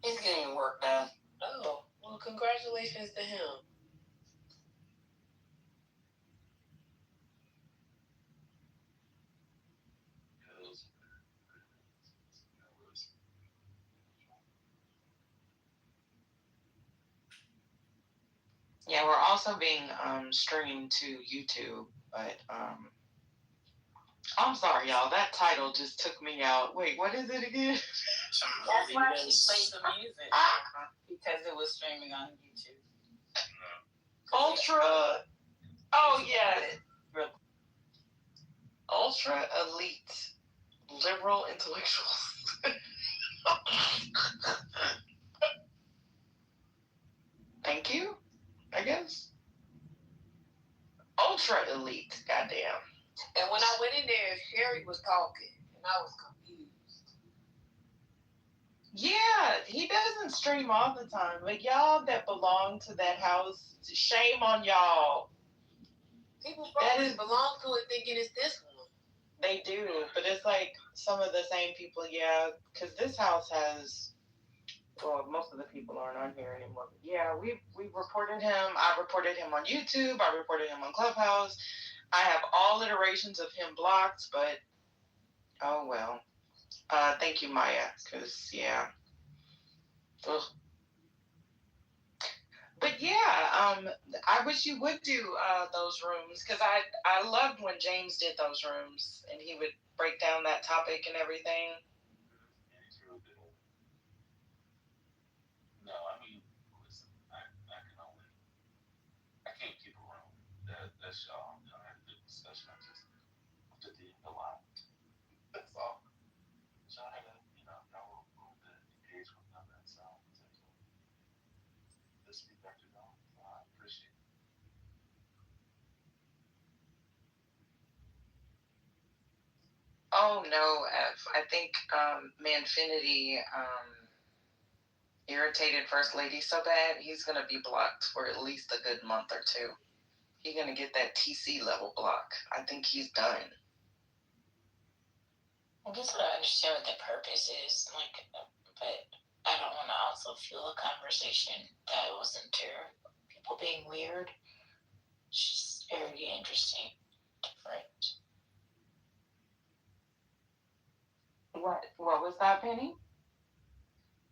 He's getting work done. Oh, well, congratulations to him. Yeah, we're also being streamed to YouTube, but I'm sorry, y'all. That title just took me out. Wait, what is it again? That's why she played the music because it was streaming on YouTube. Ultra. Oh yeah. Ultra elite liberal intellectuals. Thank you, I guess. Ultra elite, goddamn. And when I went in there, Sherry was talking, and I was confused. Yeah, he doesn't stream all the time, but y'all that belong to that house, shame on y'all. People probably belong to it thinking it's this one. They do, but it's like some of the same people, yeah, because this house has, well, most of the people aren't on here anymore. But yeah, we reported him. I reported him on YouTube. I reported him on Clubhouse. I have all iterations of him blocked, but oh well. Thank you, Maya, because yeah. Ugh. But yeah, I wish you would do those rooms because I loved when James did those rooms and he would break down that topic and everything. No, I mean, listen, I can't keep a room. That's y'all. I had a good discussion. I just put the line. That's all. So I had a, y'all will engage with them. That's this feedback to them. So I appreciate it. Oh no, I think Manfinity irritated First Lady so bad he's gonna be blocked for at least a good month or two. He's gonna get that TC level block. I think he's done. I guess I understand what the purpose is, but I don't want to also fuel a conversation that wasn't there. People being weird. It's just very interesting, different. What was that, Penny?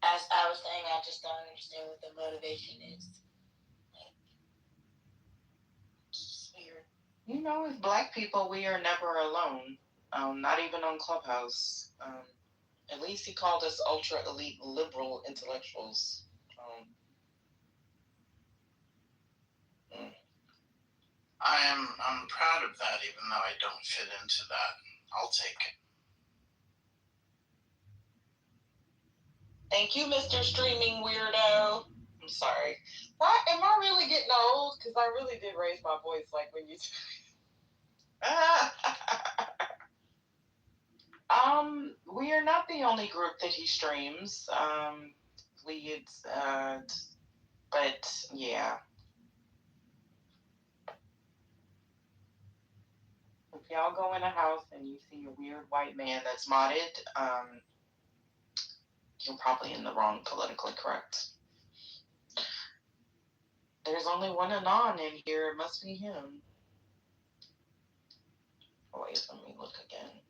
As I was saying, I just don't understand what the motivation is. It's weird. You know, as Black people, we are never alone. Not even on Clubhouse. At least he called us ultra elite liberal intellectuals. I'm proud of that, even though I don't fit into that. I'll take it. Thank you, Mr. Streaming Weirdo. I'm sorry. Why am I really getting old? Because I really did raise my voice like when you. We are not the only group that he streams. But yeah. If y'all go in a house and you see a weird white man that's modded, you're probably in the wrong politically correct. There's only one Anon in here. It must be him. Oh, wait, let me look again.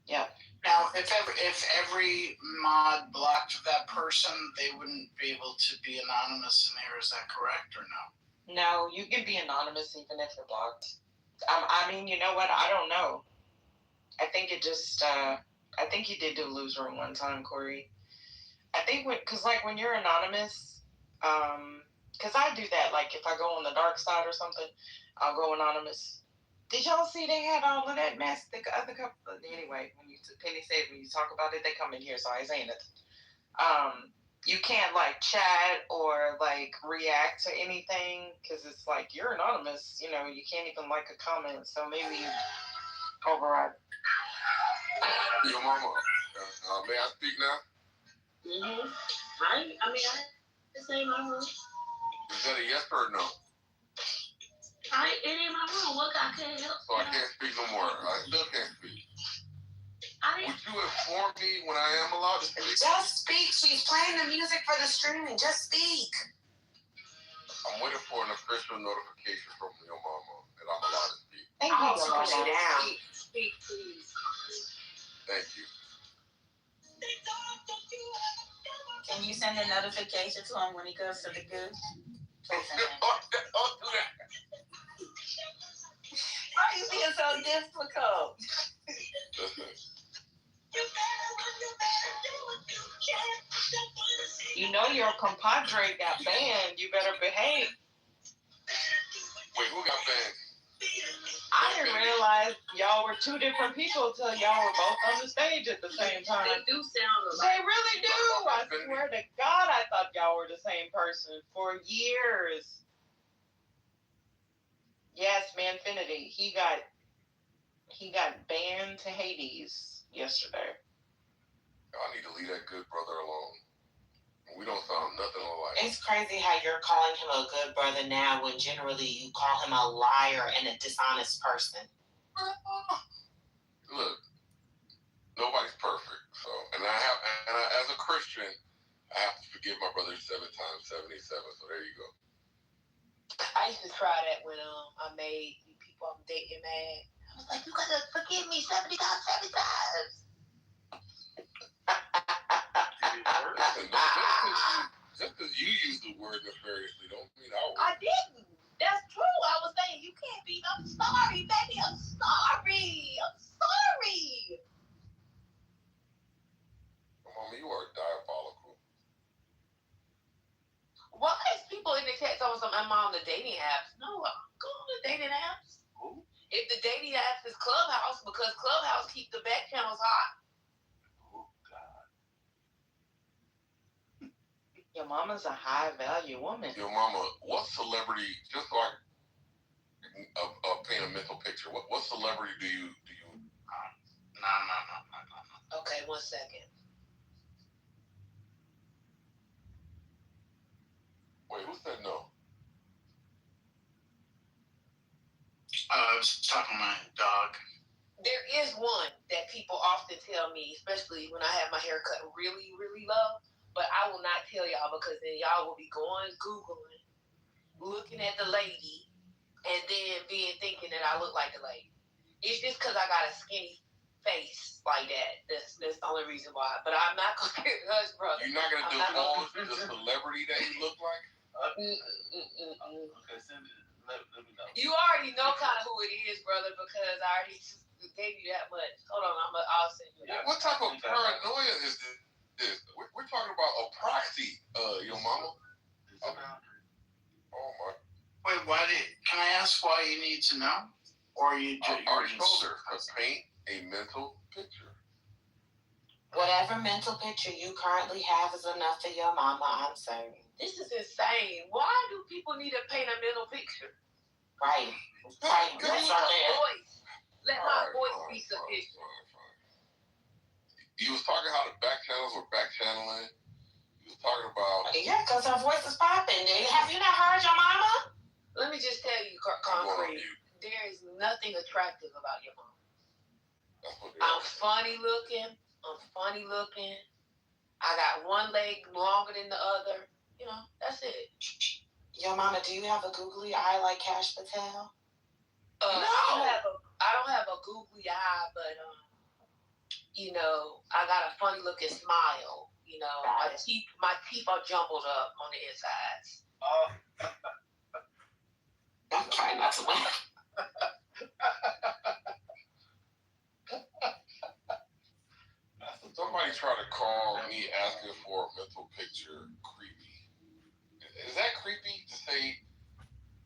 Yeah. Now, if every mod blocked that person, they wouldn't be able to be anonymous in here. Is that correct or no? No, you can be anonymous even if you're blocked. I mean, you know what? I don't know. I think it just, I think you did do a loose room one time, Corey. I think because when you're anonymous, because I do that, like if I go on the dark side or something, I'll go anonymous. Did y'all see they had all of that mess? The other couple, anyway, Penny said when you talk about it, they come in here, so I ain't saying it. You can't like chat or like react to anything because it's like you're anonymous. You know, you can't even like a comment. So maybe you override. Your mama, may I speak now? I this ain't my room. Is that a yes or no? It ain't my room. Look, I can't help. So I can't speak no more. I still can't speak. Would you inform me when I am allowed to speak? Just speak. She's playing the music for the streaming. Just speak. I'm waiting for an official notification from your mama that I'm allowed to speak. I'll turn it down. Speak, please. Thank you. Can you send a notification to him when he goes to the gooch? Don't do that. Why are you being so difficult? Listen. You know your compadre got banned. You better behave. Wait, who got banned? I didn't realize y'all were two different people until y'all were both on the stage at the same time. They do sound alike. They really do. I swear to God, I thought y'all were the same person for years. Yes, Manfinity. He got banned to Hades yesterday. I need to leave that good brother alone. We don't sound nothing alike. It's crazy how you're calling him a good brother now when generally you call him a liar and a dishonest person. Look, nobody's perfect. So, and as a Christian, I have to forgive my brother 7 times 77. So there you go. I used to try that when I made people I'm dating mad. I was like, you gotta forgive me 70 times, 70 times. Just because you use the word nefariously don't mean I would. I didn't. That's true. I was saying you can't be. I'm sorry, baby. I'm sorry. Mama, you are diabolical. Why is people in the chat talking about I'm on the dating apps? No, I'm going on the dating apps. Who? If the dating apps is Clubhouse, because Clubhouse keep the back channels hot. Your mama's a high value woman. Your mama, what celebrity? Just so I paint a mental picture. What celebrity do you? No. Okay, 1 second. Wait, who said no? I was talking to my dog. There is one that people often tell me, especially when I have my hair cut really, really low. But I will not tell y'all because then y'all will be going Googling, looking at the lady, and then thinking that I look like the lady. It's just because I got a skinny like that. That's the only reason why. But I'm not going to get Hush Brother. You're not gonna divulge the celebrity that he looked like? Okay, send it. Let me know. You already know kind of who it is, brother, because I already gave you that much. Hold on, I'll send you that. What type of paranoia is this? We're talking about a proxy, your mama. Oh my. Wait, can I ask why you need to know? Or you just... I already told her to paint a mental picture. Whatever mental picture you currently have is enough for your mama, I'm certain. This is insane. Why do people need to paint a mental picture? Right. Let my voice be sufficient. You was talking how the back channels were back channeling. You was talking about... Yeah, because her voice is popping. Have you not heard your mama? Let me just tell you, Concrete, there is nothing attractive about your mama. I'm funny looking. I got one leg longer than the other. You know, that's it. Your mama, do you have a googly eye like Cash Patel? No. I don't have a googly eye, but you know, I got a funny looking smile. You know, my teeth are jumbled up on the insides. I'm trying not to laugh. Somebody tried to call me asking for a mental picture creepy. Is that creepy to say?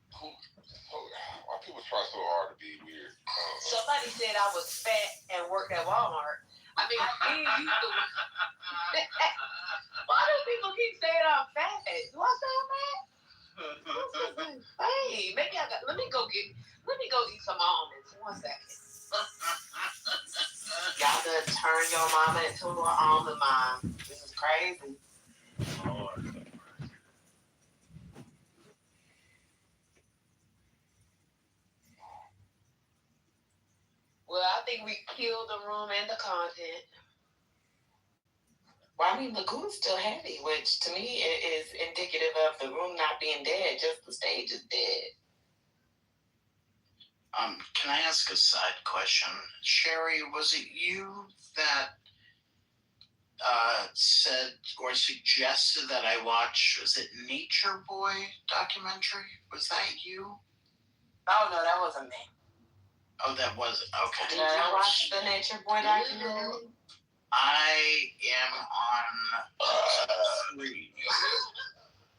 Why people try so hard to be weird? Somebody said I was fat and worked at Walmart. I mean, why do people keep saying I'm fat? Do I sound fat? Hey, maybe let me go eat some almonds. 1 second. Y'all gonna turn your mama into an almond mom. This is crazy. Lord. Well, I think we killed the room and the content. Well, I mean, the goon's still heavy, which to me is indicative of the room not being dead, just the stage is dead. Can I ask a side question? Sherry, was it you that said or suggested that I watch, was it Nature Boy documentary? Was that you? Oh, no, that wasn't me. Oh, that wasn't. Okay. Did you watch the Nature Boy documentary? I am on 3. Okay,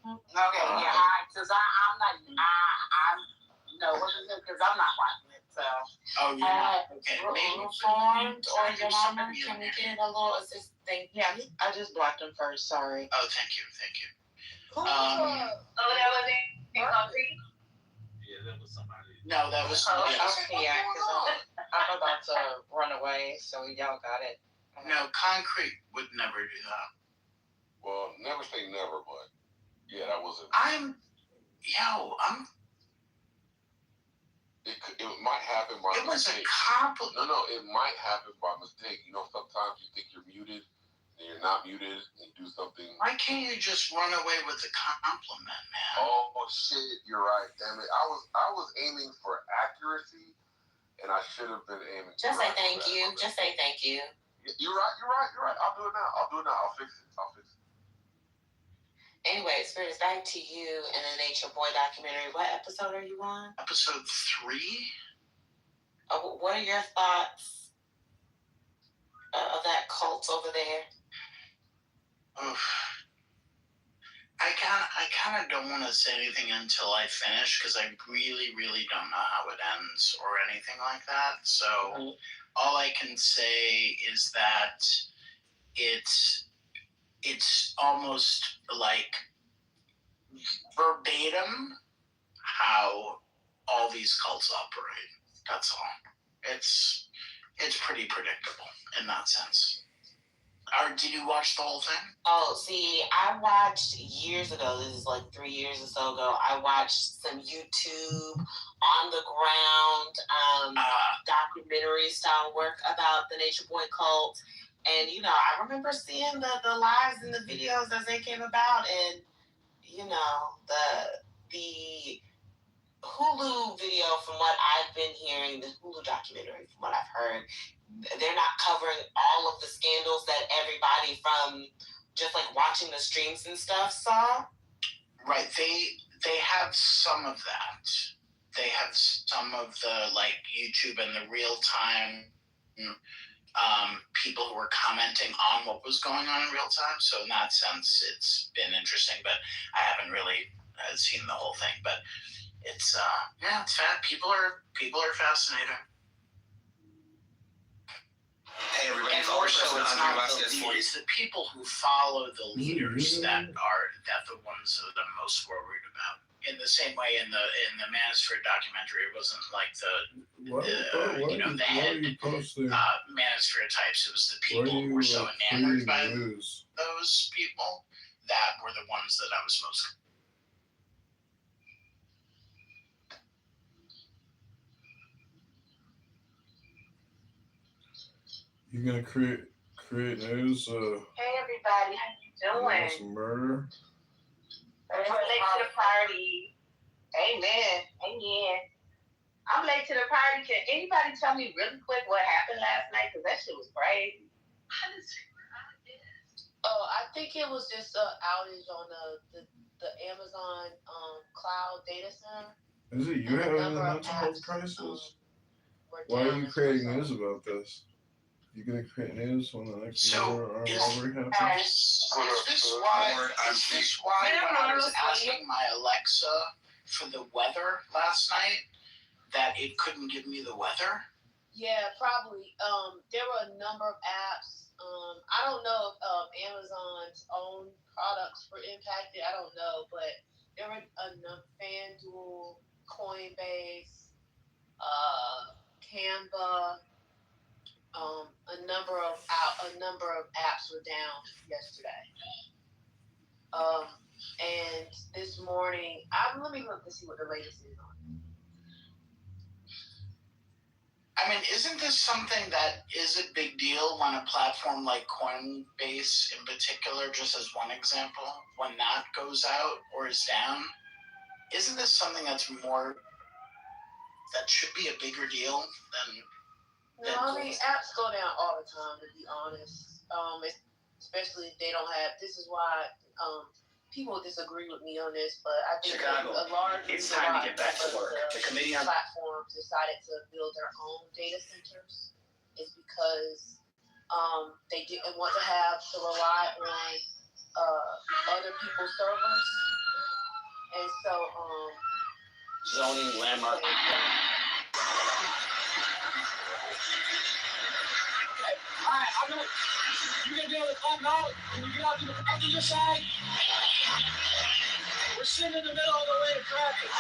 yeah, because I'm not, because I'm not watching it, so. Oh, yeah. Okay. Reformed or your mama, can we get a little assist thing? Yeah, I just blocked him first, sorry. Oh, thank you. Who that was in Concrete? Yeah, that was somebody. No, that was somebody else. Yeah, because I'm about to run away, so y'all got it. No, Concrete would never do that. Well, never say never, but yeah, that wasn't. It might happen by mistake. It was a compliment. No, it might happen by mistake. You know, sometimes you think you're muted, and you're not muted, and you do something. Why can't you just run away with a compliment, man? Oh shit, you're right. Damn it, I was aiming for accuracy, and I should have been aiming. Just say thank you. Just say thank you. You're right. I'll do it now. I'll fix it. Anyway, Spirits, back to you in the Nature Boy documentary. What episode are you on? Episode 3. What are your thoughts of that cult over there? I kind of don't want to say anything until I finish because I really, really don't know how it ends or anything like that. So all I can say is that it's almost like verbatim how all these cults operate. That's all. It's pretty predictable in that sense. Did you watch the whole thing? Oh, see, I watched years ago. This is like 3 years or so ago. I watched some YouTube on the ground documentary style work about the Nature Boy cult. And, you know, I remember seeing the lives and the videos as they came about. And, you know, the Hulu video, from what I've been hearing, the Hulu documentary, from what I've heard, they're not covering all of the scandals that everybody from just like watching the streams and stuff saw. Right. They have some of that. They have some of the like YouTube and the real time people who were commenting on what was going on in real time. So in that sense, it's been interesting. But I haven't really seen the whole thing. But it's it's fat. People are fascinated. Hey everybody, And more so, it's not it's the people who follow the leaders that are the ones that I'm most worried about. In the same way, in the Manosphere documentary, it wasn't like the head Manosphere types. It was the people who were so enamored by those people that were the ones that I was most. You gonna create news? Hey everybody, how you doing? Some murder. I'm late to the party. Amen. Amen. I'm late to the party. Can anybody tell me really quick what happened last night? Because that shit was crazy. I think it was just an outage on the Amazon cloud data center. Is it you having a mental health crisis? Why are you creating news about this? You gonna create news when the next murder or robbery happens? Is this why when I was asking my Alexa for the weather last night, that it couldn't give me the weather? Yeah, probably. There were a number of apps. I don't know if Amazon's own products were impacted. I don't know, but there were FanDuel, Coinbase, Canva. A number of apps were down yesterday. And this morning, let me look to see what the latest is on it. I mean, isn't this something that is a big deal when a platform like Coinbase in particular, just as one example, when that goes out or is down? Isn't this something that should be a bigger deal than... No, I mean, apps go down all the time, to be honest. Especially if they don't have... This is why people disagree with me on this, but I think a large... It's time to get back to work. The committee on... platforms decided to build their own data centers is because they didn't want to have to rely on other people's servers. And so... Zoning, landmark... Alright, you're gonna be able to climb out, and you get out to the passenger side. We're sitting in the middle of the lane of traffic.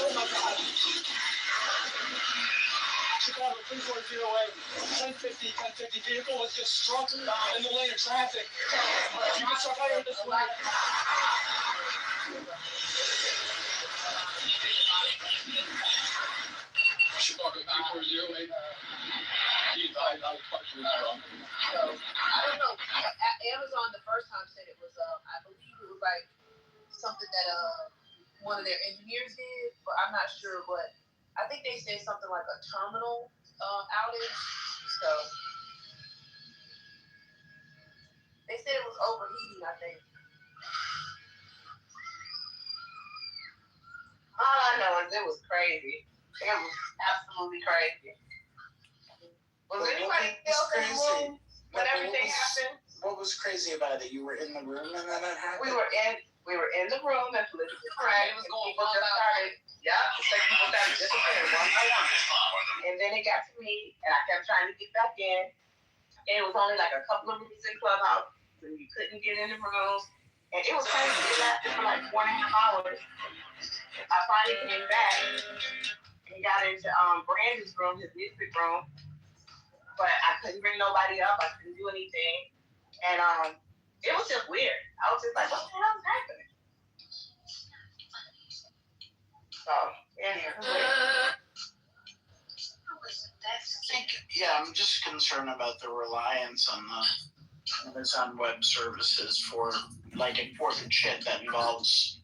Oh my God. Chicago 3408, 1050 vehicle was just struck in the lane of traffic. You can start out this way. Chicago 3408. I was partially wrong. So, I don't know. Amazon the first time said it was, I believe it was like something that one of their engineers did, but I'm not sure what. I think they said something like a terminal outage. So they said it was overheating, I think. All I know is it was crazy. It was absolutely crazy. Was anybody else in the room when everything happened? What was crazy about it? You were in the room and then it happened? We were in the room and Felicity was correct. It was going people just started, people started disappearing one by one. And then it got to me and I kept trying to get back in. And it was only like a couple of rooms in Clubhouse and you couldn't get in the rooms. And it was crazy. It lasted for like 4.5 hours. I finally came back and got into Brandon's room, his music room. But I couldn't bring nobody up. I couldn't do anything. And it was just weird. I was just like, what the hell is happening? So, yeah. Yeah, I'm just concerned about the reliance on the Amazon Web Services for like important shit that involves,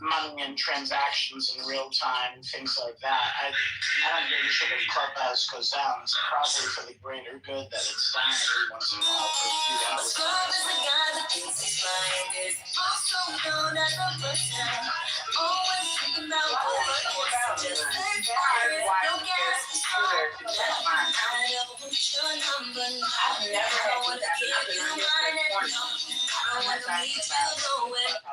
money and transactions in real time, things like that. I don't give a shit if Clubhouse goes down. It's probably for the greater good that it's down every once in a while for a few hours. Love is the guy that thinks he's blinded. Also known as a first time. Always thinking about what just says no gas. I don't want your number. I've never had to give you mine and no. I don't want to meet you nowhere.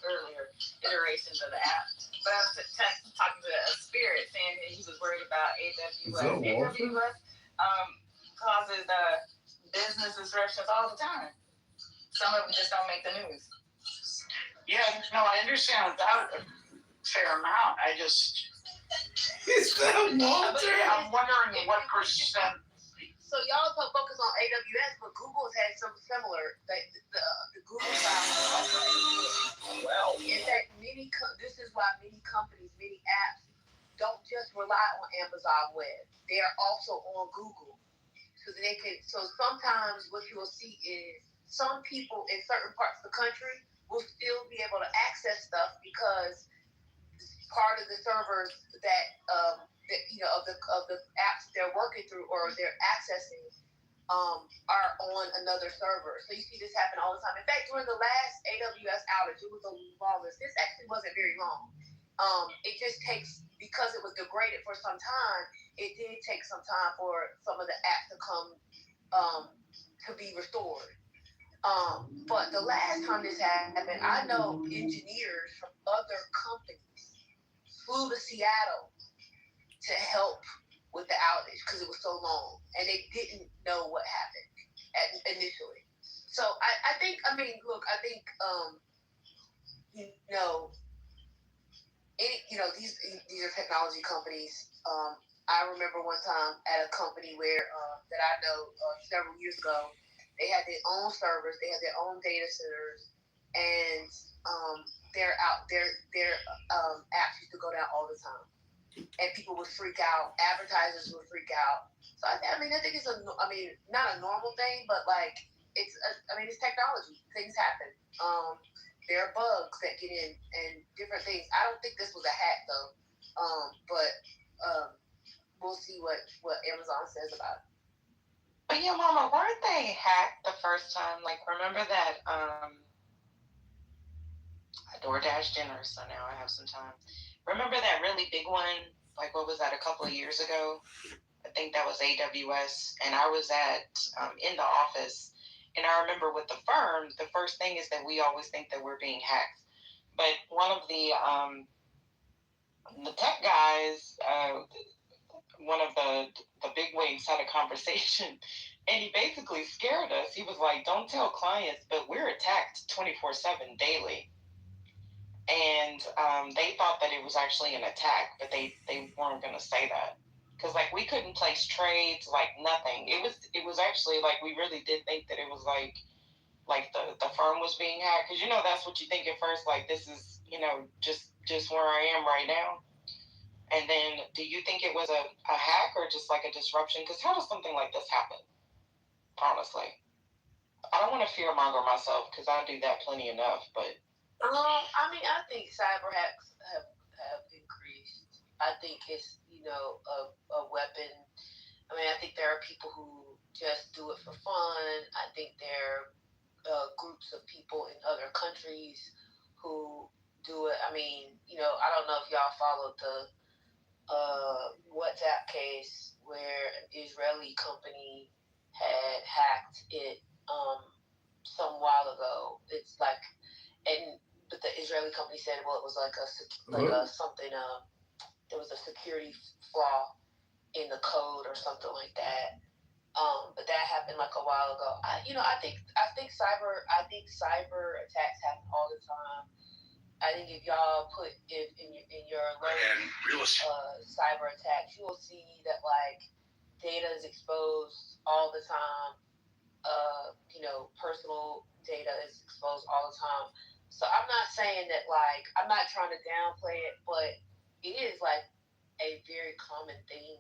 Earlier iterations of the app. But I was talking to a spirit saying that he was worried about AWS. AWS causes business disruptions all the time. Some of them just don't make the news. Yeah, no, I understand without a fair amount. I just. Is that Walter? I'm wondering what percent. So y'all focus on AWS, but Google's had some similar. The Google side. Well, in fact, this is why many companies, many apps, don't just rely on Amazon Web. They are also on Google, so they can. So sometimes what you will see is some people in certain parts of the country will still be able to access stuff because part of the servers that of the apps they're working through or they're accessing are on another server. So you see this happen all the time. In fact, during the last AWS outage, it was the longest. This actually wasn't very long. It just takes, because it was degraded for some time, it did take some time for some of the apps to come to be restored. But the last time this happened, I know engineers from other companies flew to Seattle to help with the outage because it was so long, and they didn't know what happened initially. So I think these are technology companies. I remember one time at a company where that I know several years ago, they had their own servers, they had their own data centers, and their apps used to go down all the time. And people would freak out. Advertisers would freak out. So I think it's not a normal thing, but like it's technology. Things happen. There are bugs that get in and different things. I don't think this was a hack though. But we'll see what Amazon says about it. But yeah, Mama, weren't they hacked the first time? Like, remember that I DoorDash dinner, so now I have some time. Remember that really big one? Like, what was that, a couple of years ago? I think that was AWS, and I was in the office, and I remember with the firm, the first thing is that we always think that we're being hacked. But one of the tech guys, one of the big wigs had a conversation, and he basically scared us. He was like, don't tell clients, but we're attacked 24/7 daily. And they thought that it was actually an attack, but they weren't going to say that. Because, like, we couldn't place trades, like, nothing. It was actually, like, we really did think that it was, like the firm was being hacked. Because, that's what you think at first, like, this is, just where I am right now. And then, do you think it was a hack or just, like, a disruption? Because how does something like this happen? Honestly. I don't want to fearmonger myself, because I do that plenty enough, but... I think cyber hacks have increased. I think it's, a weapon. I think there are people who just do it for fun. I think there are groups of people in other countries who do it. I don't know if y'all followed the WhatsApp case where an Israeli company had hacked it some while ago. It's like, but the Israeli company said, well, it was there was a security flaw in the code or something like that. But that happened like a while ago. I think cyber attacks happen all the time. I think if y'all put in your alert cyber attacks, you will see that like data is exposed all the time. Personal data is exposed all the time. So I'm not saying that, like, I'm not trying to downplay it, but it is like a very common thing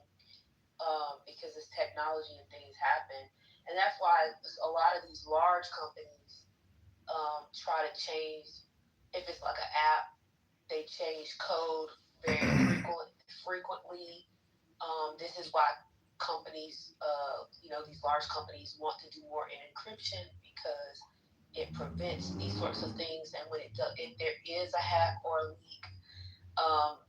because it's technology and things happen. And that's why a lot of these large companies try to change, if it's like an app, they change code very frequently. This is why companies, these large companies want to do more in encryption because it prevents these sorts of things. And when if there is a hack or a leak,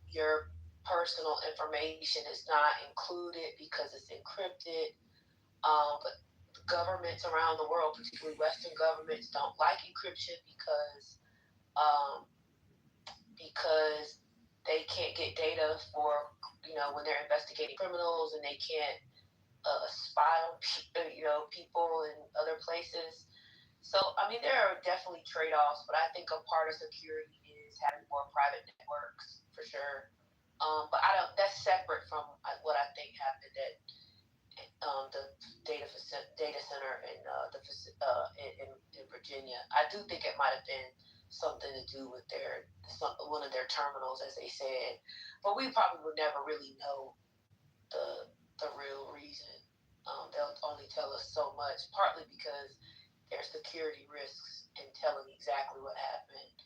your personal information is not included because it's encrypted. But governments around the world, particularly Western governments, don't like encryption um, because they can't get data for when they're investigating criminals, and they can't spy on people in other places. So I mean, there are definitely trade-offs, but I think a part of security is having more private networks for sure. But I don't. That's separate from what I think happened at the data center in Virginia. I do think it might have been something to do with one of their terminals, as they said, but we probably would never really know the real reason. They'll only tell us so much, partly because there's security risks in telling exactly what happened.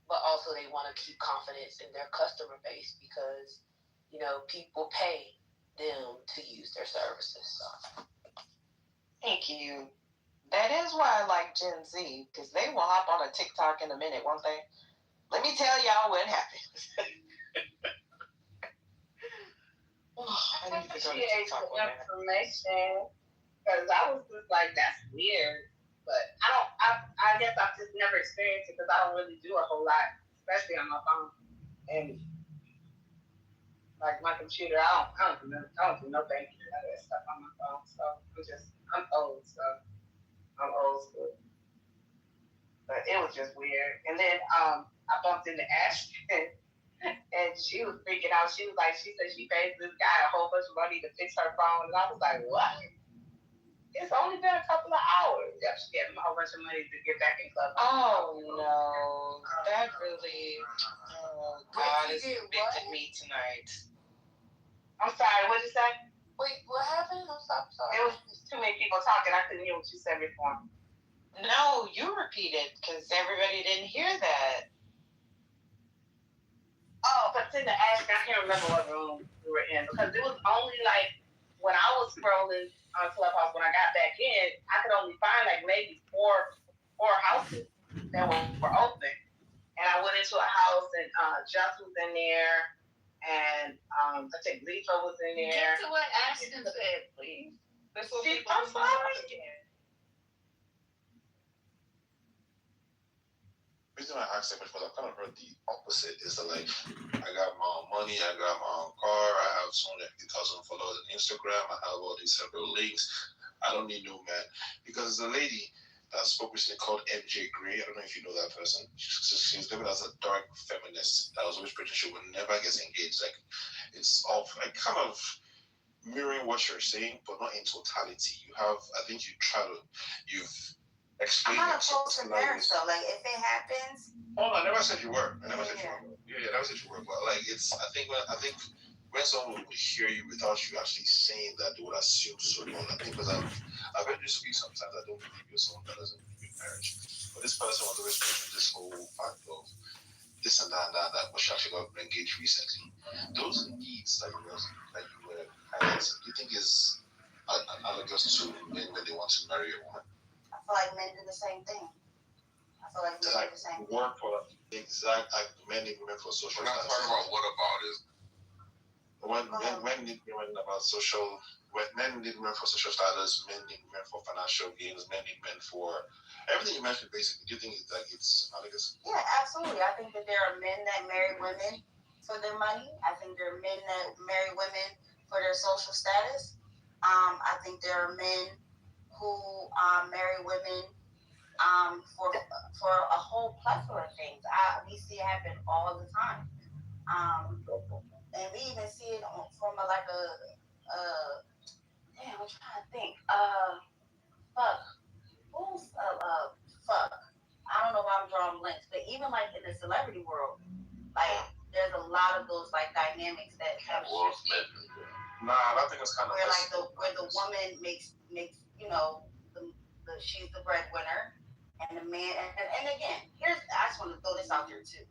But also they want to keep confidence in their customer base because people pay them to use their services. So. Thank you. That is why I like Gen Z, because they will hop on a TikTok in a minute, won't they? Let me tell y'all what happened. I need to go to TikTok one minute. Information, because I was just like, that's weird. But I guess I've just never experienced it because I don't really do a whole lot, especially on my phone. And like my computer, I don't do no banking and other stuff on my phone. So I'm old, so I'm old school. But it was just weird. And then I bumped into Ashton and she was freaking out. She said she paid this guy a whole bunch of money to fix her phone. And I was like, what? It's only been a couple of hours. Yeah, she gave him a whole bunch of money to get back in club. Oh no. That really God has convicted me tonight. I'm sorry, what'd you say? Wait, what happened? I'm sorry. It was too many people talking. I couldn't hear what you said before. No, you repeated because everybody didn't hear that. Oh, but in the Ashton, I can't remember what room we were in because it was only like when I was scrolling on Clubhouse when I got back in, I could only find like maybe four houses that were open. And I went into a house and Just was in there, and I think Lisa was in there. Get to what Ashton said, please. I'm sorry. The reason I asked that question was I kind of heard the opposite. Is that like I got my own money, I got my own car, I have 250,000 followers on Instagram, I have all these several links. I don't need no man. Because the lady that spoke recently called MJ Gray, I don't know if you know that person. She's living as a dark feminist that was always pretty she would never get engaged. Like it's all like kind of mirroring what you're saying, but not in totality. You've explained. I'm not opposed to marriage though. Like if it happens. Oh, I never said you were. I never said you were. Yeah, I never said you were. But like I think when someone would hear you without you actually saying that, they would assume so long. I think because I've heard you speak sometimes. I don't believe you're someone that doesn't believe in marriage. But this person was always pushing this whole fact of this and that, but she actually got engaged recently. Those needs that you were highlighting, do you think is analogous to men when they want to marry a woman? I feel like men do the same thing. I feel like men do the same thing. Work for men need women for social. We're not talking about what about is. Men need women about social. Men need women for social status. Men need women for financial gains. Men need men for everything you mentioned. Basically, do you think it's analogous? Yeah, absolutely. I think that there are men that marry women for their money. I think there are men that marry women for their social status. I think there are men who marry women for a whole plethora of things. We see it happen all the time, and we even see it from I'm trying to think. Fuck. I don't know why I'm drawing blanks, but even like in the celebrity world, like there's a lot of those like dynamics that have shifted. Nah, I think it's kind of where like where the woman makes you know the she's the breadwinner, and the man and again I just want to throw this out there too.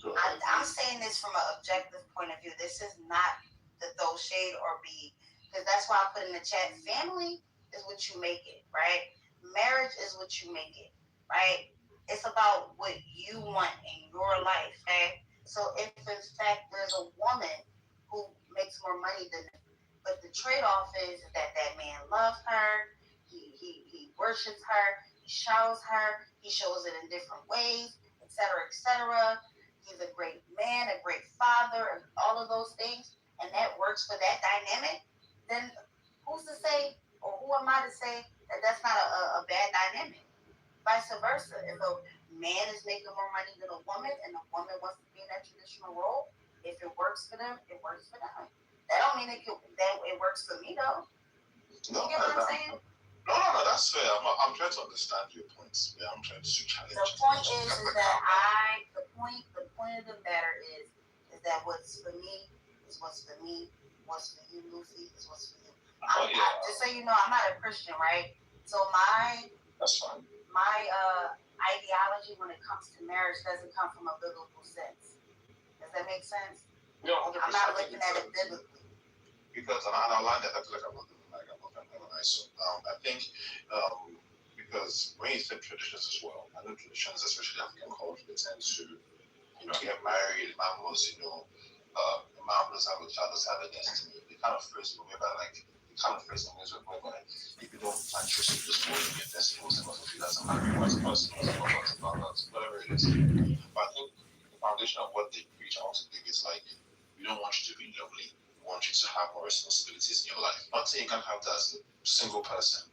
I'm saying this from an objective point of view. This is not to throw shade or be, because that's why I put in the chat. Family is what you make it, right? Marriage is what you make it, right? It's about what you want in your life, okay? So if in fact there's a woman who makes more money than, but the trade-off is that that man loves her, he worships her, he showers her, he shows it in different ways, etc., etc. He's a great man, a great father, and all of those things, and that works for that dynamic, then who's to say, or who am I to say that that's not a bad dynamic? Vice versa. If a man is making more money than a woman, and a woman wants to be in that traditional role, if it works for them, it works for them. That don't mean that it works for me, though. No, you get what I'm saying? No, that's fair. I'm trying to understand your points. Yeah, I'm trying to challenge. The point is that the point of the matter is that what's for me is what's for me. What's for you, Lucy, is what's for you. Just so you know, I'm not a Christian, right? So that's fine. My ideology when it comes to marriage doesn't come from a biblical sense. Does that make sense? No, 100%. I'm not looking at it biblically. Because and I like that. I feel like I'm so I think because when you think traditions as well, I know traditions, especially African culture, they tend to get married. Man was a man does have a child, does have a destiny. They kind of phrase it whereby like they kind of phrase it whereby if you don't plant your seed this morning, your destiny was never fulfilled as a man, as a person, whatever it is. But I think the foundation of what they preach, I want to think is like we don't want you to be lonely. Want you to have more responsibilities in your life. Not saying you can have that as a single person,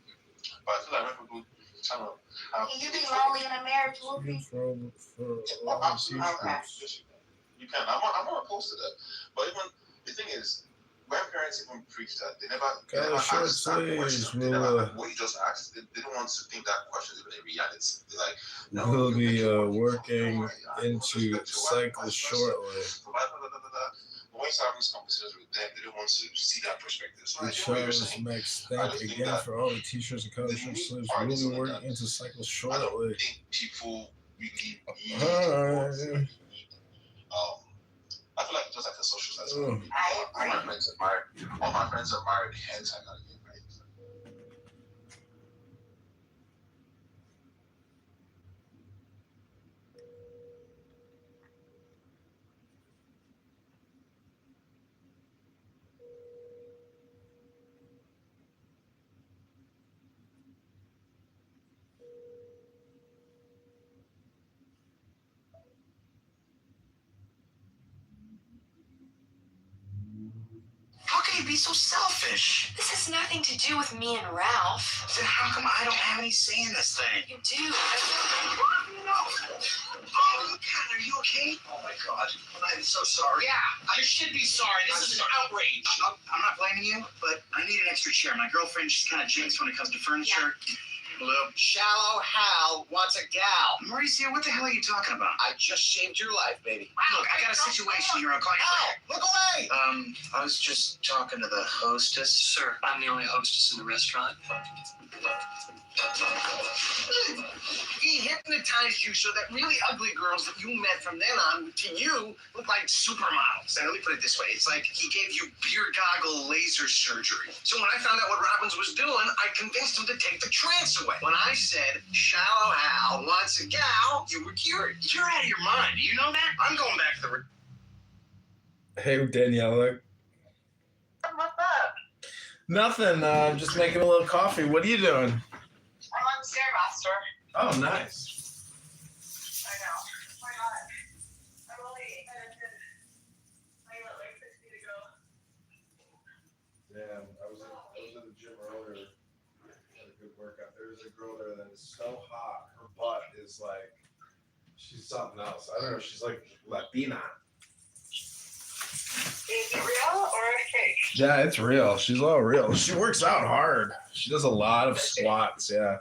but I feel like when people kind of have. Can you be lonely in a marriage, Luffy? Absolutely. Okay. You can. I'm not opposed to that. But even the thing is, when parents even preach that, they never ask that question. They never, what you just asked, they don't want to think that question is even a reality. They're like, no. We'll be working into cycles shortly. When you start having these conversations with them, they don't want to see that perspective. So Charles Max, thank again for all the t-shirts and colors from Slips. We'll be working into cycles shortly. I don't think people really need I feel like it's just like a social side. All my friends are married, hence I gotta get married. How can you be so selfish? This has nothing to do with me and Ralph. Then how come I don't have any say in this thing? You do. No. Oh, look, are you okay? Oh my God, I'm so sorry. Yeah, you should be sorry. This is an outrage. I'm not blaming you, but I need an extra chair. My girlfriend, she's kind of jinxed when it comes to furniture. Yeah. Hello. Shallow Hal wants a gal. Mauricio, what the hell are you talking about? I just saved your life, baby. Look, I got a situation here. I'll call you later. Look away! I was just talking to the hostess. Sir, I'm the only hostess in the restaurant. He hypnotized you so that really ugly girls that you met from then on to you look like supermodels. Now, let me put it this way. It's like he gave you beer goggle laser surgery. So when I found out what Robbins was doing, I convinced him to take the trance away. When I said, Shallow Hal wants a gal, you were cured. You're out of your mind. Do you know that? I'm going back to the... Hey, Daniela. What's up? Nothing. Just making a little coffee. What are you doing? I'm on Stairmaster. Oh, nice. I know. Why not? I'm only like 6 feet ago. Yeah, I was at the gym earlier. Had a good workout. There's a girl there that is so hot. Her butt is like, she's something else. I don't know. She's like Latina. Is it real or fake? Yeah, it's real. She's all real. She works out hard. She does a lot of squats. Yeah.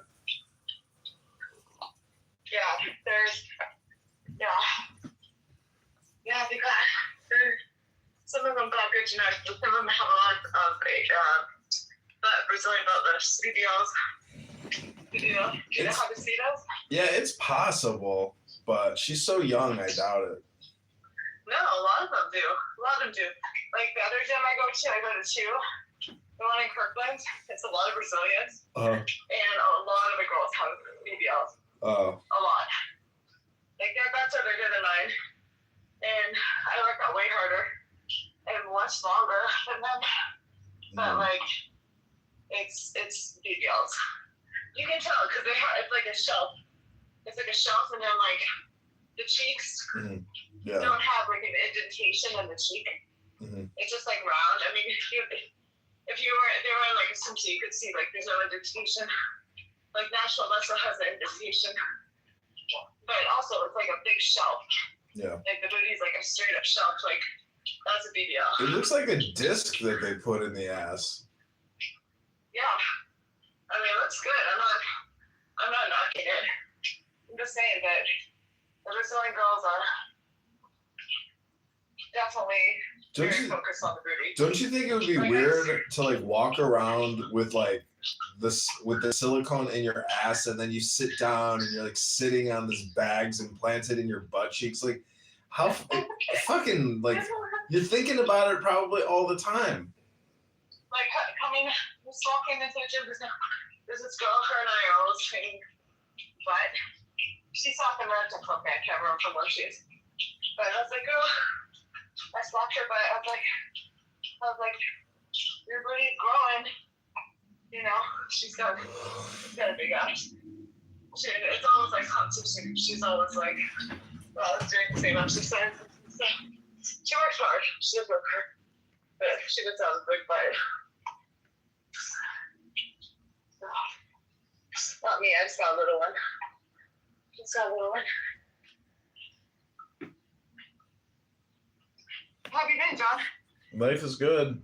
Yeah, there's, yeah, because some of them got good genetics, but some of them have a lot of that Brazilian belt, the CBLs. You know how to see those? Yeah, it's possible, but she's so young, I doubt it. No, a lot of them do. A lot of them do. Like the other gym I go to two. The one in Kirkland, it's a lot of Brazilians. And a lot of the girls have BBLs. A lot. Like their bets are bigger than mine. And I work out way harder and much longer than them. But like, it's BBLs. You can tell because it's like a shelf. It's like a shelf, and then like the cheeks don't have like an indentation in the cheek. It's just like round. I mean, if you were in like a swimsuit, you could see like there's no indentation. Like Nashville also has an indentation, but also it's like a big shelf. Yeah. Like the booty's like a straight up shelf. Like that's a BBL. It looks like a disc that they put in the ass. Yeah. I mean, it looks good. I'm not knocking it. I'm just saying that the Brazilian girls are definitely very focused on the booty. Don't you think it would be weird to like walk around with like this with the silicone in your ass, and then you sit down and you're like sitting on this bags implanted in your butt cheeks? Like, how fucking like you're thinking about it probably all the time. Like just walking into the gym, there's this girl, her and I are always training, but she's off in red TikTok. I can't remember from where she is. But I was like, oh, I slapped her butt. I was like, your booty's growing. You know, she's got a big ass. It's almost like competition. She's always like, well, let's do the same exercise. So she works hard. She does work hard. But she gets out of the big butt. Not me, I just got a little one. How have you been, John? Life is good.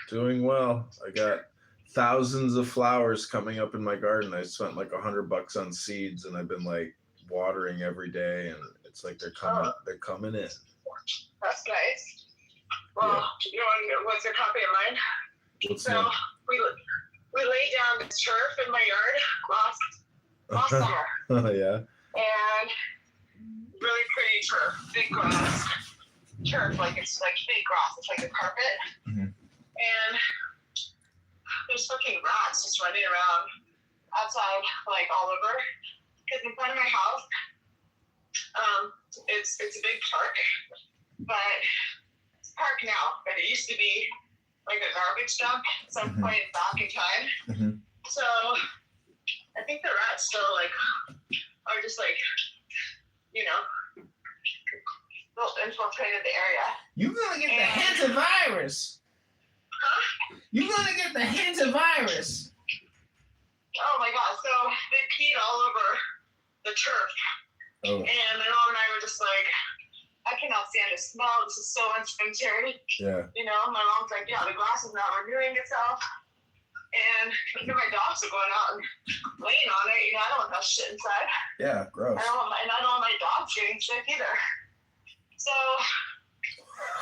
Doing well. I got thousands of flowers coming up in my garden. I spent like $100 on seeds, and I've been like watering every day, and it's like they're coming in. That's nice. Well, you know what's your copy of mine? What's so that? we laid down this turf in my yard last summer. Yeah. And really pretty turf, big grass. Turf, like it's like big grass. It's like a carpet. And there's fucking rats just running around outside, like all over. Because in front of my house, it's a big park, but it's a park now. But it used to be like a garbage dump at some point back in time. So I think the rats still like are just like, you know, infiltrated the area. You're gonna get the hantavirus. Huh? You're gonna get the hantavirus. Oh my god! So they peed all over the turf, and my mom and I were just like, I cannot stand the smell. This is so unsanitary. Yeah. You know, my mom's like, yeah, the grass is not renewing itself. And my dogs are going out and laying on it. You know, I don't want that shit inside. Yeah, gross. I don't want my dogs getting sick either. So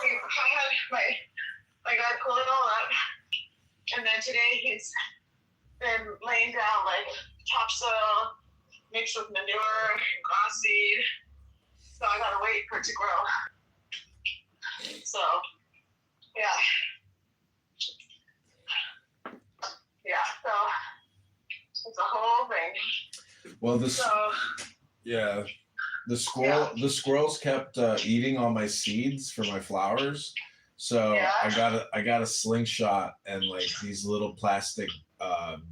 I had my guy pull it all up. And then today he's been laying down like topsoil mixed with manure and grass seed. So I gotta wait for it to grow. So, yeah. Yeah, so it's a whole thing. Well, the squirrels kept eating all my seeds for my flowers, so I got a slingshot and like these little plastic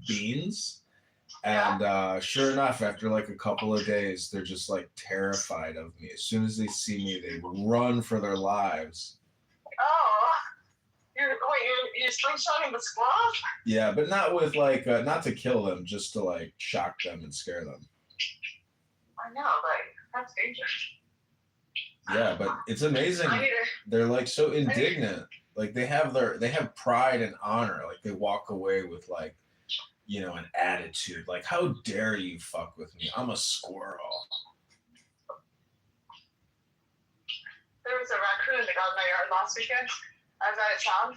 beans, and sure enough, after like a couple of days, they're just like terrified of me. As soon as they see me, they run for their lives. Oh. You're slingshotting the squirrels? Yeah, but not with like not to kill them, just to like shock them and scare them. I know, like that's dangerous. Yeah, but it's amazing. They're like so indignant. Like they have pride and honor. Like they walk away with like, you know, an attitude. Like, how dare you fuck with me? I'm a squirrel. There was a raccoon that got in my yard last weekend. I was out of town.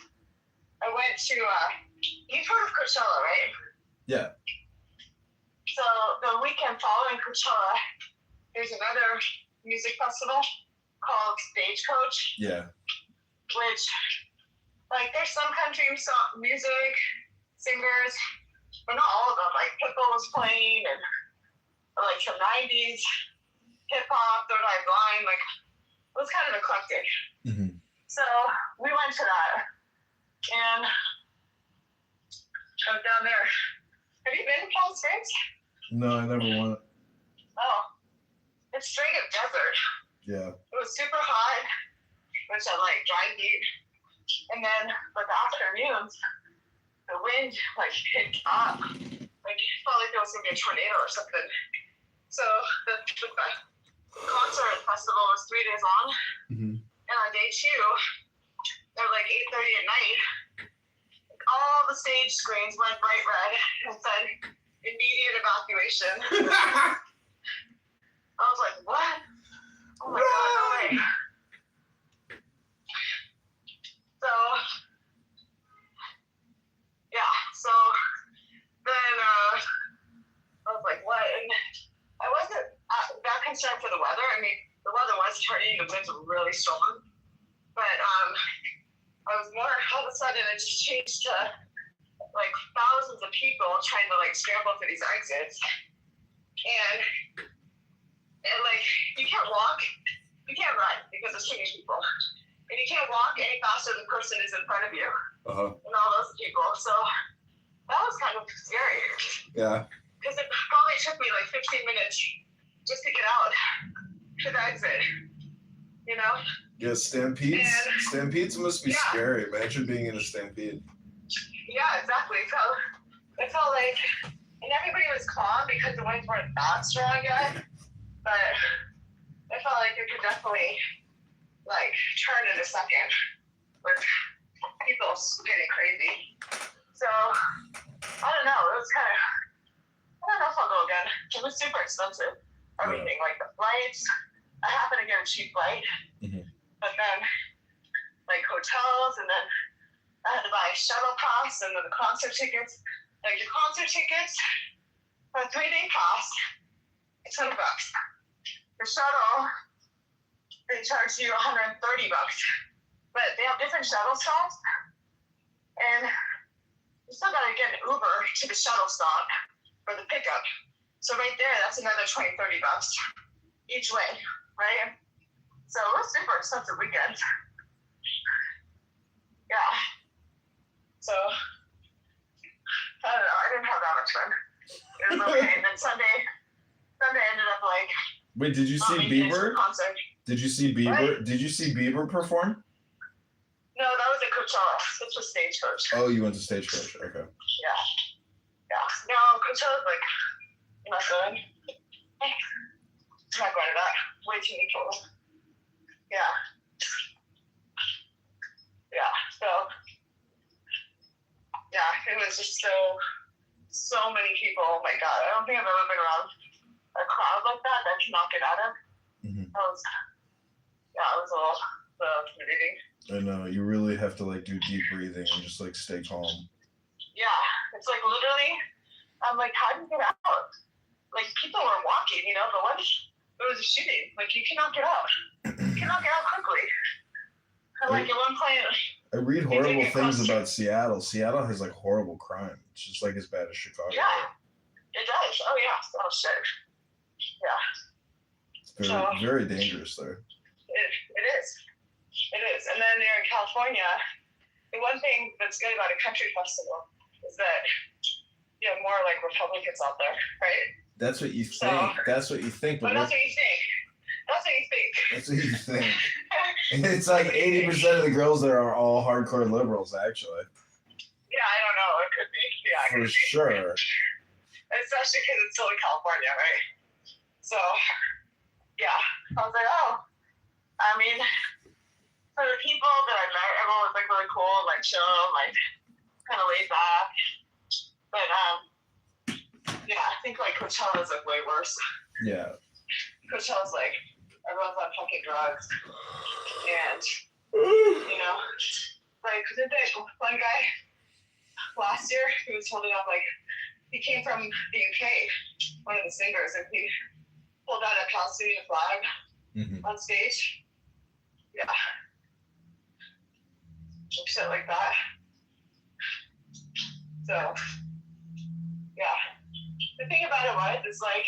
I went to, you've heard of Coachella, right? Yeah. So the weekend following Coachella, there's another music festival called Stagecoach. Yeah. Which, like, there's some country music singers, but not all of them. Like, Pitbull was playing, and like some 90s hip hop, Third Eye Blind, like, it was kind of eclectic. Mm-hmm. So we went to that, and I was down there. Have you been to Palm Springs? No, I never went. Oh, it's straight up desert. Yeah. It was super hot, which I like, dry heat. And then, but the afternoons, the wind, like, picked up. Like, it felt like there was going to be a tornado or something. So, the concert festival was 3 days long. Mm-hmm. And on day 2, at like 8:30 at night, all the stage screens went bright red and said, immediate evacuation. I was like, what? Oh my God, no way. So, yeah, so then I was like, what? And I wasn't that concerned for the weather. I mean, the weather was turning, the winds were really strong. But I was more, all of a sudden, it just changed to like thousands of people trying to like scramble for these exits. And like, you can't walk, you can't run because there's too many people. And you can't walk any faster than the person is in front of you. Uh-huh. And all those people. So that was kind of scary. Yeah. Because it probably took me like 15 minutes just to get out to the exit. You know? Yeah, stampedes. Stampedes must be scary. Imagine being in a stampede. Yeah, exactly. So it felt like, and everybody was calm because the winds weren't that strong yet. But it felt like it could definitely like turn in a second with people getting crazy. So I don't know. It was kind of, I don't know if I'll go again. It was super expensive. Everything, like the flights. I happened to get a cheap flight, but then like hotels, and then I had to buy a shuttle pass, and then the concert tickets. Like the concert tickets for a 3-day pass, it's $100. The shuttle, they charge you $130, but they have different shuttle stops, and you still gotta get an Uber to the shuttle stop for the pickup. So right there, that's another $20-$30 each way, right? So it was super expensive weekend. Yeah. So I don't know. I didn't have that much fun. It was okay. And then Sunday ended up like. Wait, did you see Bieber? Concert. Did you see Bieber? What? Did you see Bieber perform? No, that was at Coachella. This was Stagecoach. Oh, you went to Stagecoach. Okay. Yeah. Yeah. No, Coachella's like not good. I'm not going to that. Way too many people. Yeah. Yeah. So. Yeah, it was just so many people. Oh my God, I don't think I've ever been around a crowd like that can knock it out of. Mm-hmm. It was a little intimidating. I know, you really have to like do deep breathing and just like stay calm. Yeah, it's like literally, I'm like, how do you get out? Like people were walking, you know, but what if there was a shooting? Like you cannot get out. You cannot get out quickly. And like at one point. I read horrible things about Seattle. Seattle has like horrible crime. It's just like as bad as Chicago. Yeah, it does. Oh yeah. Oh shit. Yeah. It's very dangerous there. It is. It is. And then there in California, the one thing that's good about a country festival is that you have more like Republicans out there, right? That's what you think. That's what you think. But that's what you think. That's what you think. That's what you think. It's like 80% of the girls there are all hardcore liberals, actually. Yeah, I don't know. It could be. Yeah, it For could be. sure. Especially because it's still in California, right? So, yeah. I was like, oh. I mean, for the people that I met, everyone was like really cool, like chill, like kind of laid back. But, yeah, I think like Coachella's like way worse. Yeah. Coachella's like, everyone's on fucking drugs. And, you know, like, did that one guy last year? He was holding up, like, he came from the UK, one of the singers, and he pulled out a Palestinian flag on stage. Yeah. Shit like that. So, yeah. The thing about it is, like,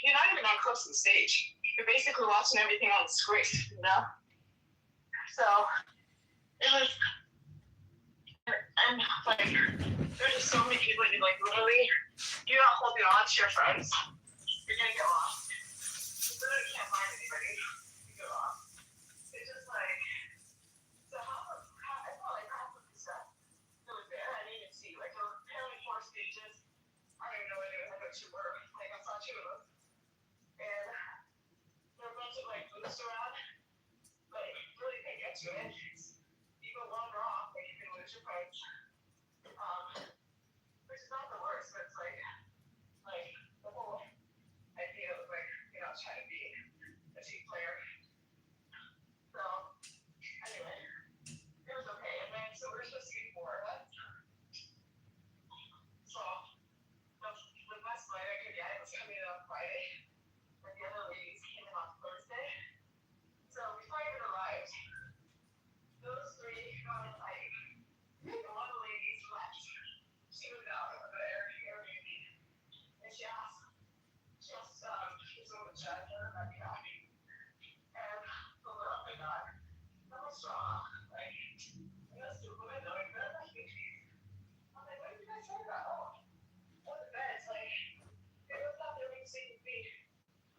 you're not even that close to the stage. You're basically watching everything on the screen, you know? So, it was, and, like, there's just so many people, you, like, literally, you're not holding on to your friends. You're gonna get lost. You literally can't find anybody. You get lost. It's just like, so I felt like half of the stuff that was there, I didn't even see. Like, there were apparently 4 stages. I don't even know what it was. I thought 2 were. Like, I saw 2 of them. And there were a bunch of, like, booths around. Like, really pay attention to it. You go one wrong, like, you can lose your friends. Which is not the worst, but it's like the whole idea of, like, you know, trying to be a team player. So, anyway, it was okay. And then, so we're supposed to be 4 of us. So, the best flight I could get was coming in on Friday. And the other ladies came in on Thursday. So, before I even arrived, those 3 got on like, and one of the ladies left. She was out of the Airbnb. And she asked this woman chat her about me happy. And oh my god, that was strong. Like, those 2 women knowing better than me. I'm like, what did you guys say about? Oh, one of the beds, like, it was not there when you sleep with me.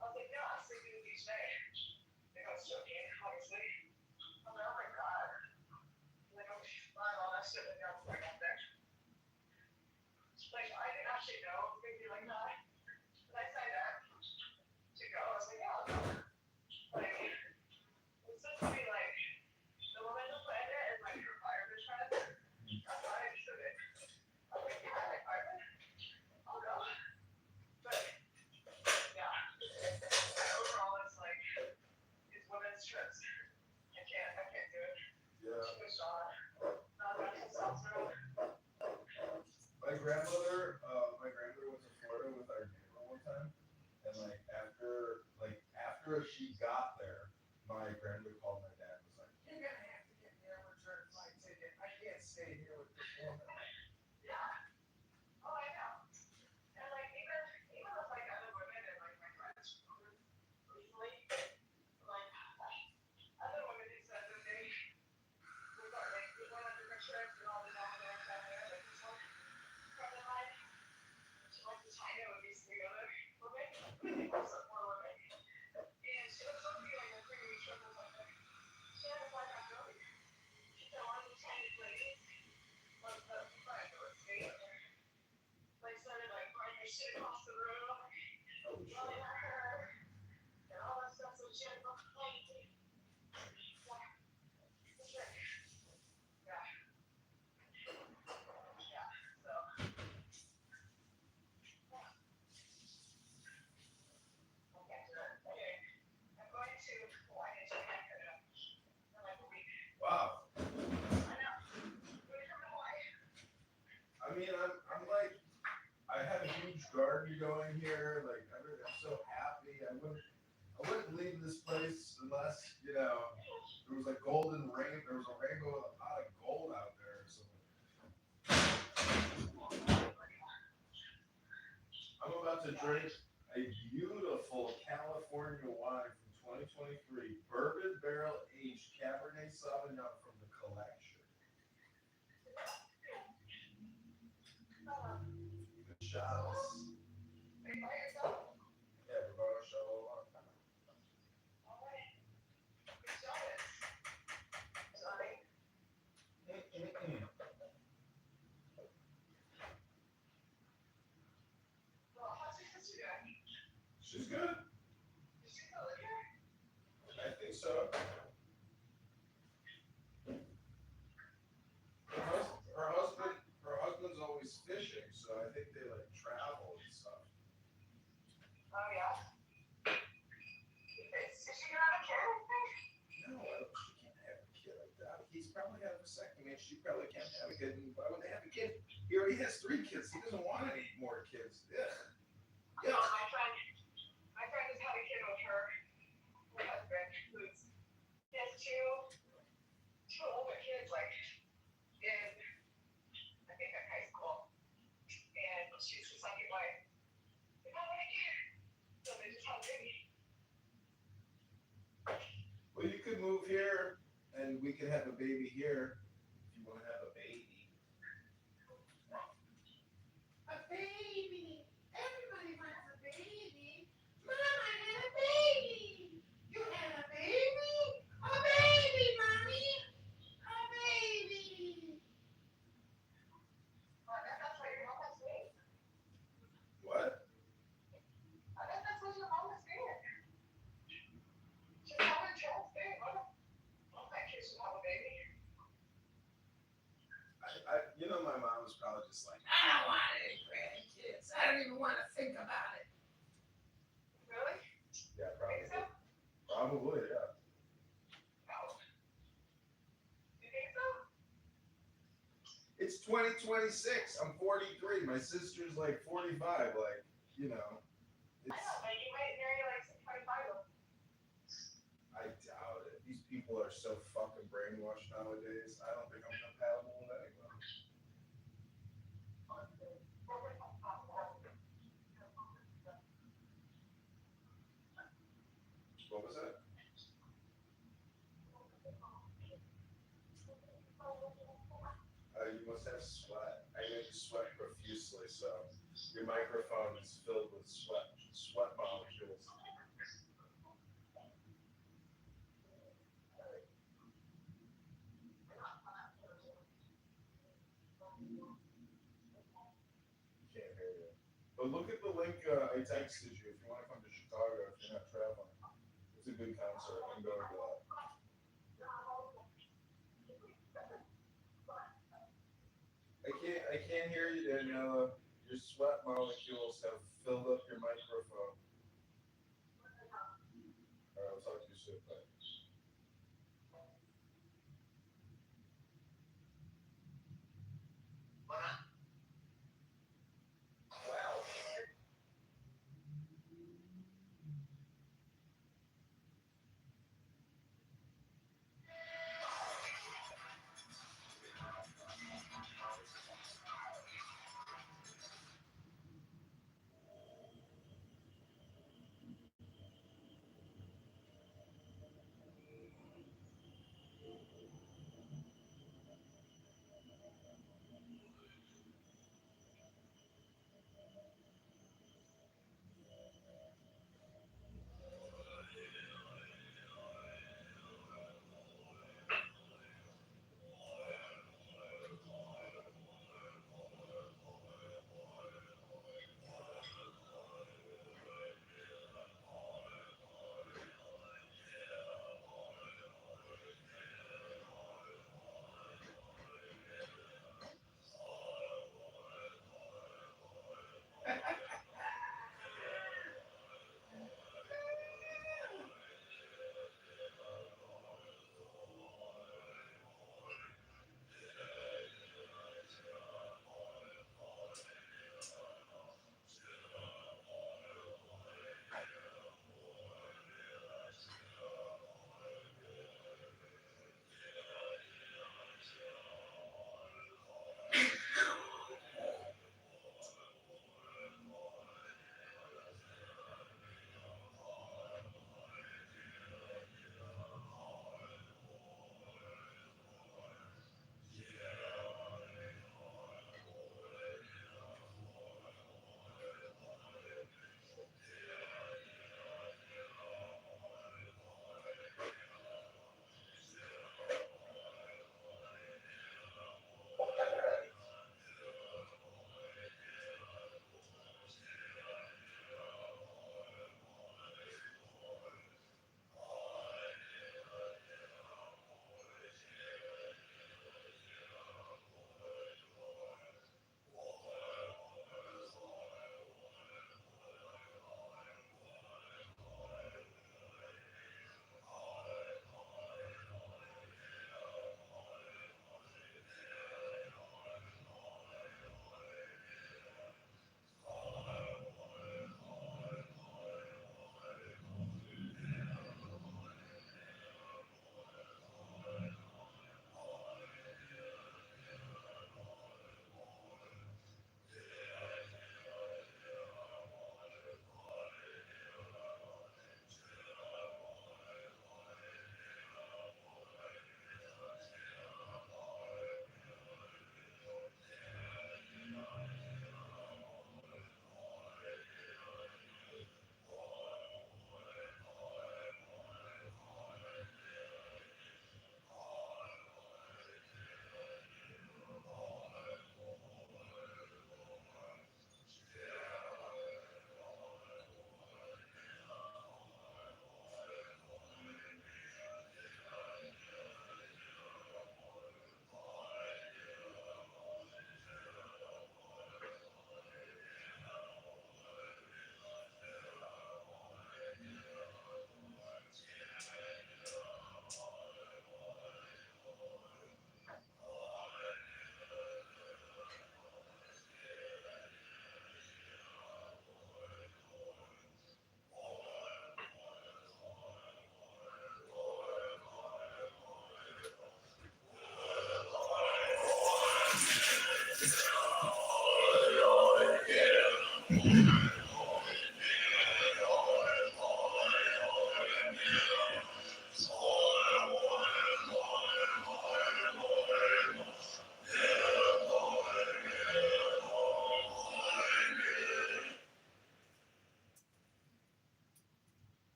I was like, no, I'm sleeping with each day. Like, I was joking, obviously. I'm like, oh my god. Like, I'm lying all that shit with you before I got there. Like, I didn't actually know it was gonna be like that. But I signed up to go. I was like, yeah, I'll go. Like, it's supposed to be like, the woman who planned it is like her fireman's friend. That's why I understood it. I was like, yeah, I like fireman. I'll go. But, yeah. Overall, it's like, it's women's trips. I can't do it. Yeah. Too much on. Not enough testosterone. My grandmother went to Florida with our neighbor one time, and after she got there, my grandmother called my dad and was like, "You're gonna have to get me a return flight ticket. I can't stay here with this woman." Yeah. Oh, I know. And like even with like other women and like my friends recently, like other women who said that they got like they went on different trips and all the dominant down there, like this one friend of mine, she went to China with these 3 other women, also 4 women. And she was supposed to be like a 3-week trip or something. She had a flight back early. She said one of the Chinese ladies was the friend that was staying there. Like started like running her shit across the room, yelling at her, and all that stuff. So she had to go complain. Yeah. It's like, yeah. Yeah. So. Yeah. We'll get to it. Anyway, I'm going to Hawaii and Japan in like a week. Wow. I know. When you come to Hawaii. I mean, I'm like, I have a huge garden going here. Like, I'm so happy. I wouldn't leave this place unless, you know, there was a golden rain. There was a rainbow with a pot of gold out there or something. I'm about to drink a beautiful California wine from 2023, bourbon barrel aged Cabernet Sauvignon from the collection. Good shots. Yeah, we're going to show a long time. She's good. I think so. Her husband's always fishing, so I think they like travel and stuff. Oh yeah. Is she gonna have a kid? No, she can't have a kid like that. He's probably had a vasectomy. She probably can't have a kid. And why would they have a kid? He already has 3 kids. He doesn't want any more kids. Yeah. Yeah. My friend has had a kid with her husband, he has two older kids, like in I think in high school, and she's just like, they don't want a kid, so they just have a baby. Well, you could move here, and we could have a baby here if you want to have a baby. A baby. Everybody wants a baby. Mama had a baby. You had a baby? A baby, mommy. A baby. I guess that's what your mom was saying. What? I guess that's what your mom was saying. She's having a child thing. All my kids should have a baby. You know, my mom was probably just like, I don't want any grandkids. I don't even want to think about it. Really? yeah, Think so? probably, yeah. No. You think so? It's 2026. I'm 43. My sister's like 45. Like, you know, I know, but you might marry like some 25. I doubt it. These people are so fucking brainwashed nowadays. I don't think I'm compatible with anyone. What was that? You must have sweat. I know you sweat profusely, so your microphone is filled with sweat molecules. Can't hear you. But look at the link I texted you if you want to come to Chicago if you're not traveling. It's a good concert. I'm going to that. I can't hear you, Daniela. Your sweat molecules have filled up your microphone. All right, I'll talk to you soon. Bye.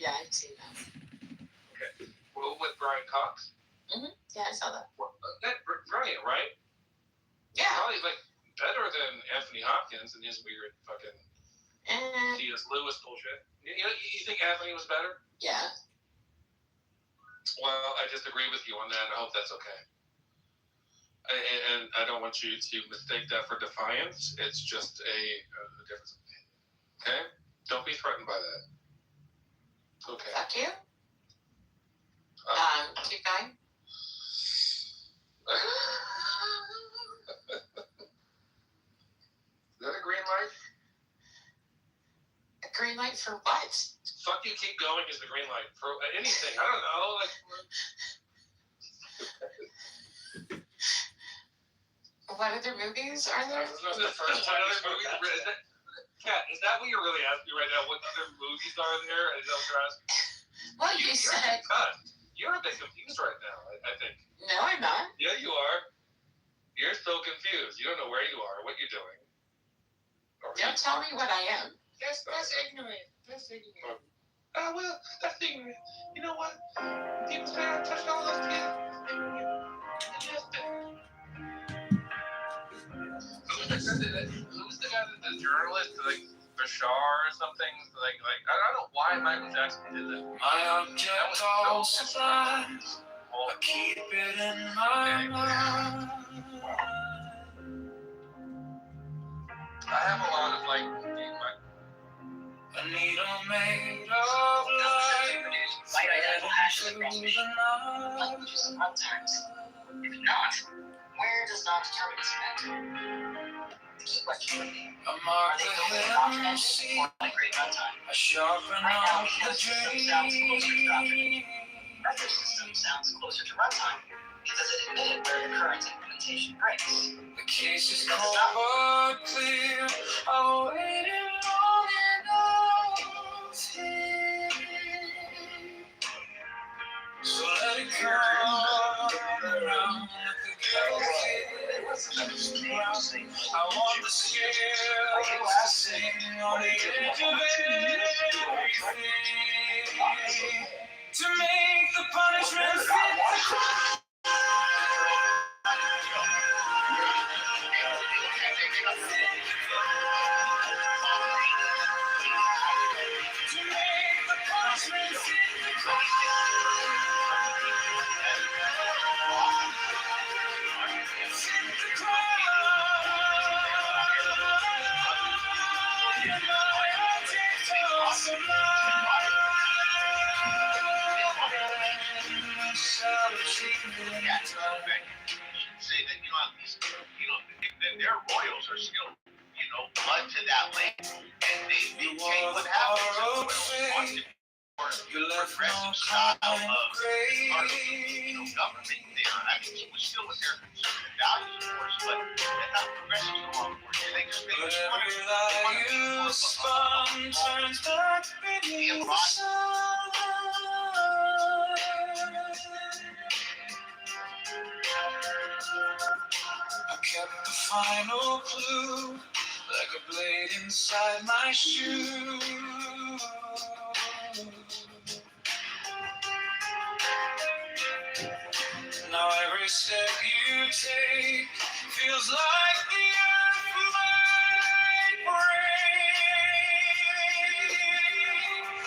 Yeah, I see that. Okay. Well, with Brian Cox? Yeah, I saw that. Well, that's brilliant, right? Yeah. Probably like better than Anthony Hopkins and his weird fucking C.S. Lewis bullshit. You think Anthony was better? Yeah. Well, I disagree with you on that. I hope that's okay. And I don't want you to mistake that for defiance. It's just a difference of opinion. Okay? Don't be threatened by that. Okay. Fuck you. Keep going. Is that a green light? A green light for what? Fuck you, keep going is the green light. For anything. I don't know. Like. What other movies are there? The first time Kat, is that what you're really asking right now? What other movies are there? Is that what you're asking? Well, you said. You're a bit confused right now, I think. No, I'm not. Yeah, you are. You're so confused. You don't know where you are, what you're doing. Don't tell me what I am. That's ignorant. That's ignorant. Well, that's ignorant. You know what? People say I touched all those kids. Who's the guy that's the journalist, like Bashar or something? Like I don't know why Michael Jackson did that. My object all supplies, I keep it in my mind. I have a lot of like a needle made of light, If not, where does non-determinism end? The key question would be, are they building a document or a great runtime? I sharpen Right now, up the message system sounds closer to runtime because it admitted where the current implementation breaks. The case is cold but clear. I've waited long enough here. So let it come around. I want the scales to sing on the edge of everything, to make the punishment fit the crime. To make the punishment fit the crime. Say that, their royals are still, blood to that land. And they dictate what happens. The progressive style of government there. I mean, it was still with their conservative values, of course, but they're not progressive no longer. They just make us I kept the final clue, like a blade inside my shoe. Now every step you take feels like the earth might break.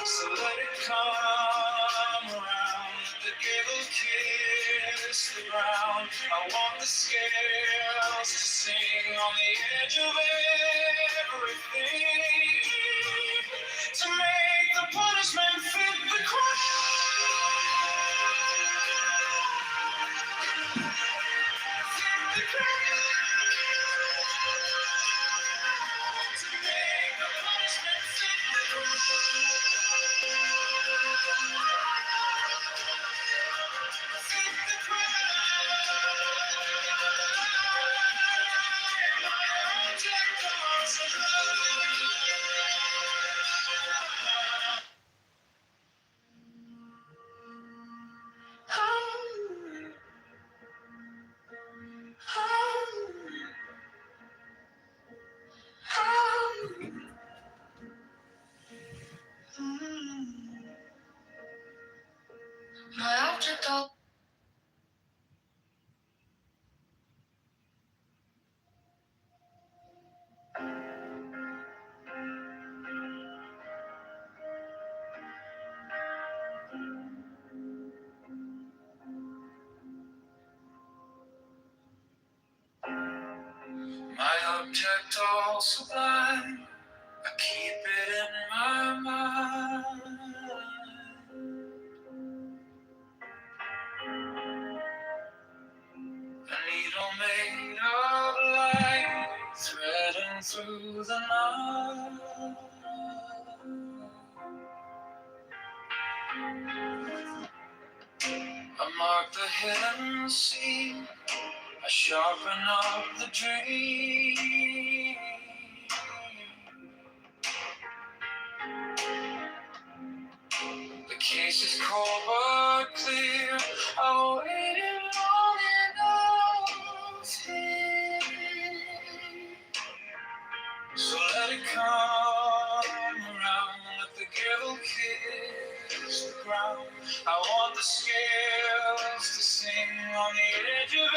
So let it come around, the gable kiss the ground. I want the scales to sing on the edge of everything, to make the punishment fit the crime. sublime. I keep it in my mind. A needle made of light, threading through the night. I mark the hidden scene, I sharpen up the dream. The case is cold but clear. I waited long enough here. So let it come around, let the gavel kiss the ground. I want the scales to sing on the edge of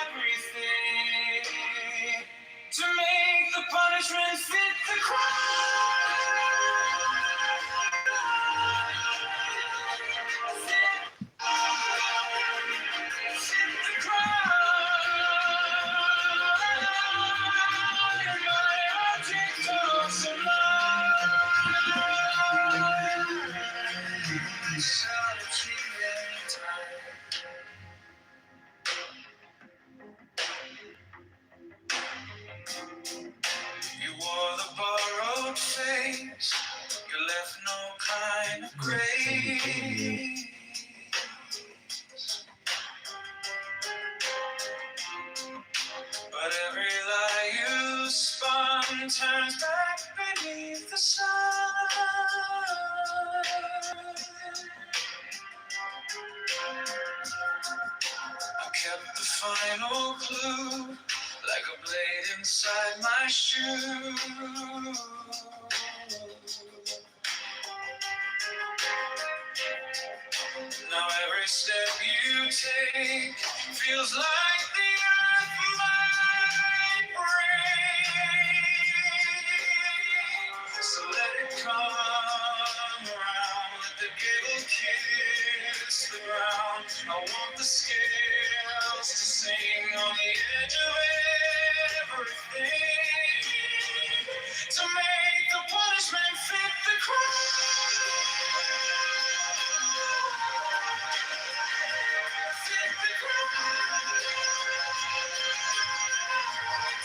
everything, to make the punishment fit the crime. You wore the borrowed face, you left no kind of grace. But every lie you spun turns back beneath the sun. I kept the final clue, like a blade inside my shoe. Now every step you take feels like the earth might break. So let it come around, let the gable kiss the ground. I want the scales to sing on the edge of everything, to make the punishment fit the crime. Fit the crime.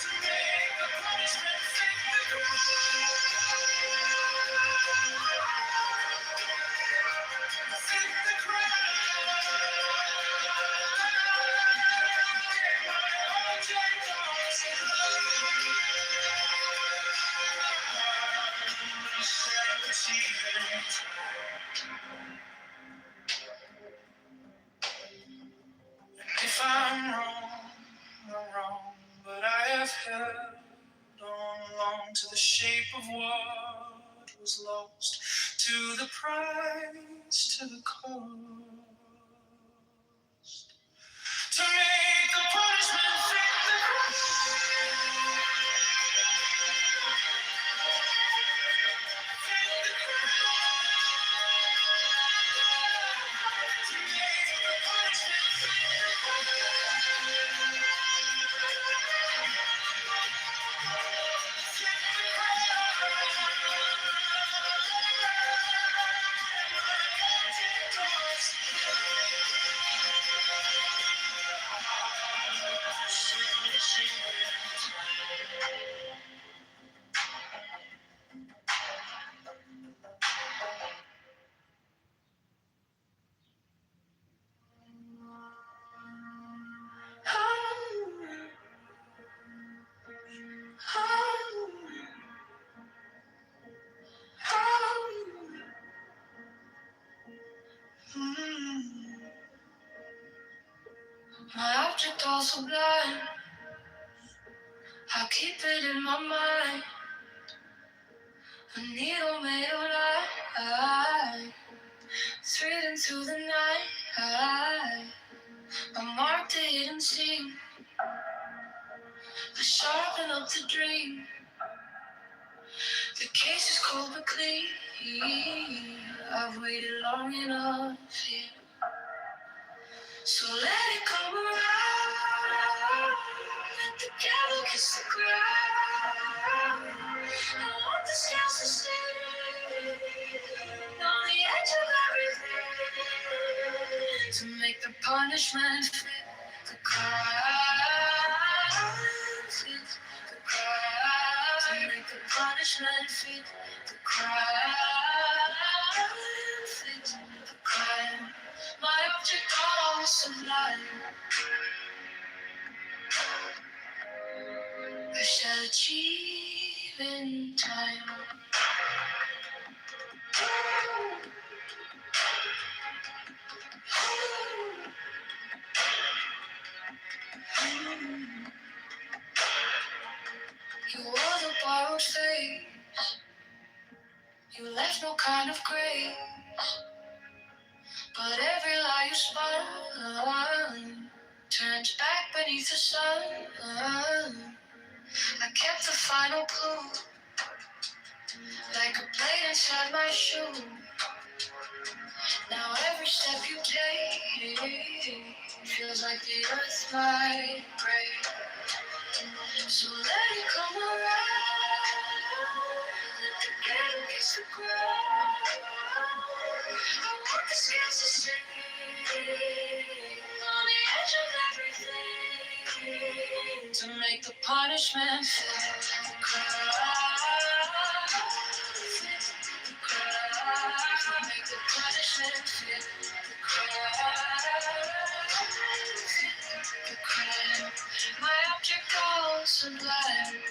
To make the punishment fit the crime. Fit the crime. If I'm wrong, I'm wrong, but I have held on long to the shape of what was lost, to the price, to the cost, to make the punishment fit the crime. My object all sublime, I keep it in my mind. A needle made of light, threading through the night. I marked the hidden scene, I sharpen up the dream. The case is cold but clean. I've waited long enough here. So let it come around, Together kiss the ground. I want the scales to stay on the edge of everything to make the punishment fit the crime. Fit the crime. To make the punishment fit the crime. Fit the crime. My object all sublime. I shall achieve in time. You wore the borrowed face. You left no kind of grace. But every lie you spun turns back beneath the sun. I kept the final clue, like a blade inside my shoe. Now every step you take feels like the earth might break. So let it come around. Let the ghetto kiss the ground. I want the scales to sing on the edge of everything to make the punishment fit the crime. Fit the crime. Make the punishment fit the crime. Fit the crime. My object all sublime.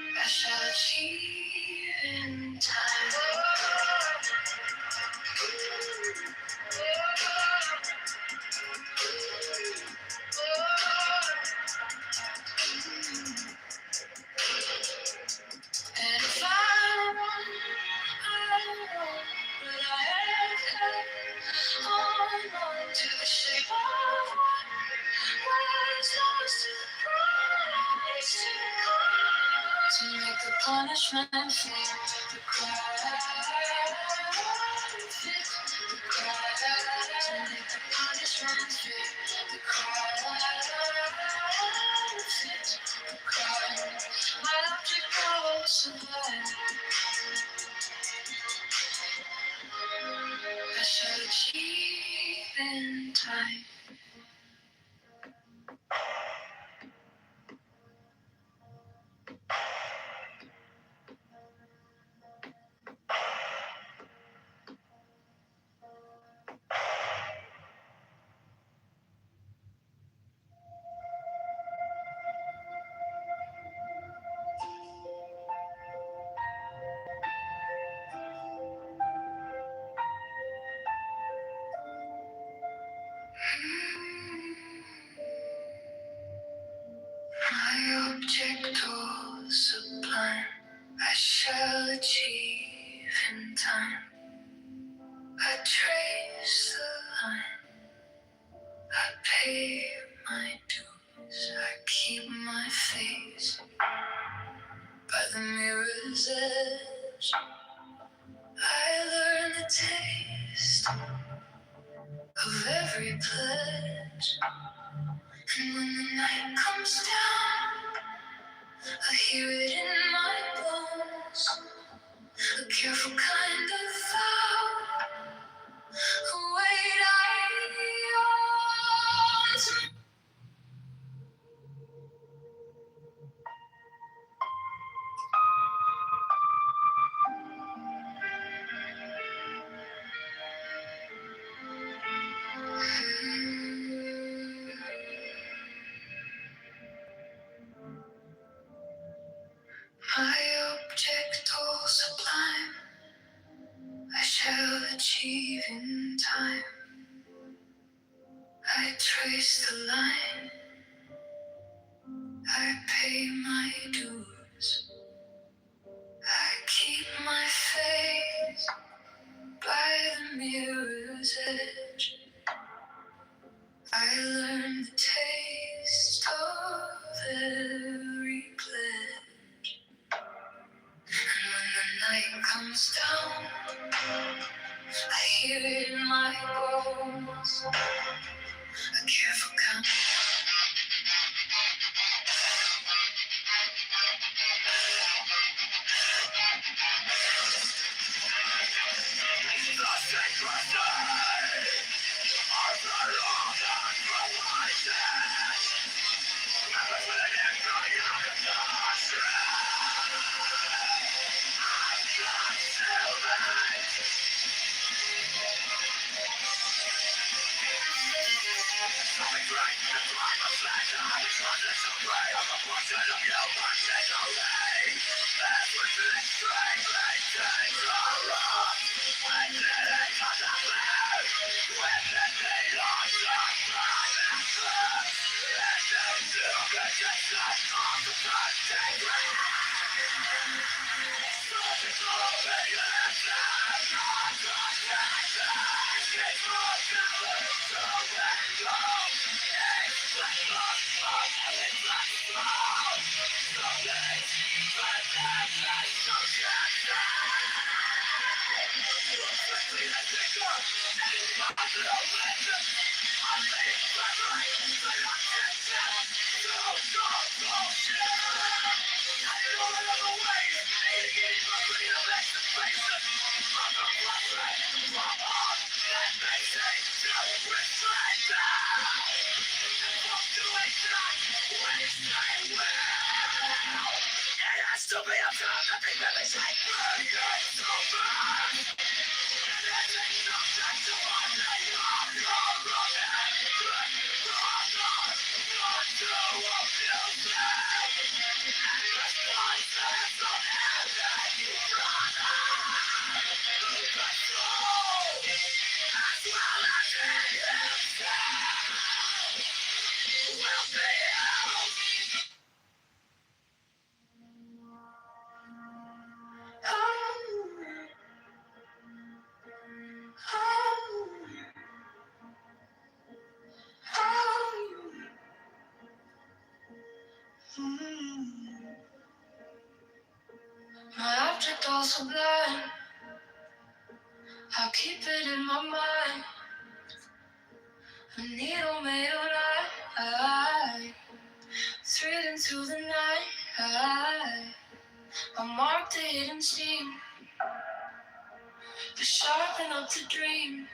I shall achieve in time. And if I run, but I have held on to the shape of what was lost to the price to come to make the punishment fit the crime. Fit the crime. To make the punishment fit the crime. Fit the crime. My object was sublime. I shall achieve in time. My object all sublime. I shall achieve in time. I trace the line. I pay my dues. I keep my face by the mirror's edge. I learn the taste of every pledge. And when the night comes down, I hear it in my bones. A careful kind of vow. Wait, I own. My object all sublime. I shall achieve in time. I trace the line. I pay my dues. I keep my faith by the mirror's edge. I learn the taste of every pledge. And when the night comes down, I hear it in my bones. A careful My object all sublime, I'll keep it in my mind. A needle made of light, thread into the night. I mark the hidden seam, to sharpen up the dream.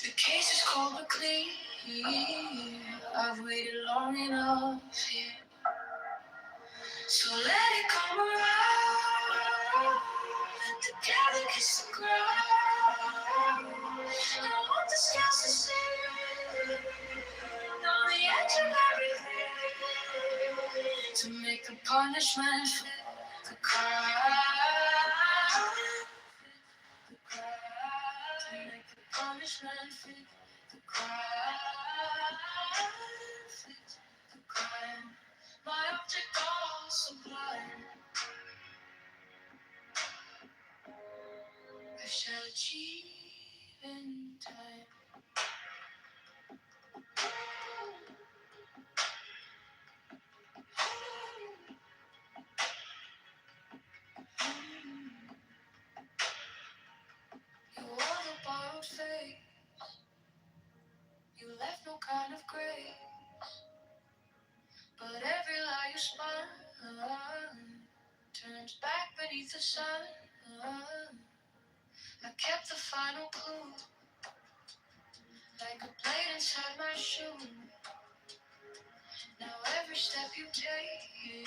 The case is cold but clean. I've waited long enough here, so let it come around. Together kiss the ground. And I want the scales to see on the edge of everything, to make the punishment fit the crime. To make the punishment fit the crime. Fit the crime. My object all sublime, I shall achieve in time. You wore the borrowed face, you left no kind of grace, but every lie you spun turns back beneath the sun. I kept the final clue, like a blade inside my shoe. Now every step you take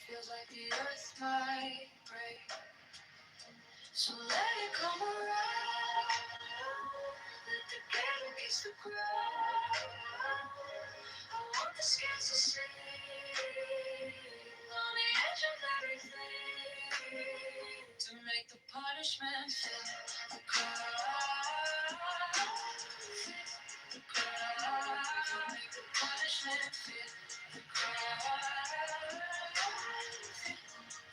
feels like the earth might break. So let it come around, let the candle kiss the ground. I want the scales to sing on the edge of everything, to make the punishment fit the crime. Fit the crime, to make the punishment fit the crime. Fit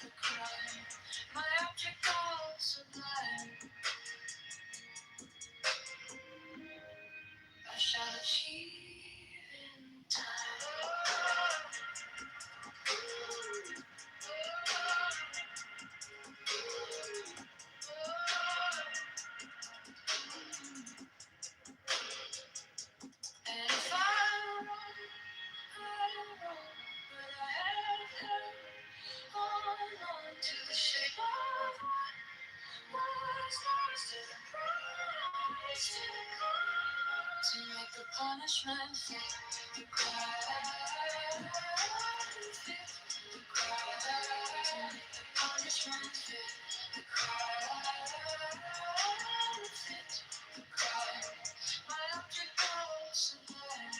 the crime. My object all sublime, I shall achieve in time. And if I'm wrong, but I have held on to the shape of what's lost to the price, to the cost, to make the punishment fit the crime. Fit the crime, to make the punishment fit the crime. Fit the crime. My object all sublime,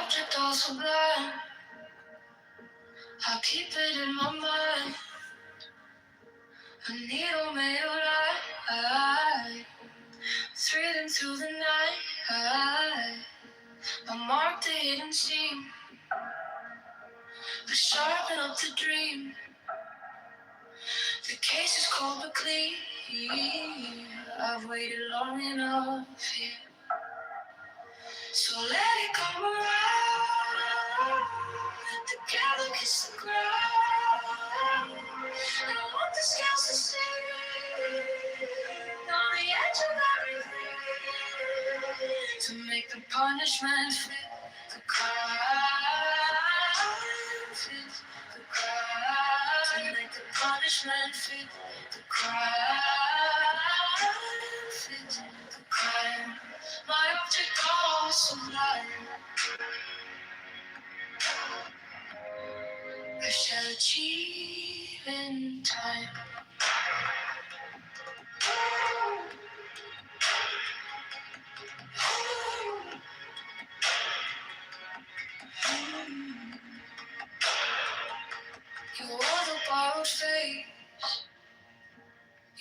object all sublime. I'll keep it in my mind. A needle made of light, threading through the night. I marked the hidden seam, but sharpen up the dream. The case is cold but clean. I've waited long enough here, so let it come around. Let the gather kiss the ground. And I want the scales to sing on the edge of everything, to make the punishment fit the crime. Fit the crime. To make the punishment fit the crime. Fit the crime. My object all sublime. I shall achieve in time. You wore the borrowed face.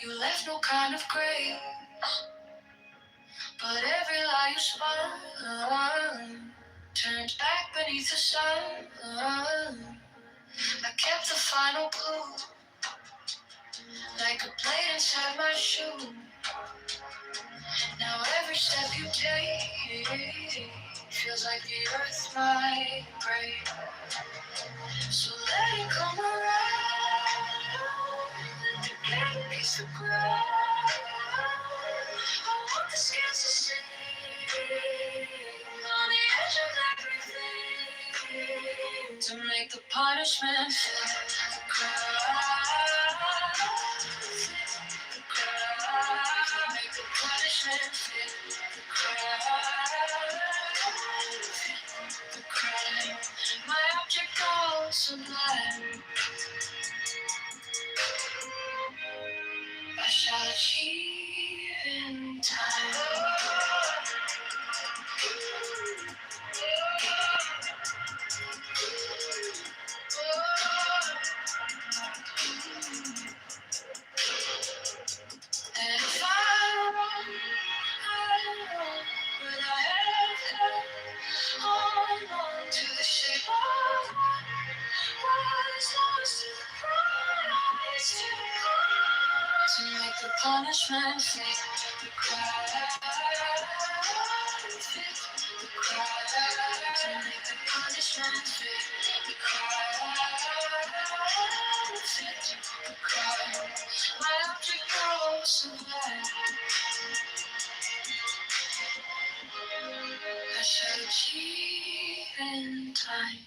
You left no kind of grave. But every lie you spun turned back beneath the sun. I kept the final clue, like a blade inside my shoe. Now every step you take feels like the earth might break. So let it come around. Let the game kiss the ground. I want the scales to sing on the edge of everything, to make the punishment fit the crime. Fit the crime. To make the punishment fit the crime. Fit the crime. My object all sublime. I shall achieve in time. And if I run, but I have held on to the shape of what's lost to the prize, to make the punishment fit the crime. Fit the crime. To make the punishment fit the crime. Fit the crime. My object grows sublime. I shall achieve in time.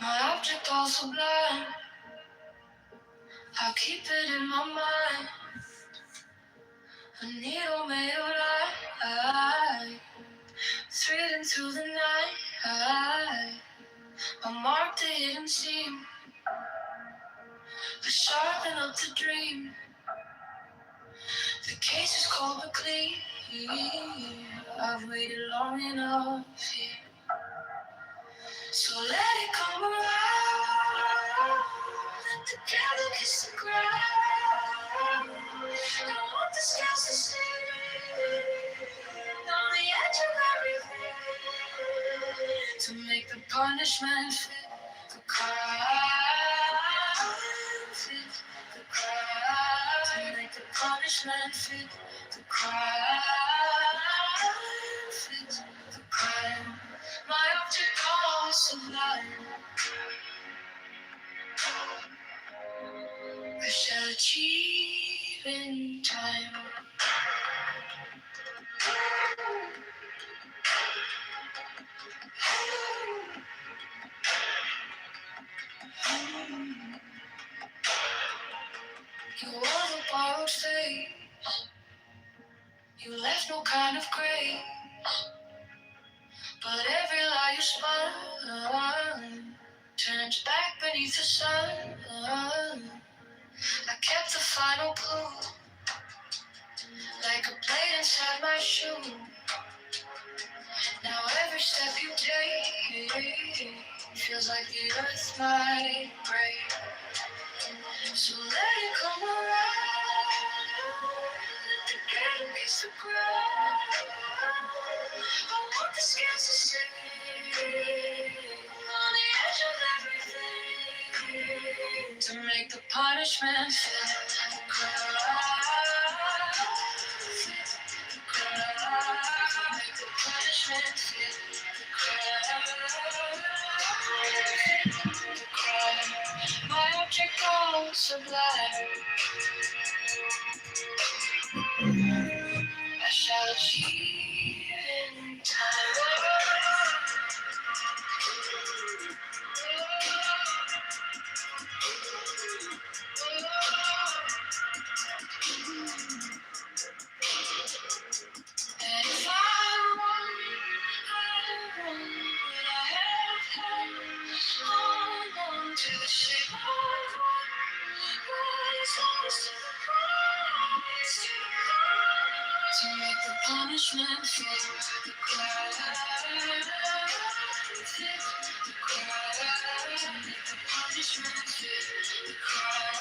My object all sublime. I'll keep it in my mind. A needle made of light, threading through the night. I marked the hidden seam, but sharpen up the dream. The case is cold but clean. I've waited long enough here, so let it come around. Let the gather kiss the ground. I want the scales to sing on the edge of everything, to make the punishment fit the crime. Fit the crime. To make the punishment fit the crime. Fit the crime. My object all sublime. I shall achieve in time. borrowed face. You left no kind of grace, but every lie you spun turns back beneath the sun. I kept the final clue, like a blade inside my shoe. Now every step you take feels like the earth might break. So let it come around, together kiss the ground. I want the scales to sing on the edge of everything, to make the punishment fit the crowd. Fit the crowd. Make the punishment fit the crowd. Fit the crowd. My object all sublime, I shall achieve in time. And if I run, but I have held on to the shape of rise, always to the prize, to make the punishment fit the crowd. Fit the crowd. To make the punishment fit the crowd.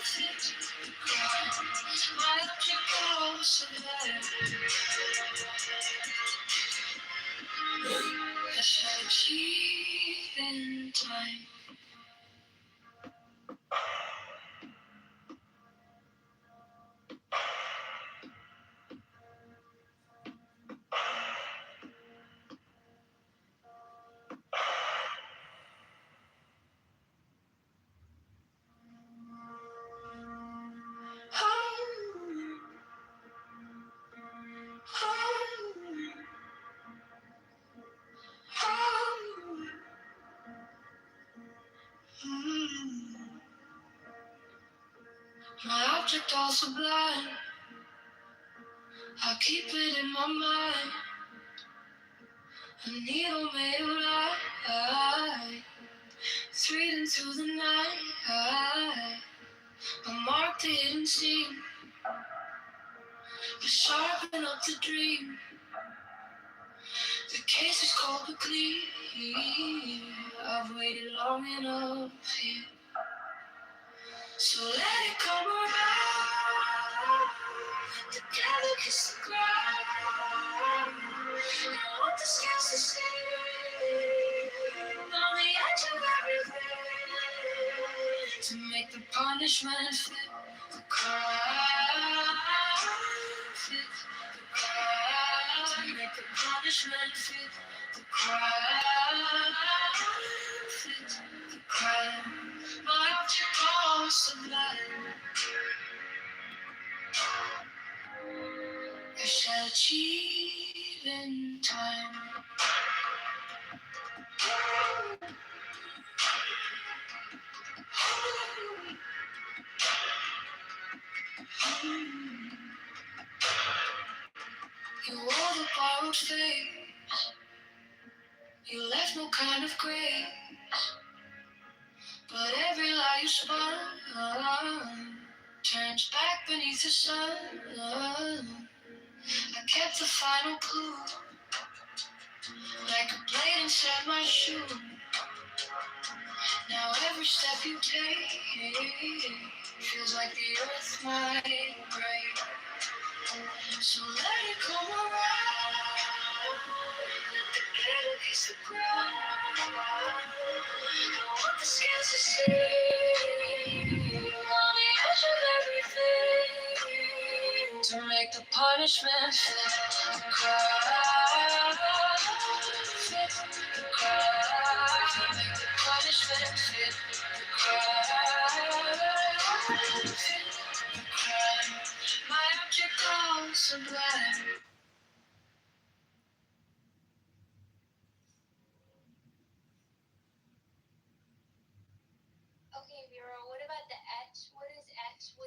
Fit the crowd. My object goes survive. I shall achieve in time. My object all sublime, I'll keep it in my mind. A needle made of light, threading through the night. A mark they didn't see, but sharpen up the dream. The case is cold but clear. I've waited long enough here, so let it come around. Together kiss the ground. I want the scales to sing on the edge of everything, to make the punishment fit the crowd. Fit the crowd. To make the punishment fit the crowd. Fit the crowd. My object all sublime, I shall achieve in time. You wore the borrowed face, you left no kind of grace, but every lie you spun turns back beneath the sun. I kept the final clue, like a blade inside my shoe. Now every step you take feels like the earth might break. So let it come around, together kiss the ground. I want the scales to sing on the edge of everything, to make the punishment fit the crowd. Fit the crowd. To make the punishment fit the crowd. Fit the crowd. My object all sublime. Okay, Vero, what about the etch? What is etch? What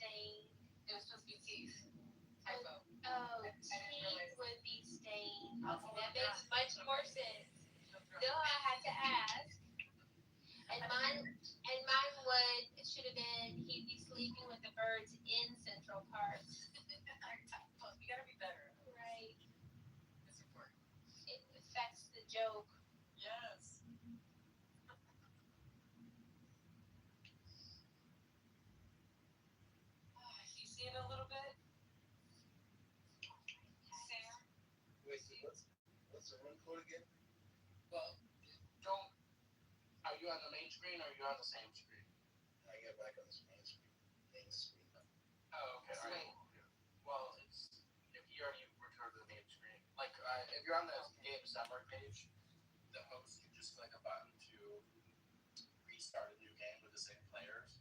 stained. It was supposed to be teeth. Typo. Oh, teeth would be stained. That makes much more sense. So I had to ask. And mine would, it should have been, he'd be sleeping with the birds in Central Park. You gotta be better. Right. It's important. It affects the joke. Yes. You see it a little bit? Sam? Wait, what's the run code again? Well, don't. Are you on the main screen or are you on the same screen? I get back on this main screen. Oh, okay. All right. Well, it's if you already returned to the main screen. Like, if you're on the game assembler page, the host, you just click a button to restart a new game with the same players.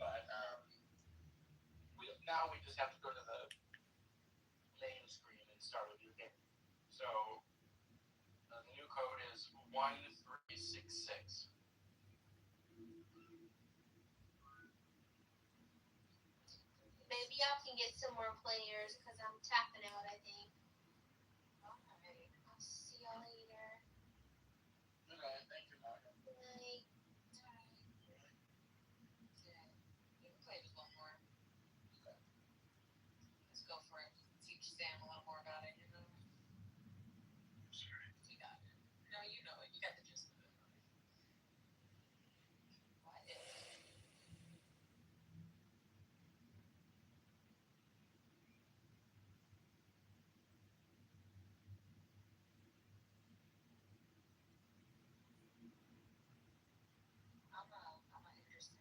But now we just have to go to the main screen and start a new game. So the new code is 1366. Maybe y'all can get some more players because I'm tapping out, I think. Alright. I'll see y'all later. Okay, thank you, Mario. Good night. You can play just one more. Okay. Let's go for it. Teach Sam a little more about it, you know? Sorry. You got it. No, you know it. You got the gist of it. What? I'm interested.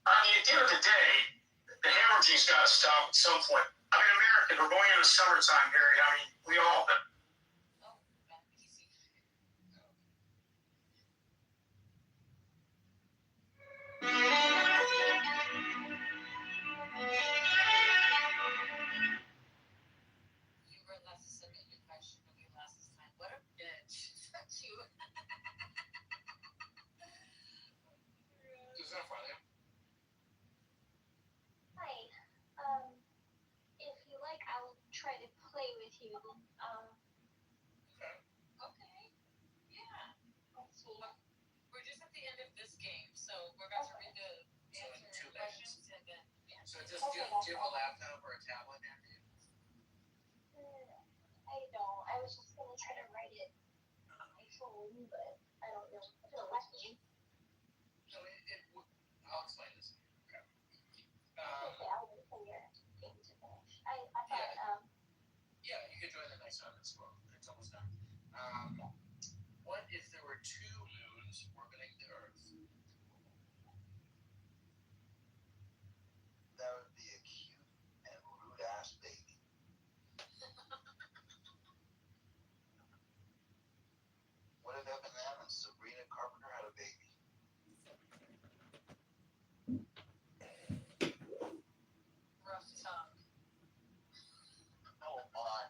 I mean, at the end of the day, the hemorrhaging's got to stop at some point. I mean, Americans, we're going into summertime, Harry. I mean, we all. Oh, easy. You were left to submit your question to me last time. What a bitch. Fuck you. Is that funny? Hi. If you like, I'll try to play with you. Okay. Okay. Yeah. Let's see. We're just at the end of this game, so we're about to read the So in answer 2 questions minutes. and then So just do you have a laptop or a tablet handy? I don't. I was just gonna try to write it on my phone, but I don't know if it'll let me. No, I'll explain this. Okay. Okay, I'll wait for your game to finish. I thought, Yeah, you could join the next one as well. It's almost done. What if there were 2 moons orbiting the Earth? That would be a cute and rude ass baby. What if Eminem and Sabrina Carpenter had a baby? rough tongue. Oh my.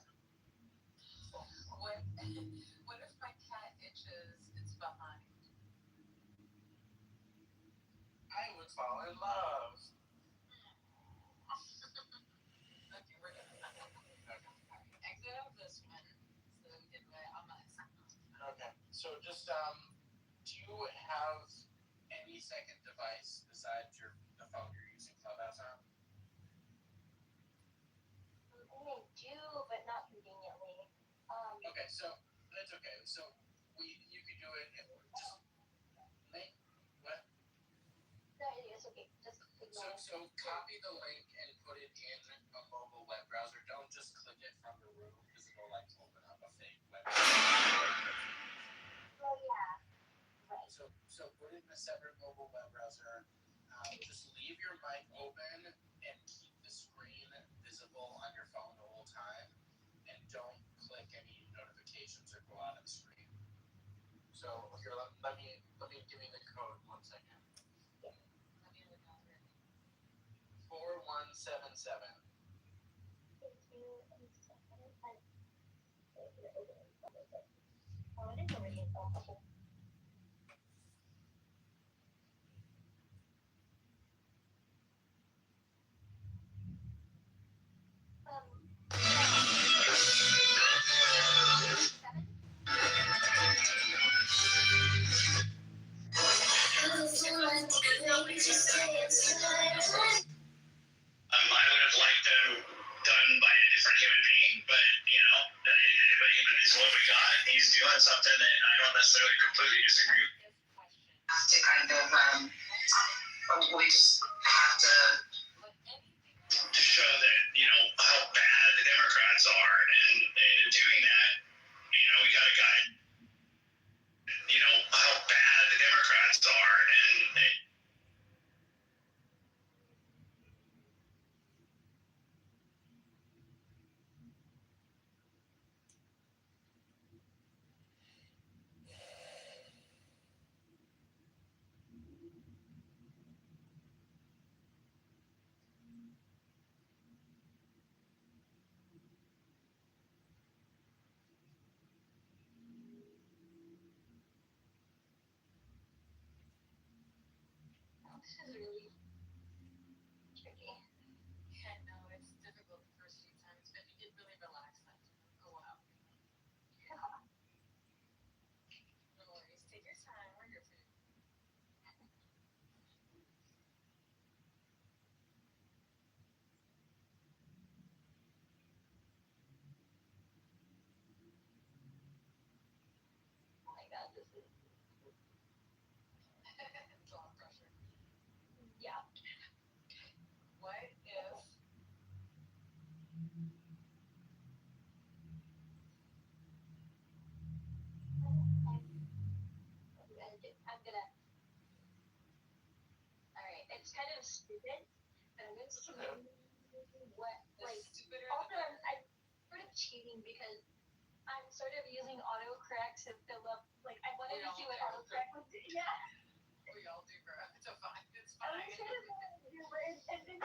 What if my cat itches its behind? I would fall in love. Okay, we're done. Exit out this one so that we can write on my side. Okay. So just do you have any second device besides the phone you're using Clubhouse on? I do, but not conveniently. Okay, so that's okay. So you could do it if just make what? No, it's okay. Just ignore it. So copy the link and put it in a mobile web browser. Don't just click it from the room because it'll like open up a fake web browser. Oh yeah. Right. So put it in a separate mobile web browser. Just leave your mic open and keep the screen visible on your phone the whole time. And don't click any notifications or go out of the screen. So here, let me give you the code 1 second. 4177. I would have liked them done by a different human being, but it's what we got. He's doing something that I don't necessarily completely disagree with. To kind of, we just have to show that, how bad the Democrats are, and in doing that, we got a guy, how bad the Democrats are, and This is really tricky. Yeah, no, it's difficult the first few times, but you get really relaxed after a while. Yeah. No worries. Take your time. We're here for you. Oh my God, this is it's a lot of pressure. Yeah. What if I'm gonna. All right, it's kind of stupid, but I'm gonna see what Also, I'm sort of cheating because I'm sort of using autocorrect to fill up. Like I wanted to see what autocorrect would do. Yeah. We all do, bro. It's fine. It's fine. I'm trying to do it, and then.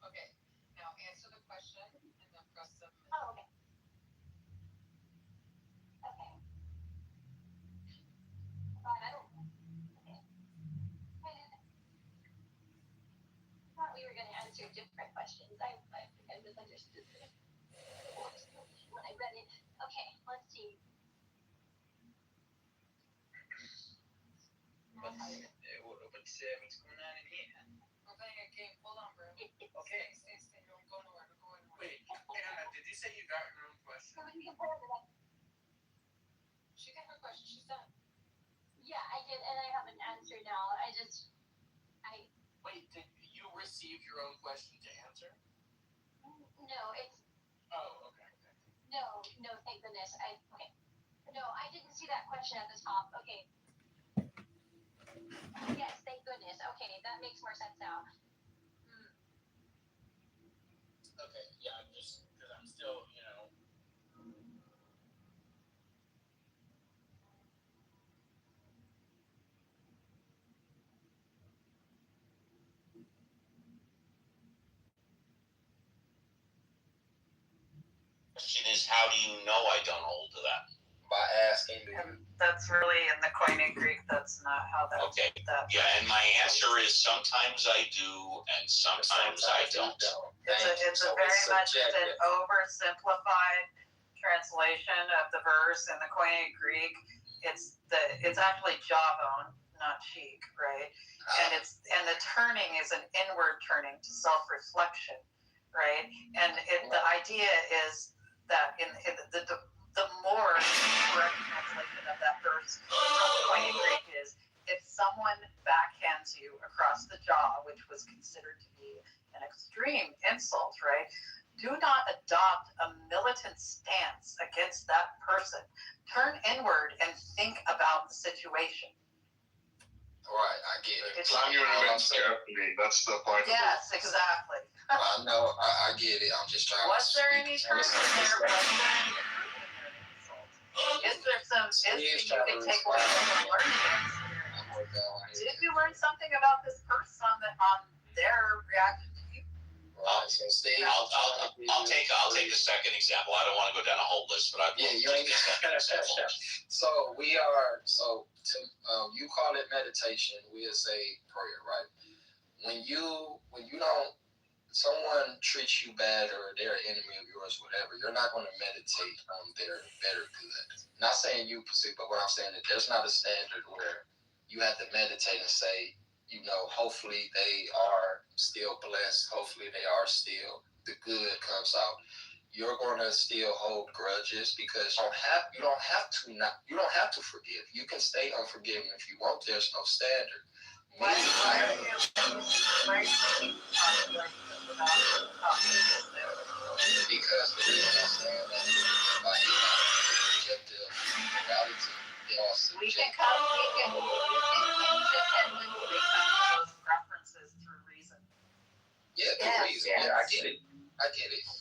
Okay. Now answer the question and then press submit. Oh, okay. Okay. I don't. Okay. I thought we were going to answer different questions. I think I misunderstood this. When I read it. Okay, let's see. What's going on in here? We're playing a game. Hold on, bro. Okay. Stay. Don't go nowhere. Don't go anywhere. Wait, Anna, did you say you got your own question? She got her question. She's done. Yeah, I did, and I have an answer now. Wait, did you receive your own question to answer? No, it's. Oh, okay. No, thank goodness. Okay. No, I didn't see that question at the top. Okay. Yes, thank goodness. Okay, that makes more sense now. Okay, yeah, just because I'm still, Question is, how do you know I don't hold to that? by asking me. And that's really in the Koine Greek. That's not how that. Okay. Yeah, and my answer is sometimes I do, and sometimes I don't. It's a very much an oversimplified translation of the verse in the Koine Greek. It's actually javon, not cheek, right? And the turning is an inward turning to self-reflection, right? And the idea is that in the more correct translation of that verse from the Koine Greek is, if someone backhands you across the jaw, which was considered to be an extreme insult, right? Do not adopt a militant stance against that person. Turn inward and think about the situation. Right, I get it. That's the point. Yes, exactly. I know, I get it. I'm just trying Was there any truth in there? Is there some, you can take away from the learning experience? Did you learn something about this person on their reaction to you? So Steve, I'll take a second example. I don't want to go down a whole list, but you ain't get a second example. So you call it meditation. We'll say prayer, right? When someone treats you bad or they're an enemy of yours, whatever, you're not going to meditate on their better good. Not saying you, but what I'm saying is there's not a standard where you have to meditate and say, hopefully they are still blessed. Hopefully they are still, the good comes out. You're going to still hold grudges because you don't have to forgive. You can stay unforgiving if you want. There's no standard. Why are you thinking because the reason I'm saying that is objective reality. We can change it and we will become those preferences through reason. Yeah, through reason. Yeah, I get it.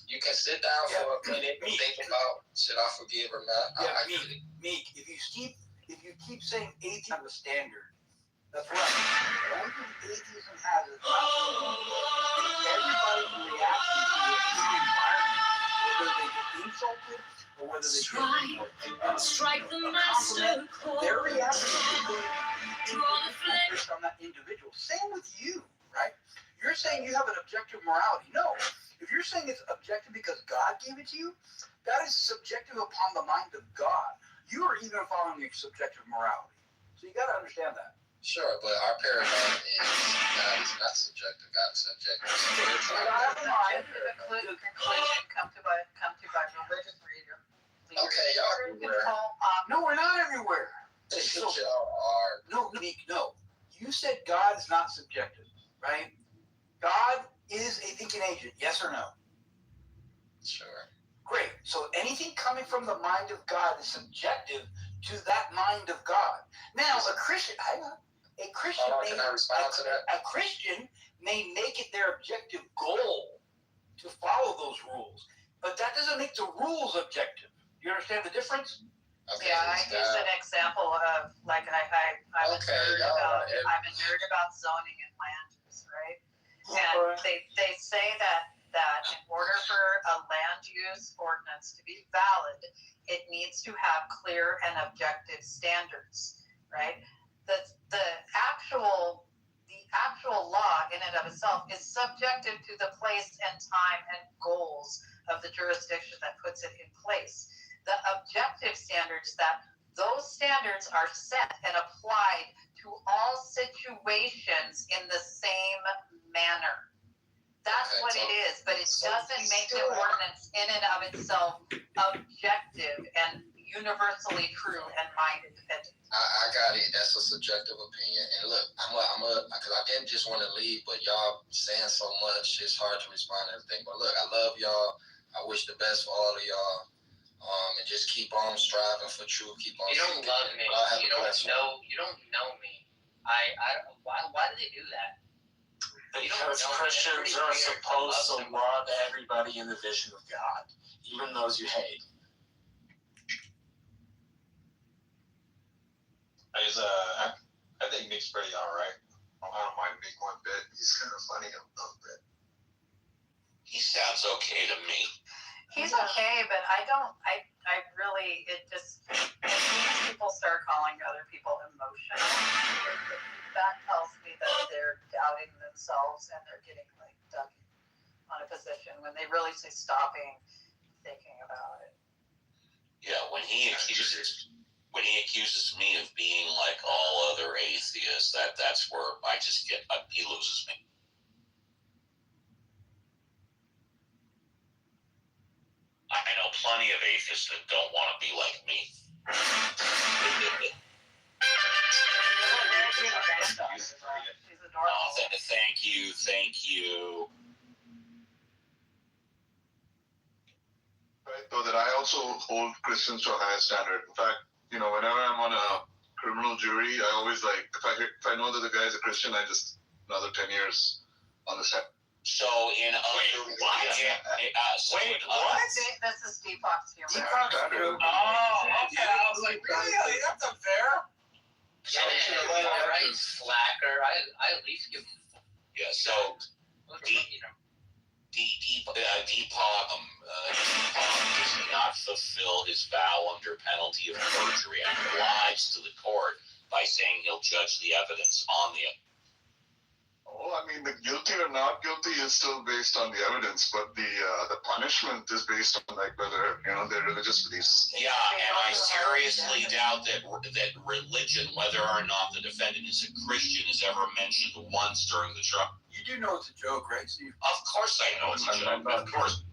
You can sit down for a minute and think about, should I forgive or not? I get it. Meek, if you keep saying atheism is a standard, that's right. The only thing atheism has is everybody's reaction to the environment, whether they get insulted or whether they strike the master chord. Their reaction is going to be based on that individual. Same with you, right? You're saying you have an objective morality. No. If you're saying it's objective because God gave it to you, that is subjective upon the mind of God. You are even following your subjective morality. So you got to understand that. Sure, but our paradigm is God is not subjective. God is subjective. Conclusion come to by religious freedom. Okay, y'all everywhere. No, we're not everywhere. No. You said God is not subjective, right? God is a thinking agent. Yes or no? Sure. Great. So anything coming from the mind of God is subjective to that mind of God. Now, a Christian may make it their objective goal to follow those rules, but that doesn't make the rules objective. You understand the difference? Okay, yeah, I used an example of I'm a nerd about zoning and land use, right? And they say that in order for a land use ordinance to be valid, it needs to have clear and objective standards, right? The actual law in and of itself is subjective to the place and time and goals of the jurisdiction that puts it in place. The objective standards, that those standards are set and applied to all situations in the same manner. That's what it is, but it doesn't make the ordinance in and of itself objective and universally true and mind independent. I got it. That's a subjective opinion. And look, because I didn't just want to leave, but y'all saying so much, it's hard to respond to everything. But look, I love y'all. I wish the best for all of y'all. And just keep on striving for truth. Keep on. You don't love me. You don't know me. Why do they do that? Because Christians are supposed to love everybody in the vision of God, even those you hate. I think Nick's pretty alright. I don't mind Nick one bit. He's kind of funny a little bit. He sounds okay to me. He's okay, but I really, people start calling other people emotional. That tells me that they're doubting themselves and they're getting dug on a position when they really say stopping thinking about it. Yeah, when he accuses me of being like all other atheists, that's where I just get he loses me. I know plenty of atheists that don't want to be like me. Thank you. Right, though that I also hold Christians to a higher standard. In fact, whenever I'm on a criminal jury, I always if I know that the guy's a Christian, I just another 10 years on the set. So in other what? This is Deepak's humor. Oh, okay. I was like, really? That's unfair. Yeah, right, slacker. I at least give him. Yeah, so Deepak does not fulfill his vow under penalty of perjury and lies to the court by saying he'll judge the evidence on the. Oh, I mean, the guilty or not guilty is still based on the evidence, but the punishment is based on like whether their religious beliefs. Yeah, and I seriously doubt that religion, whether or not the defendant is a Christian, is ever mentioned once during the trial. You do know it's a joke, right, Steve? Of course, I know it's a joke. Of course.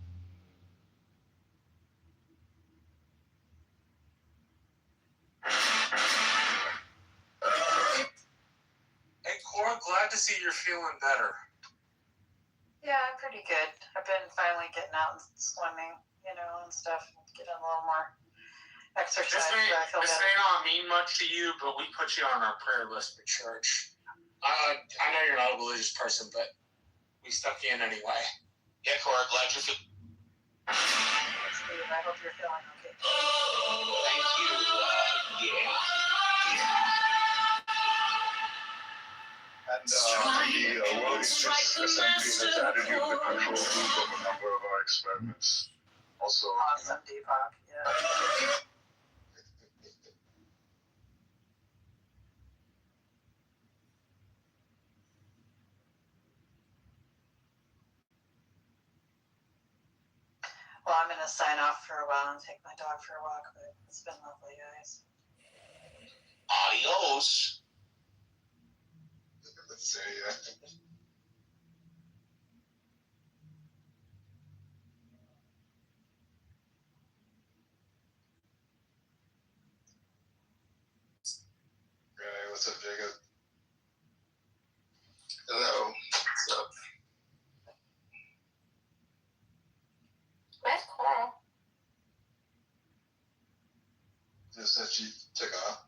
Hey, Cora, glad to see you're feeling better. Yeah, I'm pretty good. I've been finally getting out and swimming, and stuff, and getting a little more exercise. This may not mean much to you, but we put you on our prayer list for church. I know you're not a religious person, but we stuck you in anyway. Yeah, Cora, glad you're feeling. Steve, I hope you're feeling okay. Thank you. Yeah. And the World Justice Assembly has added you to the control group of a number of our experiments. Also, Awesome, Deepak. Yeah. Well, I'm going to sign off for a while and take my dog for a walk, but it's been lovely, guys. Adios. Let's say, Hey, what's up, Jacob? Hello. What's up? Where's Cora? Just said she took off.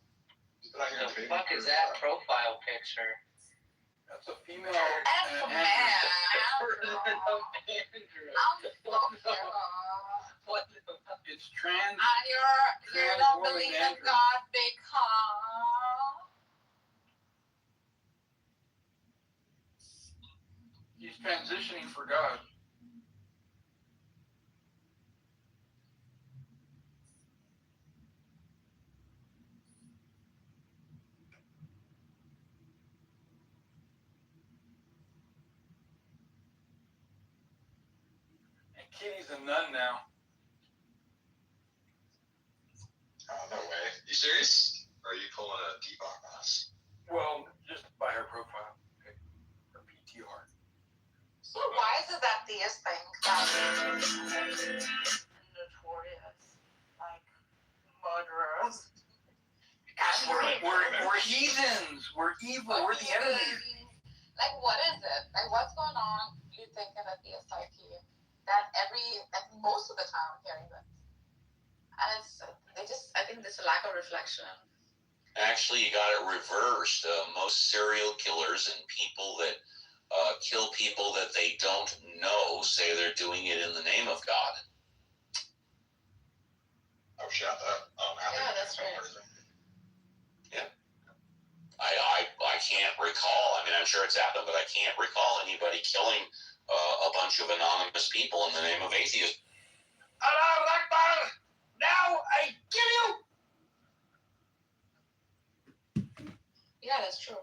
What the fuck is that profile picture? That's a female. That's a man. What the fuck? It's trans. And you don't believe in God because He's transitioning for God. And Kitty's a nun now. Oh, no way. You serious? Or are you pulling a Deepak on us? Well, just by her profile. Okay. Her PTR. so why is it that these things that notorious, like murderers? We're heathens. We're evil. We're the enemy. Like, what is it? Like, what's going on? You think in a theocity that most of the time I'm hearing this, and I think there's a lack of reflection. Actually, you got it reversed. Most serial killers and people that kill people that they don't know say they're doing it in the name of God. Oh, shut up. Yeah, that's right. Yeah. I can't recall. I mean, I'm sure it's happened, but I can't recall anybody killing a bunch of anonymous people in the name of atheism. Allah Akbar! Now I kill you! Yeah, that's true.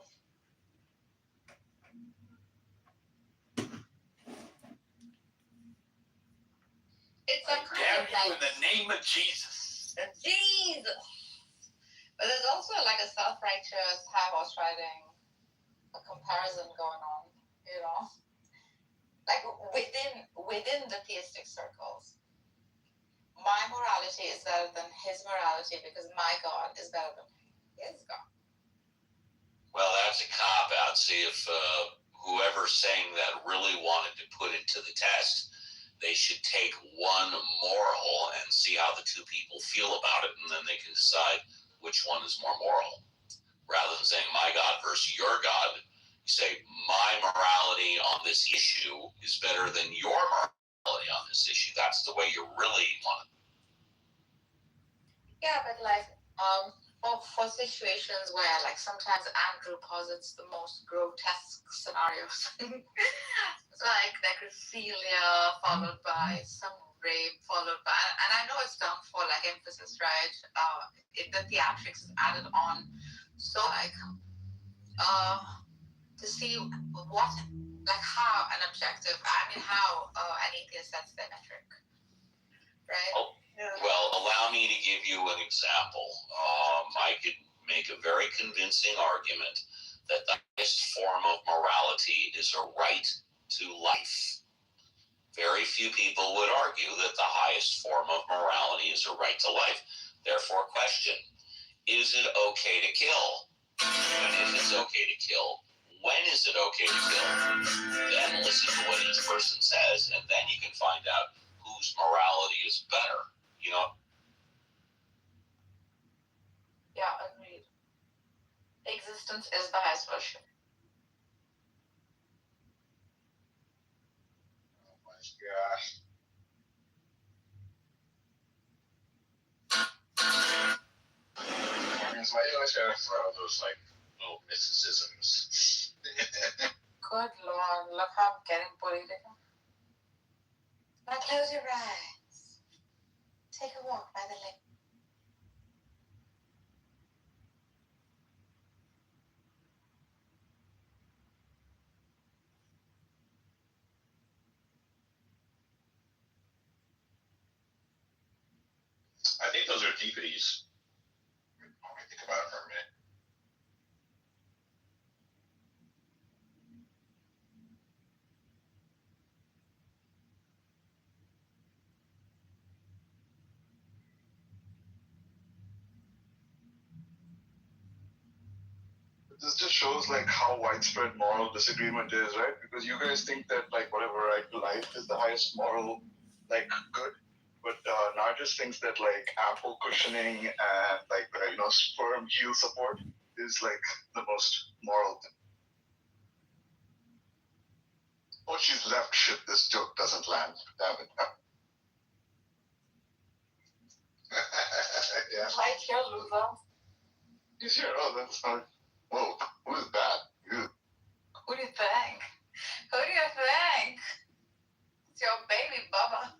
It's a Damn you in the name of Jesus. Jesus. But there's also like a self-righteous horse riding, a comparison going on, like within the theistic circles. My morality is better than his morality because my God is better than his God. Well, that's a cop-out. See, if whoever's saying that really wanted to put it to the test, they should take one moral and see how the two people feel about it, and then they can decide which one is more moral. Rather than saying my God versus your God, you say my morality on this issue is better than your morality on this issue. That's the way you really want it. Yeah, but like, for situations where, like, sometimes Andrew posits the most grotesque scenarios, like necrophilia followed by some rape followed by, and I know it's done for like emphasis, right? The theatrics is added on, so like, to see what, like, how an objective, how an atheist sets their metric, right? Oh, well, allow me to give you an example. I could make a very convincing argument that the highest form of morality is a right to life. Very few people would argue that the highest form of morality is a right to life. Therefore, question, is it okay to kill? And if it's okay to kill, when is it okay to kill? Then listen to what each person says, and then you can find out whose morality is better. You know? Yeah, agreed. Existence is the highest worship. Oh my gosh. It's like, you know, it's gotta throw those like little mysticisms. Good Lord, look how I'm getting political. Now close your eyes. Take a walk by the lake. I think those are deepities. Let me think about it for a minute. This just shows like how widespread moral disagreement is, right? Because you guys think that like whatever right to life is the highest moral like good, but Nargis thinks that like ample cushioning and like sperm heel support is like the most moral thing. Oh, she's left. Shit, this joke doesn't land. Damn it. Yeah. Right here, loser. He's here. Oh, that's not. Whoa, who is that? You. Who do you think? Who do you think? It's your baby, Bubba.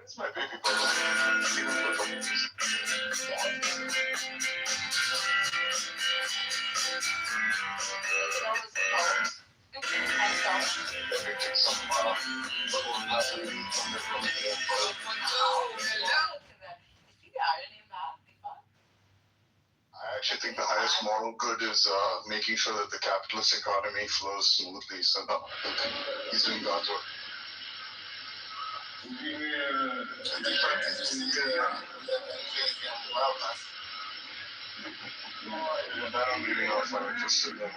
It's my baby brother. I actually think the highest moral good is making sure that the capitalist economy flows smoothly. So no, he's doing God's work. I don't really know if I'm interested in it.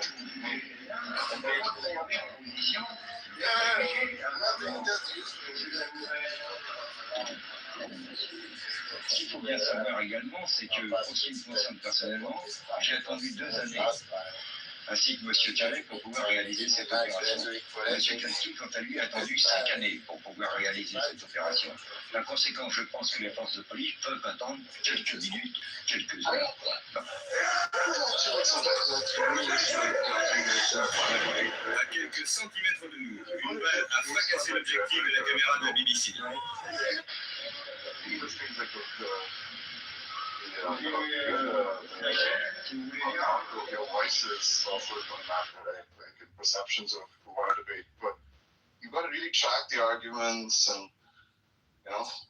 Ce qu'il faut bien savoir également, c'est que, pour ce qui me concerne personnellement, j'ai attendu 2 années, ainsi que M. Thialet, pour pouvoir réaliser cette opération. M. Kalki, quant à lui, a attendu 5 années pour pouvoir réaliser cette opération. Par conséquent, je pense que les forces de police peuvent attendre quelques minutes, quelques heures. À quelques centimètres de nous, une balle a fracassé l'objectif de la caméra de la BBC. Your voices also don't matter, right? Like in perceptions of who want to debate, but you got to really track the arguments and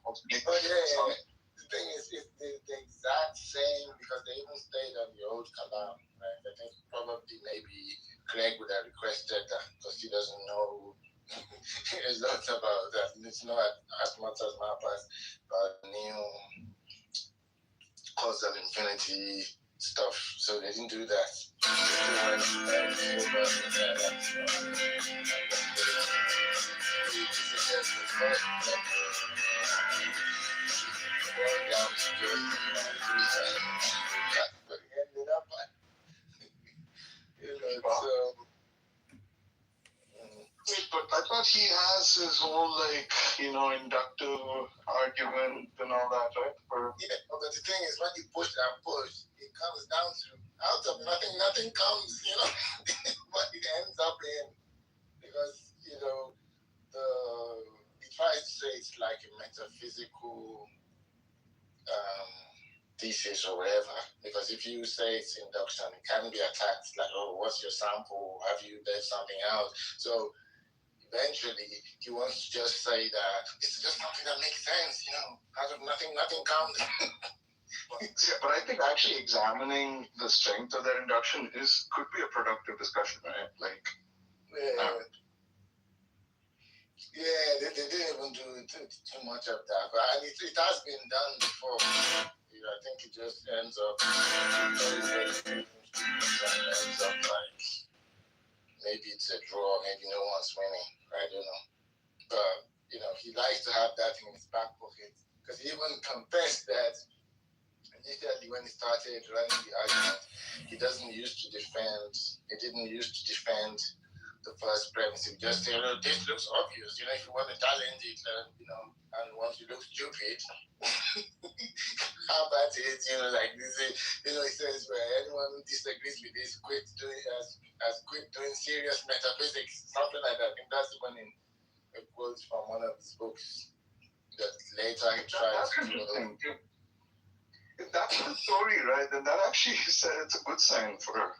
ultimately. But yeah, the thing is, it's the exact same because they even stayed on the old Kalam, right? I think probably maybe Craig would have requested that because he doesn't know a lot about that. It's not as much as Mapas, but new causal infinity stuff. So they didn't do that. But I thought he has his whole inductive argument and all that, right? Yeah, but the thing is, when you push and push, it comes down to out of nothing. Nothing comes, what it ends up in, because he tries to say it's like a metaphysical thesis or whatever, because if you say it's induction, it can be attacked like, oh, what's your sample? Have you left something out? So eventually he wants to just say that it's just something that makes sense, out of nothing comes. But I think actually examining the strength of that induction could be a productive discussion, right? Yeah, they didn't even do too much of that, but it has been done before. I think it just ends up like maybe it's a draw, maybe no one's winning. I don't know, but he likes to have that in his back pocket, because he even confessed that initially when he started running the argument, he didn't use to defend the first premise. He just said, this looks obvious. If you want to challenge it, and once you look stupid, how about it? Like this, he says, well, anyone who disagrees with this, quit doing serious metaphysics, something like that. I think that's one in a quote from one of his books that later he tries to. If that's the story, right, then that actually it's a good sign for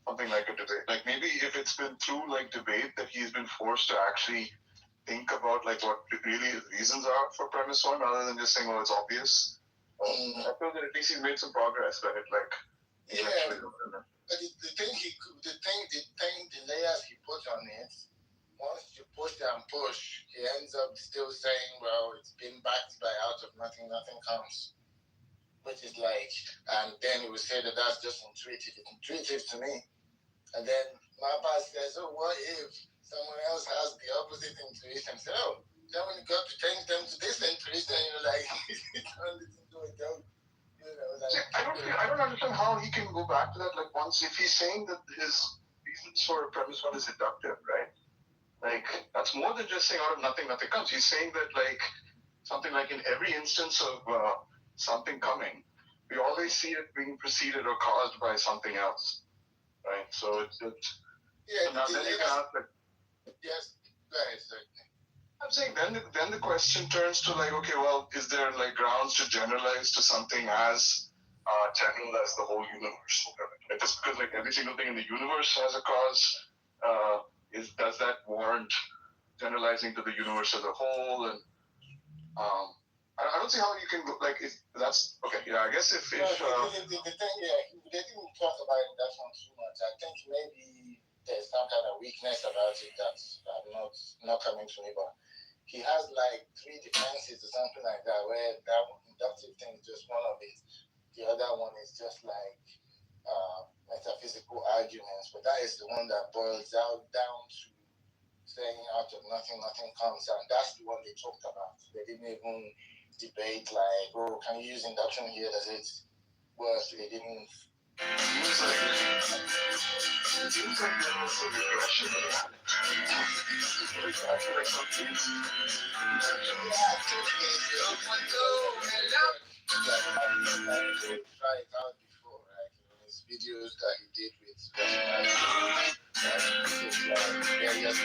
something like a debate. Like maybe if it's been through debate that he's been forced to actually think about what really his reasons are for premise one, rather than just saying, well, it's obvious. I feel that at least he's made some progress, but yeah. But the layers he put on it, once you push and push, he ends up still saying, well, it's been backed by out of nothing comes. Which is and then he would say that that's just intuitive. It's intuitive to me. And then Mapa says, oh, what if someone else has the opposite intuition? So, then when you got to change them to this intuition, it turns into a joke. I don't understand how he can go back to that. Once, if he's saying that his reasons for premise one is inductive, right? That's more than just saying out of nothing comes. He's saying that something in every instance of something coming, we always see it being preceded or caused by something else, right? So it's yeah. Now then you can ask yes, go ahead, sir. I'm saying then the question turns to okay, well, is there grounds to generalize to something as general as the whole universe? Just because every single thing in the universe has a cause, does that warrant generalizing to the universe as a whole? And I don't see how you can go that's okay. Yeah, I guess if the thing, they didn't talk about it that one too much. I think maybe there's some kind of weakness about it that's not coming to me, but he has 3 defenses or something like that, where that inductive thing is just one of it. The other one is just metaphysical arguments, but that is the one that boils down to saying out of nothing comes, and that's the one they talked about. They didn't even debate oh, can you use induction here? Does it work? They didn't. Try it out before, right? His videos that he did with various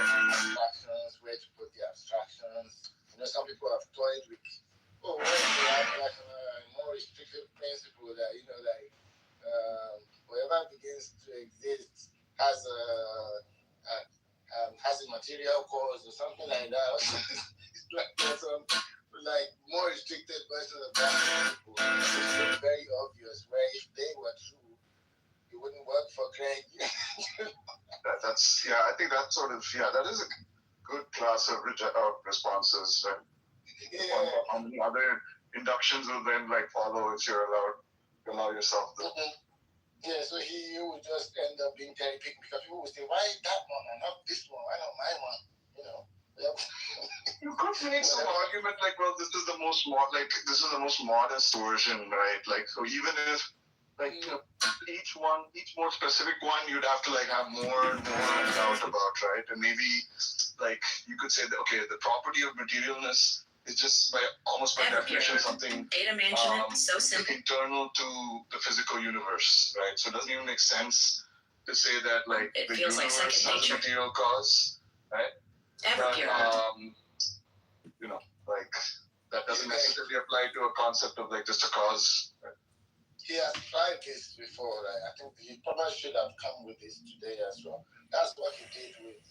abstractions, where to put the abstractions. Some people have toyed with, where to have a more restrictive principle that, whatever begins to exist has a material cause or something like that. It's there's some more restricted version of that principle, which is very obvious, where if they were true, it wouldn't work for Craig. I think that that is a good class of responses. Right? Yeah. How many other inductions will then follow if you're allow yourself to. Yeah, so he would just end up being cherry picked, because people would say, why that one and not this one? Why not my one? You could make some argument well, this is the most modest version, right? So even if like each more specific one, you'd have to like have more doubt about, right? And maybe like you could say that the property of materialness is just almost by definition something data management so simple, internal to the physical universe, right? So it doesn't even make sense to say that like it the feels universe like second has a nature. material cause, right? Everpure. Like that doesn't necessarily apply to a concept of like just a cause. Right? He has tried this before. Right? I think he probably should have come with this today as well. That's what he did with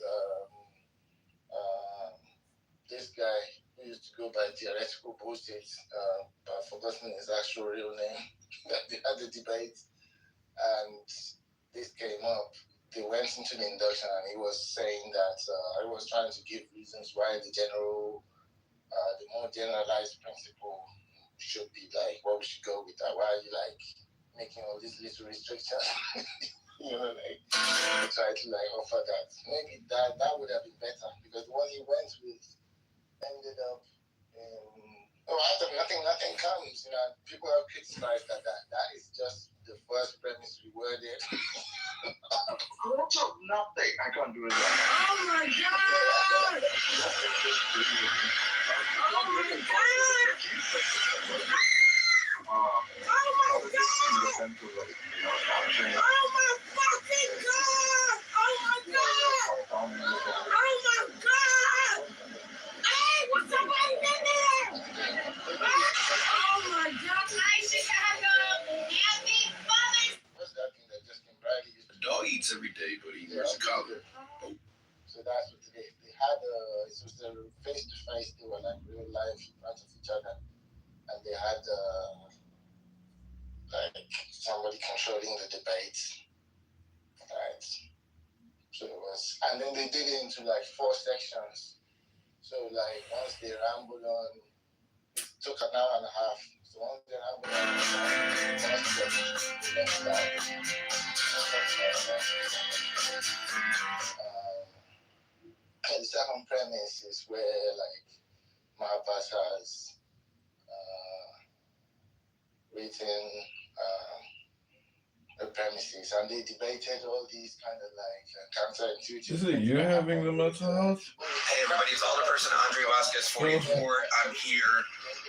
this guy who used to go by theoretical bullshit, but I've forgotten his actual real name. They had the debate, and this came up. They went into the induction, and he was saying that he was trying to give reasons why the more generalized principle should be like what we should go with. That why are you like making all these little restrictions? Like try to like offer that. Maybe that would have been better, because the one he went with ended up nothing comes. People have criticized that is just the first premise we worded. Nothing. I can't do it. Oh my God! Oh my God! Oh my fucking God! Oh my God! Oh my God! Hey, was somebody in there? Oh my God! Hi, Chicago! Happy Mother's Day! What's that thing that just came right? The dog eats every day, but he wears a collar. So that's what they had. It was a face to face. They were like real life in front of each other, and they had like somebody controlling the debate, right? So it was, and then they did it into like 4 sections. So like once they rambled on, it took an hour and a half. So once they rambled on, the second premise is where like Mahabharata has written the premises, and they debated all these kind of like counterintuitive. Is it you having the mental health? Hey everybody, it's Alder Person Andre Vasquez 44. I'm here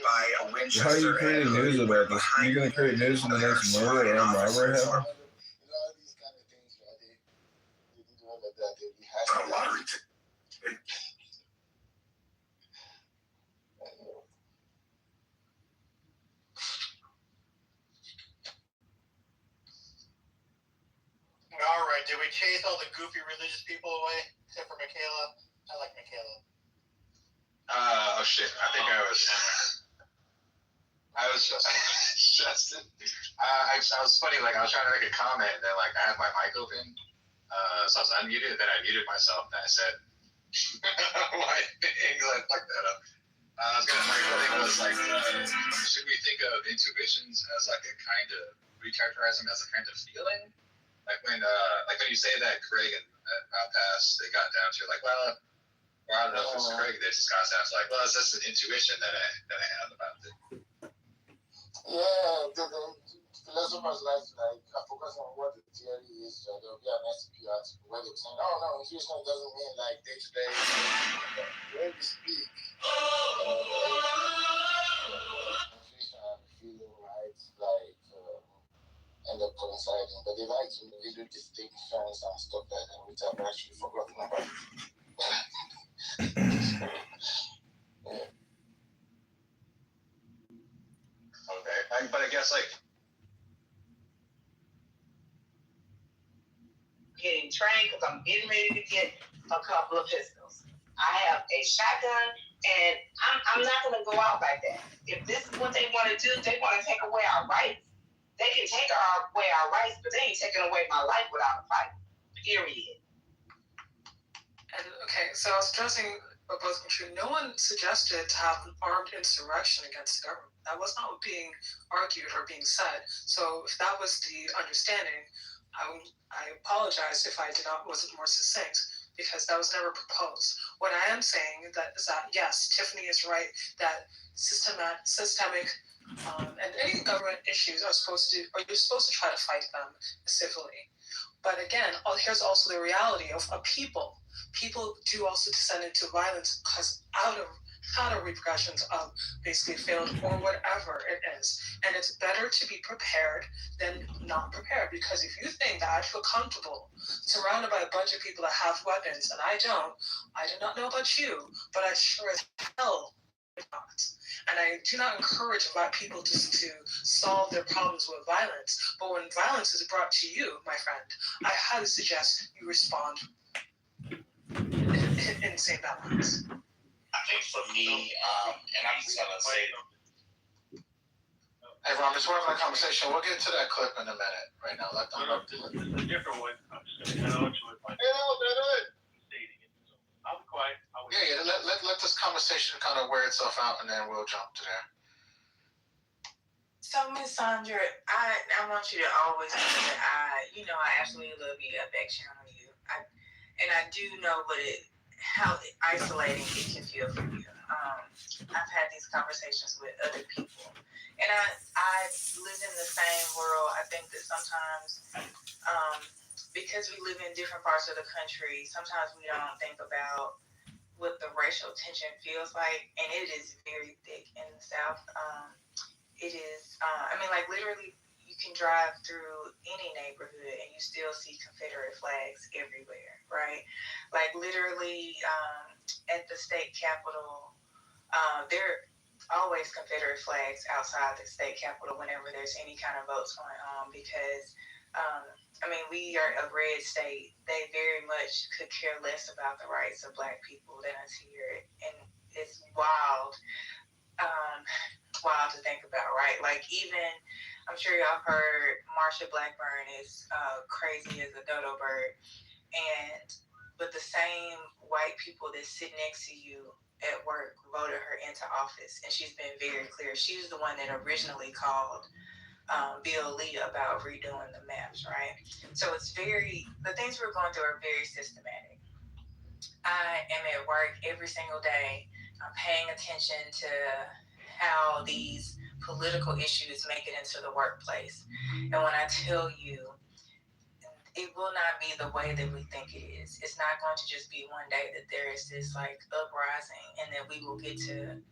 by a Winchester. How are you creating news about this? Are you going to create news in the next murder or robbery happened? All these kind of things, right? They did all of that. They rehashed A lottery ticket. All right, did we chase all the goofy religious people away, except for Michaela? I like Michaela. Oh shit! I think I was Justin. I was funny. Like I was trying to make a comment, and then like I had my mic open, so I was unmuted. Then I muted myself, and I said, "My thing." Like fuck that up. I was gonna. My thing was like, should we think of intuitions as like a kind of recharacterize them as a kind of feeling? Like when you say that Craig and Pass, they got down to like, well, or I don't know if it's Craig, they discussed that. It's like, well, it's just an intuition that I have about it. Yeah, the philosophers like focus on what the theory is. There will be an SCP article where they're saying, no, intuition doesn't mean like day to day. When we speak, intuition and feeling, right, like end up coinciding, but they like to make little distinctions and stuff like that, which I've actually forgotten about. Yeah. Okay, but I guess like getting trained because I'm getting ready to get a couple of pistols. I have a shotgun, and I'm not going to go out like that. If this is what they want to do, they want to take away our rights. They can take away our rights, but they ain't taking away my life without a fight. Period. And okay, so I was stressing both true. No one suggested to have an armed insurrection against the government. That was not being argued or being said. So if that was the understanding, I apologize if I wasn't more succinct, because that was never proposed. What I am saying is that yes, Tiffany is right that systemic And any government issues you're supposed to try to fight them civilly. But again, here's also the reality of people. People do also descend into violence because out of repercussions of basically failed or whatever it is. And it's better to be prepared than not prepared, because if you think that I feel comfortable surrounded by a bunch of people that have weapons and I do not know about you, but I sure as hell do not. And I do not encourage black people to solve their problems with violence. But when violence is brought to you, my friend, I highly suggest you respond in same balance. I think for me, and I'm just gonna say, Hey, Ron, we're having a conversation. We'll get to that clip in a minute. Right now, let them. This is a different one. I'm just gonna couch with my stating it. So I'll be quiet. Yeah. Let this conversation kind of wear itself out, and then we'll jump to there. So, Miss Sandra, I want you to always know that I absolutely love you. I back channel you. I do know how isolating it can feel for you. I've had these conversations with other people, and I live in the same world. I think that sometimes, because we live in different parts of the country, sometimes we don't think about what the racial tension feels like, and it is very thick in the South. It is, literally, you can drive through any neighborhood and you still see Confederate flags everywhere, right? Like, literally, at the state capitol, there are always Confederate flags outside the state capitol whenever there's any kind of votes going on, because, we are a red state. They very much could care less about the rights of Black people than us here. And it's wild. Wild to think about, right? Like, even, I'm sure y'all heard Marsha Blackburn is crazy as a dodo bird, but the same white people that sit next to you at work voted her into office, and she's been very clear. She was the one that originally called Bill Lee about redoing the maps, right? So the things we're going through are very systematic. I am at work every single day. I'm paying attention to how these political issues make it into the workplace. And when I tell you, it will not be the way that we think it is. It's not going to just be one day that there is this uprising and that we will get to,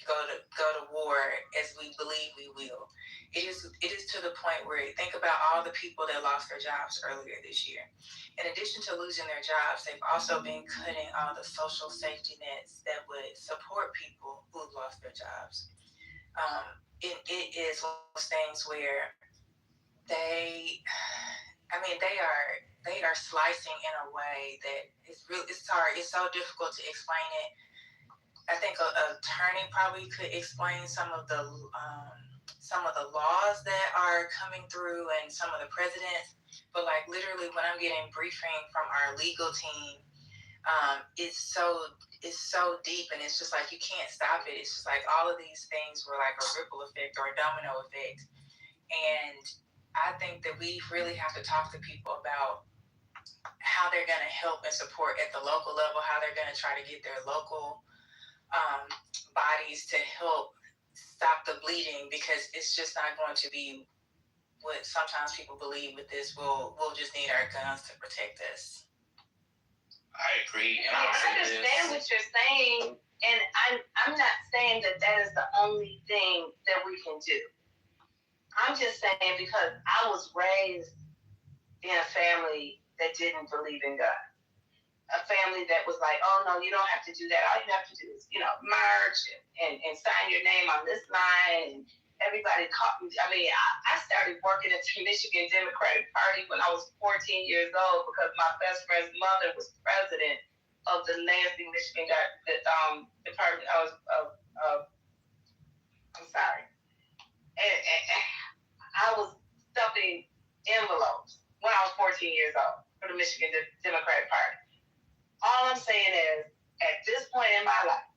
go to war as we believe we will. It is to the point where, think about all the people that lost their jobs earlier this year. In addition to losing their jobs, they've also been cutting all the social safety nets that would support people who've lost their jobs. It is one of those things where they are slicing in a way that it's sorry, it's so difficult to explain it. I think an attorney probably could explain some of the laws that are coming through and some of the precedents. But literally, when I'm getting briefing from our legal team, it's so deep, and it's just you can't stop it. It's just all of these things were a ripple effect or a domino effect. And I think that we really have to talk to people about how they're going to help and support at the local level, how they're going to try to get their local bodies to help stop the bleeding, because it's just not going to be what sometimes people believe with this. We'll just need our guns to protect us. I agree. And I understand what you're saying, and I'm not saying that is the only thing that we can do. I'm just saying because I was raised in a family that didn't believe in God. A family that was like, oh no, you don't have to do that. All you have to do is, merge and sign your name on this line. And everybody caught me. I started working at the Michigan Democratic Party when I was 14 years old because my best friend's mother was president of the Lansing, Michigan Department I'm sorry. And I was stuffing envelopes when I was 14 years old for the Michigan Democratic Party. All I'm saying is, at this point in my life,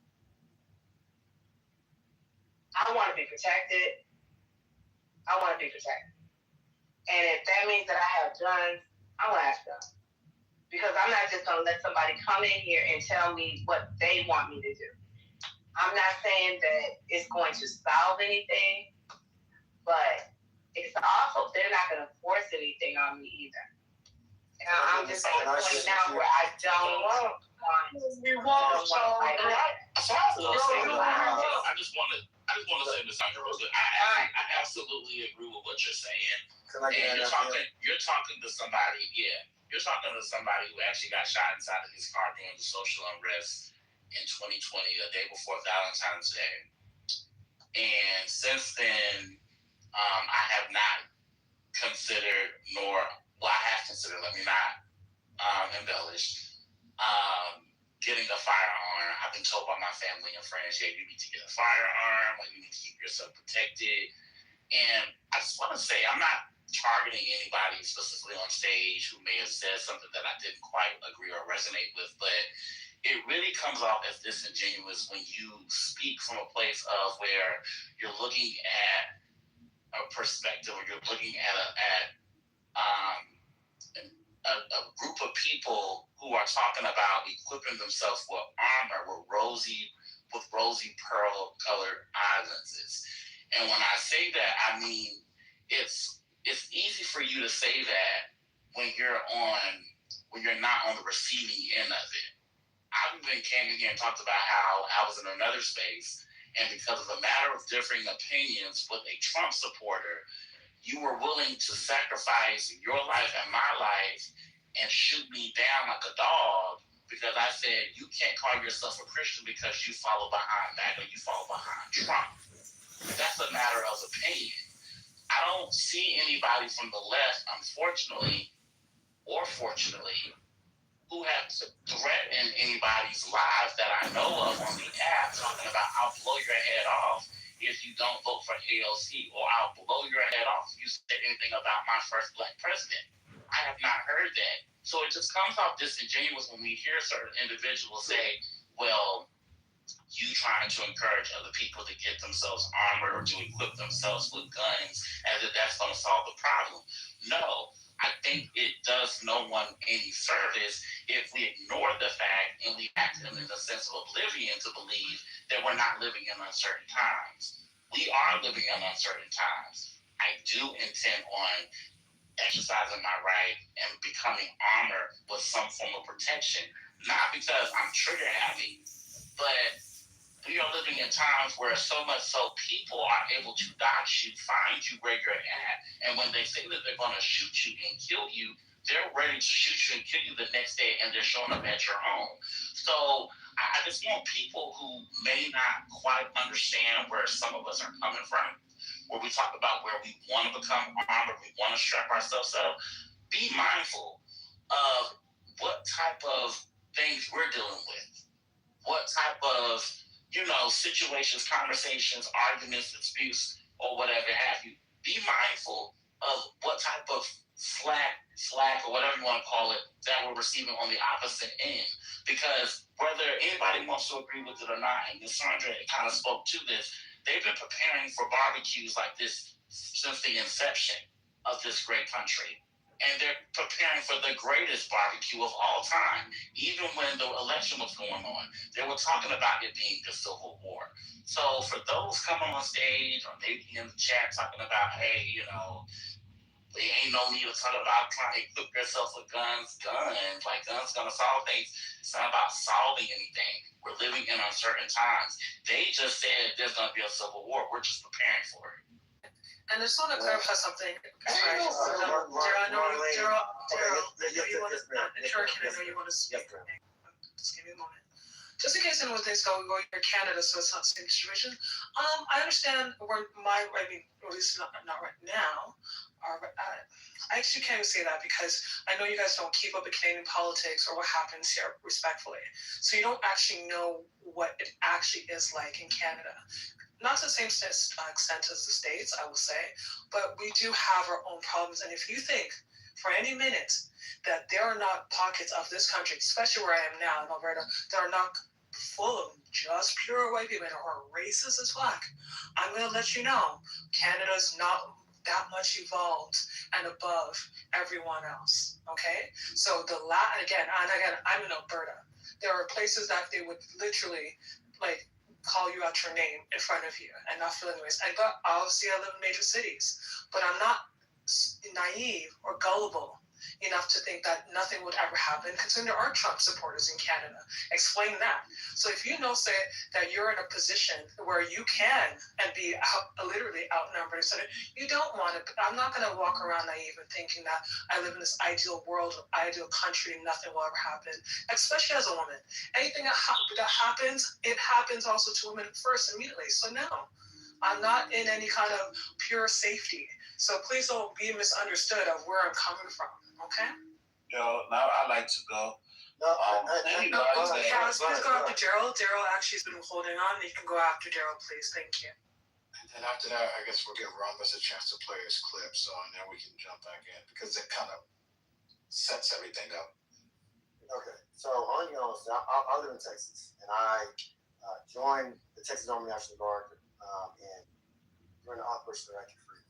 I want to be protected. And if that means that I have guns, I want to have guns. Because I'm not just going to let somebody come in here and tell me what they want me to do. I'm not saying that it's going to solve anything, but it's also, they're not going to force anything on me either. And I'm just at a point now where I don't want to. I just want to say this, Sandra, real quick. I absolutely agree with what you're saying. And you're talking to somebody, you're talking to somebody who actually got shot inside of his car during the social unrest in 2020, the day before Valentine's Day. And since then, I have not considered, I have considered, let me not embellish, getting a firearm. I've been told by my family and friends, you need to get a firearm, you need to keep yourself protected. And I just want to say, I'm not targeting anybody specifically on stage who may have said something that I didn't quite agree or resonate with, but it really comes off as disingenuous when you speak from a place of where you're looking at a perspective, or you're looking at a group of people who are talking about equipping themselves with armor with rosy pearl colored eye lenses. And when I say that, I mean it's easy for you to say that when you're not on the receiving end of it. I even came in here and talked about how I was in another space, and because of a matter of differing opinions with a Trump supporter, you were willing to sacrifice your life and my life and shoot me down like a dog because I said you can't call yourself a Christian because you follow behind MAGA, you follow behind Trump. That's a matter of opinion. I don't see anybody from the left, unfortunately or fortunately, who have threatened anybody's lives that I know of on the app talking about I'll blow your head off if you don't vote for AOC, or I'll blow your head off if you say anything about my first black president. I have not heard that. So it just comes off disingenuous when we hear certain individuals say, well, you trying to encourage other people to get themselves armored or to equip themselves with guns as if that's going to solve the problem. No, I think it does no one any service if we ignore the fact and we act in a sense of oblivion to believe that we're not living in uncertain times. We are living in uncertain times. I do intend on exercising my right and becoming armored with some form of protection, not because I'm trigger happy, but we are living in times where so much so people are able to dodge you, find you where you're at, and when they say that they're going to shoot you and kill you, they're ready to shoot you and kill you the next day, and they're showing up at your home. So I just want people who may not quite understand where some of us are coming from, where we talk about where we want to become armored, we want to strap ourselves up, be mindful of what type of things we're dealing with, what type of situations, conversations, arguments, disputes, or whatever have you. Be mindful of what type of slack, or whatever you want to call it, that we're receiving on the opposite end. Because whether anybody wants to agree with it or not, and Ms. Sandra kind of spoke to this, they've been preparing for barbecues like this since the inception of this great country. And they're preparing for the greatest barbecue of all time. Even when the election was going on, they were talking about it being the Civil War. So for those coming on stage or maybe in the chat talking about, hey, there ain't no need to talk about trying to equip yourself with guns. Like guns gonna solve things. It's not about solving anything. We're living in uncertain times. They just said there's gonna be a Civil War. We're just preparing for it. And I just want to clarify something. Sorry, Daryl, I know you want to, Cherokee, I know you want to speak. Just give me a moment. Just in case anyone thinks, you're Canada, so it's not the same situation. I understand where at least not right now. I actually can't even say that because I know you guys don't keep up with Canadian politics or what happens here, respectfully. So you don't actually know what it actually is like in Canada. Not to the same extent as the States, I will say, but we do have our own problems. And if you think for any minute that there are not pockets of this country, especially where I am now in Alberta, that are not full of just pure white people who are racist as fuck, I'm going to let you know Canada's not that much evolved and above everyone else, okay? So again, I'm in Alberta. There are places that they would literally, call you out your name in front of you and not feel anyways. But obviously I live in major cities, but I'm not naive or gullible enough to think that nothing would ever happen, considering there are Trump supporters in Canada. Explain that. So if you know, say, that you're in a position where you can and be literally outnumbered, so you don't want to, I'm not going to walk around naive and thinking that I live in this ideal world, ideal country, and nothing will ever happen, especially as a woman. Anything that happens, it happens also to women first immediately. So no, I'm not in any kind of pure safety. So please don't be misunderstood of where I'm coming from, okay? Yo, now I like to go. Please go after Gerald. Gerald actually has been holding on. You can go after Gerald, please. Thank you. And after that, I guess we'll give Rhombus a chance to play his clip, so and then we can jump back in because it kind of sets everything up. Okay, so all you know is I live in Texas, and I joined the Texas Army National Guard and during the Operation Iraqi Freedom.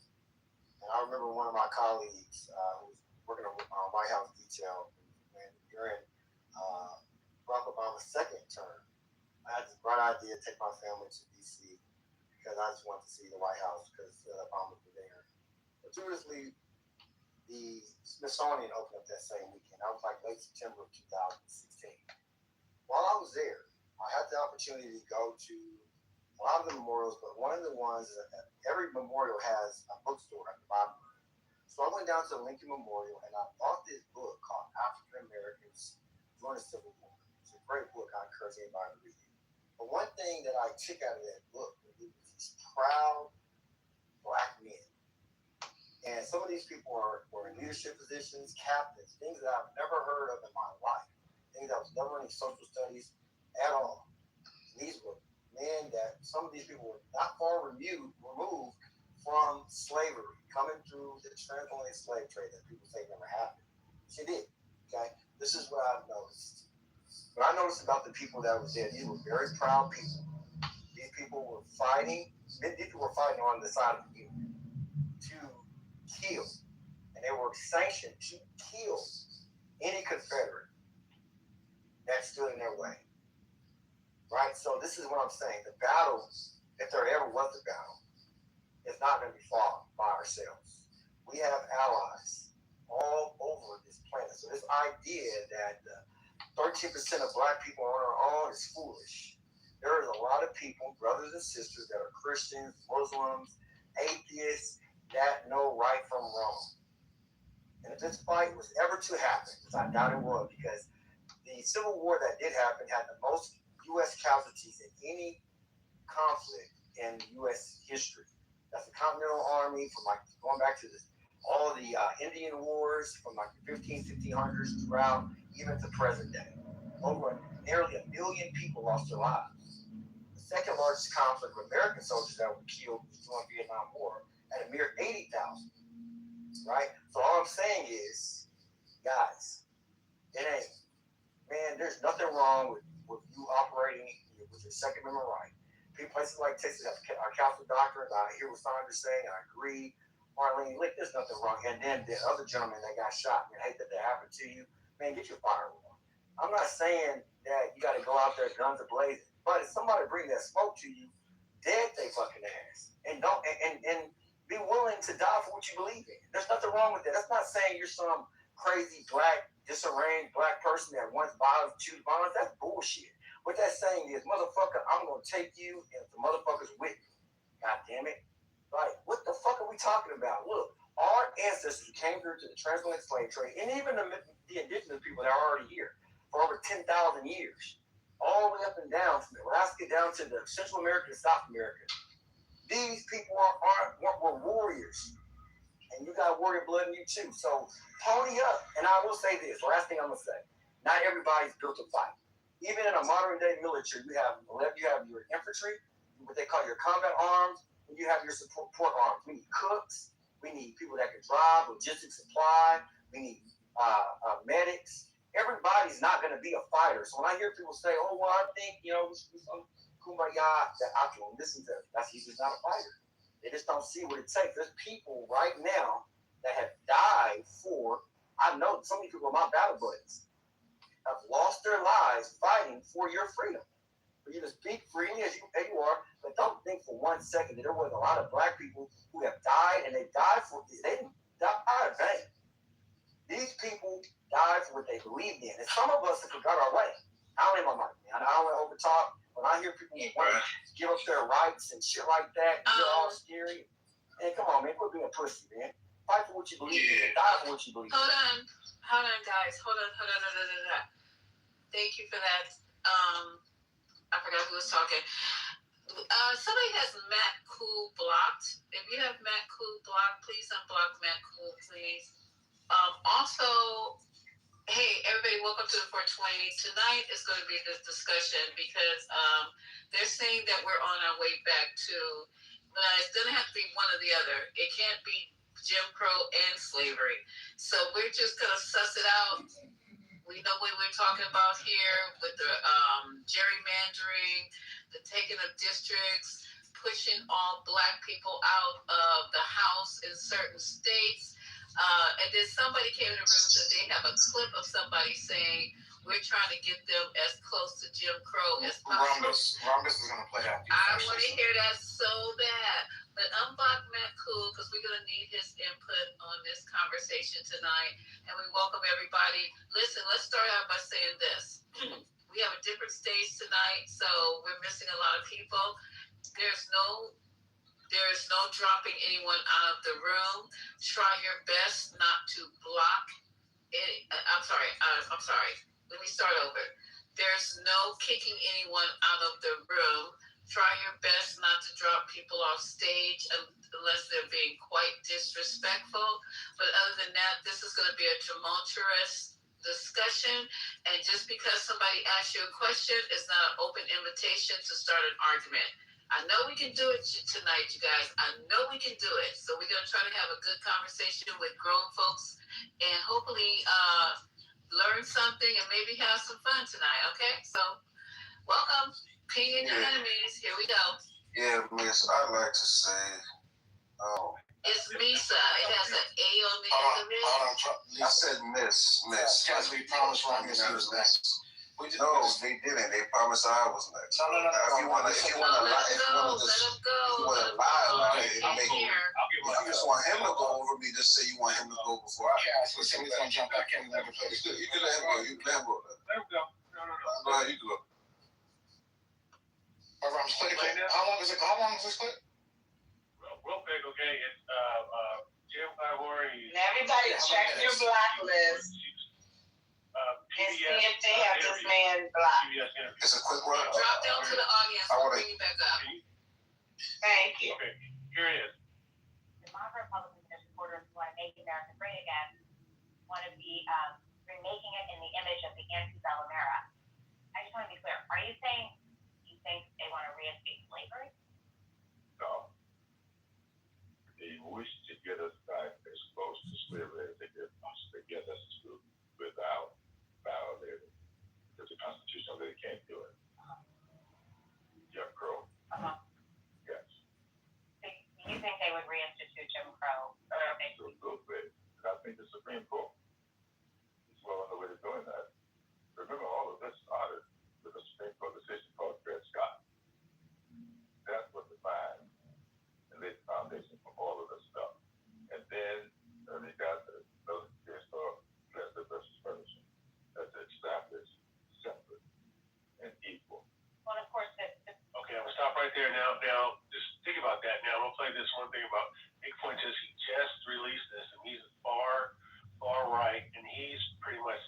And I remember one of my colleagues who was working on White House detail when during Barack Obama's second term, I had this bright idea to take my family to D.C. because I just wanted to see the White House because Obama was there. Fortuitously, the Smithsonian opened up that same weekend. That was like late September of 2016. While I was there, I had the opportunity to go to a lot of the memorials, but one of the ones, every memorial has a bookstore at the bottom. So I went down to the Lincoln Memorial and I bought this book called African Americans During the Civil War. It's a great book. I encourage anybody to read it. But one thing that I took out of that book was these proud Black men. And some of these people were in leadership positions, captains, things that I've never heard of in my life, things that was never in social studies at all. These were men that some of these people were not far removed from slavery, coming through the transatlantic slave trade that people say never happened. She did. Okay, this is what I've noticed. What I noticed about the people that was there, these were very proud people. These people were fighting. These people were fighting on the side of the Union to kill, and they were sanctioned to kill any Confederate that stood in their way. Right? So this is what I'm saying. The battle, if there ever was a battle, is not going to be fought by ourselves. We have allies all over this planet. So this idea that 13% of Black people are on our own is foolish. There is a lot of people, brothers and sisters, that are Christians, Muslims, atheists, that know right from wrong. And if this fight was ever to happen, which I doubt it would, because the Civil War that did happen had the most U.S. casualties in any conflict in U.S. history. That's the Continental Army from like going back to all the Indian Wars from like the 1500s throughout even to present day. Over nearly 1 million people lost their lives. The second largest conflict of American soldiers that were killed during the Vietnam War at a mere 80,000. Right? So all I'm saying is, guys, it ain't. Man, there's nothing wrong with you operating with your Second Amendment right. Places like Texas have our Catholic doctrine. I hear what Sandra's saying. I agree. Marlene, look, there's nothing wrong. And then the other gentleman that got shot, man, hate that happened to you. Man, get your firearm. I'm not saying that you got to go out there guns a-blazing, but if somebody bring that smoke to you, dead they fucking ass. And don't and be willing to die for what you believe in. There's nothing wrong with that. That's not saying you're some crazy Black, disarranged Black person that wants violence, choose violence. That's bullshit. What that's saying is, motherfucker, I'm going to take you and the motherfuckers with me. God damn it. Like, what the fuck are we talking about? Look, our ancestors came through to the transatlantic slave trade, and even the indigenous people that are already here for over 10,000 years, all the way up and down from Alaska down to the Central America and South America. These people were warriors. And you got warrior blood in you too. So pony up. And I will say this, last thing I'm going to say. Not everybody's built to fight. Even in a modern day military, you have your infantry, what they call your combat arms, and you have your support arms. We need cooks. We need people that can drive, logistics supply. We need medics. Everybody's not going to be a fighter. So when I hear people say, oh, well, I think, some kumbaya, that I can listen to. That's he's just not a fighter. They just don't see what it takes. There's people right now that have died for, I know so many people are my battle buddies, have lost their lives fighting for your freedom. for you to speak freely as you are, but don't think for 1 second that there was a lot of black people who have died, and they died for they didn't die in vain. These people died for what they believed in, and some of us have forgot our way. I don't have my mic, man. I don't want to overtalk. When I hear people want to give up their rights and shit like that, you're all scary. Man, come on, man. Quit being a pussy, man. Fight for what you believe in. Die for what you believe in. Hold on, guys. Hold on. Thank you for that. I forgot who was talking. Somebody has Matt Cool blocked. If you have Matt Cool blocked, please unblock Matt Cool, please. Also, hey, everybody, welcome to the 420. Tonight is going to be this discussion because they're saying that we're on our way back to, it's going to have to be one or the other. It can't be Jim Crow and slavery. So we're just going to suss it out. We know what we're talking about here with the gerrymandering, the taking of districts, pushing all black people out of the House in certain states. And then somebody came in the room and said they have a clip of somebody saying we're trying to get them as close to Jim Crow as possible. Rhombus is going to play that. I want to hear that so bad. But unblock Matt Cool because we're going to need his input on this conversation tonight. And we welcome everybody. Listen, let's start out by saying this. We have a different stage tonight, so we're missing a lot of people. There's no dropping anyone out of the room. Try your best not to block it. I'm sorry. Let me start over. There's no kicking anyone out of the room. Try your best not to drop people off stage unless they're being quite disrespectful. But other than that, this is going to be a tumultuous discussion. And just because somebody asks you a question, it's not an open invitation to start an argument. I know we can do it tonight, you guys. I know we can do it. So we're going to try to have a good conversation with grown folks and hopefully learn something and maybe have some fun tonight, okay? So welcome. Ping in your enemies. Here we go. Yeah, Miss, I'd like to say, it's Misa. It has an A on the end of it. I said Miss. Yes, we promised Rhombus he was next. No, they didn't. They promised I was next. No. If you want to lie, if you just want him to go over me, just say you want him to go before I. Yeah, so we're going to jump back in and let him play this. You can let him go. You can let him go. Let him go. No. Go ahead, you go. How long is this clip? Real quick, okay. It's Jim Kitover. Everybody check your blacklist and see if they have this man blocked. It's a quick one. Drop down to the audience. We'll bring you back up. Thank you. Okay, here it is. The moderate Republican supporters who want to make America great again want to be remaking it in the image of the antebellum era. I just want to be clear. Are you saying you think they want to reinstate slavery? No. They wish to get us back as close to slavery as they could possibly get us to without violating. Because the Constitution really can't do it. Jim Crow. Yes. So you think they would reinstitute Jim Crow? Absolutely. And I think the Supreme Court is well on the way to doing that. Remember, all of this started with a Supreme Court decision called Dred Scott. That's what defined and laid the foundation for all of this stuff. And then they got another case called Leslie versus Ferguson that's established separate and equal. Well, of course, Okay, I'm going to stop right there now. Now, just think about that. Now, we'll play this one thing about Nick Fuentes. He just released this, and he's far right, and he's pretty much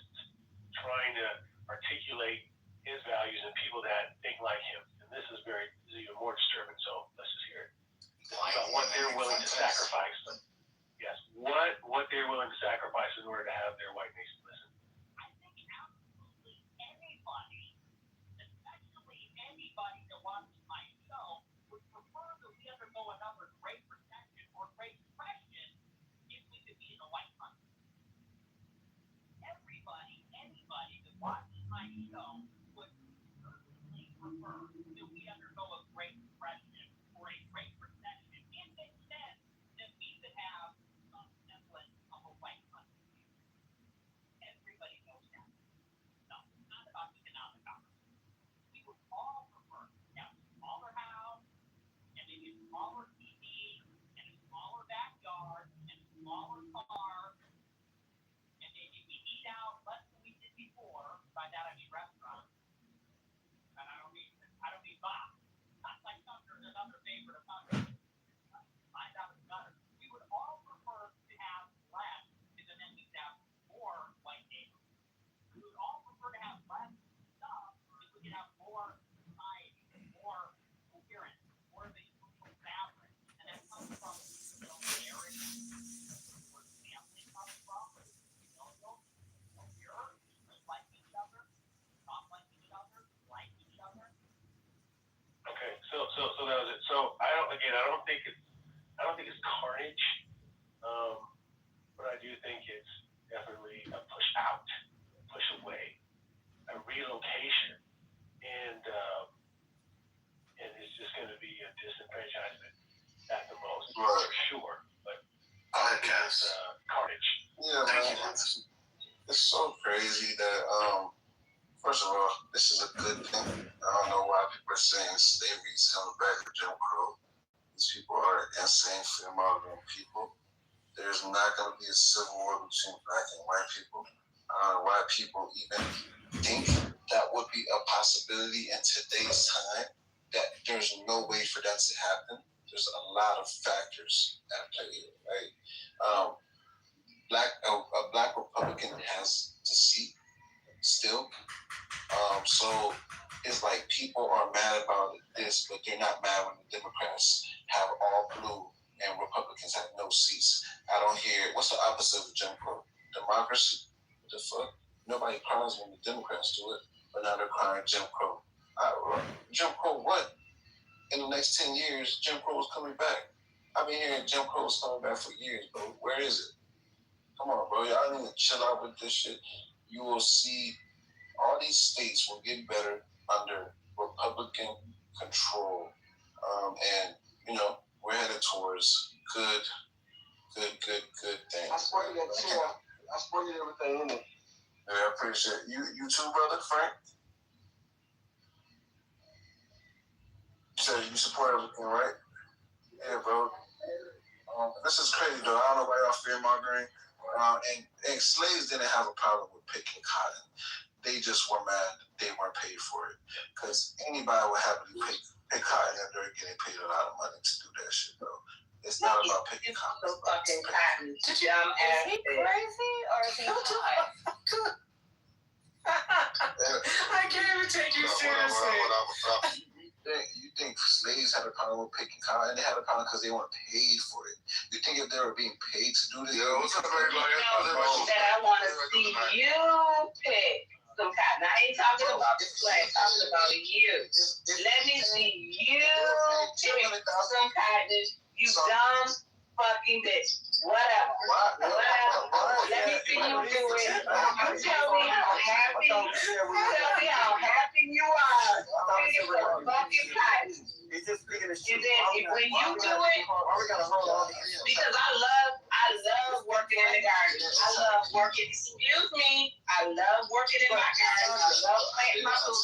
trying to articulate his values and people that think like him. And this is even more disturbing, so let's just hear it. About what they're willing to sacrifice. Yes, what they're willing to sacrifice in order to have their white nation listen. I think absolutely anybody, especially anybody that wants my show, would prefer that we undergo another Great Recession or Great Depression if we could be in a white country. Anybody that watches my show would certainly prefer that we undergo a Great Depression or a Great Recession if it meant that we could have some semblance of a white country. again, I don't think it's carnage, but I do think it's definitely a push out, push away, a relocation, and it's just going to be a disenfranchisement at the most, for sure. But I think it's carnage. Yeah, man. It's so crazy that first of all, this is a good thing. I don't know why people are saying slavery is coming back to Jim Crow. These people are insane fear mongering people. There's not going to be a civil war between black and white people. I don't know why people even think that would be a possibility in today's time, that there's no way for that to happen. There's a lot of factors at play here, right? A black Republican has the seat still. So it's like people are mad about this, but they're not mad when the Democrats have all blue and Republicans have no seats. I don't hear, what's the opposite of Jim Crow? Democracy? What the fuck? Nobody cries when the Democrats do it, but now they're crying Jim Crow. Jim Crow what? In the next 10 years, Jim Crow is coming back. I've been hearing Jim Crow is coming back for years, bro. Where is it? Come on, bro. Y'all need to chill out with this shit. You will see all these states will get better under Republican control. And, you know, we're headed towards good things. I spoiled that too. I spoiled everything in it. Yeah, I appreciate it. You too, brother, Frank? You said you support everything, right? Yeah, bro. This is crazy, though. I don't know why y'all fear mongering. And slaves didn't have a problem with picking cotton. They just were mad they weren't paid for it. Because anybody would happily pick cotton and they're getting paid a lot of money to do that shit, bro. It's not about picking cotton. So fucking cotton. Is he crazy or is he high? I can't even take you seriously. You think slaves had a problem with picking cotton? They had a problem because they weren't paid for it. You think if they were being paid to do this? I want to see you pick some cotton. I ain't talking about the slaves. I'm talking about you. Let me see you pick some cotton. You dumb fucking bitch. Whatever. Let me see you do it. You tell me how happy. Tell me how happy you are. Picking some fucking cotton. And then when you do it, because I love working in the garden. I love working. Excuse me. I love working in my garden. I love planting my food.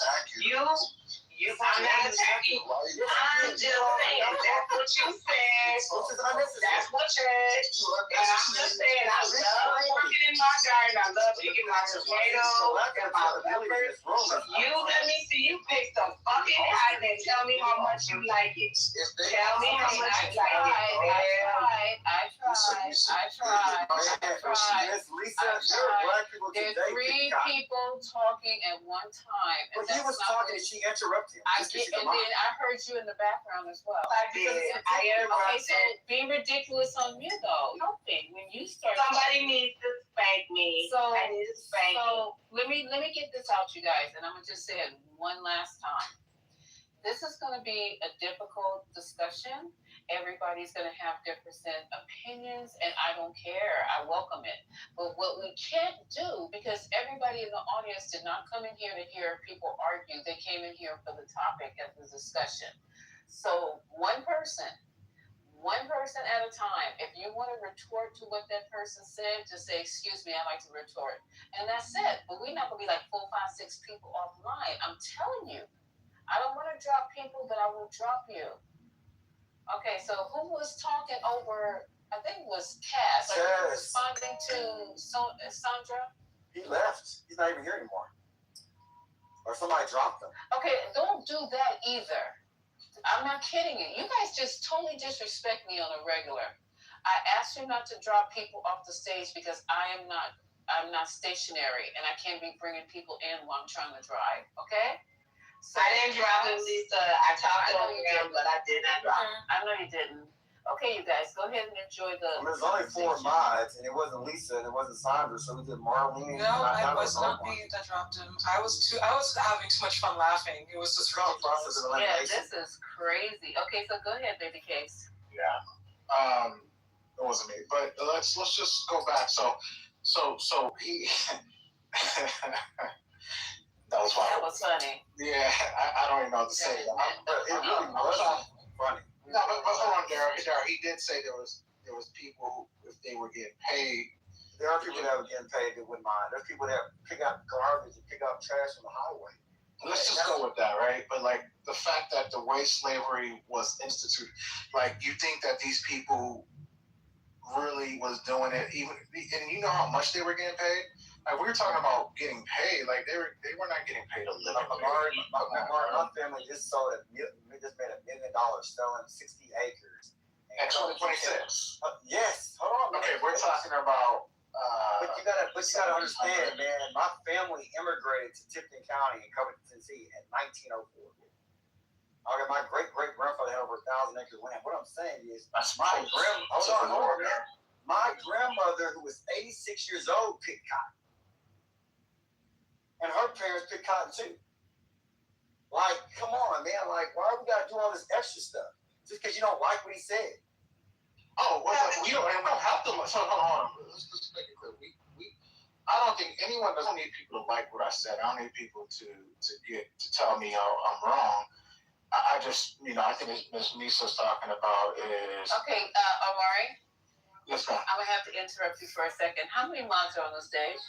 I'm not attacking you. I'm just saying that's what you said. That's what you said. And I'm just saying I love working in my garden. I love picking my tomatoes and my peppers. You let me see you pick some fucking cotton and tell me how much you like it. Tell me how much you like it. I tried. There's 3 people talking at one time. But he was talking and she interrupted him. And then I heard you in the background as well. I did. I interrupted. Okay, so being ridiculous on you though. Helping when you start. Somebody needs to spank me. I need to spank So let me get this out, you guys, and I'm gonna just say it one last time. This is going to be a difficult discussion. Everybody's going to have different opinions, and I don't care. I welcome it. But what we can't do, because everybody in the audience did not come in here to hear people argue. They came in here for the topic of the discussion. So one person at a time. If you want to retort to what that person said, just say, excuse me, I'd like to retort. And that's it. But we're not going to be like 4, 5, 6 people offline. I'm telling you. I don't want to drop people, but I will drop you. Okay, so who was talking over, I think it was Cass. Are you responding to Sandra? He left. He's not even here anymore. Or somebody dropped him. Okay, don't do that either. I'm not kidding you. You guys just totally disrespect me on a regular. I asked you not to drop people off the stage because I'm not stationary and I can't be bringing people in while I'm trying to drive, okay? So I didn't drop him, Lisa. I talked over him, but I did not drop him. I know you didn't. Okay, you guys, go ahead and enjoy the. There's only 4 mods, and it wasn't Lisa, and it wasn't Sandra, so we did Marlene. No, it was not me that dropped him. I was having too much fun laughing. It was just ridiculous. Yeah, this is crazy. Okay, so go ahead, baby case. Yeah. It wasn't me, but let's just go back. So he. That was funny. That was funny. Yeah, I don't even know what to say. It really was funny. No, but hold on, Daryl. He did say there was people who, if they were getting paid. There are people that were getting paid that wouldn't mind. There's people that pick up garbage and pick up trash on the highway. Let's just go with that, right? But like the fact that the way slavery was instituted, like you think that these people really was doing it, even, and you know how much they were getting paid. Like we were talking about getting paid, like they were not getting paid a living. My family just just made $1 million selling 60 acres. And 2026. Yes. Hold on. Okay, we're talking about. But you gotta understand, man. My family immigrated to Tipton County in Covington, Tennessee in 1904. Okay, my great grandfather had over 1,000 acres of land. What I'm saying is, my grandmother, who was 86 years old, picked cotton, and her parents picked cotton too. Like, come on, man. Like, why we gotta do all this extra stuff just because you don't like what he said? Oh, well, we don't have to. So hold on. Let's just make it clear. I don't think anyone doesn't need people to like what I said. I don't need people to tell me I'm wrong. I just, I think Ms. Misa's talking about is. Okay, Amari. Yes, ma'am. I'm gonna have to interrupt you for a second. How many mods are on the stage?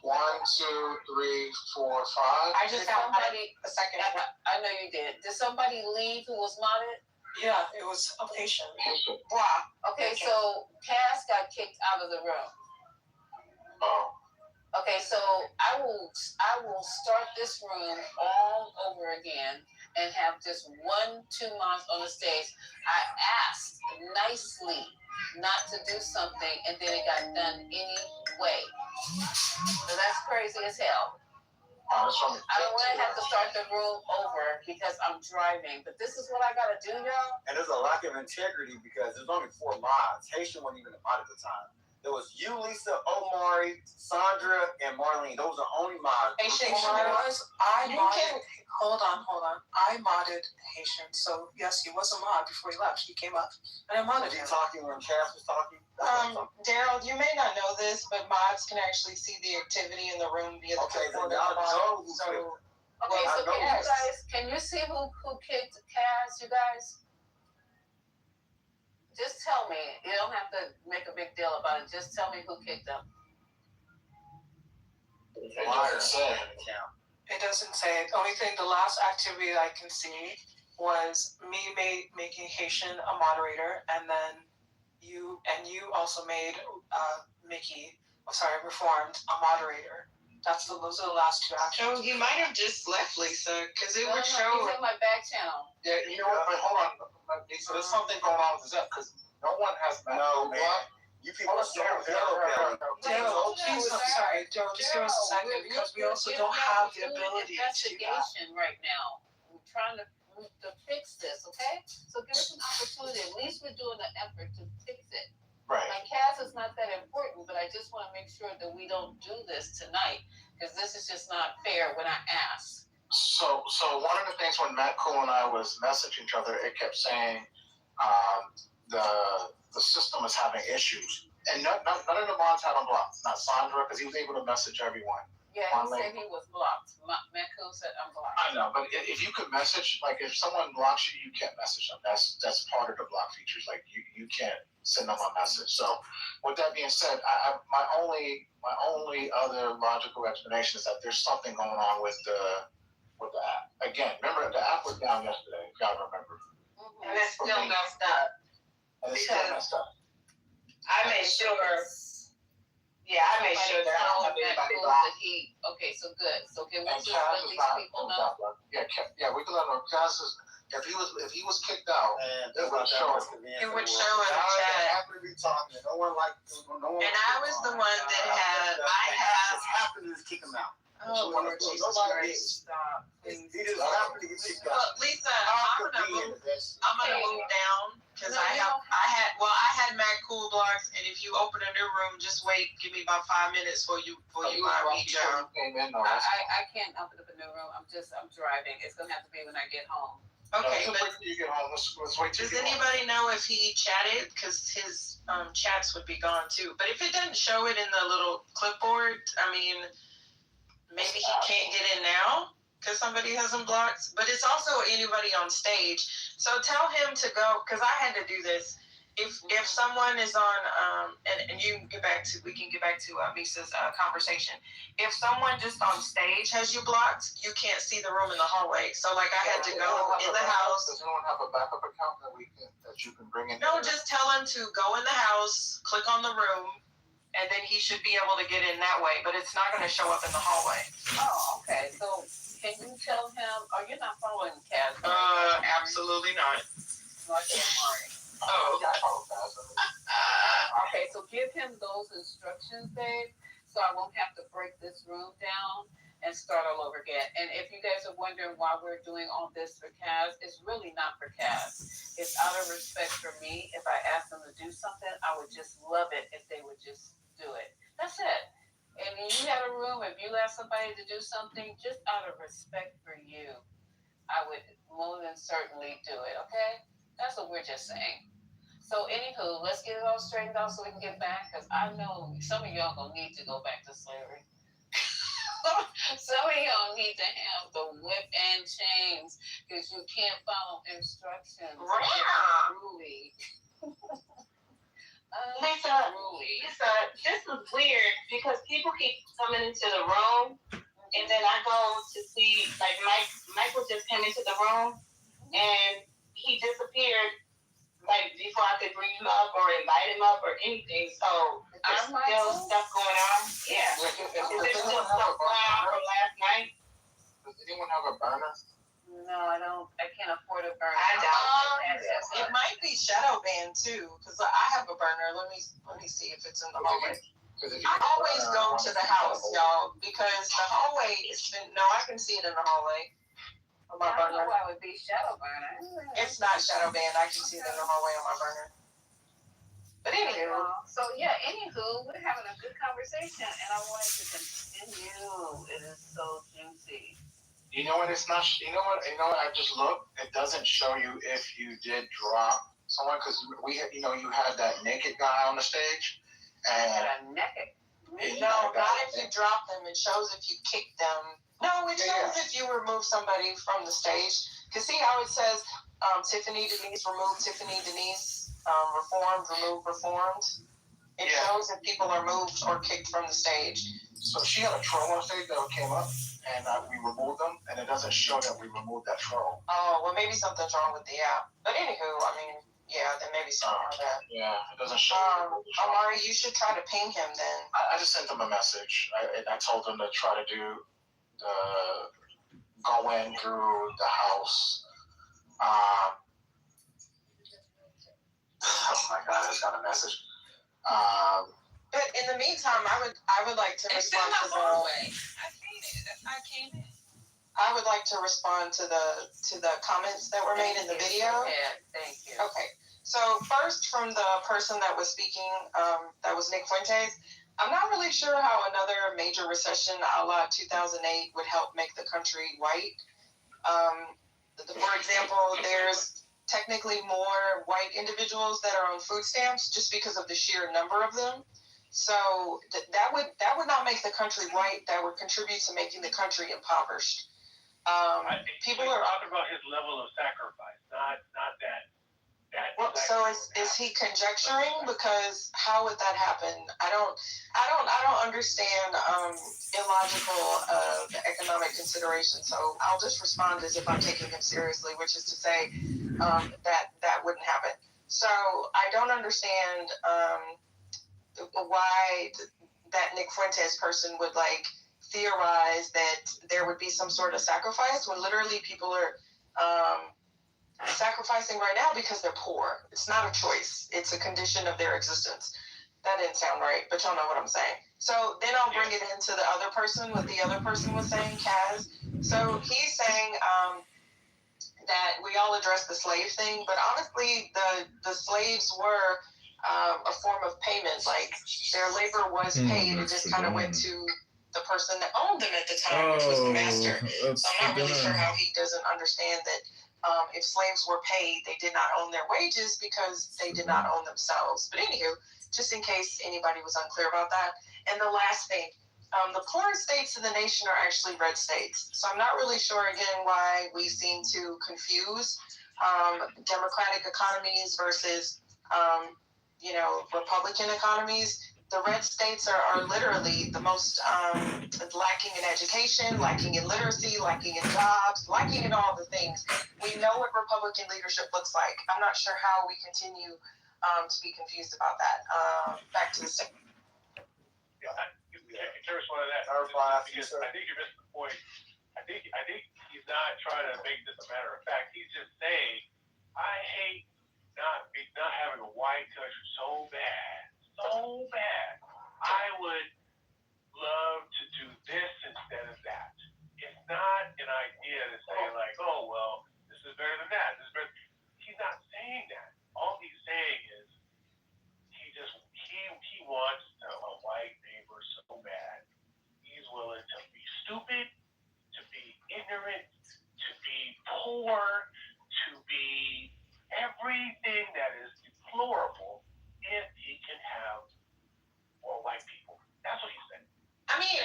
1, 2, 3, 4, 5. I just have somebody a second. I know you did. Did somebody leave who was modded? Yeah, it was a patient. Wow. Okay, so Cass got kicked out of the room. Oh. Okay, so I will start this room all over again and have just 1, 2 mods on the stage. I asked nicely not to do something, and then it got done anyway. So that's crazy as hell. I don't want to have to start the room over because I'm driving, but this is what I gotta do, y'all. And there's a lack of integrity because there's only 4 mods. Haitian wasn't even a mod at the time. There was you, Lisa, Omari, Sandra, and Marlene. Those are only mods. Haitian Hold on. I modded Haitian, so yes, he was a mod before he left. He came up and I modded him. Was he talking when Cass was talking? Daryl, you may not know this, but mods can actually see the activity in the room via the keyboard. Can you see who kicked Cass, you guys? Just tell me. You don't have to make a big deal about it. Just tell me who kicked them. It doesn't say. The only thing, the last activity I can see was me making Haitian a moderator, and then you also made Reformed a moderator. Those are the last 2 actions. So he might have just left Lisa because it would show. He's in my back channel. Yeah, you know what? But hold on, Lisa. There's something going on with this because no one has. No, man. You people are so Daryl, please, I'm sorry. Daryl, just give us a second because we also don't have the ability to investigation right now. We're trying to fix this, okay? So give us an opportunity. At least we're doing an effort to fix it. Right. Like Cass is not that important, but I just want to make sure that we don't do this tonight because this is just not fair when I ask. So one of the things when Matt Cole and I was messaging each other, it kept saying the system is having issues, and none of the mods had him blocked. Not Sandra, because he was able to message everyone. Yeah, he said he was blocked. Matt Cole said I'm blocked. I know, but if you could message, like if someone blocks you, you can't message them. That's part of the block features. Like you can't send them a message. So with that being said, my only other logical explanation is that there's something going on with the app. Again, remember the app was down yesterday, if y'all remember. And it's still messed up. And it's still messed up. I made sure that I don't have anybody blocked. Okay, so good. So can we just Cass let these people know? Yeah, we can let them know. Cass is, if he was kicked out, it would show. It would show in the chat. Happy to be talking. No one like. No one. And I was the one that just happened to just kick him out. Oh, Lord Jesus Christ. He just happened to get kicked out. Lisa, I'm gonna move down Because I had Mac Cool blocks, and if you open a new room, just wait. Give me about 5 minutes for you reach out. I can't open up a new room. I'm driving. It's gonna have to be when I get home. Okay, Let's but wait till you get home. Let's wait till does you get home. anybody know if he chatted? Because his chats would be gone too. But if it doesn't show it in the little clipboard, I mean, maybe he can't get in now because somebody has him blocked. But it's also anybody on stage. So tell him to go, because I had to do this. If someone is on, and you can we can get back to Misa's conversation. If someone just on stage has you blocked, you can't see the room in the hallway. So like I had to go in the house. Does anyone have a backup account that you can bring in? No, just tell him to go in the house, click on the room, and then he should be able to get in that way. But it's not going to show up in the hallway. Oh, okay. So can you tell him? Oh, you're not following Kaz. Absolutely not. Okay, Mari. Oh. Okay, so give him those instructions, babe, so I won't have to break this room down and start all over again. And if you guys are wondering why we're doing all this for Kaz, it's really not for Kaz. It's out of respect for me. If I ask them to do something, I would just love it if they would just do it. That's it. And when you have a room, if you ask somebody to do something, just out of respect for you, I would more than certainly do it, okay? That's what we're just saying. So anywho, let's get it all straightened out so we can get back, because I know some of y'all gonna need to go back to slavery. Some of y'all need to have the whip and chains, because you can't follow instructions. Truly. Lisa, this is weird because people keep coming into the room, and then I go to see, like Michael just came into the room, and he disappeared, like before I could bring him up or invite him up or anything. So there's still stuff going on. Yeah. Is there still stuff going on from last night? Does anyone have a burner? No, I don't. I can't afford a burner. I doubt it might be shadow banned too, because I have a burner. Let me see if it's in the hallway. I always go to the house, y'all, because the hallway is I can see it in the hallway. My burner. I don't know why it would be shadow burner. It's not shadow banned. I can see it in the hallway on my burner. But anywho. Anywho, we're having a good conversation, and I wanted to continue. It is so juicy. You know what? It's not. You know what? I just looked. It doesn't show you if you did drop someone, because you had that naked guy on the stage, and naked. No, not if you drop them. It shows if you kick them. No, it shows if you remove somebody from the stage. Because see how it says Tiffany Denise removed, Tiffany Denise reformed, removed, reformed. It shows if people are moved or kicked from the stage. So she had a troll on stage that came up, and we removed them, and it doesn't show that we removed that troll. Oh, well, maybe something's wrong with the app. But anywho, I mean, then maybe something like that. Yeah, it doesn't show. Amari, you should try to ping him then. I just sent him a message. I told him to try to do go in through the house. Oh my God, I just got a message. But in the meantime, I would like to respond to the hallway. I came in. I would like to respond to the comments that were made in the video. Thank you. Okay. So first, from the person that was speaking, that was Nick Fuentes. I'm not really sure how another major recession a la 2008 would help make the country white. For example, there's technically more white individuals that are on food stamps just because of the sheer number of them. So that would not make the country white. That would contribute to making the country impoverished. People are talking about his level of sacrifice, not that. Well, so is he conjecturing? Because how would that happen? I don't understand illogical economic consideration. So I'll just respond as if I'm taking him seriously, which is to say that wouldn't happen. So I don't understand why that Nick Fuentes person would theorize that there would be some sort of sacrifice when literally people are sacrificing right now because they're poor. It's not a choice. It's a condition of their existence. That didn't sound right, but y'all know what I'm saying. So then I'll bring it into the other person, what the other person was saying, Kaz. So he's saying that we all address the slave thing, but honestly, the slaves were a form of payment. Like their labor was paid. It just kind of went to the person that owned them at the time, which was the master. So I'm not really sure how he doesn't understand that if slaves were paid, they did not own their wages because they did not own themselves. But anywho, just in case anybody was unclear about that. And the last thing, the poorest states in the nation are actually red states. So I'm not really sure, again, why we seem to confuse democratic economies versus, Republican economies. The red states are literally the most lacking in education, lacking in literacy, lacking in jobs, lacking in all the things. We know what Republican leadership looks like. I'm not sure how we continue to be confused about that. Back to the state. Can I respond to that? Because I think you're missing the point. I think he's not trying to make this a matter of fact. He's just saying, I hate not having a white country so bad. I would love to do this instead of that. It's not an idea to say like, oh well, this is better than that. This is better. He's not saying that. All he's saying is he wants a white neighbor so bad. He's willing to be stupid, to be ignorant, to be poor, to be everything that is deplorable if he can have more white people. That's what he said. I mean,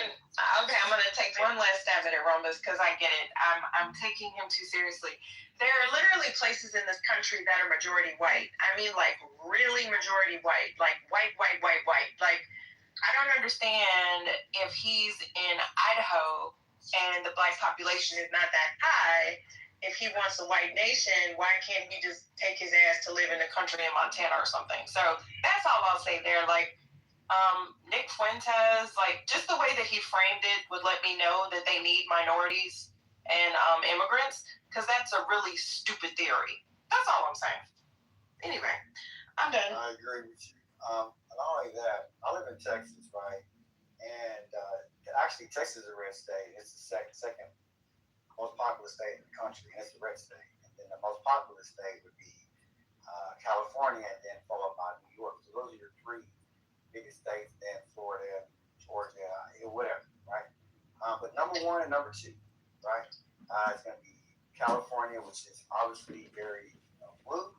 okay, I'm gonna take one last stab at it, Rombus, because I get it. I'm taking him too seriously. There are literally places in this country that are majority white. I mean, like really majority white, like white. Like, I don't understand if he's in Idaho and the black population is not that high. If he wants a white nation, why can't he just take his ass to live in the country in Montana or something? So that's all I'll say there. Like, Nick Fuentes, like just the way that he framed it would let me know that they need minorities and immigrants, because that's a really stupid theory. That's all I'm saying. Anyway, I'm done. I agree with you. Not only that, I live in Texas, right? And actually, Texas is a red state. It's the second most populous state in the country, and it's a red state. And then the most populous state would be California, and then followed by New York. So those are your three biggest states, then Florida, Georgia, whatever, right? But number one and number two, right? It's going to be California, which is obviously very blue.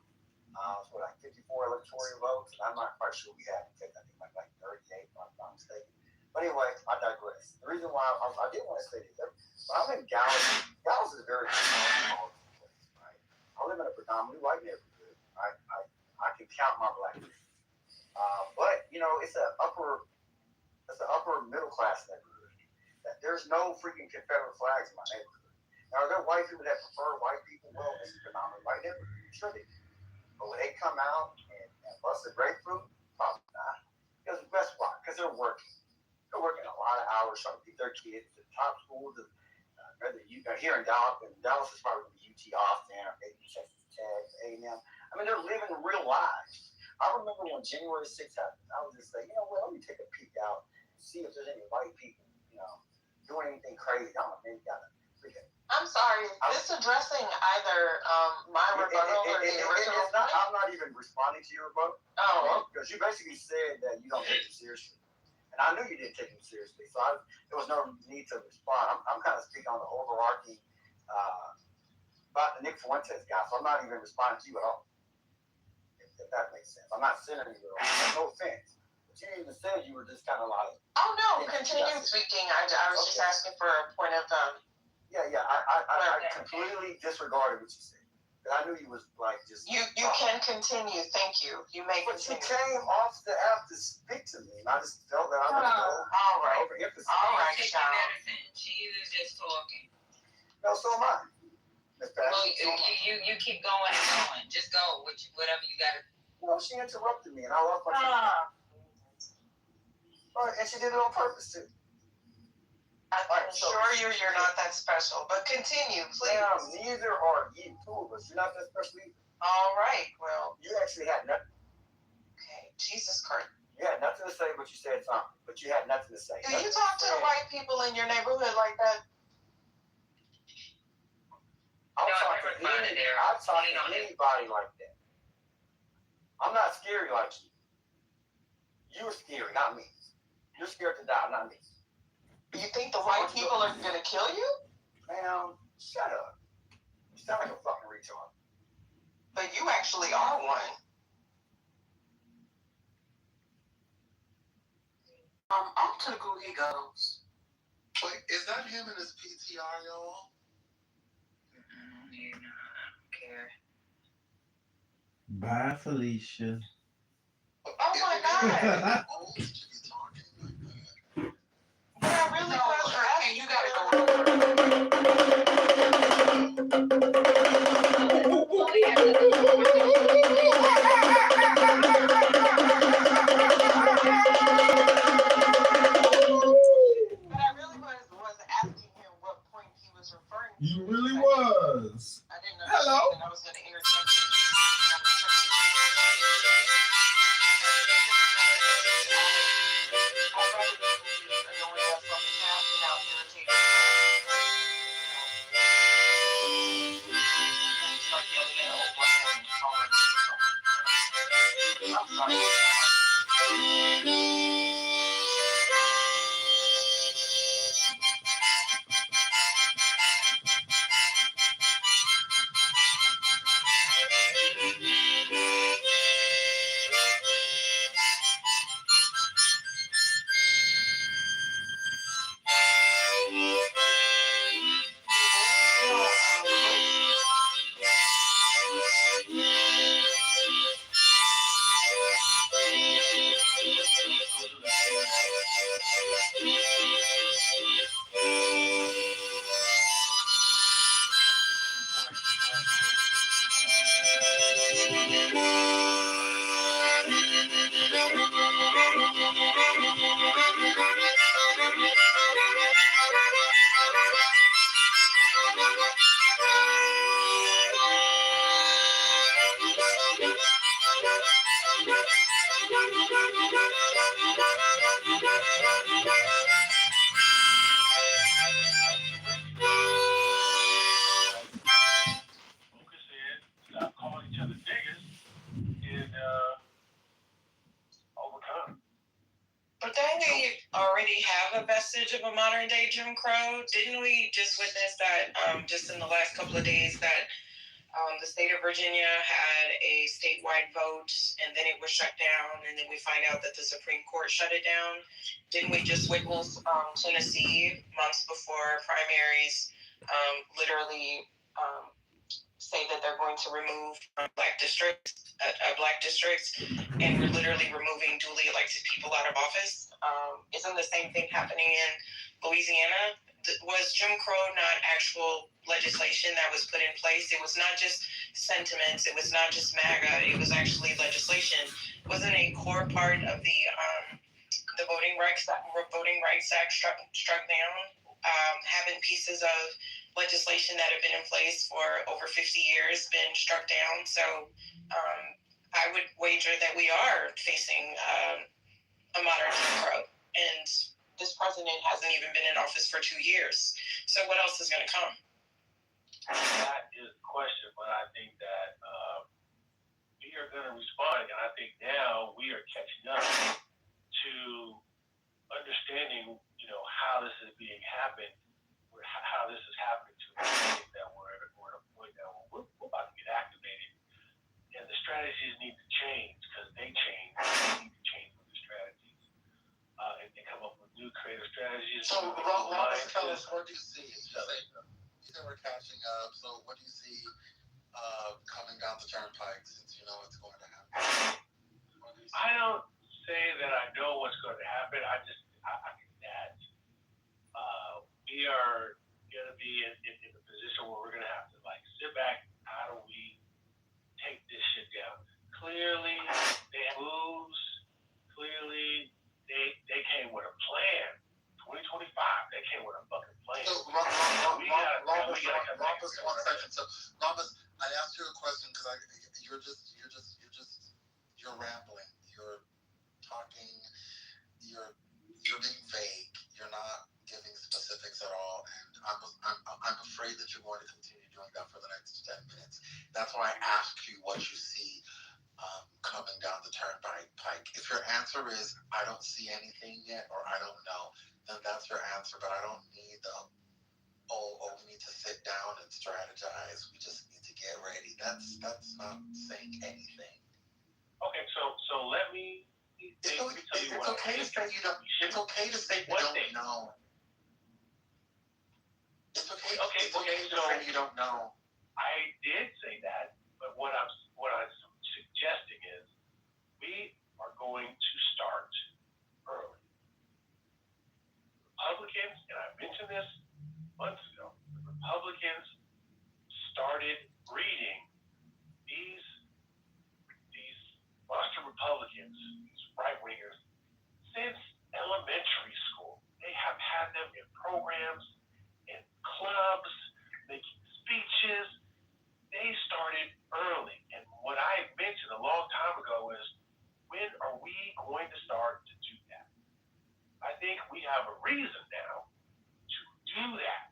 It's what, like 54 electoral votes, and I'm not quite sure we have in Texas. I think like 38, if I'm not mistaken. But anyway, I digress. The reason why I did want to say this, when I'm in Dallas is a very small place, right? I live in a predominantly white neighborhood. I can count my black people. But it's an upper middle class neighborhood. There's no freaking Confederate flags in my neighborhood. Now, are there white people that prefer white people? Well, it's a predominantly white neighborhood. Sure they do. But when they come out and bust a grapefruit, probably not. Because guess why? Because they're working. They're working a lot of hours trying to get their kids to the top schools. Whether you got here in Dallas is probably going to be UT Austin or maybe Texas Tech, A&M. I mean, they're living real lives. I remember when January 6th happened, I was just like, let me take a peek out and see if there's any white people, doing anything crazy. I'm like, man, you gotta freaking. I'm sorry, is this addressing either my rebuttal or the original? I'm not even responding to your rebuttal. Oh. Because you basically said that you don't take it seriously. And I knew you didn't take it seriously, so there was no need to respond. I'm kind of speaking on the overarching about the Nick Fuentes guy, so I'm not even responding to you at all. If that makes sense. I'm not centering you at all. No offense. But you even said you were just kind of like. Oh, no, continue speaking. I was just asking for a point of. Yeah. I completely disregarded what you said. I knew you was like just. You can continue. Thank you. You may continue. But you came off the app to speak to me, and I just felt that I was all right. overemphasized. All right, Take your medicine. She was just talking. No, so am I. Well, you keep going and going. Just go with whatever you got to. She interrupted me, and I lost my train. And she did it on purpose too. I'm sure you're not that special, but continue, please. Ma'am, neither are you. Two of us. You're not that special either. All right. Well, you actually had nothing. Okay, Jesus Christ. You had nothing to say, but you said something. But you had nothing to say. Do you talk to the white people in your neighborhood like that? I'm talking to any in there. I'd talk to anybody like that. I'm not scary like you. You're scary, not me. You're scared to die, not me. You think the white people are gonna kill you? Man, shut up. You sound like a fucking retard. But you actually are one. Off to the goo he goes. Wait, is that him in his PTR, y'all? You know, I don't care. Bye, Felicia. Oh my God. But I really was asking. You gotta go. But I really was asking him what point he was referring to. You really was. I didn't know Hello? that I was going to interject it. But don't we already have a vestige of a modern day Jim Crow? Didn't we just witness that just in the last couple of days that the state of Virginia had a statewide vote and then it was shut down and then we find out that the Supreme Court shut it down? Didn't we just witness Tennessee months before primaries literally say that they're going to remove black districts, and we're literally removing duly elected people out of office? Isn't the same thing happening in Louisiana? Was Jim Crow not actual legislation that was put in place? It was not just sentiments. It was not just MAGA. It was actually legislation. Wasn't a core part of the Voting Rights Act struck down, having pieces of legislation that have been in place for over 50 years been struck down. So I would wager that we are facing a modern Jim Crow. And this president hasn't even been in office for 2 years. So what else is going to come? That is the question, but I think that we are going to respond, and I think now we are catching up to understanding, how this is being happened, how this is happening to us, that we're at a point now where we're about to get activated, and the strategies need to change because they change. We need to change with the strategies and come up with new creative strategies. So, Robert, tell us, what do you see? You said we're catching up, so what do you see coming down the turnpike since you know what's going to happen? I don't say that I know what's going to happen. I think that we are going to be in a position where we're going to have to sit back. How do we take this shit down? Clearly, they have moves. Clearly, they came with a plan. 2025, they came with a fucking plan. So, Rhombus, 1 second. So, Rhombus, I asked you a question because you're rambling. You're talking. You're being vague. You're not giving specifics at all, and I'm afraid that you're going to continue doing that for the next 10 minutes. That's why I asked you what you see coming down the turnpike. If your answer is I don't see anything yet, or I don't know, then that's your answer. But I don't need the we need to sit down and strategize. We just need to get ready. That's not saying anything. Okay, so let me. It's okay to say you don't. It's okay to say you don't know. It's okay. It's okay to say you don't know. I did say that, but what I'm suggesting is we are going to start early. Republicans, and I mentioned this months ago, the Republicans started breeding these monster Republicans, these right wingers, since elementary school. They have had them in programs, in clubs, making speeches. They started early. And what I mentioned a long time ago is, when are we going to start to do that? I think we have a reason now to do that,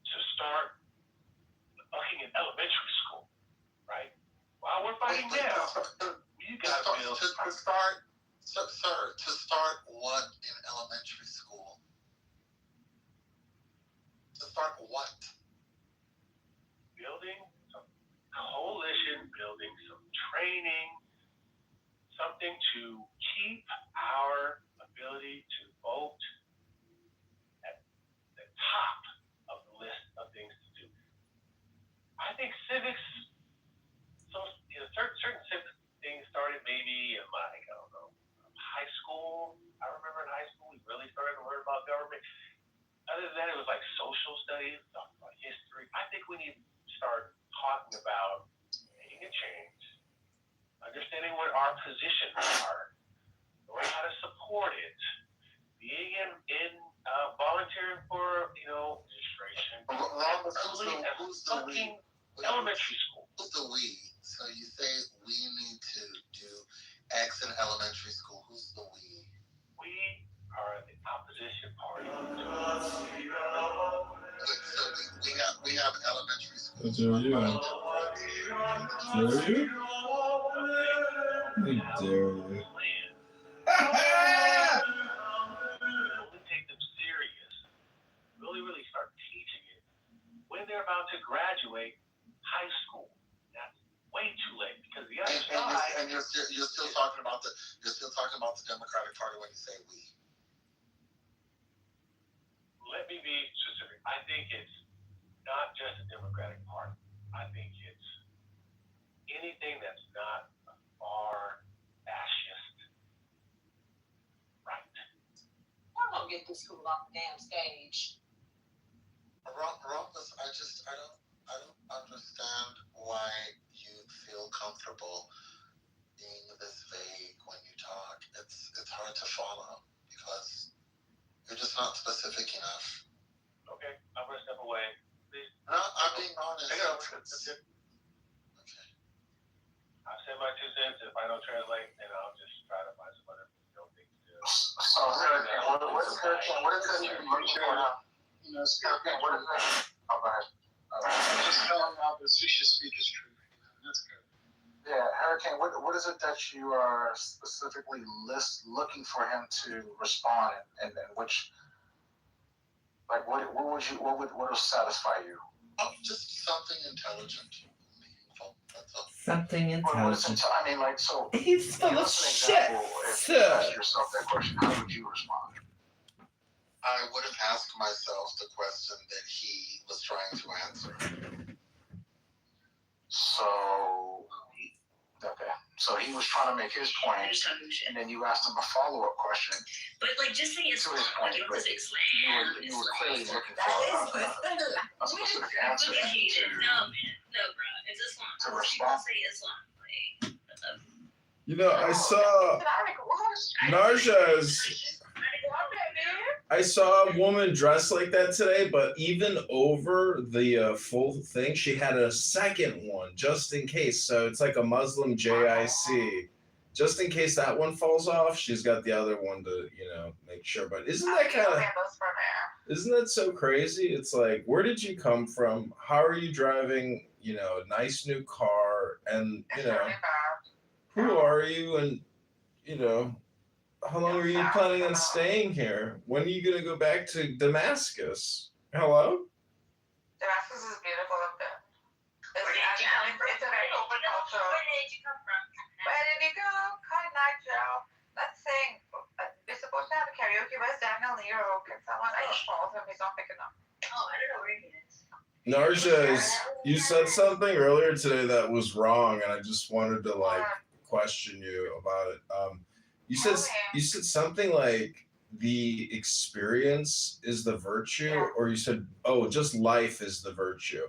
to start looking at elementary school, right? While we're fighting now, we got to build to start what in elementary school? To start what? Building some coalition, building some training, something to keep our ability to vote at the top of the list of things to do. I think civics, certain civic things started maybe in like, I don't know, high school. I remember in high school we really started to learn about government. Other than that, it was like social studies, stuff about history. I think we need to start talking about making a change, understanding what our positions are, knowing how to support it, being in volunteering for, registration. Who's the we? Elementary school. Who's the we? So you say we need to do X in elementary school. Who's the we? We are the opposition party. So we have elementary school. How dare you? Dare you? How dare you? Really take them serious. Really start teaching it when they're about to graduate high school. That's way too late, because the other side. And you're still talking about the Democratic Party when you say we. Let me be specific. I think it's not just the Democratic Party. I think it's anything that's not a far fascist right. I'm gonna get this school off the damn stage. Rumpus, I don't understand why you feel comfortable being this vague when you talk. It's hard to follow because you're just not specific enough. Okay, I'm gonna step away. Please. No, I'm being honest. Okay. I've said my 2 cents. If I don't translate, then I'll just try to find some other things to do. So, what is that you looking for now? What is that? Oh, go ahead. Just telling out that Susha speak is true. That's good. Yeah, Hurricane, what is it that you are specifically looking for him to respond and which, like, what would satisfy you? Oh, just something intelligent, meaningful. That's all. Something intelligent. I mean, like, so. He's full of shit. If you ask yourself that question, how would you respond? I would have asked myself the question that he was trying to answer. So, okay. So he was trying to make his point, and then you asked him a follow-up question. But like, just say it's to his point, but you were clearly looking for a specific answer No, man. No, bro. It's Islam. to respond. Say Islam. Like, You know, I saw Narja's. I saw a woman dressed like that today, but even over the full thing, she had a second one just in case. So it's like a Muslim JIC. Just in case that one falls off, she's got the other one to, make sure. But isn't that kind of... Isn't that so crazy? It's like, where did you come from? How are you driving, a nice new car? And, who are you? And, how long are you planning on staying here? When are you going to go back to Damascus? Hello? Damascus is beautiful up there. It's a very open culture. Where did you come from? Where did you go? Carnaggio. Let's sing. We're supposed to have a karaoke. Where's Daniel Nero? Can someone? I just called him. He's not picking up. Oh, I don't know where he is. Narja, you said something earlier today that was wrong, and I just wanted to question you about it. You said something like the experience is the virtue, or you said just life is the virtue.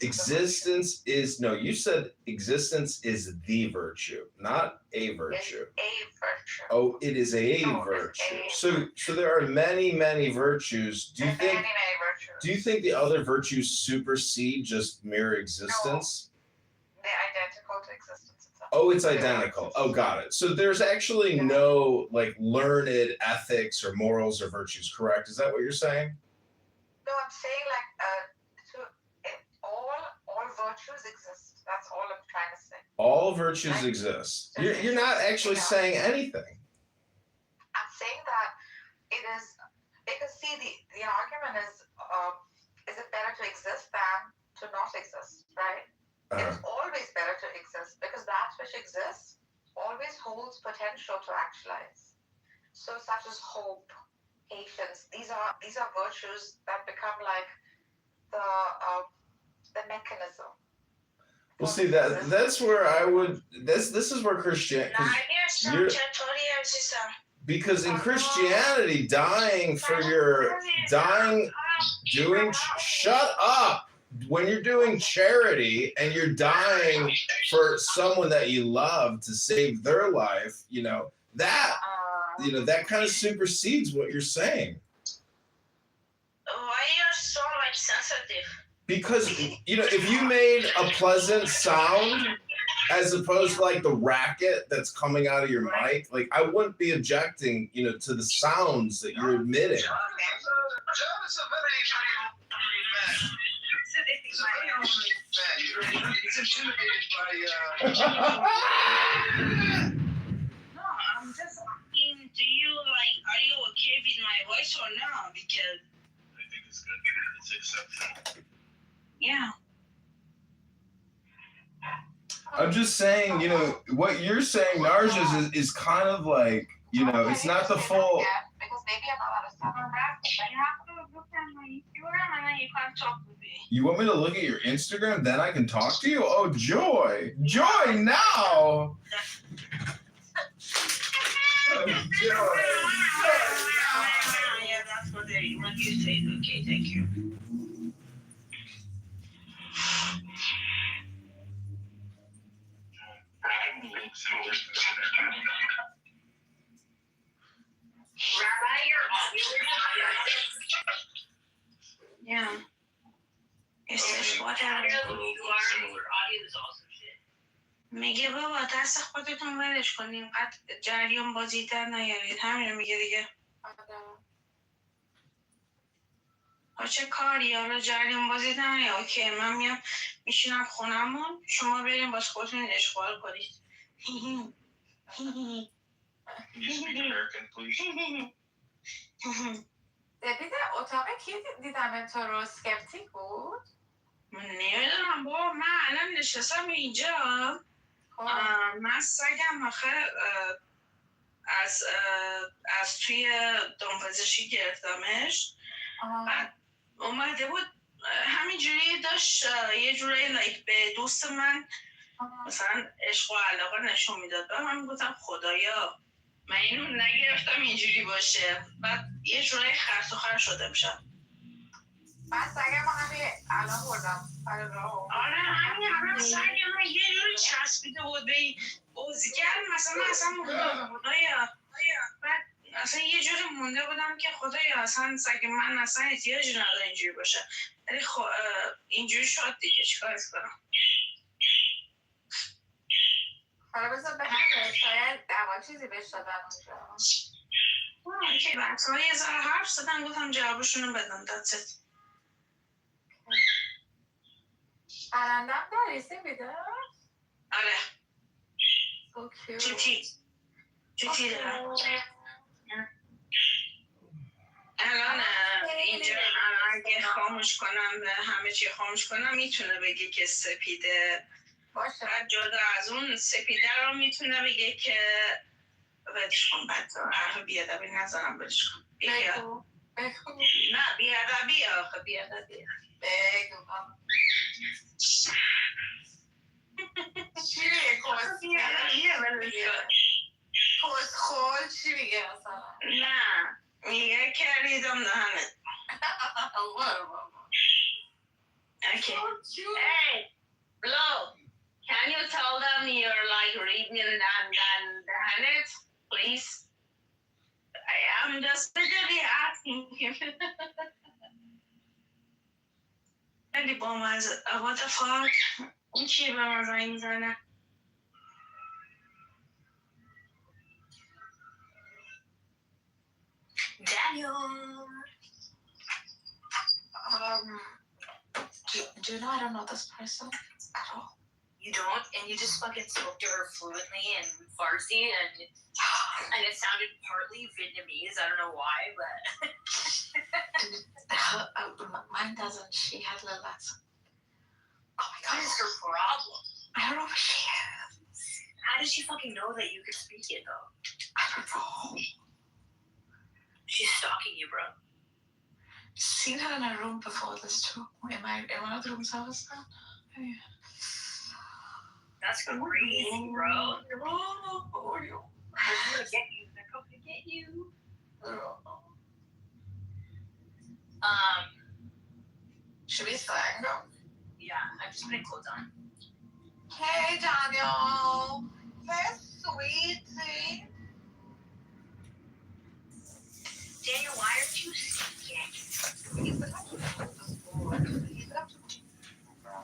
Existence is no. You said existence is the virtue, not a virtue. It's a virtue. Oh, it is a virtue. So there are many virtues. Do you think? Many virtues. Do you think the other virtues supersede just mere existence? No. They're identical to existence itself. Oh, it's identical. Oh, got it. So there's actually no learned ethics or morals or virtues, correct? Is that what you're saying? No, I'm saying all virtues exist. That's all I'm trying to say. All virtues exist. You're not actually saying anything. I'm saying that it is because see the argument is it better to exist than to not exist, right? It's always better to exist because that which exists always holds potential to actualize. So such as hope, patience. These are virtues that become like the mechanism. Well, see that's where I would. This is where Christianity. Because in Christianity, shut up. When you're doing charity and you're dying for someone that you love to save their life, that kind of supersedes what you're saying. Why you're so sensitive? Because if you made a pleasant sound as opposed to the racket that's coming out of your mic, I wouldn't be objecting, to the sounds that you're emitting. John is a very man. He's a very lonely man. He's intimidated by. No, I'm just asking. Do you are you okay with my voice or no? Because I think it's good. It's acceptable. Yeah. I'm just saying, what you're saying, Narja, is kind of it's not the full. Because maybe I'm not understanding. You have to look at my Instagram and then you can talk with me. You want me to look at your Instagram, then I can talk to you? Oh, joy now! Yeah, that's what you say. Okay, thank you. Yeah. میگه بابا دست خودتون ولش کنین اینقدر جریان بازی در نیارید همینو میگه دیگه چه کاری حالا جریان بازی در نیار اوکی من میام میشینم خونمون شما بریم باز خودتون اشغال کنید دیده اتاق کی دیدم تو رو سکپتیک بود؟ من نمیدونم بابا من الان نشستم اینجا من سگم آخر از توی دامپزشکی گرفتمش بعد اومده بود همینجوری داشت یه جوری به دوست من مثلا عشق و علاقه نشون میداد و من گفتم خدایا من اینو نگرفتم اینجوری باشه بعد یه جوری خرس و خر شده میشم من سگم همین الان بردم آره همین سگم یه جوری چسبیده بود به این بازیگر اصلا مونده خدایا بعد اصلا یه جوری مونده بودم که خدایا اصلا سگ من اصلا احتیاجی نداره اینجوری باشه ولی اینجوری شد دیگه چیکار کنم حالا بذار بگم شاید دوا چیزی بهش دادن اونجا اوکی بچه ها یه ذره حرف زدن گفتم جوابشون رو بدم دست. پرندم داری سپیده؟ آره So cute. چوچی دارم. الان اینجا اگه خاموش کنم همه چی خاموش کنم میتونه بگه که سپیده باشه. بعد جدا از اون سپیده رو میتونه بگه که بدش کن بعد حرف بیادبی نزنم بدش کن بگو. نه بیادبی آخه بیادبی بگو. چی میگه کسخول چی میگه مثلا؟ نه میگه که ریدم دهنت. Okay. Hey, Flo, can you tell them you're like reading and it, please? I'm just literally asking you. خیلی بامزه. What the fuck? این چیه به من زنگ میزنه؟ Daniel. Do you know I don't know this person at all? You don't, and you just fucking spoke to her fluently in Farsi, and it sounded partly Vietnamese. I don't know why, but Mine doesn't. She had little accent. Oh my god, what is her problem? I don't know what she is. How did she fucking know that you could speak it though? I don't know. She's stalking you, bro. Seen her in a room before this too. In one of the rooms I was in. Yeah. That's crazy, bro. They're gonna get you. They're coming to get you. Should we sing? Yeah, I'm just putting clothes on. Hey, Daniel. Hey, sweetie. Daniel, why aren't you singing?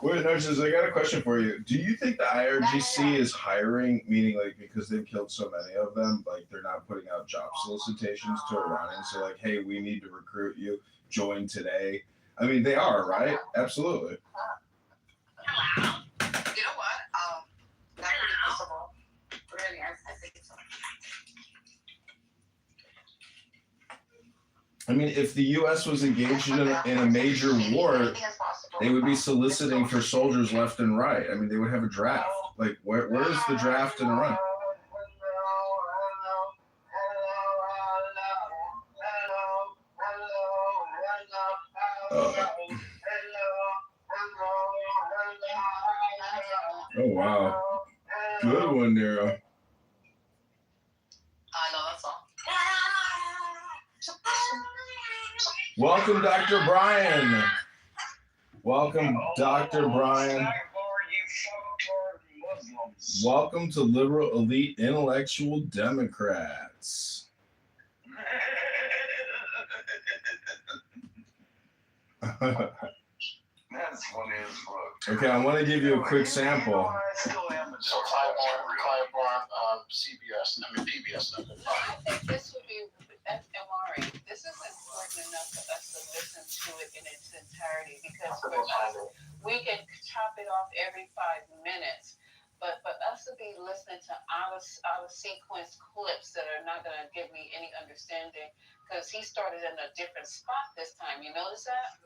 Wait, nurses, I got a question for you. Do you think the IRGC is hiring, meaning like because they've killed so many of them, like they're not putting out job solicitations to Iranians? So like, hey, we need to recruit you, join today. I mean, they are, right? Absolutely. You know what? That's pretty possible. Really, I think so. I mean, if the U.S. was engaged in a major war, they would be soliciting for soldiers left and right. I mean, they would have a draft. Like, where's the draft in Iran? Oh, wow. Good one, Nero. I know that song. Welcome, Dr. Brian. Welcome, Dr. Brian. Welcome to Liberal Elite Intellectual Democrats. That's funny as fuck. Okay, I want to give you a quick sample. So Clyburn, CBS, PBS. I think this would be, Amari, this is important enough for us to listen to it in its entirety because for us, we can chop it off every 5 minutes. But for us to be listening to out of sequence clips that are not going to give me any understanding, because he started in a different spot this time. You notice that?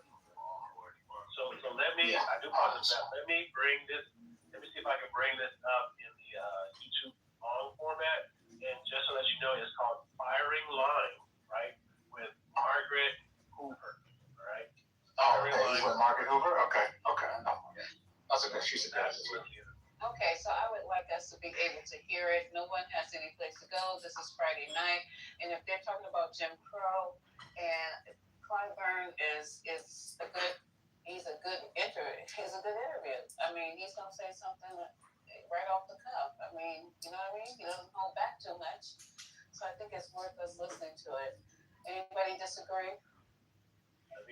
So let me, I do apologize. Let me see if I can bring this up in the YouTube long format. And just to let you know, it's called Firing Line, right? With Margaret Hoover, right? Oh, okay. He's with Margaret Hoover? Okay. That's a good, she's a good. Okay, so I would like us to be able to hear it. No one has any place to go. This is Friday night. And if they're talking about Jim Crow and Clyburn is a good, he's a good interview. I mean, he's going to say something right off the cuff. I mean, you know what I mean? He doesn't hold back too much. So I think it's worth us listening to it. Anybody disagree?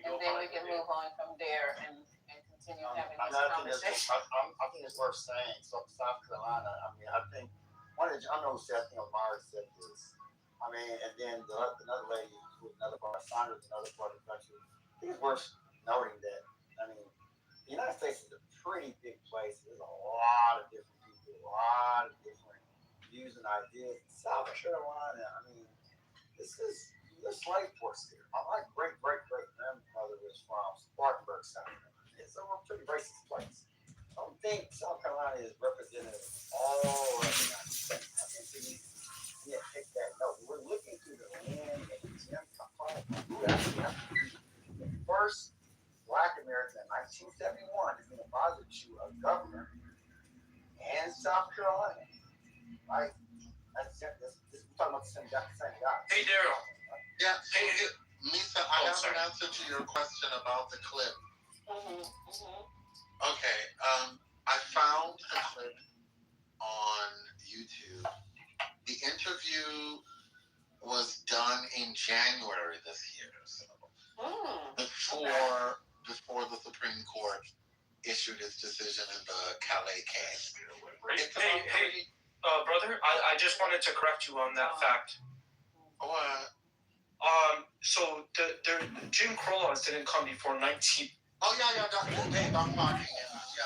And then we can move on from there and continue having this conversation. I think it's worth saying. So South Carolina, I mean, I think I know Seth Omar said this. I mean, and then another lady, who was another part, Sandra, was another part of the country. I think it's worth noting that, I mean, the United States is a pretty big place. There's a lot of different people, a lot of different views and ideas. South Carolina, I mean, there's slave ports there. My great grandmother was from Spartanburg, South Carolina. It's a pretty racist place. I don't think South Carolina is representative of all of the United States. I think we need to take that note. We're looking through the land of Jim Crow, who actually the first Black American in 1971 is going to bother to a governor in South Carolina, right? We're talking about the same guy. Hey, Daryl. Yeah. Hey, Lisa, I have an answer to your question about the clip. Okay. I found a clip on YouTube. The interview was done in January this year, so before the Supreme Court issued its decision in the Calais case. Hey, brother, I just wanted to correct you on that fact. What? So the Jim Crow laws didn't come before 19. Oh yeah, I'm talking. Yeah,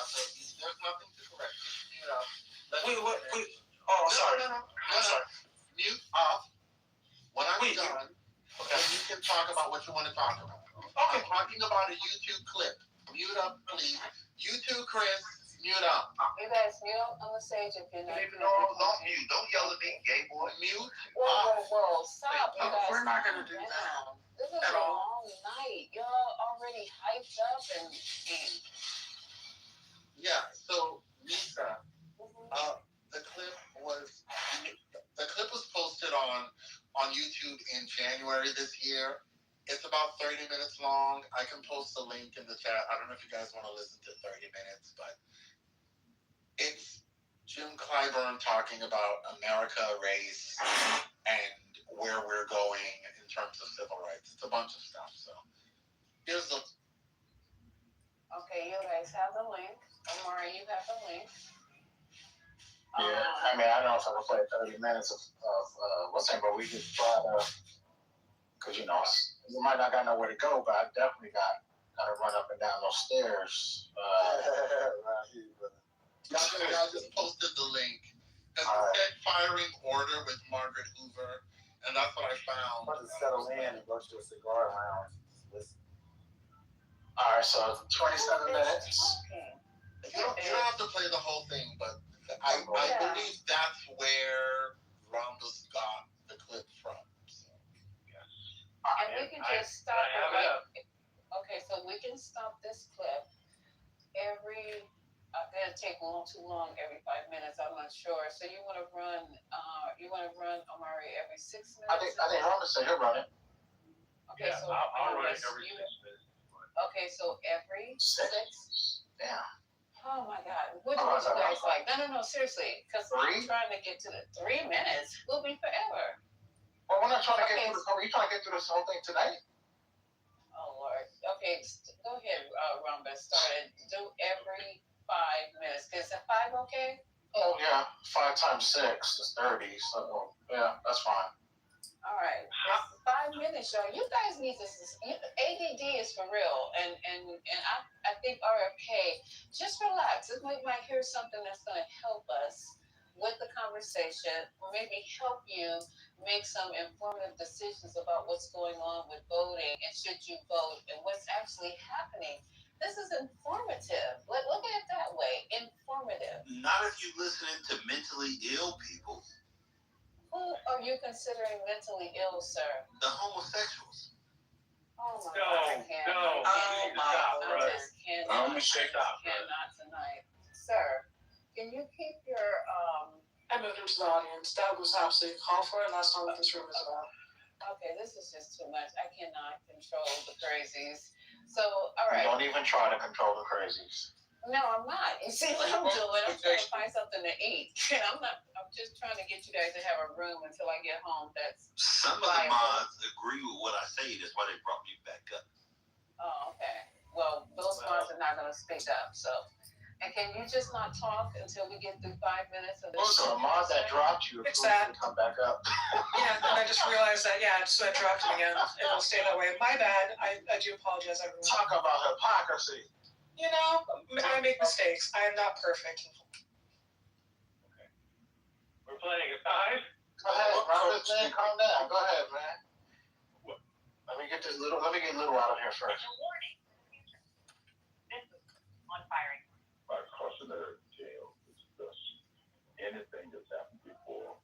so there's nothing to correct. Wait. Oh, sorry. No. Sorry. Mute off. When I'm done, then you can talk about what you want to talk about. Okay. I'm talking about a YouTube clip. Mute up, please. You too, Chris. Mute up. You guys mute on the stage if you're not. Don't mute. Don't yell at me, gay boy. Mute. Whoa. Stop, you guys. We're not going to do that. This is a long night. Y'all already hyped up and yeah, so Lisa, the clip was posted on YouTube in January this year. It's about 30 minutes long. I can post the link in the chat. I don't know if you guys want to listen to 30 minutes, but it's Jim Clyburn talking about America, race, and where we're going in terms of civil rights. It's a bunch of stuff. So here's the. Okay, you guys have the link. Omari, you have the link. Yeah, I mean, I don't know if I can play 30 minutes of what's that, but we just try to, because you might not got nowhere to go, but I definitely got to run up and down those stairs. I just posted the link. It's the firing order with Margaret Hoover, and that's what I found. I'm about to settle in and go to a cigar lounge. Listen. All right, so 27 minutes. You don't have to play the whole thing, but I believe that's where Rhombus got the clip from. So. Yes. And we can just stop it. Okay, so we can stop this clip every. It'll take too long every 5 minutes. I'm not sure. So you want to run? Omari every 6 minutes? I think Rhombus said he'll run it. Okay, yeah, so I'll run it every 6 minutes. Okay, so every 6? Yeah. Oh my God. What do you guys like? No, seriously. Because I'm trying to get to the 3 minutes. We'll be forever. Well, we're not trying to get through this. Are you trying to get through this whole thing tonight? Oh, Lord. Okay, go ahead, Rhombus. Start it. Do every 5 minutes. Is it 5 okay? Oh, yeah. 5 times 6 is 30. So, yeah, that's fine. All right. It's 5 minutes, y'all. You guys need to. ADD is for real, and I think RFK. Just relax. We might hear something that's going to help us with the conversation, or maybe help you make some informative decisions about what's going on with voting and should you vote and what's actually happening. This is informative. Look at it that way. Informative. Not if you're listening to mentally ill people. Who are you considering mentally ill, sir? The homosexuals. Oh my God, I can't. I just cannot tonight. Sir, can you keep your I moved into the audience. That was absolutely called for, and that's not what this room is about. Okay, this is just too much. I cannot control the crazies. So, all right. Don't even try to control the crazies. No, I'm not. You see what I'm doing? I'm trying to find something to eat. I'm just trying to get you guys to have a room until I get home. That's some of the mods agree with what I say. That's why they brought me back up. Oh, okay. Well, those mods are not going to speak up. So, And can you just not talk until we get through 5 minutes of this? So Ahmad that dropped you, It's that. come back up. Yeah, and I just realized that, so I dropped it again. It'll stay that way. My bad. I do apologize, everyone. Talk about hypocrisy. You know, I make mistakes. I am not perfect. We're playing at 5. Go ahead, Robert, man, calm down. Go ahead, man. Let me get little out of here first. A warning. This is on firing. My cautionary tale is thus: anything that's happened before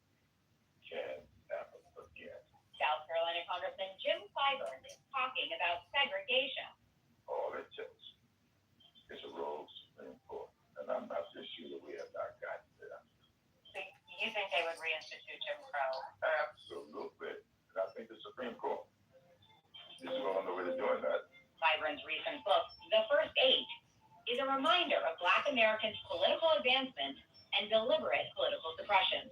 can happen again. South Carolina Congressman Jim Clyburn is talking about segregation. All it takes is a rogue Supreme Court, and I'm not so sure that we have not gotten there. So you think they would reinstitute Jim Crow? Absolutely. And I think the Supreme Court is well on the way to doing that. Clyburn's recent book, The First 8, is a reminder of Black Americans' political advancement and deliberate political suppression.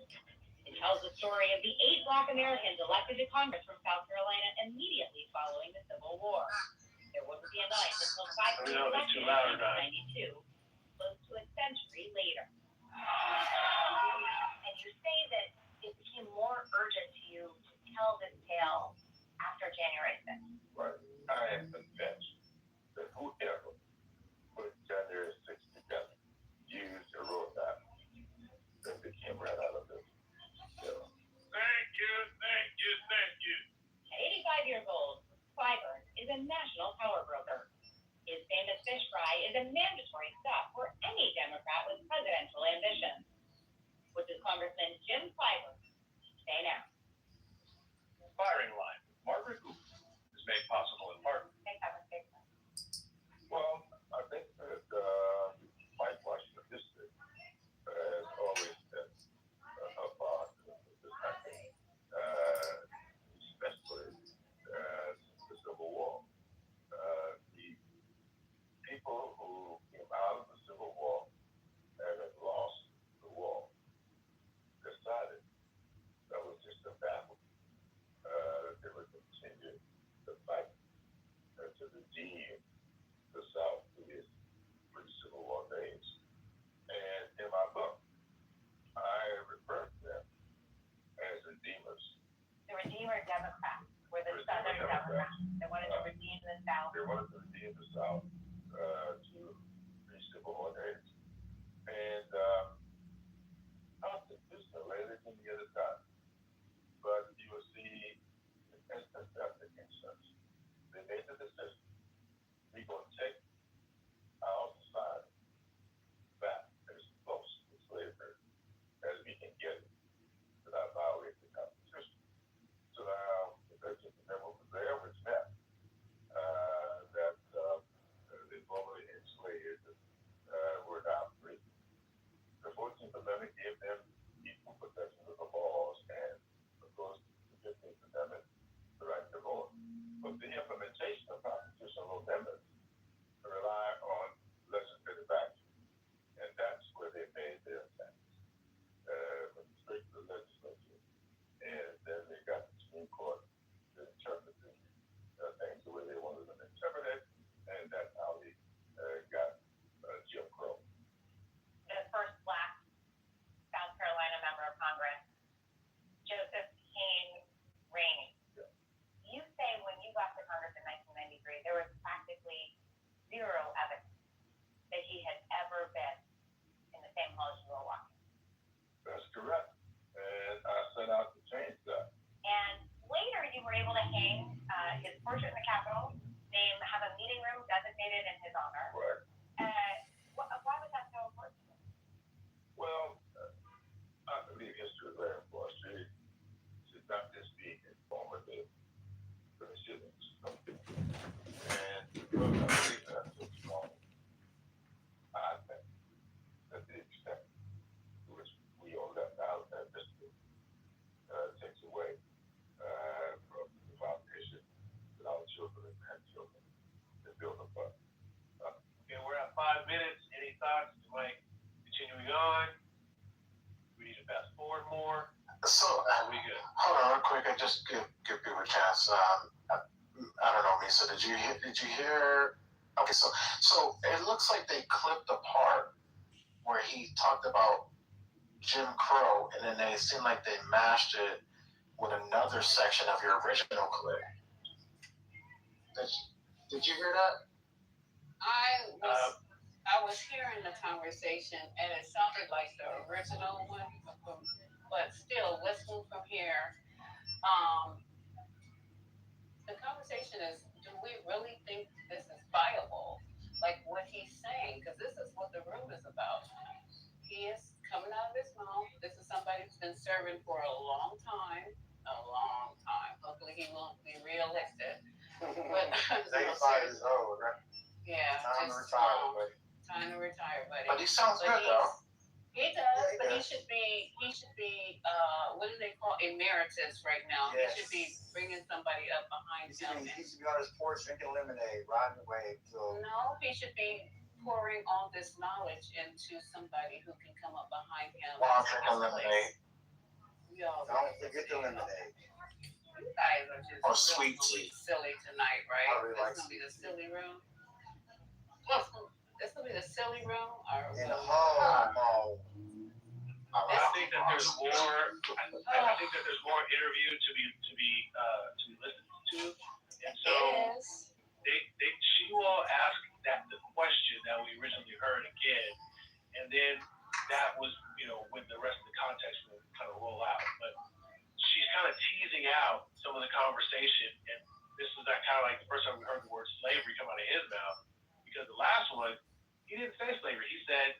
It tells the story of the 8 Black Americans elected to Congress from South Carolina immediately following the Civil War. There wouldn't be a night until Clyburn was elected in 1992, close to a century later. And you say that it became more urgent to you to tell this tale after January 6th. Right. I am convinced that whoever put January 6th together used a roadmap that became right out of this. Thank you. At 85 years old, Clyburn is a national power broker. His famous fish fry is a mandatory stop for any Democrat with presidential ambitions. What does Congressman Jim Clyburn say now? Firing line. Margaret Cooper is made possible in part. Well, I think that whitewashing of history has always been a part of this country, especially the Civil War. The people who came out of the Civil War and had lost the war decided that was just a battle. They would continue to fight to redeem the South to its pre-Civil War days. And in my book, I refer to them as redeemers. The Redeemer Democrats were the Southern Democrats that wanted to redeem the South. They wanted to redeem the South to pre-Civil War days. And I don't think this is the latest in the other time, but you will see an instant death against us. They made the decision: we're going to take our society back as close to slavery as we can get it without violating the Constitution. So now, the 13th Amendment was there, which meant that the formerly enslaved were now free. The 14th Amendment gave them equal protection of the laws, and of course, the 15th Amendment, the right to vote. But the implementation of constitutional amendments rely on legislative action, and that's where they made their attempts. Went straight to the legislature, and then they got the Supreme Court to interpret things the way they wanted them interpreted, and that's how they got Jim Crow. The first Black South Carolina member of Congress, Joseph Kane Rainey. Yeah. You say when you got to Congress in 1993, there was practically zero evidence that he had ever been in the same halls you were walking. That's correct. And I set out to change that. And later you were able to hang his portrait in the Capitol, have a meeting room designated in his honor. Right. Why was that so important? Well, I believe history is very important. It should not just be informative, but it should instructive. And well, I believe that's so strong. I think that the extent to which we all left out that history takes away from the foundation that our children and grandchildren can build upon. Okay, we're at 5 minutes. Any thoughts? Like, continuing on? We need to fast forward more. So, Are we good? hold on real quick. I just give people a chance. I don't know, Misa. Did you hear? Okay, so it looks like they clipped apart he talked about Jim Crow, and then it seemed like they mashed it with another section of your original clip. Did you hear that? I was hearing the conversation, and it sounded like the original one, but still, let's move from here. The conversation is, do we really think this is viable? Like what he's saying, because this is what the room is about. He is coming out of his mouth. This is somebody who's been serving for a long time. Hopefully he won't be reelected. But 85 years old, right? Yeah. Time to retire, buddy. Time to retire, buddy. But he sounds good, though. He does, but he should be. What do they call emeritus right now? Yes. He should be bringing somebody up behind him. He should be on his porch drinking lemonade, riding the wave. No, he should be pouring all this knowledge into somebody who can come up behind him. While drinking lemonade. Don't forget the lemonade. You guys are just sweet tea. Silly tonight, right? I really like This gonna be the silly room. This will be the silly room, or in the hall. I think that there's more. I think that there's more interview to be listened to, and so she will ask that the question that we originally heard again, and then that was when the rest of the context will kind of roll out. But she's kind of teasing out some of the conversation, and this was that kind of like the first time we heard the word slavery come out of his mouth, because the last one he didn't say slavery. He said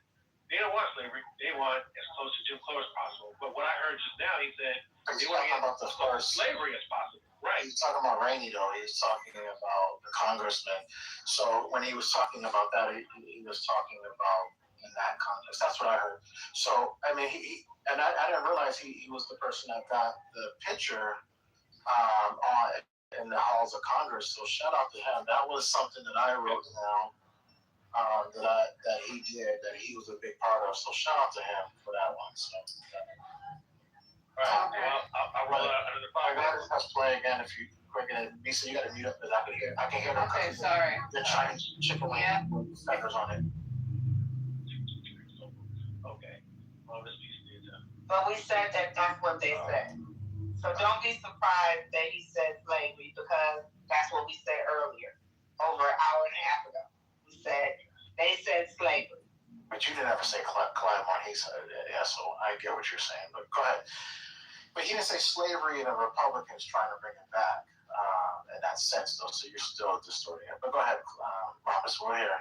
they don't want slavery. They want as close to Jim Crow as possible. But what I heard just now, he said they want to get as close to slavery as possible. Right. He's talking about Rainey, though. He's talking about the congressman. So when he was talking about that, he was talking about in that context. That's what I heard. So I mean, I didn't realize he was the person that got the picture in the halls of Congress. So shout out to him. That was something that I wrote down. That he did, that he was a big part of. So shout out to him for that one. So. All right. Well, I'll roll out another five. Let's play again if you quick. And Lisa, you got to mute up because I can hear them. Okay, sorry. The Chinese chicken wing with feathers on it. Okay. Well, this piece is But we said that that's what they said. So don't be surprised that he said slavery, because that's what we said earlier, over an hour and a half ago. They said slavery. But you didn't ever say Claremont. He said it. Yeah, so I get what you're saying. But go ahead. But he didn't say slavery, and the Republicans trying to bring it back in that sense, though. So you're still distorting it. But go ahead, Ramos. We're here.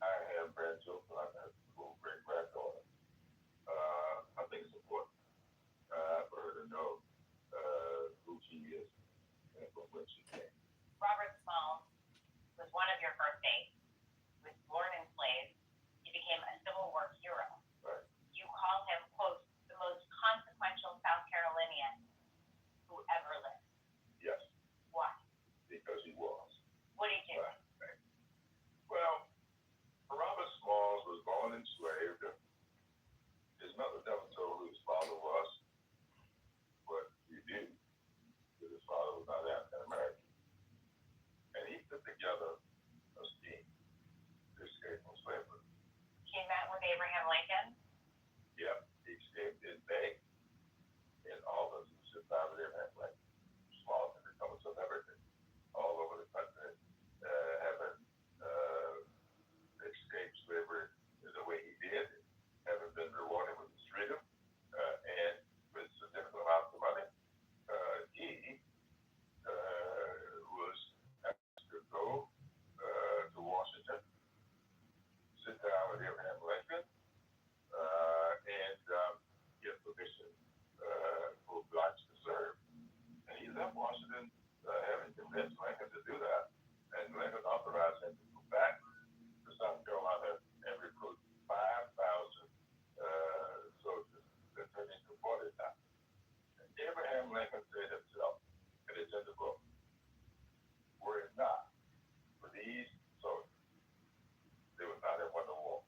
I have grandchildren. I have cool great granddaughter. I think it's important for her to know who she is and from where she came. Robert Smalls was one of your first dates. He was born enslaved. He became a Civil War hero. Right. You call him, quote, the most consequential South Carolinian who ever lived. Yes. Why? Because he was. What did he do? Right. Well, Robert Smalls was born enslaved. His mother never told who his father was, but he did, because his father was not African American. And he put together a scheme to escape from slavery. He met with Abraham Lincoln. Yep, he escaped in May. In August, he was out of Abraham Lincoln. Smalls had become a celebrity all over the country, having escaped slavery the way he did, having been rewarded with his freedom and with significant amounts of money. He was asked to go to Washington, sit down with Abraham Lincoln, and get permission for blacks to serve. And he left Washington having convinced Lincoln to do that. And Lincoln authorized him to go back to South Carolina and recruit 5,000 soldiers that turned into 40,000. And Abraham Lincoln said himself, and it's in the book, were it not for these soldiers, they would not have won the war.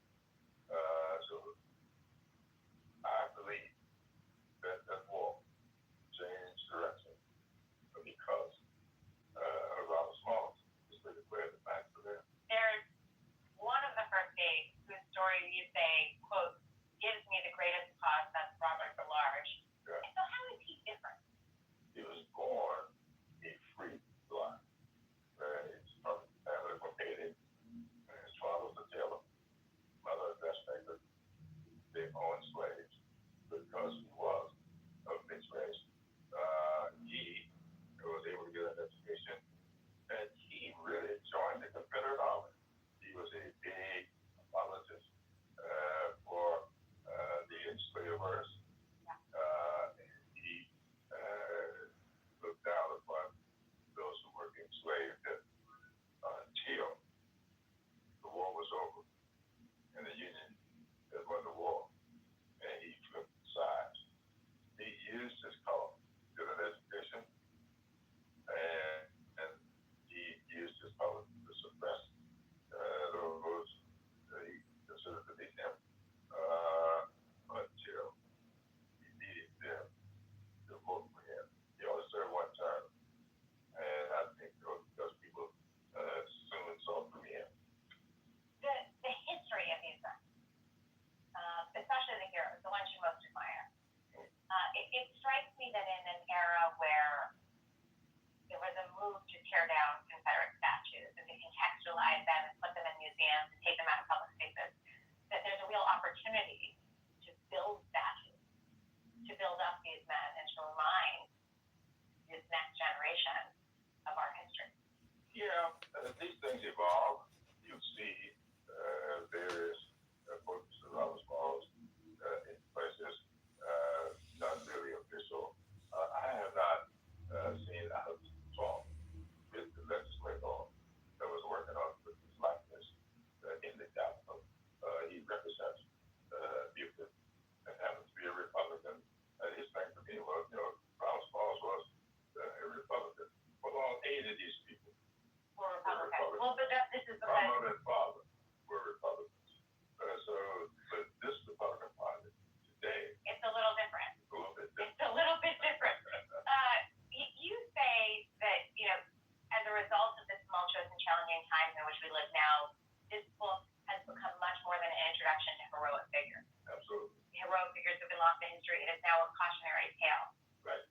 heroic figure. Absolutely. Heroic figures have been lost to history. It is now a cautionary tale. Right.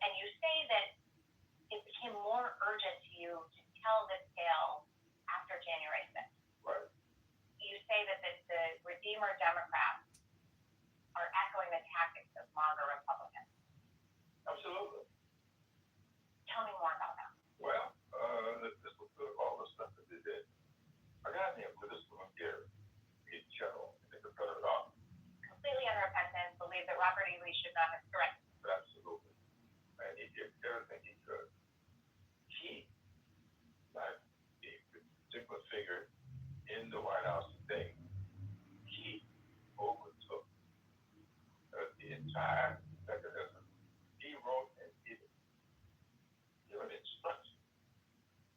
And you say that it became more urgent to you to tell this tale after January 6th. Right. You say that the Redeemer Democrats are echoing the tactics of MAGA Republicans. Absolutely. Tell me more about that. Well, this was all the stuff that they did. A guy named Witherspoon Gary, he's general in the Confederate Army. Completely unrepentant, believed that Robert E. Lee should not have surrendered. Absolutely. And he did everything he could. He, like the particular figure in the White House today, he overtook the entire mechanism. He wrote and given instructions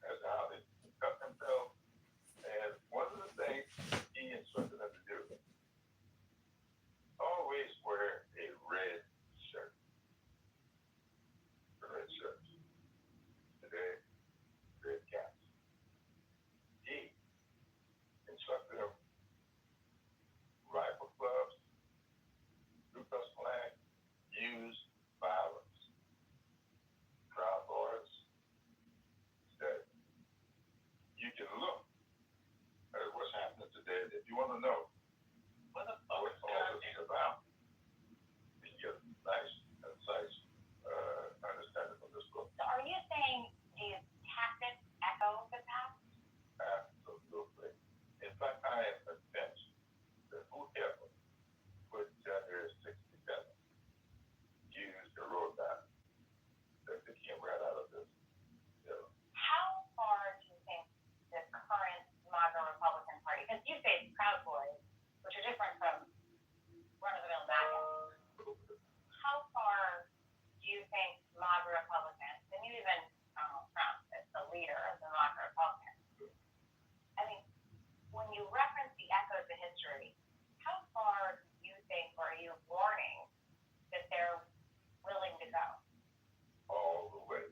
as to how they conduct themselves. And one of the things he instructed them to do, always wear a red shirt. A red shirt. Today, red caps. He instructed them rifle clubs, Ku Klux Klan, use violence. Proud Boys said, you can look at what's happening today. If you want to know what all this is about, you can get a nice, concise understanding of this book. So are you saying these tactics echo the past? Absolutely. In fact, I am convinced that whoever put January 6th together used the roadmap that they came right out of this. How far do you think the current MAGA Republican Party, because you say it's Proud Boys, which are different from run-of-the-mill MAGA, how far do you think MAGA Republicans, and you even Donald Trump as the leader of the MAGA Republicans, I mean, when you reference the echoes of history, how far do you think, or are you warning that they're willing to go? All the way.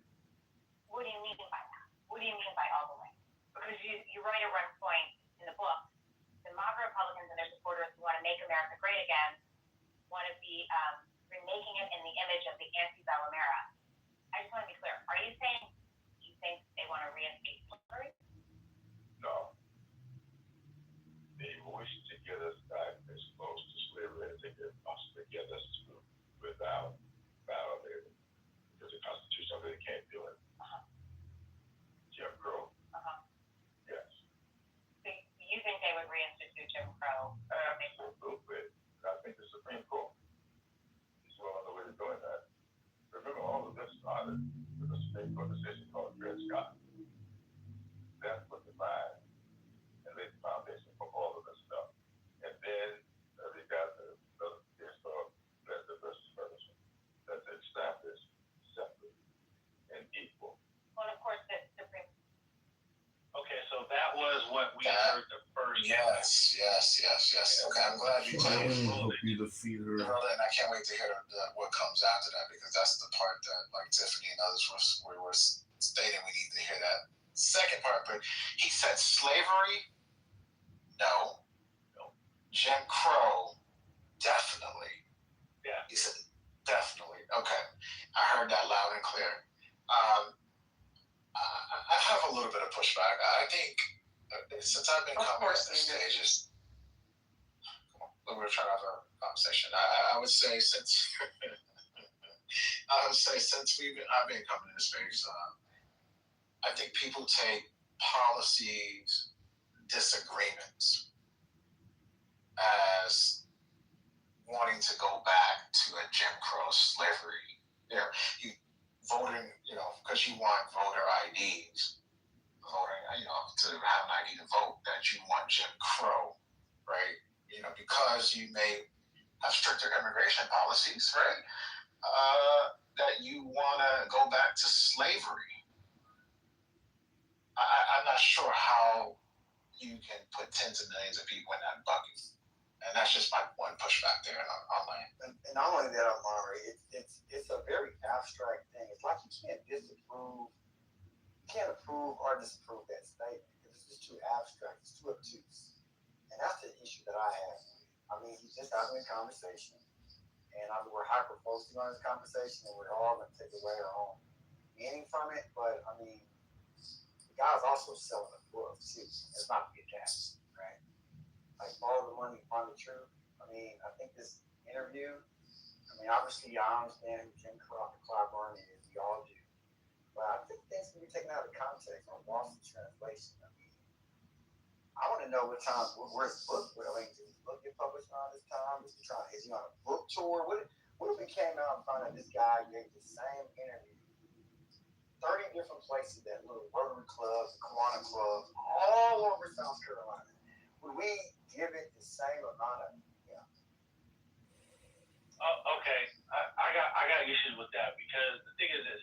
What do you mean by that? What do you mean by all the way? Because you write at one point in the book, the MAGA Republicans and their supporters who want to make America great again want to be remaking it in the image of the antebellum era. I just want to be clear. Are you saying you think they want to reinstate slavery? No. They wish to get us back as close to slavery as they can possibly get us to without violating. Because the Constitution really can't do it. Jim Crow. Yes. So you think they would reinstitute Jim Crow? Absolutely. I think the Supreme Court is well on the way to doing that. Remember, all of this started with a Supreme Court decision called Dred Scott. That's what defined and laid the foundation for all of this stuff. And then they got the case called Lester versus Ferguson that established separate and equal. Well, of course, the Supreme. Okay, so that was what we heard the first. Yes. Okay, I'm glad you I told me. hope you defeat her. And I can't wait to hear what comes after that, because that's the part that, like Tiffany and others were stating, we need to hear that second part. But he said slavery, no. Jim Crow, definitely. Yeah. He said definitely. Okay, I heard that loud and clear. I have a little bit of pushback. I think since I've been coming to these stages, we're trying to have a conversation. I would say since I've been coming to this space, I think people take policies disagreements as wanting to go back to a Jim Crow slavery. You voting, because you want voter IDs, to have an ID to vote, that you want Jim Crow, right? Because you may have stricter immigration policies, right? That you want to go back to slavery. I'm not sure how you can put tens of millions of people in that bucket. And that's just my one pushback there online. And not only that, Amari, it's a very abstract thing. It's like you can't approve or disapprove that statement because it's just too abstract. It's too obtuse. And that's the issue that I have. I mean, he's just having a conversation. And I mean, we're hyper-focusing on this conversation, and we're all going to take away our own meaning from it. But, I mean, the guy's also selling a book, too. It's not to get that, right? Like, Follow the Money, Find the Truth. I mean, I think this interview, I mean, obviously, I understand who Jim Clyburn is. We all do. But I think things can be taken out of context or lost in translation. I mean, I want to know what time, where's the book? Did his book get published around this time? Is he on a book tour? What if we came out and found out this guy gave the same interview 30 different places, that little Rotary clubs, Kiwanis clubs, all over South Carolina? Would we give it the same amount of, Okay, I got issues with that because the thing is this: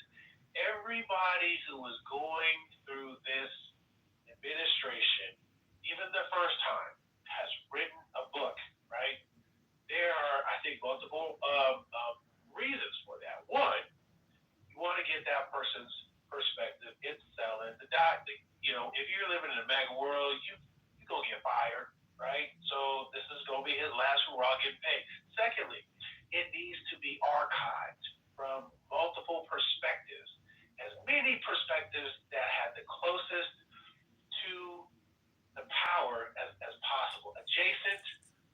everybody who was going through this administration, even the first time, has written a book, right? There are, I think, multiple reasons for that. One, you want to get that person's perspective. It's selling the dot. If you're living in a MAGA world, you're gonna get fired, right? So this is gonna be his last hurrah getting paid. Secondly, it needs to be archived from multiple perspectives, as many perspectives that have the closest to the power as possible, adjacent,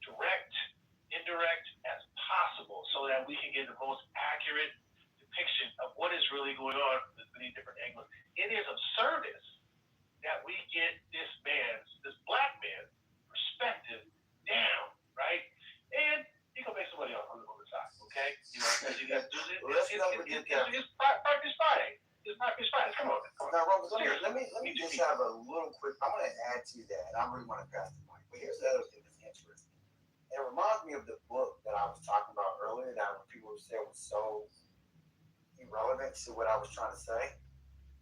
direct, indirect as possible, so that we can get the most accurate depiction of what is really going on with many different angles. It is absurdist that we get this black man's perspective down, right? And he gonna make some money on the side, okay? Because it's Friday. It's Friday. Come on. Now, Robert, let me just have a little quick. I want to add to that, and I really want to pass the mic. But here's the other thing that's interesting. It reminds me of the book that I was talking about earlier that people said was so irrelevant to what I was trying to say.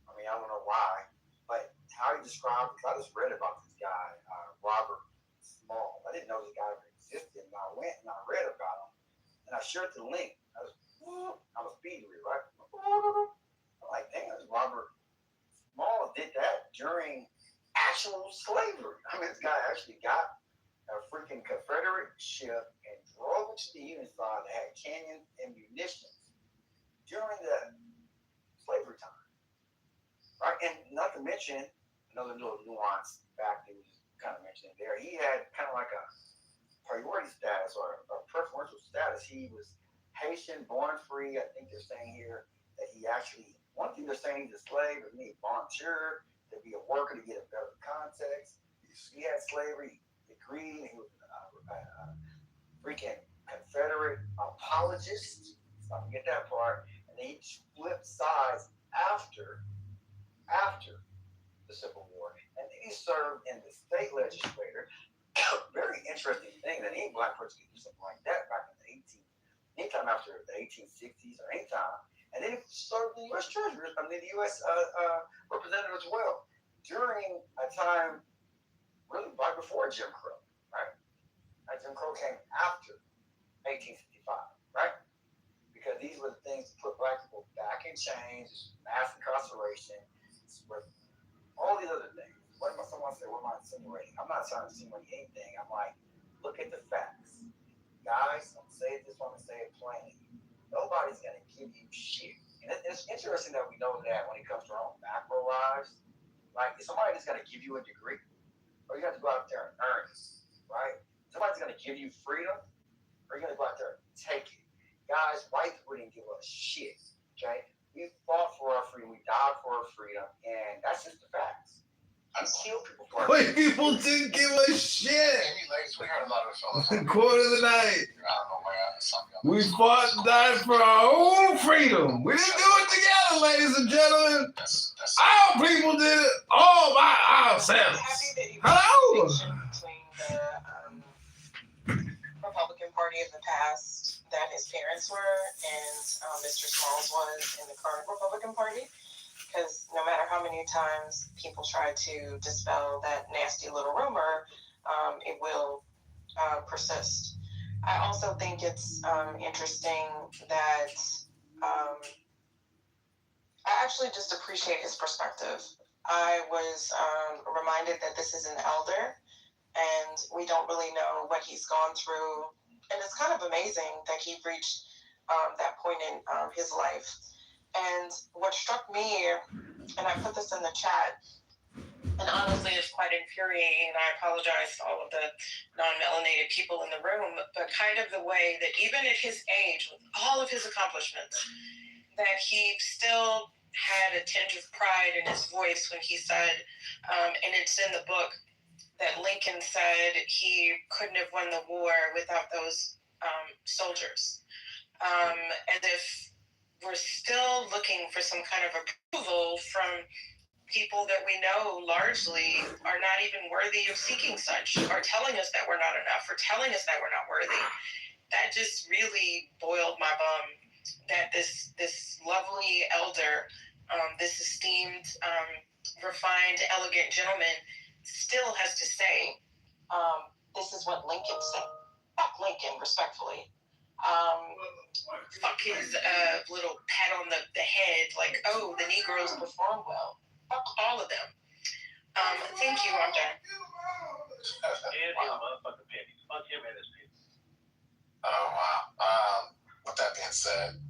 I mean, I don't know why, but how he described, because I just read about this guy, Robert Small. I didn't know this guy ever existed, and I went and I read about him, and I shared the link. I'm a speed reader, right? I'm like, damn, Robert Small did that during actual slavery. I mean, this guy actually got a freaking Confederate ship and drove it to the Union side that had cannons and munitions during the slavery time, right? And not to mention another little nuance fact that was kind of mentioned there. He had kind of like a priority status or a preferential status. He was Haitian, born free. I think they're saying here that he actually, one thing they're saying he's a slave, but he volunteered to be a worker to get a better context. He had slavery, he agreed, he was a freaking Confederate apologist. Let's not forget that part. And then he flipped sides after the Civil War. And then he served in the state legislature. Very interesting thing that any black person could do something like that back in the anytime after the 1860s or anytime. And then he served the U.S. Treasury, the U.S. Representative as well, during a time really right before Jim Crow, right? Jim Crow came after 1865, right? Because these were the things to put black people back in chains, mass incarceration, all these other things. What am I? Someone say, what am I insinuating? I'm not trying to insinuate anything. I'm like, look at the facts. Guys, I'm saying this, I'm going to say it plainly. Nobody's going to give you shit. And it's interesting that we know that when it comes to our own macro lives. Like, is somebody just going to give you a degree? Or you have to go out there and earn it, right? Somebody's going to give you freedom, or you're going to go out there and take it. Guys, white people didn't give us shit, okay? We fought for our freedom, we died for our freedom, and that's just the facts. We kill people for our White people didn't give a shit. We heard a lot of fellas. Quote of the night. I don't know where we fought and died for our own freedom. We didn't do it together, ladies and gentlemen. Our people did it all by ourselves. Hello. Between the Republican Party of the past that his parents were and Mr. Smalls was in the current Republican Party. Because no matter how many times people try to dispel that nasty little rumor, it will persist. I also think it's interesting that I actually just appreciate his perspective. I was reminded that this is an elder and we don't really know what he's gone through. And it's kind of amazing that he reached that point in his life. And what struck me, and I put this in the chat, and honestly it's quite infuriating, and I apologize to all of the non-melanated people in the room, but kind of the way that even at his age, with all of his accomplishments, that he still had a tinge of pride in his voice when he said, and it's in the book, that Lincoln said he couldn't have won the war without those soldiers. As if we're still looking for some kind of approval from people that we know largely are not even worthy of seeking such, or telling us that we're not enough, or telling us that we're not worthy. That just really boiled my bum, that this lovely elder, this esteemed, refined, elegant gentleman still has to say, this is what Lincoln said. Fuck Lincoln, respectfully. Fuck his little pat on the head, like, oh, the Negroes perform well. Fuck all of them. Thank you, I'm done. And his motherfucking pennies. Fuck him and his pennies. Oh, wow. With that being said,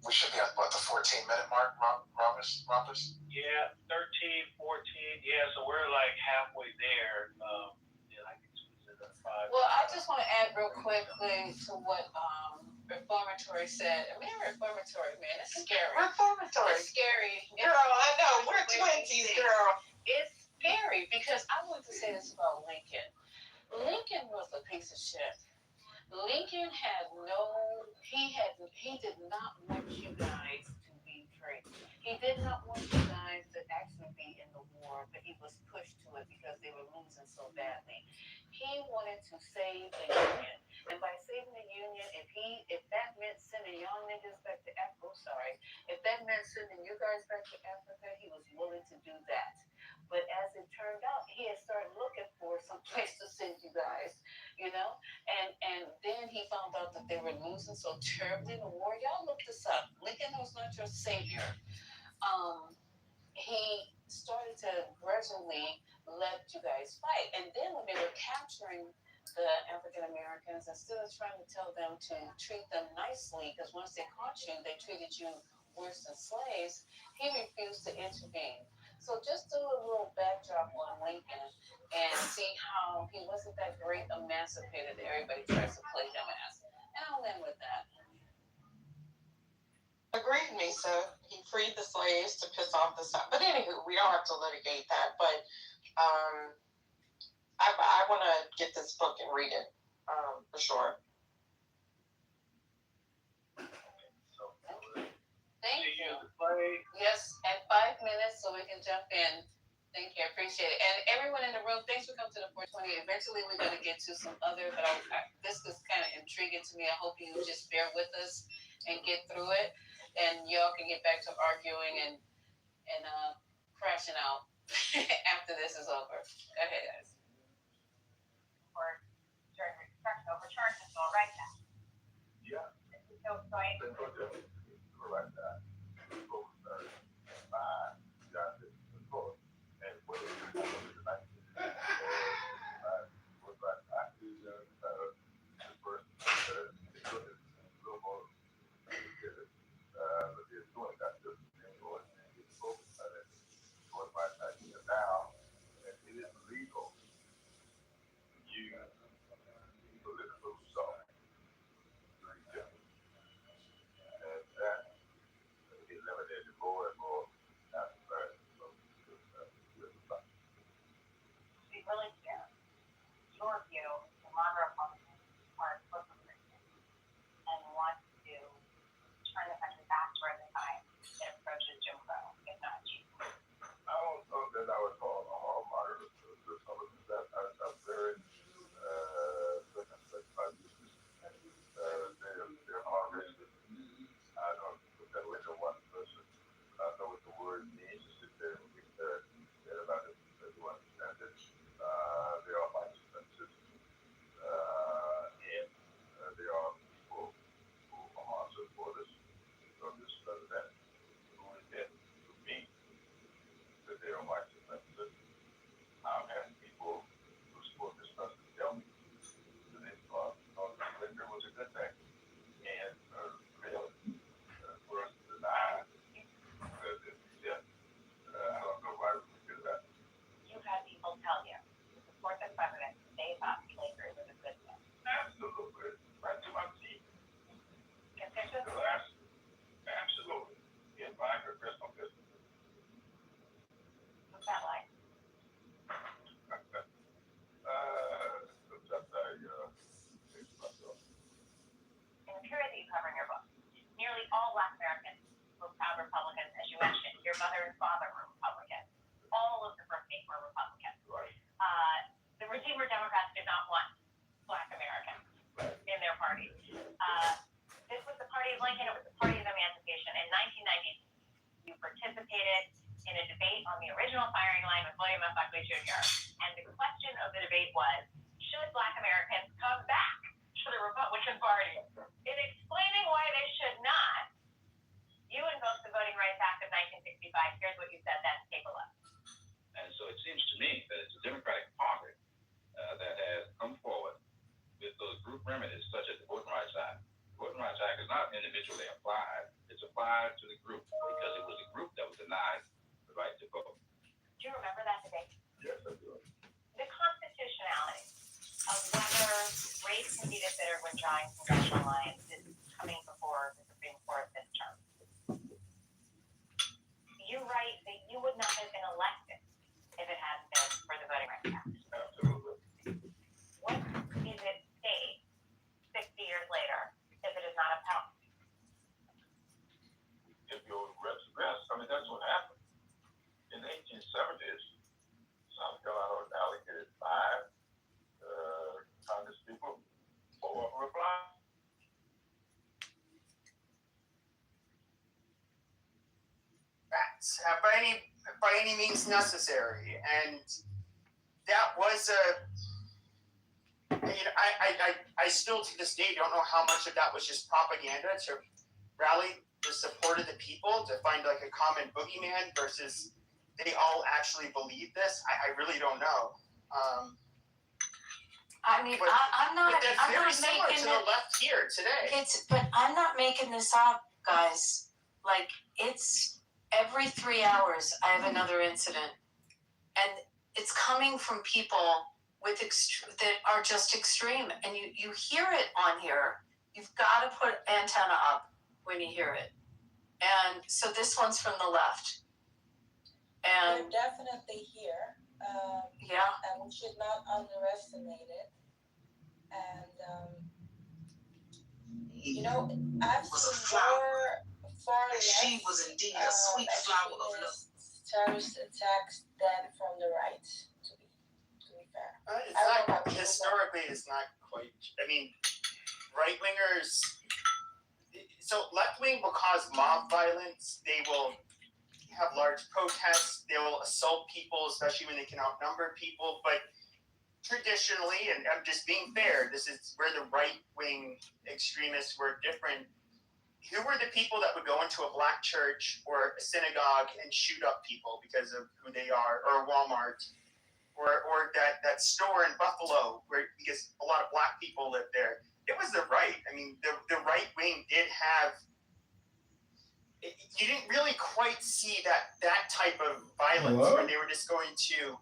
we should be at, what, the 14-minute mark, Rompers? Yeah, 13, 14. Yeah, so we're like halfway there. And I can squeeze it up 5. Well, I just want to add real quickly to what Reformatory said. I mean, Reformatory, man, it's scary. Reformatory. It's scary. Girl, I know. We're twinsies, girl. It's scary because I want to say this about Lincoln. Lincoln was a piece of shit. Lincoln he did not want you guys to be free. He did not want you guys to actually be in the war, but he was pushed to it because they were losing so badly. He wanted to save the Union. And by saving the Union, if that meant sending y'all niggas back to Africa, if that meant sending you guys back to Africa, he was willing to do that. But as it turned out, he had started looking for some place to send you guys, and then he found out that they were losing so terribly in the war. Y'all look this up. Lincoln was not your savior. He started to gradually let you guys fight. And then when they were capturing the African Americans, instead of trying to tell them to treat them nicely, because once they caught you, they treated you worse than slaves, he refused to intervene. So just do a little backdrop on Lincoln and see how he wasn't that great emancipator that everybody tries to play him as. And I'll end with that. Agreed, Misa. He freed the slaves to piss off the South. But anywho, we don't have to litigate that. But I want to get this book and read it for sure. Thank you. Yes, at 5 minutes so we can jump in. Thank you, I appreciate it. And everyone in the room, thanks for coming to the 420. Eventually we're going to get to some other, but this is kind of intriguing to me. I hope you just bear with us and get through it. And y'all can get back to arguing and crashing out after this is over. Go ahead, guys. Or during reconstruction, overturn this all right now. Yeah. So I Right now. And what is now, and it is legal to use political assault. And that Lincoln, it was the Party of Emancipation. In 1990, you participated in a debate on the original firing line with William F. Buckley Jr. And the question of the debate was, should Black Americans come back to the Republican Party? In explaining why they should not, you invoked the Voting Rights Act of 1965. Here's what you said then. Take a look. And so it seems to me that it's the Democratic Party that has come forward with those group remedies such as the Voting Rights Act. The Voting Rights Act is not individually applied. It's applied to the group because it was a group that was denied the right to vote. Do you remember that debate? Yes, I do. The constitutionality of whether race can be considered when drawing congressional lines is coming before the Supreme Court this term. You write that you would not have been elected if it hadn't been for the Voting Rights Act. Absolutely. What is at stake 60 years later if it is not upheld? If you'll rest, I mean, that's what happened. In the 1870s, South Carolina was allocated 5 Congress people, 4 were blind. By any means necessary, and that was I still to this day don't know how much of that was just propaganda to rally the support of the people to find like a common boogeyman versus they all actually believe this. I really don't know. I mean, but, I'm not. But that's I'm very not similar making to the left here today. But I'm not making this up, guys. Like it's every 3 hours I have another incident, and it's coming from people with that are just extreme, and you hear it on here. You've got to put antenna up when you hear it, and so this one's from the left. And they're definitely here. Yeah. And we should not underestimate it. And you know, I've seen more far left. She was indeed a sweet flower of love. Terrorist attacks than from the right. To be fair, It's not historically. It's not quite. I mean, right wingers. So left wing will cause mob violence. They will have large protests. They will assault people, especially when they can outnumber people. But traditionally, and I'm just being fair, this is where the right-wing extremists were different. Who were the people that would go into a black church or a synagogue and shoot up people because of who they are, or a Walmart, or that store in Buffalo, because a lot of black people live there? It was the right. I mean, the right wing did have. You didn't really quite see that type of violence where they were just going to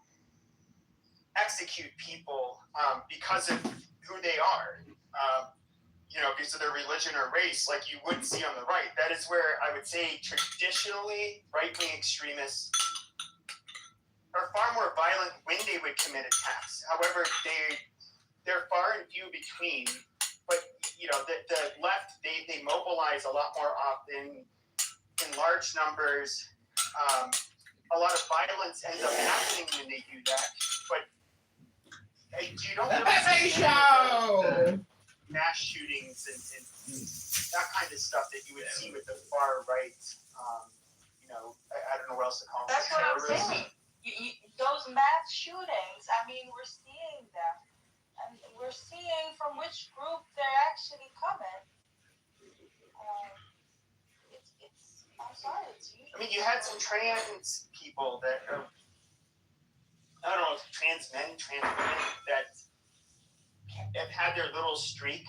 execute people because of who they are, because of their religion or race, like you would see on the right. That is where I would say traditionally right-wing extremists are far more violent when they would commit attacks. However, they're far and few between. But the left they mobilize a lot more often. In large numbers, a lot of violence ends up happening when they do that. But you don't really see the mass shootings and that kind of stuff that you would see with the far right. I don't know what else to call it. That's what I'm saying. Those mass shootings. I mean, we're seeing them, and we're seeing from which group they're actually coming. I mean, you had some trans people that are, I don't know, trans men, trans women that have had their little streak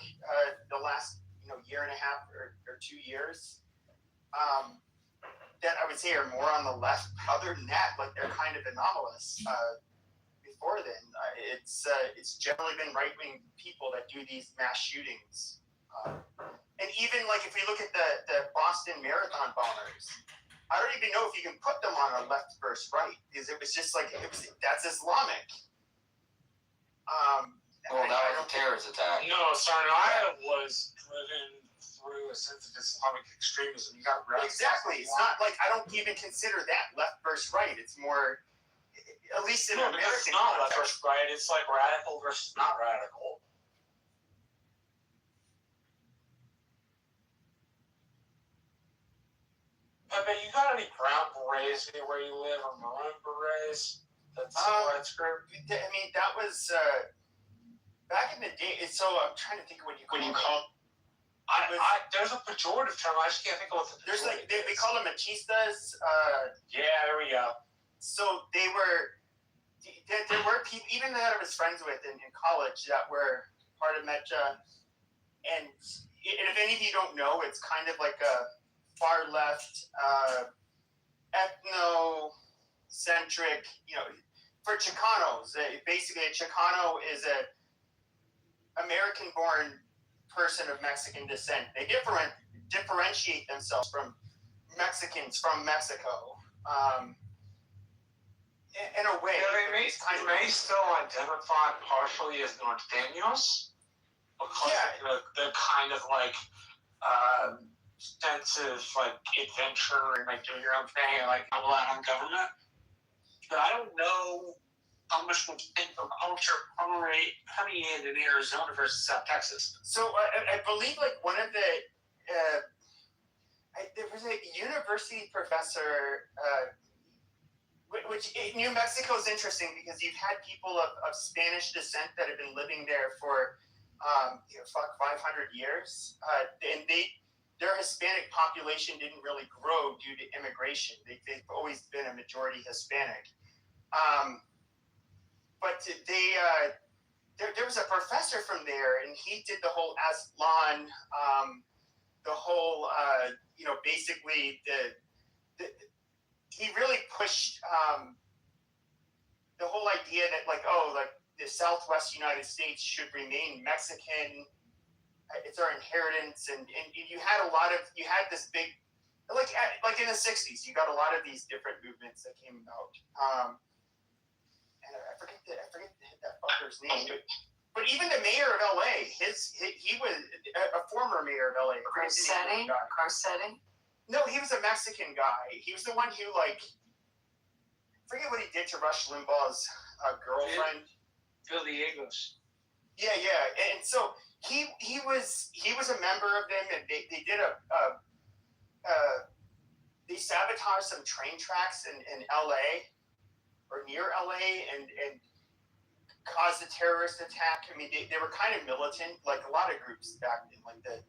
the last year and a half or 2 years. That I would say are more on the left. Other than that, like they're kind of anomalous. Before then, it's generally been right-wing people that do these mass shootings. And even like if we look at the Boston Marathon bombers, I don't even know if you can put them on a left versus right, because it was just like that's Islamic. Well, that was a terrorist attack. No, Sarnaya was driven through a sense of Islamic extremism. You got exactly. It's not like I don't even consider that left versus right. It's more, at least in American. It's not left versus right. It's like radical versus not radical. Pepe, you got any brown berets where you live, or maroon berets? That's that's group. I mean, that was back in the day. So I'm trying to think of what you call. There's a pejorative term. I just can't think of what the. There's like they call them machistas. Yeah, there we go. So there were people, even that I was friends with in college, that were part of Mecha. And if any of you don't know, it's kind of like a far left, ethnocentric. For Chicanos, basically a Chicano is a American-born person of Mexican descent. They differentiate themselves from Mexicans from Mexico. In a way, they may still identify partially as norteños, because they're kind of like sense of like adventure and like doing your own thing and like a lot on government. But I don't know how much we think of culture coming in Arizona versus South Texas. So I believe like one of the there was a university professor. Which New Mexico is interesting because you've had people of Spanish descent that have been living there for 500 years, and their Hispanic population didn't really grow due to immigration. They've always been a majority Hispanic, but there was a professor from there, and he did the whole Aztlan, the whole basically he really pushed the whole idea that like the Southwest United States should remain Mexican. It's our inheritance, and you had this big like in the 60s, you got a lot of these different movements that came about. And I forget that fucker's name, but even the mayor of LA, he was a former mayor of LA. Garcetti? No, he was a Mexican guy. He was the one who forget what he did to Rush Limbaugh's girlfriend. Phil Diegos. Yeah, and so he was a member of them, and they did they sabotaged some train tracks in LA or near LA and caused a terrorist attack. I mean, they were kind of militant, like a lot of groups back in like the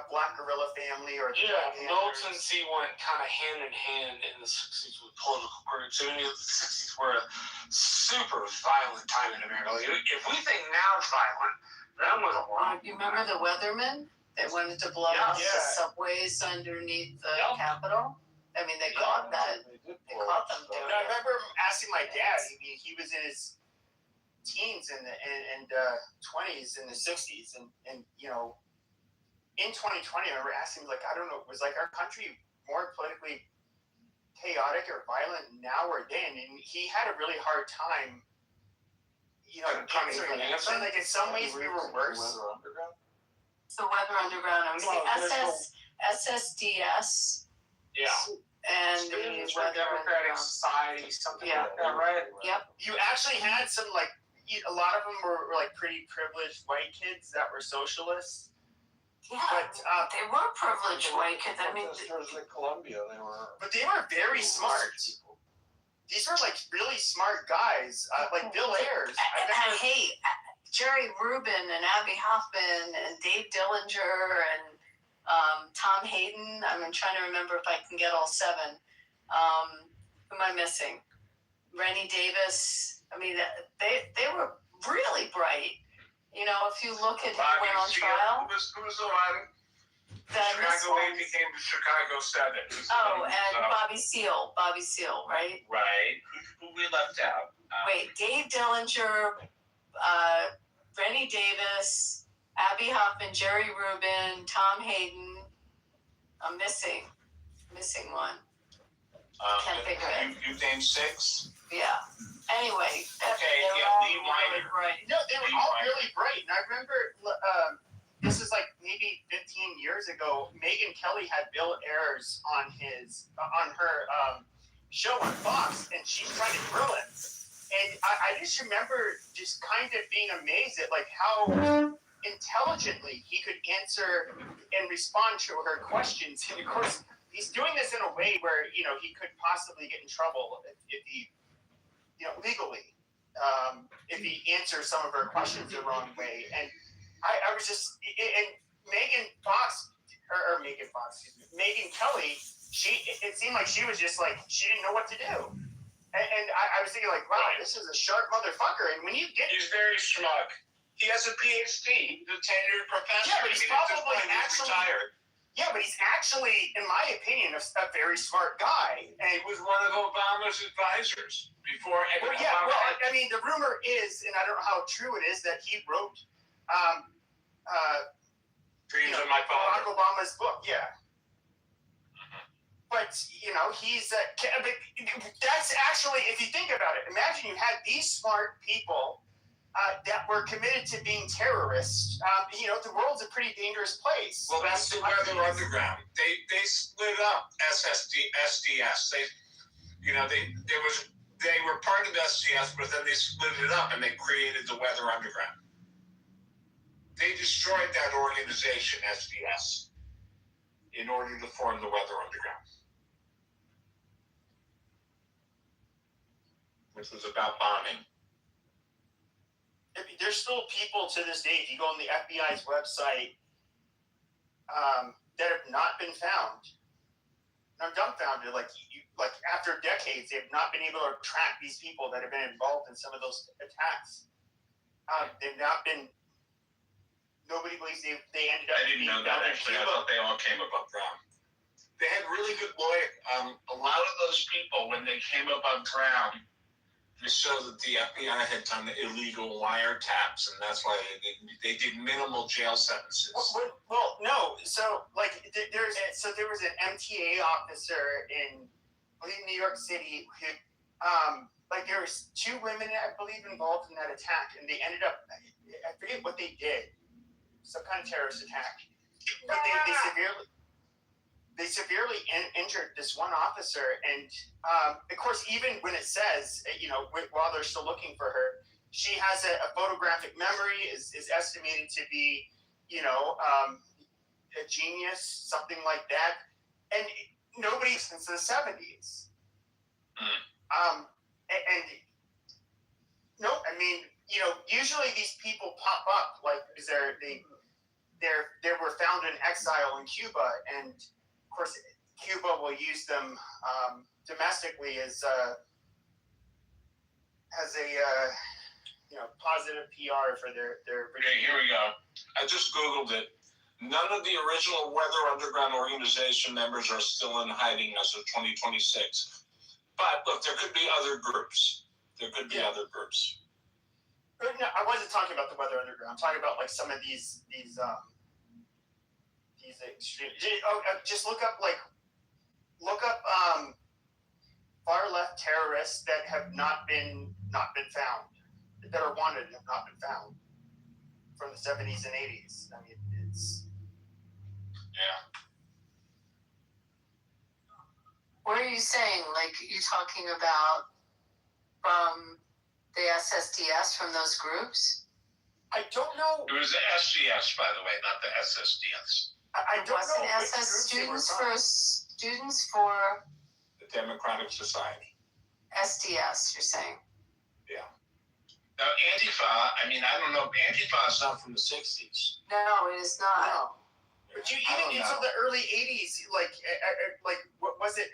Black Guerrilla Family or militancy went kind of hand in hand in the 60s with political groups. I mean, the 60s were a super violent time in America. Like, if we think now it's violent, that was a lot. You remember the Weathermen? They wanted to blow up the subways underneath the Capitol. I mean, they caught that. They caught them doing it. I remember asking my dad. I mean, he was in his teens and 20s in the 60s, and in 2020, I remember asking him, like, I don't know, was like our country more politically chaotic or violent now or then? And he had a really hard time, answering that. So, like, in some ways, we were worse. The Weather Underground. It was the SSDS. Yeah. And the Weather Democratic Society, something like that, right? Yep. You actually had some, like, a lot of them were like pretty privileged white kids that were socialists. Yeah, but they were privileged white kids. I mean, in Colombia, but they were very smart. These were like really smart guys, like Bill Ayers. Hey, Jerry Rubin and Abby Hoffman and Dave Dillinger and Tom Hayden. I'm trying to remember if I can get all seven. Who am I missing? Rennie Davis. I mean, they were really bright. If you look at who went on trial. Who was the one? Chicago 8 became the Chicago 7. Bobby Seale, right? Right. Who we left out? Wait, Dave Dillinger, Rennie Davis, Abby Hoffman, Jerry Rubin, Tom Hayden. I'm missing one. Can't figure it. You named 6? Yeah. Anyway, Lee Weiner. No, they were all really bright. And I remember, this is like maybe 15 years ago, Megyn Kelly had Bill Ayers on her show on Fox, and she's trying to grill him. And I just remember just kind of being amazed at like how intelligently he could answer and respond to her questions. And of course, he's doing this in a way where he could possibly get in trouble if he legally if he answers some of her questions the wrong way. And I was just and Megan Kelly, it seemed like she was just like she didn't know what to do. And I was thinking like, wow, this is a sharp motherfucker. And when you get he's very smart. He has a PhD, he's a tenured professor. Yeah, but he's probably actually retired. Yeah, but he's actually, in my opinion, a very smart guy. And he was one of Obama's advisors before. I mean, the rumor is, and I don't know how true it is, that he wrote Dreams of My Father. Barack Obama's book, yeah. But, he's, that's actually, if you think about it, imagine you had these smart people that were committed to being terrorists. The world's a pretty dangerous place. Well, that's the Weather Underground. They split up SDS. They were part of SDS, but then they split it up and they created the Weather Underground. They destroyed that organization, SDS, in order to form the Weather Underground, which was about bombing. There's still people to this day, if you go on the FBI's website, that have not been found. And I'm dumbfounded. Like after decades, they have not been able to track these people that have been involved in some of those attacks. They've not been. Nobody believes they ended up. I didn't know that actually. I thought they all came above ground. They had really good lawyers. A lot of those people, when they came above ground, to show that the FBI had done illegal wiretaps, and that's why they did minimal jail sentences. Well, no. So, there was an MTA officer in, I believe, New York City who, there was 2 women, I believe, involved in that attack, and they ended up, I forget what they did, some kind of terrorist attack, but they severely injured this one officer. And of course, even when it says, while they're still looking for her, she has a photographic memory, is estimated to be, a genius, something like that. And nobody since the 70s. Usually these people pop up, because they were found in exile in Cuba, and of course, Cuba will use them domestically as a positive PR for their. Okay, here we go. I just Googled it. None of the original Weather Underground organization members are still in hiding as of 2026. But look, there could be other groups. No, I wasn't talking about the Weather Underground. I'm talking about some of these extreme. Just look up far left terrorists that have not been found, that are wanted and have not been found from the 70s and 80s. I mean, it's What are you saying? You're talking about from the SSDS, from those groups? I don't know. It was the SGS, by the way, not the SSDS. I don't know. SS students for the Democratic Society. SDS, you're saying? Yeah. Now, Antifa, I don't know. Antifa is not from the 60s. No, it is not. No. But even into the early 80s, what was it?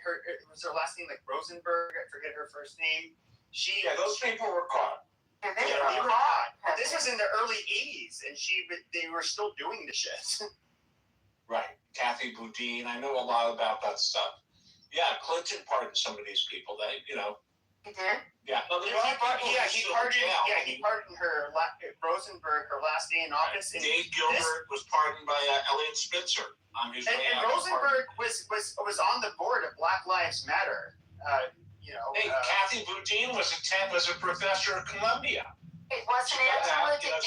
Was her last name Rosenberg? I forget her first name. Those people were caught. Yeah, they were caught. This was in the early 80s, and they were still doing the shit. Right. Kathy Boudin. I know a lot about that stuff. Yeah, Clinton pardoned some of these people. He did? Yeah. No, he pardoned her, Rosenberg, her last day in office. And Dave Gilbert was pardoned by Elliot Spitzer on his way out. And Rosenberg was on the board of Black Lives Matter. Kathy Boudin was a professor at Columbia. It wasn't Angela Davis.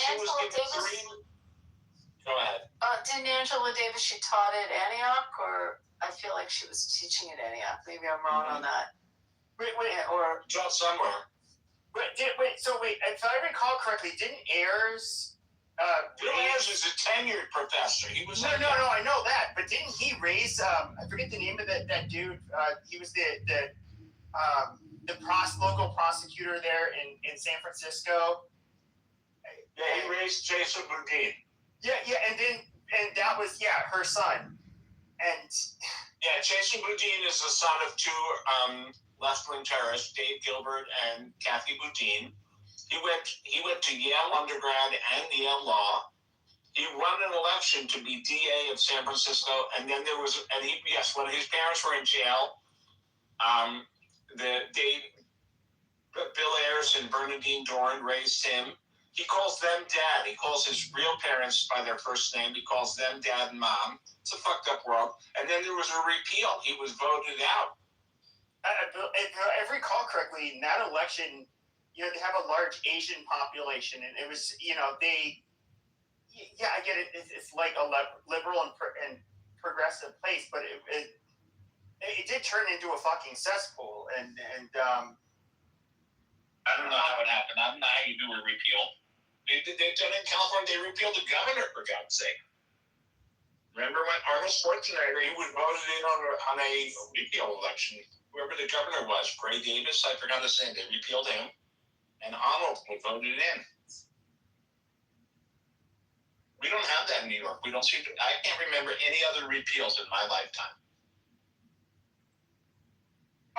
Go ahead. Didn't Angela Davis, she taught at Antioch, or I feel like she was teaching at Antioch. Maybe I'm wrong on that. Or taught somewhere. Wait. So if I recall correctly, didn't Ayers? Bill Ayers is a a tenured professor. He was no. I know that, but didn't he raise? I forget the name of that dude. He was the local prosecutor there in San Francisco. Yeah, he raised Jason Boudin. Yeah, and that was her son, and Jason Boudin is the son of two left-wing terrorists, Dave Gilbert and Kathy Boudin. He went to Yale undergrad and Yale Law. He won an election to be DA of San Francisco, and then there was, when his parents were in jail, Bill Ayers and Bernadine Doran raised him. He calls them dad. He calls his real parents by their first name. He calls them dad and mom. It's a fucked up world. And then there was a repeal. He was voted out. If I recall correctly, in that election, they have a large Asian population, and it was, I get it. It's like a liberal and progressive place, but it did turn into a fucking cesspool, and I don't know how it happened. I don't know how you do a repeal. They've done it in California. They repealed the governor, for God's sake. Remember when Arnold Schwarzenegger, he was voted in on a repeal election. Whoever the governor was, Gray Davis, I forgot his name. They repealed him, and Arnold was voted in. We don't have that in New York. I can't remember any other repeals in my lifetime.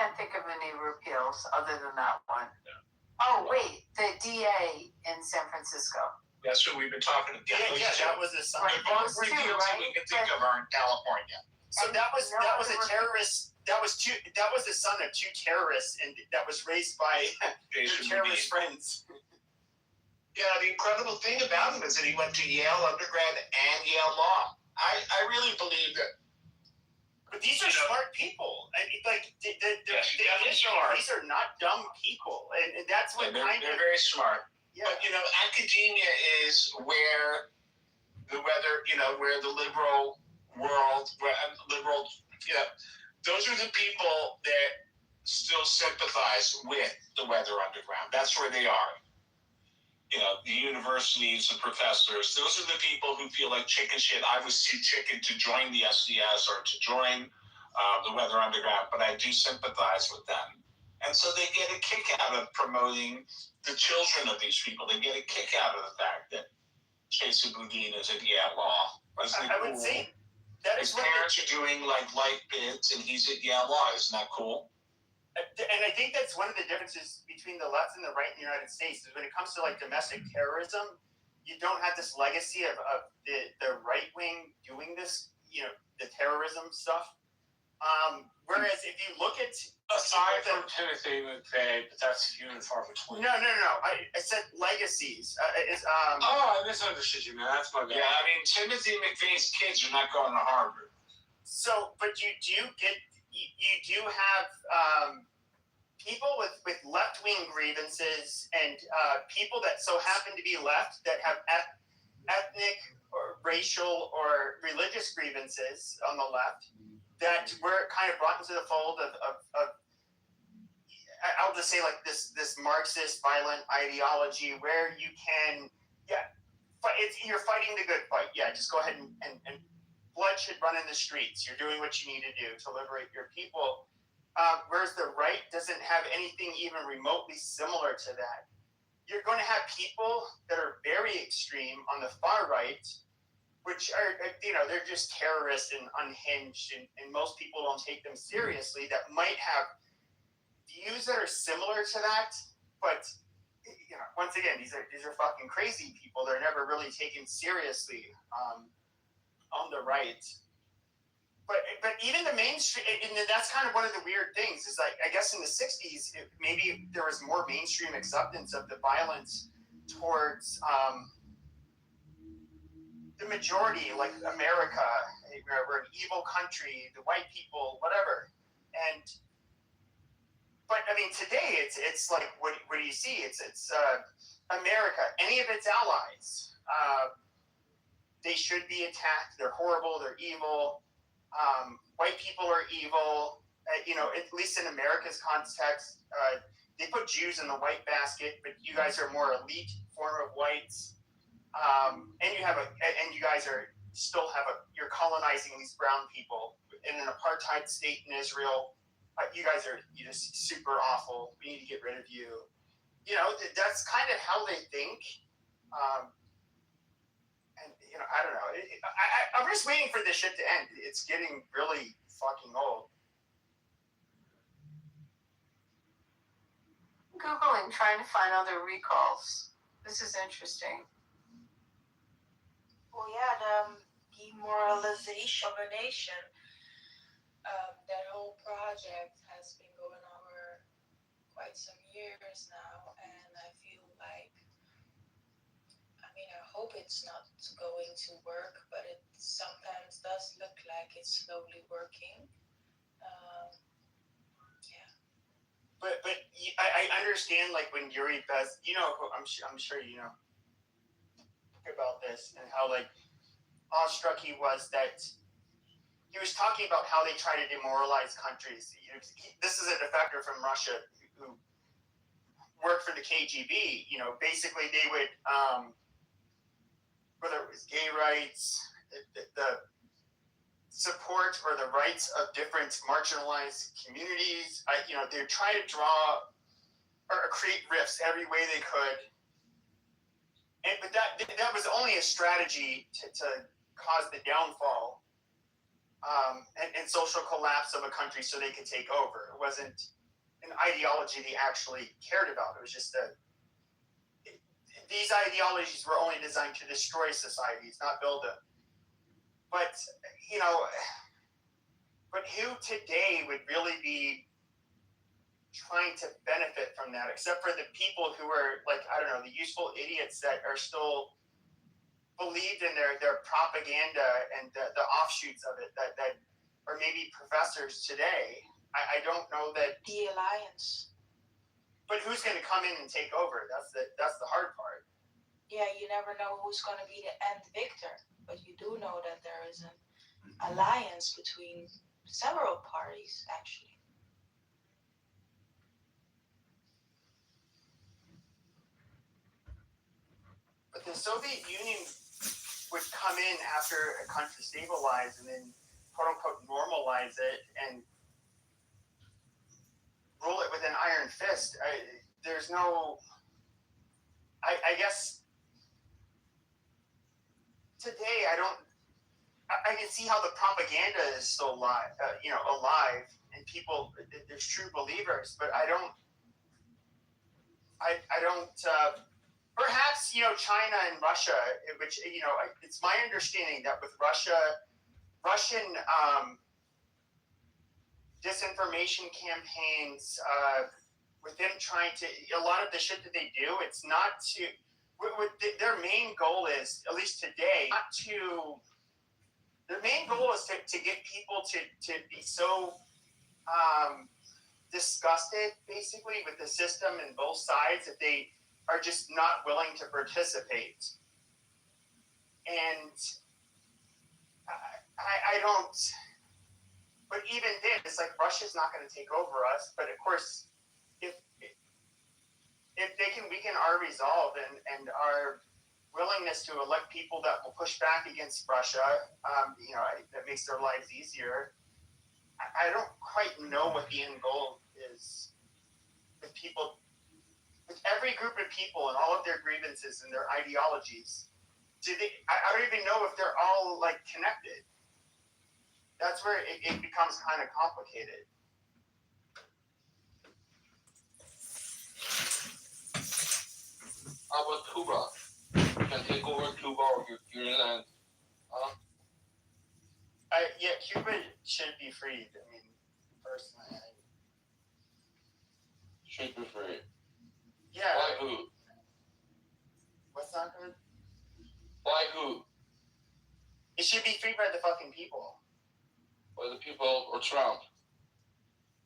Can't think of any repeals other than that one. Yeah. Oh, wait, the DA in San Francisco. That's who we've been talking about. That was the son. Right, those two, repeals right? we can think of are in California. So that was a terrorist. That was the son of two terrorists, and that was raised by their terrorist friends. Yeah, the incredible thing about him is that he went to Yale undergrad and Yale Law. I really believe that. But these are smart people. I mean, like these are not dumb people, and that's what they're very smart. Yeah. But academia is where the liberal world, those are the people that still sympathize with the Weather Underground. That's where they are. The universities and professors, those are the people who feel like chicken shit. I was too chicken to join the SDS or to join the Weather Underground, but I do sympathize with them. And so they get a kick out of promoting the children of these people. They get a kick out of the fact that Jason Boudin is at Yale Law. I would say that his parents are doing like life bids, and he's at Yale Law. Isn't that cool? And I think that's one of the differences between the left and the right in the United States is when it comes to like domestic terrorism, you don't have this legacy of the right wing doing this, the terrorism stuff. Whereas if you look at aside from Timothy McVeigh, but that's few and far between. No. I said legacies. I misunderstood you, man. That's my bad. Yeah, I mean Timothy McVeigh's kids are not going to Harvard. So, but you do have people with left-wing grievances and people that so happen to be left that have ethnic or racial or religious grievances on the left that were kind of brought into the fold of I'll just say like this Marxist violent ideology where you can you're fighting the good fight. Yeah, just go ahead and blood should run in the streets. You're doing what you need to do to liberate your people. Whereas the right doesn't have anything even remotely similar to that. You're going to have people that are very extreme on the far right, which are, they're just terrorists and unhinged, and most people don't take them seriously, that might have views that are similar to that, but once again, these are fucking crazy people. They're never really taken seriously on the right. But even the mainstream, and that's kind of one of the weird things, is like, I guess in the 60s, maybe there was more mainstream acceptance of the violence towards the majority, like America, we're an evil country, the white people, whatever. But I mean, today it's like, what do you see? It's America, any of its allies, they should be attacked. They're horrible. They're evil. White people are evil. At least in America's context, they put Jews in the white basket, but you guys are more elite form of whites. and you guys you're colonizing these brown people in an apartheid state in Israel. You guys are just super awful. We need to get rid of you. That's kind of how they think. And I don't know. I'm just waiting for this shit to end. It's getting really fucking old. Googling, trying to find other recalls. This is interesting. Well, yeah, the demoralization of a nation. That whole project has been going on for quite some years now, and I feel like, I hope it's not going to work, but it sometimes does look like it's slowly working. Yeah. But I understand, like, when Yuri Bez, I'm sure you know about this, and how like awestruck he was that he was talking about how they try to demoralize countries. This is a defector from Russia who worked for the KGB. Basically they would, whether it was gay rights, the support or the rights of different marginalized communities. They try to draw or create rifts every way they could. But that was only a strategy to cause the downfall and social collapse of a country so they could take over. It wasn't an ideology they actually cared about. It was just these ideologies were only designed to destroy societies, not build them. But who today would really be trying to benefit from that, except for the people who are like, I don't know, the useful idiots that are still believed in their propaganda and the offshoots of it that are maybe professors today. I don't know that the alliance. But who's going to come in and take over? That's the hard part. Yeah, you never know who's going to be the end victor, but you do know that there is an alliance between several parties, actually. But the Soviet Union would come in after a country stabilized and then quote unquote normalize it and rule it with an iron fist. I guess today I can see how the propaganda is still alive, and people, there's true believers, but I don't, perhaps, China and Russia, which, it's my understanding that with Russian disinformation campaigns, with them trying to, a lot of the shit that they do, it's not to, their main goal is, at least today, their main goal is to get people to be so disgusted, basically, with the system and both sides that they are just not willing to participate. And I don't, but even then, it's like Russia's not going to take over us. But of course, if they can weaken our resolve and our willingness to elect people that will push back against Russia, that makes their lives easier. I don't quite know what the end goal is with people, with every group of people and all of their grievances and their ideologies. I don't even know if they're all like connected. That's where it becomes kind of complicated. How about Cuba? You can take over Cuba or your land. Huh? Yeah, Cuba should be freed. I mean, personally. Should be freed. Yeah. Why who? What's not good? Why who? It should be freed by the fucking people. By the people or Trump?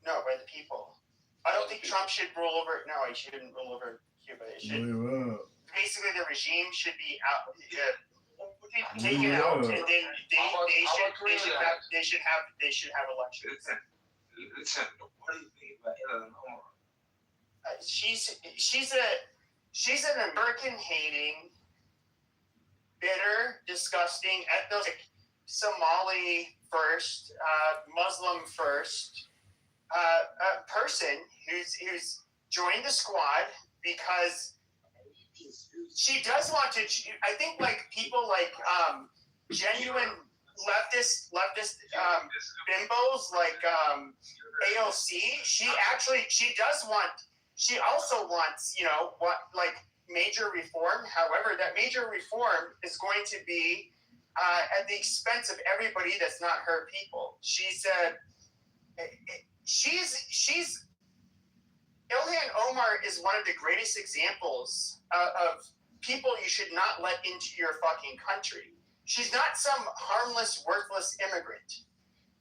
No, by the people. I don't think Trump should rule over. No, he shouldn't rule over Cuba. It should. Basically, the regime should be out, taken out, and then they should have elections. Listen, what do you mean by Eleanor? She's an American hating, bitter, disgusting, ethnic Somali first, Muslim first person who's joined the squad because she does want to. I think like people like genuine leftist bimbos like AOC. She also wants major reform. However, that major reform is going to be at the expense of everybody that's not her people. She said she's Ilhan Omar is one of the greatest examples of people you should not let into your fucking country. She's not some harmless, worthless immigrant.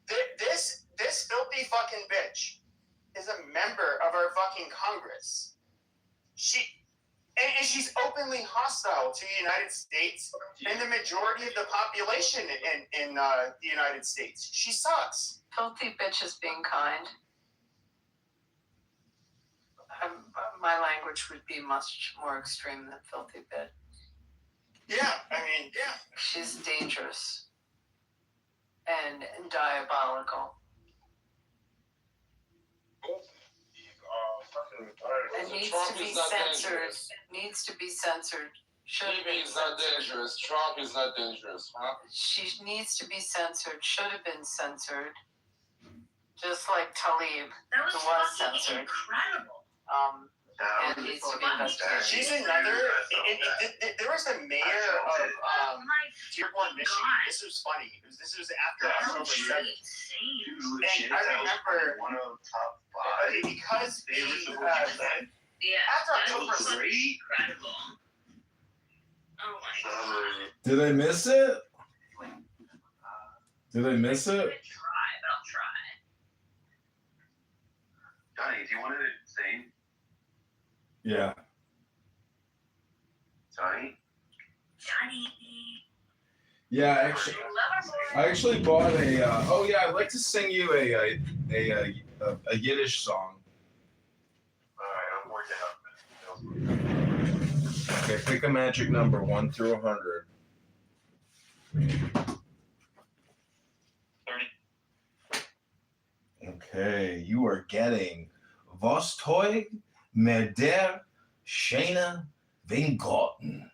This filthy fucking bitch is a member of our fucking Congress. And she's openly hostile to the United States and the majority of the population in the United States. She sucks. Filthy bitch is being kind. My language would be much more extreme than filthy bitch. Yeah, I mean, yeah. She's dangerous and diabolical. It needs to be censored. Needs to be censored. Bibi is not dangerous. Trump is not dangerous, huh? She needs to be censored. Should have been censored. Just like Tlaib, who was censored. Incredible. And needs to be investigated. She's another. There was a mayor of Dearborn, Michigan. This was funny. This was after October 7th. And I remember because after October 7th. Incredible. Oh my god. Did I miss it? Did I miss it? I'm gonna try, but I'll try. Johnny, do you want to sing? Yeah. Johnny? Yeah, I actually bought a. Oh yeah, I'd like to sing you a Yiddish song. Alright, I'm working out. Okay, pick a magic number 1 through 100. 30. Okay, you are getting Was Teug mit der Schöne Wingarten.